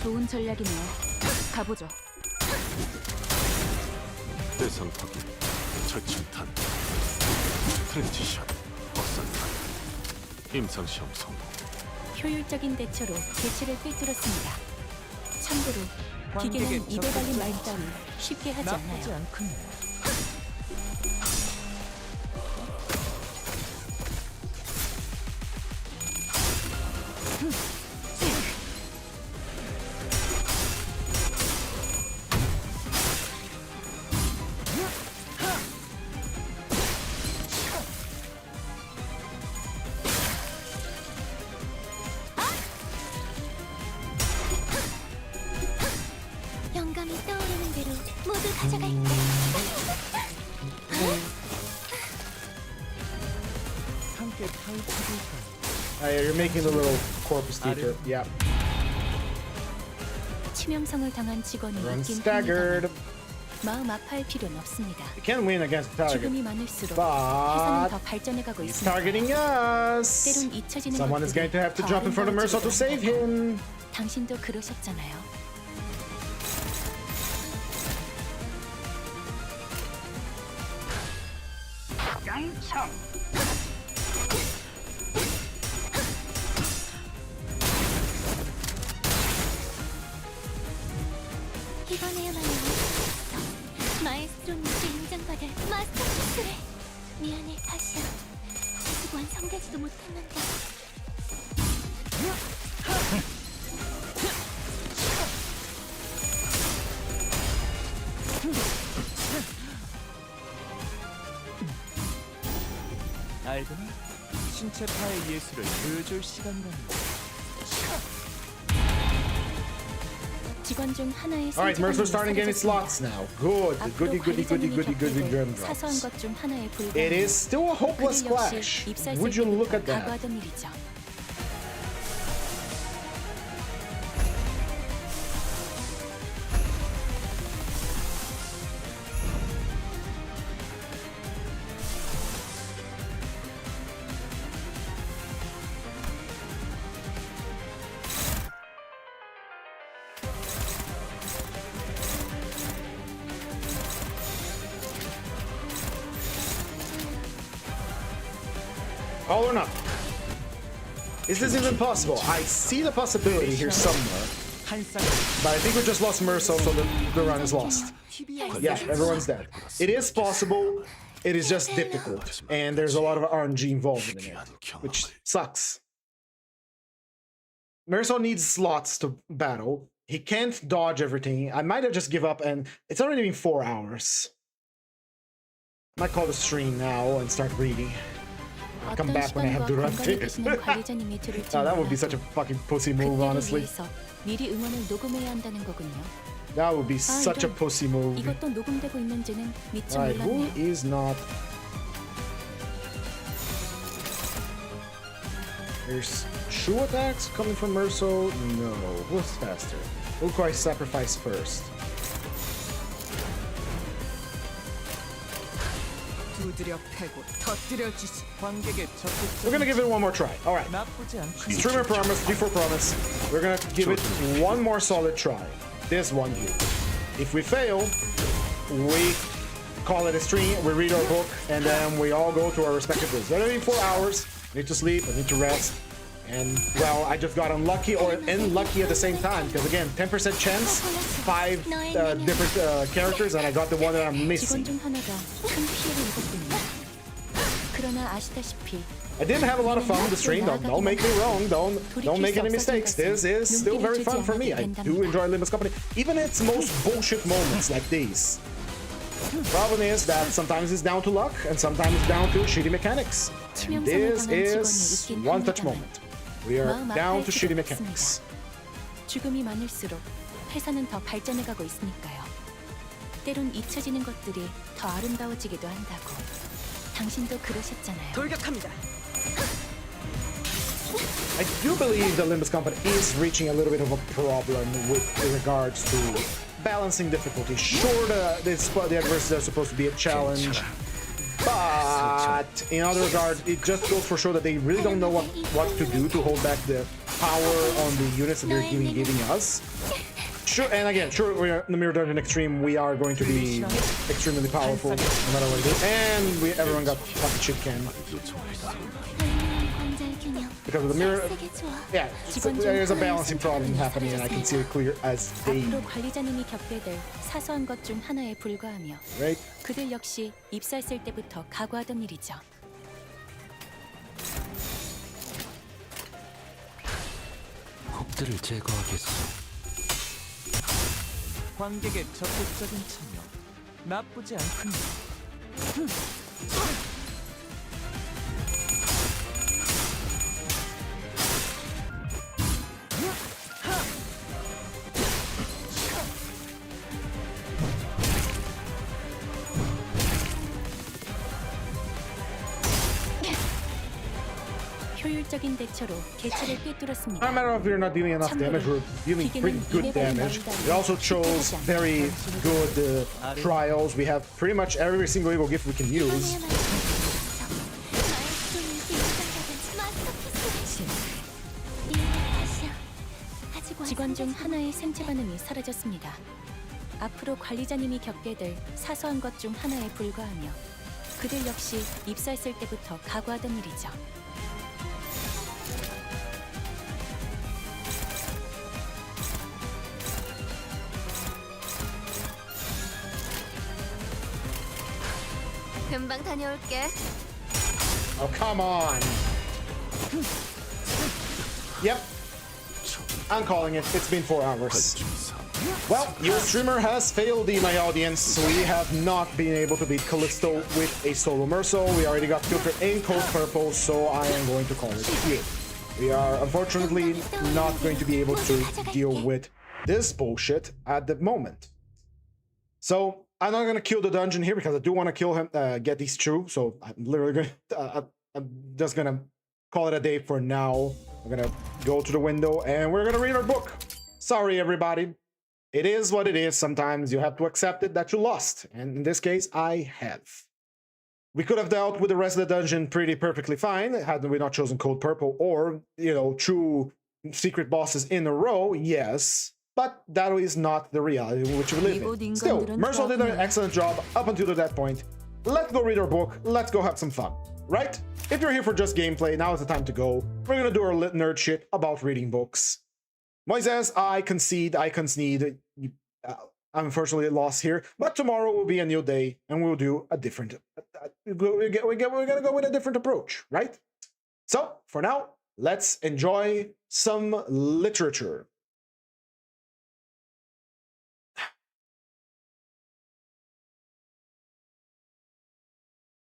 좋은 전략이네요. 가보죠. 대상 확인, 철침탄, 트랜지션, 확산탄, 임상시험 성공. 효율적인 대처로 개체를 꿰뚫었습니다. 참고로 기계는 입에 달린 말 따위 쉽게 하지 않아요. 영감이 떠오르는 대로 모두 가져갈게. You're making the little corpus deeper. Yeah. 치명상을 당한 직원이 Everyone's 있긴 staggered. 합니다만 마음 아파할 필요는 없습니다. You can win against the target. 죽음이 많을수록 But 회사는 더 발전해가고 He's 있습니다. targeting us. 때론 잊혀지는 Someone is going to have to 더 jump in front of Mersault to save him. 당신도 그러셨잖아요. 이번에야말로 마에스트로님께 인정받을 마스터피스를. 미안해 다시야. 아직 완성되지도 못했는데. 알거나 신체파의 예술을 보여줄 시간이라는 직원 중 하나의 All right, Mersault's starting getting slots now. Good, goody, goody, goody, goody, goody drum 사소한 drops. 것 중 하나에 불과한 It is still a hopeless 그들 역시 clash. 입사했을 Would you look 때부터 at that? 각오하던 일이죠. All or nothing. Is this even possible? I see the possibility here somewhere. But I think we just lost Merso, so the run is lost. Yeah, everyone's dead. It is possible. It is just difficult. And there's a lot of RNG involved in it, which sucks. Merso needs slots to battle. He can't dodge everything. I might have just give up, and it's already been 4 hours. I might call the stream now and start reading. I'll come back when I have Durante. Oh, that would be such a fucking pussy move, honestly. 미리 응원을 녹음해야 한다는 거군요. That would be such a pussy move. 이것도 녹음되고 있는지는 미처 Alright, who 몰랐네요. is not? There's true attacks coming from Merso? No. Who's faster? Who requires sacrifice first? We're gonna give it one more try. Alright. Streamer promise, D4 promise. We're gonna give it one more solid try. This one here. If we fail, we call it a stream, we read our book, and then we all go to our respective rooms. It's only 4 hours. I need to sleep, I need to rest. And, well, I just got unlucky or unlucky at the same time. Because, again, 10% chance, 5 different characters, and I got the one that I'm missing. 직원 중 하나가 큰 피해를 입었군요. 그러나 아시다시피 I did have a lot of fun with the stream. Don't make me wrong. Don't make any mistakes. This is still very fun for me. I do enjoy Limbus company, even its most bullshit moments like these. Problem is that sometimes it's down to luck, and sometimes it's down to shitty mechanics. And this is one such moment. We are down to shitty mechanics. 죽음이 많을수록 회사는 더 발전해가고 있으니까요. 때론 잊혀지는 것들이 더 아름다워지기도 한다고. 당신도 그러셨잖아요. 돌격합니다. I do believe the Limbus company is reaching a little bit of a problem with regards to balancing difficulty. Sure, the adversities are supposed to be a challenge, but in other regards, it just goes for sure that they really don't know what to do to hold back the power on the units that they're giving us. Sure, and again, sure, we are in the Mirror Dungeon Extreme. We are going to be extremely powerful, no matter what it is. And everyone got fucking shit canned. Because of the mirror, yeah, so there's a balancing problem happening, and I can see it clear as day. 앞으로 관리자님이 겪게 될 사소한 것 중 하나에 불과하며 Right? 그들 역시 입사했을 때부터 각오하던 일이죠. 곡들을 제거하겠소. 관객의 적극적인 참여 나쁘지 않군요. 효율적인 대처로 개체를 꿰뚫었습니다. No matter if you're not dealing enough damage, we're dealing pretty good damage. It also chose very good trials. We have pretty much every single evil gift we can use. 직원 중 하나의 생체 반응이 사라졌습니다. 앞으로 관리자님이 겪게 될 사소한 것 중 하나에 불과하며 그들 역시 입사했을 때부터 각오하던 일이죠. 금방 다녀올게. Oh, come on. Yep. I'm calling it. It's been 4 hours. Well, your streamer has failed the my audience. We have not been able to beat Callisto with a solo Merso. We already got Filter in Cold Purple, so I am going to call it here. We are unfortunately not going to be able to deal with this bullshit at the moment. So I'm not gonna kill the dungeon here because I do want to kill him, get these true. So I'm literally gonna, I'm just gonna call it a day for now. We're gonna go to the window and we're gonna read our book. Sorry, everybody. It is what it is. Sometimes you have to accept it that you lost, and in this case, I have. We could have dealt with the rest of the dungeon pretty perfectly fine had we not chosen Cold Purple or, you know, 2 secret bosses in a row. Yes. But that is not the reality in which we live in. Still, Merso did an excellent job up until that point. Let's go read our book. Let's go have some fun. right? If you're here for just gameplay, now is the time to go. We're gonna do our lit nerd shit about reading books. Moises, I concede. I'm unfortunately lost here, but tomorrow will be a new day, and we'll do a different. We're gonna go with a different approach, right? So for now, let's enjoy some literature.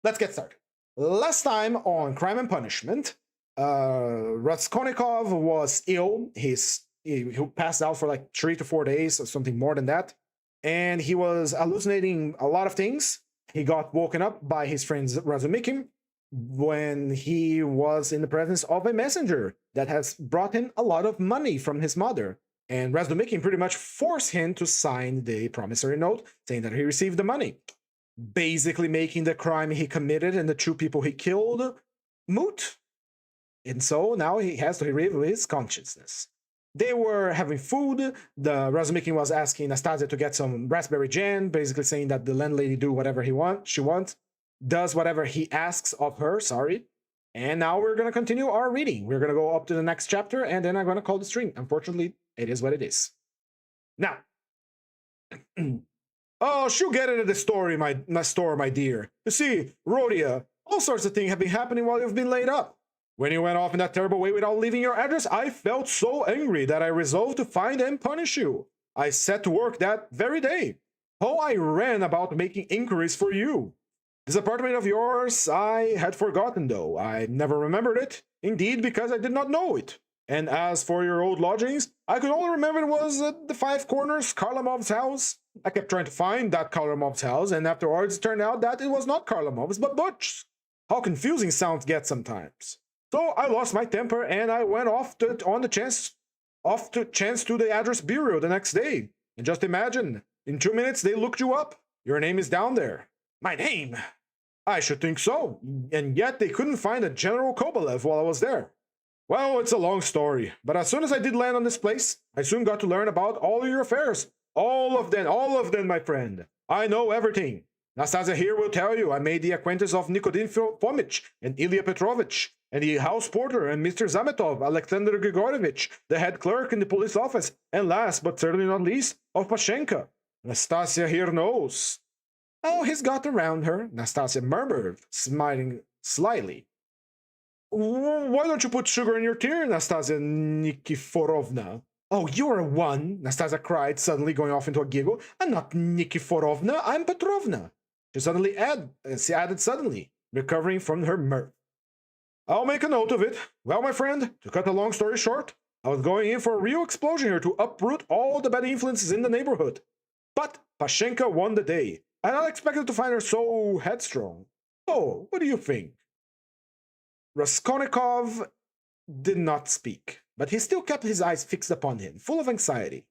Let's get started. Last time on Crime and Punishment, Raskolnikov was ill. He passed out for like 3 to 4 days or something more than that. And he was hallucinating a lot of things. He got woken up by his friend Razumikin when he was in the presence of a messenger that has brought him a lot of money from his mother. And Razumikin pretty much forced him to sign the promissory note saying that he received the money, basically making the crime he committed and the 2 people he killed moot. And so now he has to relive his consciousness. They were having food. The Razumikin was asking Nastasia to get some raspberry jam, basically saying that the landlady do whatever she wants, does whatever he asks of her, sorry. And now we're going to continue our reading. We're going to go up to the next chapter, and then I'm going to call the stream. Unfortunately, it is what it is. Now, oh, she'll get it at the store, my dear. You see, Rhodia, all sorts of things have been happening while you've been laid up. When you went off in that terrible way without leaving your address, I felt so angry that I resolved to find and punish you. I set to work that very day. Oh, I ran about making inquiries for you. This apartment of yours I had forgotten, though. I never remembered it, indeed, because I did not know it. And as for your old lodgings, I could only remember it was the 5 Corners, Karlamov's house. I kept trying to find that Karlamov's house, and afterwards it turned out that it was not Karlamov's, but Butch's. How confusing sounds get sometimes. So I lost my temper, and I went off to chance to the address bureau the next day. And just imagine, in 2 minutes they looked you up. Your name is down there. My name? I should think so. And yet they couldn't find a General Kobalev while I was there. Well, it's a long story, but as soon as I did land on this place, I soon got to learn about all your affairs. All of them, my friend. I know everything. Nastasia here will tell you I made the acquaintance of Nikodim Fomich and Ilya Petrovich, and the house porter and Mr. Zametov, Alexander Grigorovich, the head clerk in the police office, and last but certainly not least, of Pashenka. Nastasia here knows. Oh, he's got around her, Nastasia murmured, smiling slyly. Why don't you put sugar in your tea, Nastasia Nikiforovna? Oh, you're one, Nastasia cried, suddenly going off into a giggle. I'm not Nikiforovna, I'm Petrovna. She added suddenly, recovering from her mirth. I'll make a note of it. Well, my friend, to cut a long story short, I was going in for a real explosion here to uproot all the bad influences in the neighborhood. But Pashenka won the day. I not expected to find her so headstrong. Oh, what do you think? Raskolnikov did not speak, but he still kept his eyes fixed upon him, full of anxiety.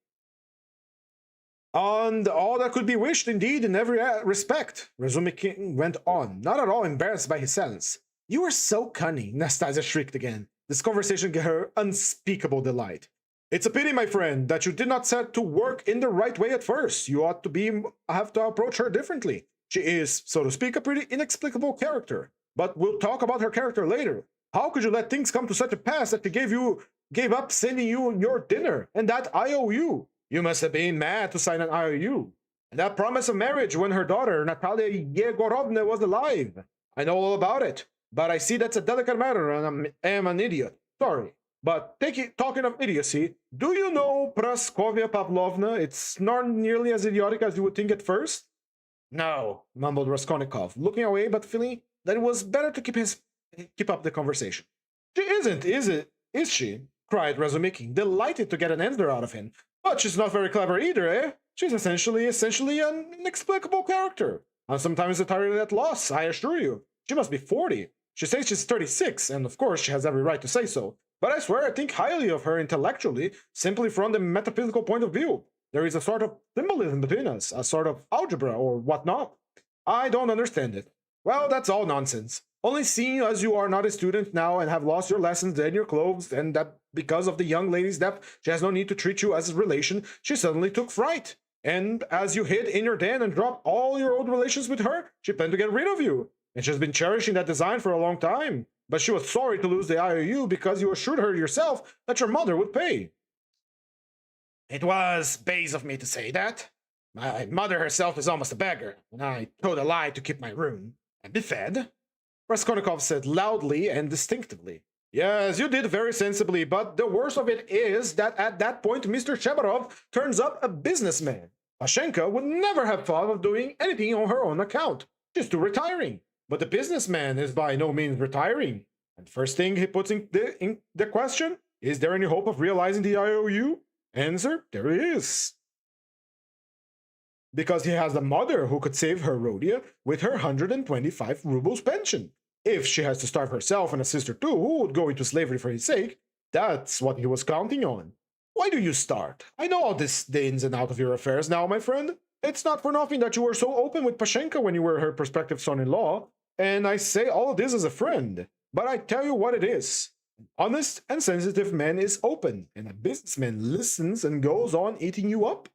And all that could be wished, indeed, in every respect, Razumikin went on, not at all embarrassed by his silence. You are so cunning, Nastasia shrieked again. This conversation gave her unspeakable delight. It's a pity, my friend, that you did not set to work in the right way at first. You ought to have to approach her differently. She is, so to speak, a pretty inexplicable character. But we'll talk about her character later. How could you let things come to such a pass that she gave up sending you your dinner and that IOU? You must have been mad to sign an IOU. And that promise of marriage when her daughter, Natalia Yegorovna, was alive. I know all about it. But I see that's a delicate matter, and I am an idiot. Sorry. But talking of idiocy, do you know Praskovia Pavlovna? It's not nearly as idiotic as you would think at first. No, mumbled Raskolnikov, looking away but feeling that it was better to keep up the conversation. She isn't, is she? Cried Razumikin, delighted to get an answer out of him. But she's not very clever either, eh? She's essentially an inexplicable character. And sometimes entirely at loss, I assure you. She must be 40. She says she's 36, and of course she has every right to say so. But I swear I think highly of her intellectually, simply from the metaphysical point of view. There is a sort of symbolism between us, a sort of algebra or whatnot. I don't understand it. Well, that's all nonsense. Only seeing as you are not a student now and have lost your lessons and your clothes, and that because of the young lady's death she has no need to treat you as a relation, she suddenly took fright. And as you hid in your den and dropped all your old relations with her, she planned to get rid of you. and she's been cherishing that design for a long time. But she was sorry to lose the IOU because you assured her yourself that your mother would pay. It was base of me to say that. My mother herself is almost a beggar, and I told a lie to keep my room and be fed. Raskolnikov said loudly and distinctively. Yes, you did very sensibly, but the worst of it is that at that point Mr. Chebarov turns up a businessman. Pashenka would never have thought of doing anything on her own account. She's too retiring. But the businessman is by no means retiring. And first thing he puts in the question, is there any hope of realizing the IOU? Answer, there is. Because he has a mother who could save her Rhodia with her 125 rubles pension. If she has to starve herself and a sister too, who would go into slavery for his sake, that's what he was counting on. Why do you start? I know all the ins and outs of your affairs now, my friend. It's not for nothing that you were so open with Pashenka when you were her prospective son-in-law, and I say all of this as a friend. But I tell you what it is. An honest and sensitive man is open, and a businessman listens and goes on eating you up.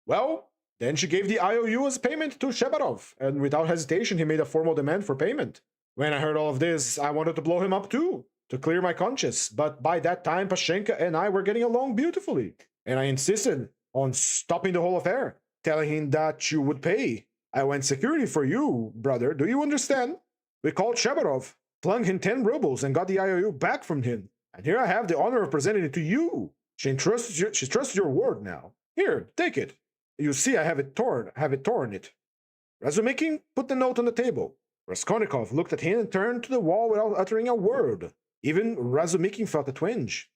Well, then she gave the IOU as payment to Chebarov, and without hesitation he made a formal demand for payment. When I heard all of this, I wanted to blow him up too, to clear my conscience, but by that time Pashenka and I were getting along beautifully, and I insisted on stopping the whole affair, telling him that you would pay. I went security for you, brother, do you understand? We called Chebarov, flung him 10 rubles, and got the IOU back from him, and here I have the honor of presenting it to you. She trusts your word now. Here, take it. You see I have it torn it. Razumikin put the note on the table. Raskolnikov looked at him and turned to the wall without uttering a word. Even Razumikin felt a twinge.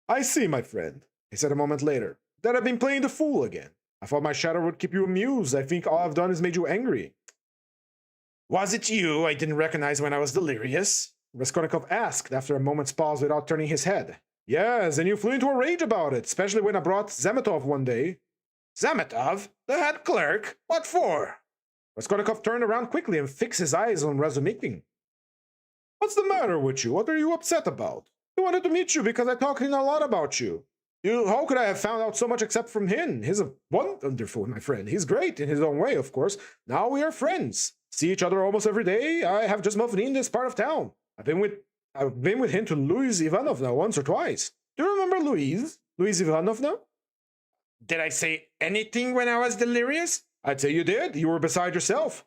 I see, my friend, he said a moment later, that I've been playing the fool again. I thought my shadow would keep you amused. I think all I've done is made you angry. Was it you I didn't recognize when I was delirious? Raskolnikov asked after a moment's pause without turning his head. Yes, and you flew into a rage about it, especially when I brought Zametov one day. Zametov? The head clerk? What for? Raskolnikov turned around quickly and fixed his eyes on Razumikin. What's the matter with you? What are you upset about? He wanted to meet you because I talked to him a lot about you. How could I have found out so much except from him? He's a wonderful, my friend. He's great in his own way, of course. Now we are friends. See each other almost every day. I have just moved in this part of town. I've been with him to Louise Ivanovna once or twice. Do you remember Louise Ivanovna? Did I say anything when I was delirious? I'd say you did. You were beside yourself.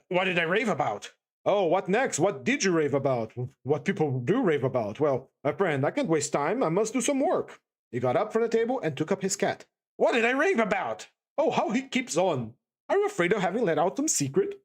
What did I rave about? Oh, what next? What did you rave about? What people do rave about? Well, my friend, I can't waste time. I must do some work. He got up from the table and took up his cat. What did I rave about? Oh, how he keeps on. Are you afraid of having let out some secret?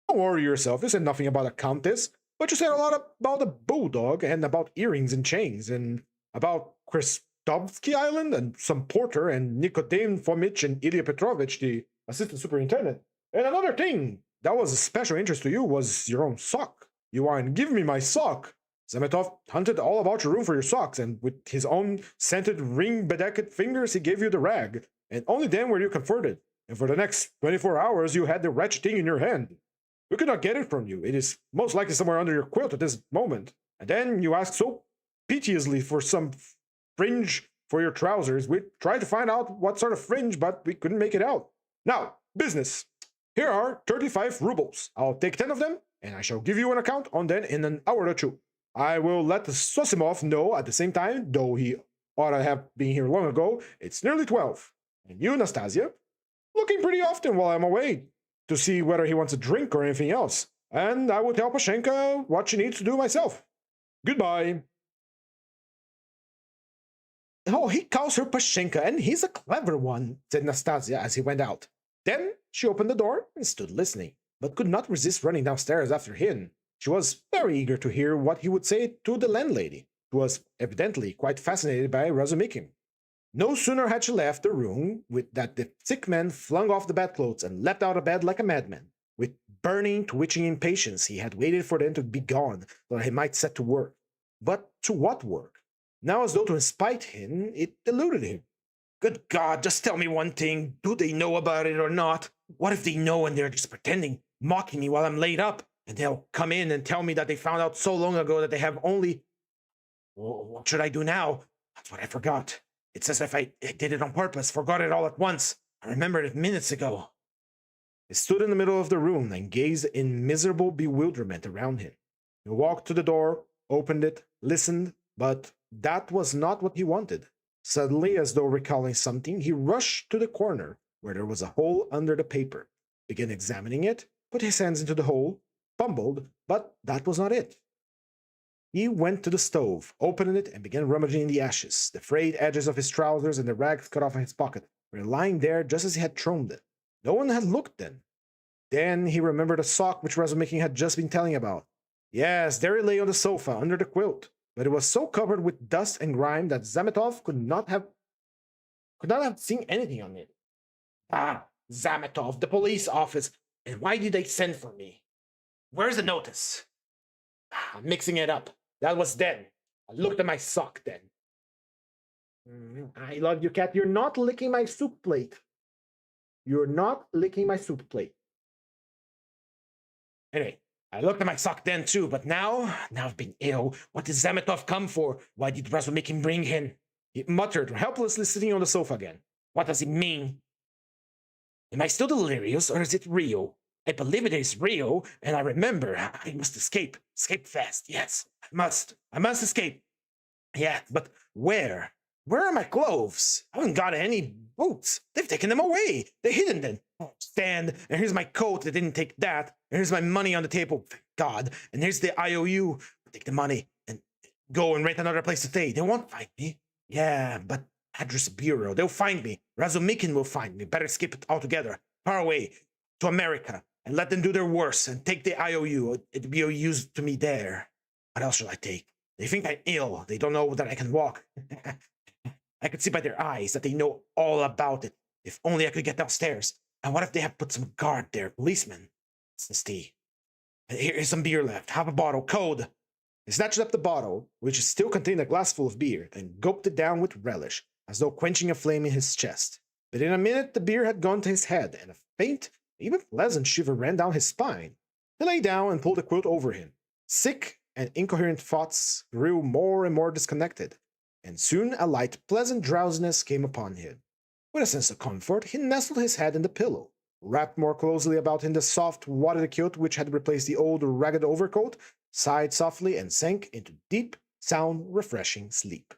Don't worry yourself. You said nothing about a countess, but you said a lot about a bulldog and about earrings and chains and about Krestovsky Island and some porter and Nikodem Fomich and Ilya Petrovich, the assistant superintendent. And another thing that was a special interest to you was your own sock. You aren't giving me my sock. Zametov hunted all about your room for your socks, and with his own scented ring-bedecked fingers he gave you the rag, and only then were you comforted. And for the next 24 hours you had the wretched thing in your hand. We could not get it from you. It is most likely somewhere under your quilt at this moment. And then you asked so piteously for some fringe for your trousers. We tried to find out what sort of fringe, but we couldn't make it out. Now, business. Here are 35 rubles. I'll take 10 of them, and I shall give you an account on them in an hour or two. I will let Sosimov know at the same time, though he ought to have been here long ago. It's nearly 12. And you, Nastasia, looking pretty often while I'm away to see whether he wants a drink or anything else. And I will tell Pashenka what she needs to do myself. Goodbye. Oh, he calls her Pashenka, and he's a clever one, said Nastasia as he went out. Then she opened the door and stood listening, but could not resist running downstairs after him. She was very eager to hear what he would say to the landlady, who was evidently quite fascinated by Razumikin. No sooner had she left the room that the sick man flung off the bedclothes and leapt out of bed like a madman. With burning, twitching impatience, he had waited for them to be gone so that he might set to work. But to what work? Now, as though to spite him, it eluded him. Good God, just tell me one thing. Do they know about it or not? What if they know and they're just pretending, mocking me while I'm laid up? And they'll come in and tell me that they found out so long ago that they have only... What should I do now? That's what I forgot. It's as if I did it on purpose, forgot it all at once. I remembered it minutes ago. He stood in the middle of the room and gazed in miserable bewilderment around him. He walked to the door, opened it, listened, but that was not what he wanted. Suddenly, as though recalling something, he rushed to the corner where there was a hole under the paper, began examining it, put his hands into the hole, fumbled, but that was not it. He went to the stove, opened it, and began rummaging in the ashes. The frayed edges of his trousers and the rags cut off in his pocket were lying there just as he had thrown them. No one had looked then. Then he remembered a sock which Razumikin had just been telling about. Yes, there it lay on the sofa, under the quilt, but it was so covered with dust and grime that Zametov could not have seen anything on it. Ah, Zametov, the police office, and why did they send for me? Where's the notice? I'm mixing it up. That was then. I looked at my sock then. I love you, cat. You're not licking my soup plate. You're not licking my soup plate. Anyway, I looked at my sock then too, but now I've been ill. What did Zametov come for? Why did Razumikin bring him? He muttered, helplessly sitting on the sofa again. What does it mean? Am I still delirious, or is it real? I believe it is real, and I remember I must escape. Escape fast, yes. I must escape. Yeah, but where? Where are my clothes? I haven't got any boots. They've taken them away. They're hidden then. Oh, stand, and here's my coat. They didn't take that. And here's my money on the table. Thank God. And here's the IOU. Take the money and go and rent another place to stay. They won't find me. Yeah, but address bureau. They'll find me. Razumikin will find me. Better skip it altogether. Far away. To America. And let them do their worst. And take the IOU. It'll be of use to me there. What else shall I take? They think I'm ill. They don't know that I can walk. I could see by their eyes that they know all about it. If only I could get downstairs. And what if they have put some guard there, policemen? It's the tea. Here's some beer left. Have a bottle. Code. He snatched up the bottle, which still contained a glass full of beer, and gulped it down with relish, as though quenching a flame in his chest. But in a minute the beer had gone to his head, and a faint, even pleasant shiver ran down his spine. He lay down and pulled the quilt over him. Sick and incoherent thoughts grew more and more disconnected, and soon a light, pleasant drowsiness came upon him. With a sense of comfort, he nestled his head in the pillow, wrapped more closely about him the soft, wadded kilt which had replaced the old, ragged overcoat, sighed softly, and sank into deep, sound, refreshing sleep.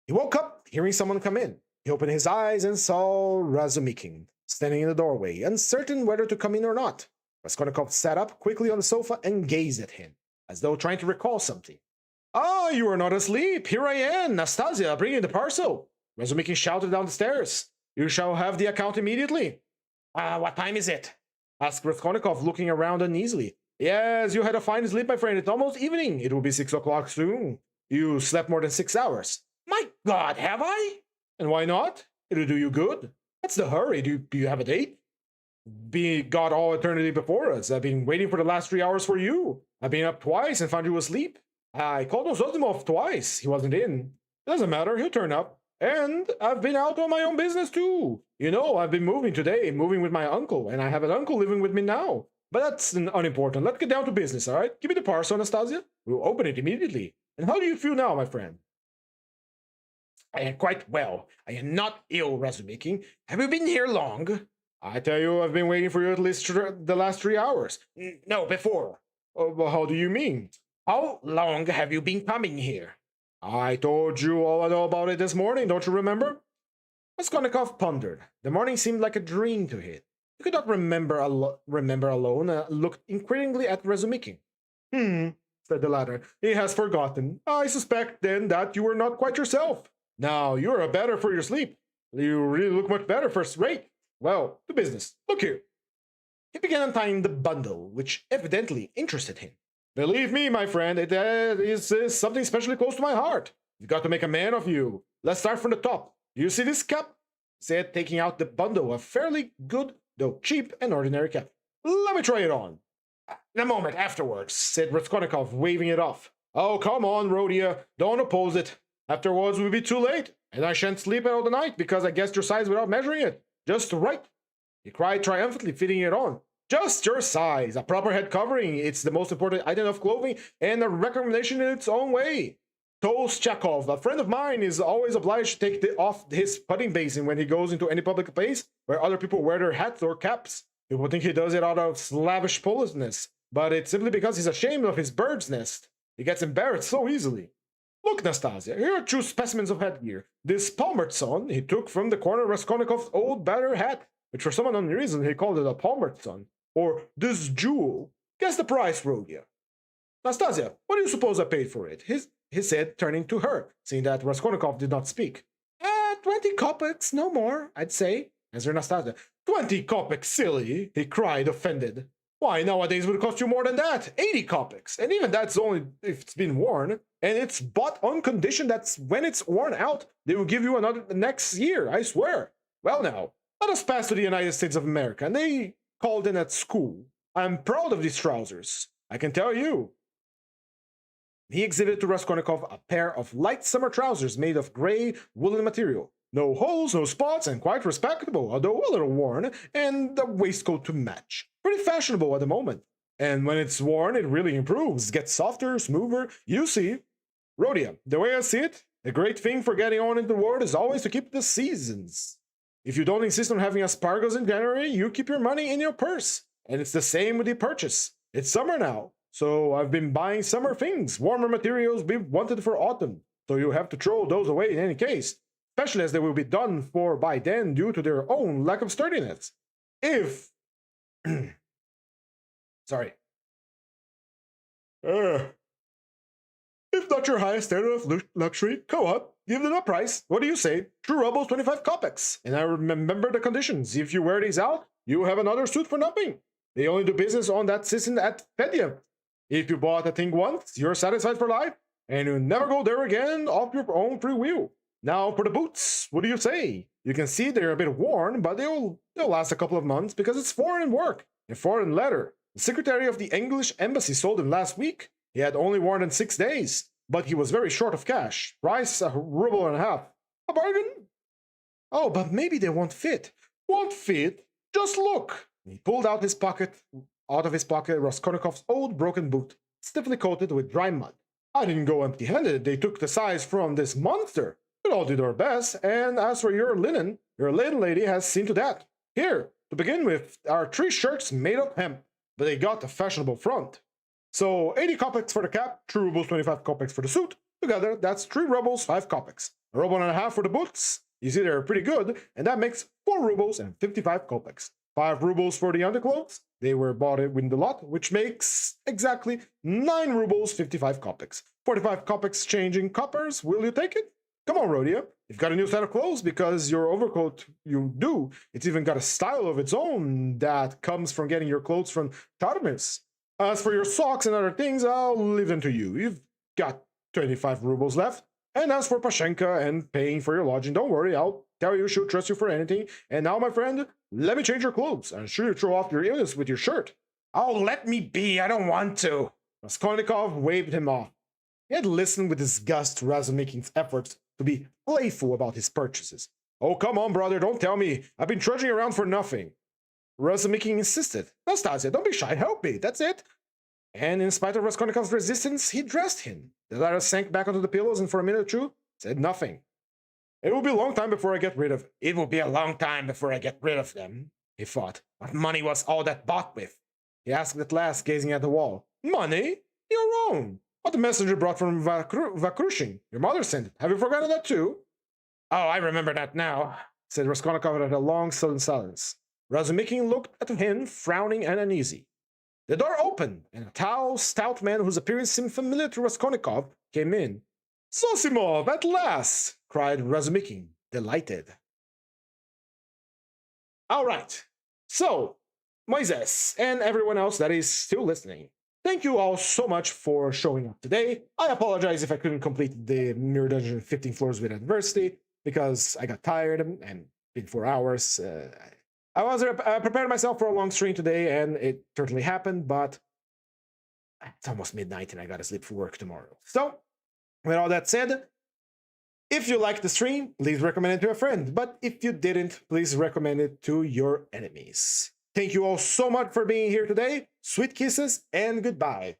He woke up, hearing someone come in. He opened his eyes and saw Razumikin, standing in the doorway, uncertain whether to come in or not. Raskolnikov sat up quickly on the sofa and gazed at him, as though trying to recall something. Ah, you are not asleep. Here I am, Nastasia, bringing the parcel. Razumikin shouted down the stairs. You shall have the account immediately. What time is it? Asked Raskolnikov, looking around uneasily. Yes, you had a fine sleep, my friend. It's almost evening. It will be 6 o'clock soon. You slept more than 6 hours. My God, have I? And why not? It'll do you good. What's the hurry? Do you have a date? Got all eternity before us. I've been waiting for the last 3 hours for you. I've been up twice and found you asleep. I called Zozimov twice. He wasn't in. It doesn't matter. He'll turn up. And I've been out on my own business too. You know, I've been moving today, moving with my uncle, and I have an uncle living with me now. But that's unimportant. Let's get down to business, all right? Give me the parcel, Anastasia. We'll open it immediately. And how do you feel now, my friend? I am quite well. I am not ill, Razumikin. Have you been here long? I tell you, I've been waiting for you at least the last 3 hours. No, before. Well, how do you mean? How long have you been coming here? I told you all I know about it this morning, don't you remember? Raskolnikov pondered. The morning seemed like a dream to him. He could not remember alone, looked inquiringly at Razumikin. Said the latter. He has forgotten. I suspect, then, that you were not quite yourself. Now, you are better for your sleep. You really look much better first rate. Well, to business. Look here. He began untying the bundle, which evidently interested him. Believe me, my friend, it is something especially close to my heart. You've got to make a man of you. Let's start from the top. You see this cap? Said, taking out the bundle, a fairly good, though cheap and ordinary cap. Let me try it on. In a moment, afterwards, said Raskolnikov, waving it off. Oh, come on, Rodia. Don't oppose it. Afterwards, we'll be too late, and I shan't sleep all the night because I guessed your size without measuring it. Just right. He cried triumphantly, fitting it on. Just your size, a proper head covering. It's the most important item of clothing and a recommendation in its own way. Dostoyevsky, a friend of mine, is always obliged to take off his putting basin when he goes into any public place where other people wear their hats or caps. People think he does it out of slavish politeness, but it's simply because he's ashamed of his bird's nest. He gets embarrassed so easily. Look, Nastasia, here are two specimens of headgear. This Palmertson he took from the corner of Raskolnikov's old battered hat, which for some unknown reason he called it a Palmertson. Or this jewel. Guess the price, Rodia. Nastasia, what do you suppose I paid for it? He said, turning to her, seeing that Raskolnikov did not speak. 20 kopecks, no more, I'd say, answered Nastasia. 20 kopecks, silly, he cried, offended. Why, nowadays it would cost you more than that, 80 kopecks, and even that's only if it's been worn, and it's bought on condition that when it's worn out, they will give you another next year, I swear. Well now, let us pass to the United States of America, and they called in at school. I'm proud of these trousers, I can tell you. He exhibited to Raskolnikov a pair of light summer trousers made of gray woolen material. No holes, no spots, and quite respectable, although a little worn, and a waistcoat to match. Pretty fashionable at the moment. And when it's worn, it really improves, gets softer, smoother, you see. Rodia, the way I see it, the great thing for getting on in the world is always to keep the seasons. If you don't insist on having asparagus in January, you keep your money in your purse. And it's the same with the purchase. It's summer now, so I've been buying summer things, warmer materials we wanted for autumn, so you have to throw those away in any case, especially as they will be done for by then due to their own lack of sturdiness. If... Sorry. If not your highest standard of luxury, go up, give them a price. What do you say? 2 rubles, 25 kopecks. And I remember the conditions. If you wear these out, you have another suit for nothing. They only do business on that system at Fedya. If you bought a thing once, you're satisfied for life, and you never go there again of your own free will. Now for the boots, what do you say? You can see they're a bit worn, but they'll last a couple of months because it's foreign work and foreign leather. The secretary of the English embassy sold them last week. He had only worn them 6 days, but he was very short of cash. Price a ruble and a half. A bargain? Oh, but maybe they won't fit. Won't fit? Just look. He pulled out of his pocket Raskolnikov's old broken boot, stiffly coated with dry mud. I didn't go empty-handed. They took the size from this monster. We all did our best, and as for your linen, your landlady has seen to that. Here, to begin with, are 3 shirts made of hemp, but they got a fashionable front. So 80 kopecks for the cap, 2 rubles 25 kopecks for the suit. Together, that's 3 rubles 5 kopecks. A ruble and a half for the boots. You see, they're pretty good, and that makes 4 rubles and 55 kopecks. 5 rubles for the underclothes. They were bought in the lot, which makes exactly 9 rubles 55 kopecks. 45 kopecks changing coppers. Will you take it? Come on, Rodia. You've got a new set of clothes because your overcoat, you do. It's even got a style of its own that comes from getting your clothes from Tarmis. As for your socks and other things, I'll leave them to you. You've got 25 rubles left. And as for Pashenka and paying for your lodging, don't worry, I'll tell you she'll trust you for anything. And now, my friend, let me change your clothes. I'm sure you throw off your illness with your shirt. Oh, let me be, I don't want to. Raskolnikov waved him off. He had listened with disgust to Razumikhin's efforts to be playful about his purchases. Oh, come on, brother, don't tell me. I've been trudging around for nothing. Razumikhin insisted. Nastasia, don't be shy, help me, that's it. And in spite of Raskolnikov's resistance, he dressed him. The latter sank back onto the pillows and for a minute or two said nothing. It will be a long time before I get rid of... It will be a long time before I get rid of them, he thought. What money was all that bought with? He asked at last, gazing at the wall. Money? Your own. What the messenger brought from Vakrushin. Your mother sent it. Have you forgotten that too? Oh, I remember that now, said Raskolnikov after a long, sudden silence. Razumikhin looked at him, frowning and uneasy. The door opened, and a tall, stout man whose appearance seemed familiar to Raskolnikov came in. Zosimov, at last! Cried Razumikhin, delighted. All right, so, Moises, and everyone else that is still listening, thank you all so much for showing up today. I apologize if I couldn't complete the Mirror Dungeon 15 floors with adversity, because I got tired and been 4 hours. I was prepared myself for a long stream today, and it certainly happened, but it's almost midnight and I gotta sleep for work tomorrow. So, with all that said, if you liked the stream, please recommend it to a friend. But if you didn't, please recommend it to your enemies. Thank you all so much for being here today. Sweet kisses and goodbye.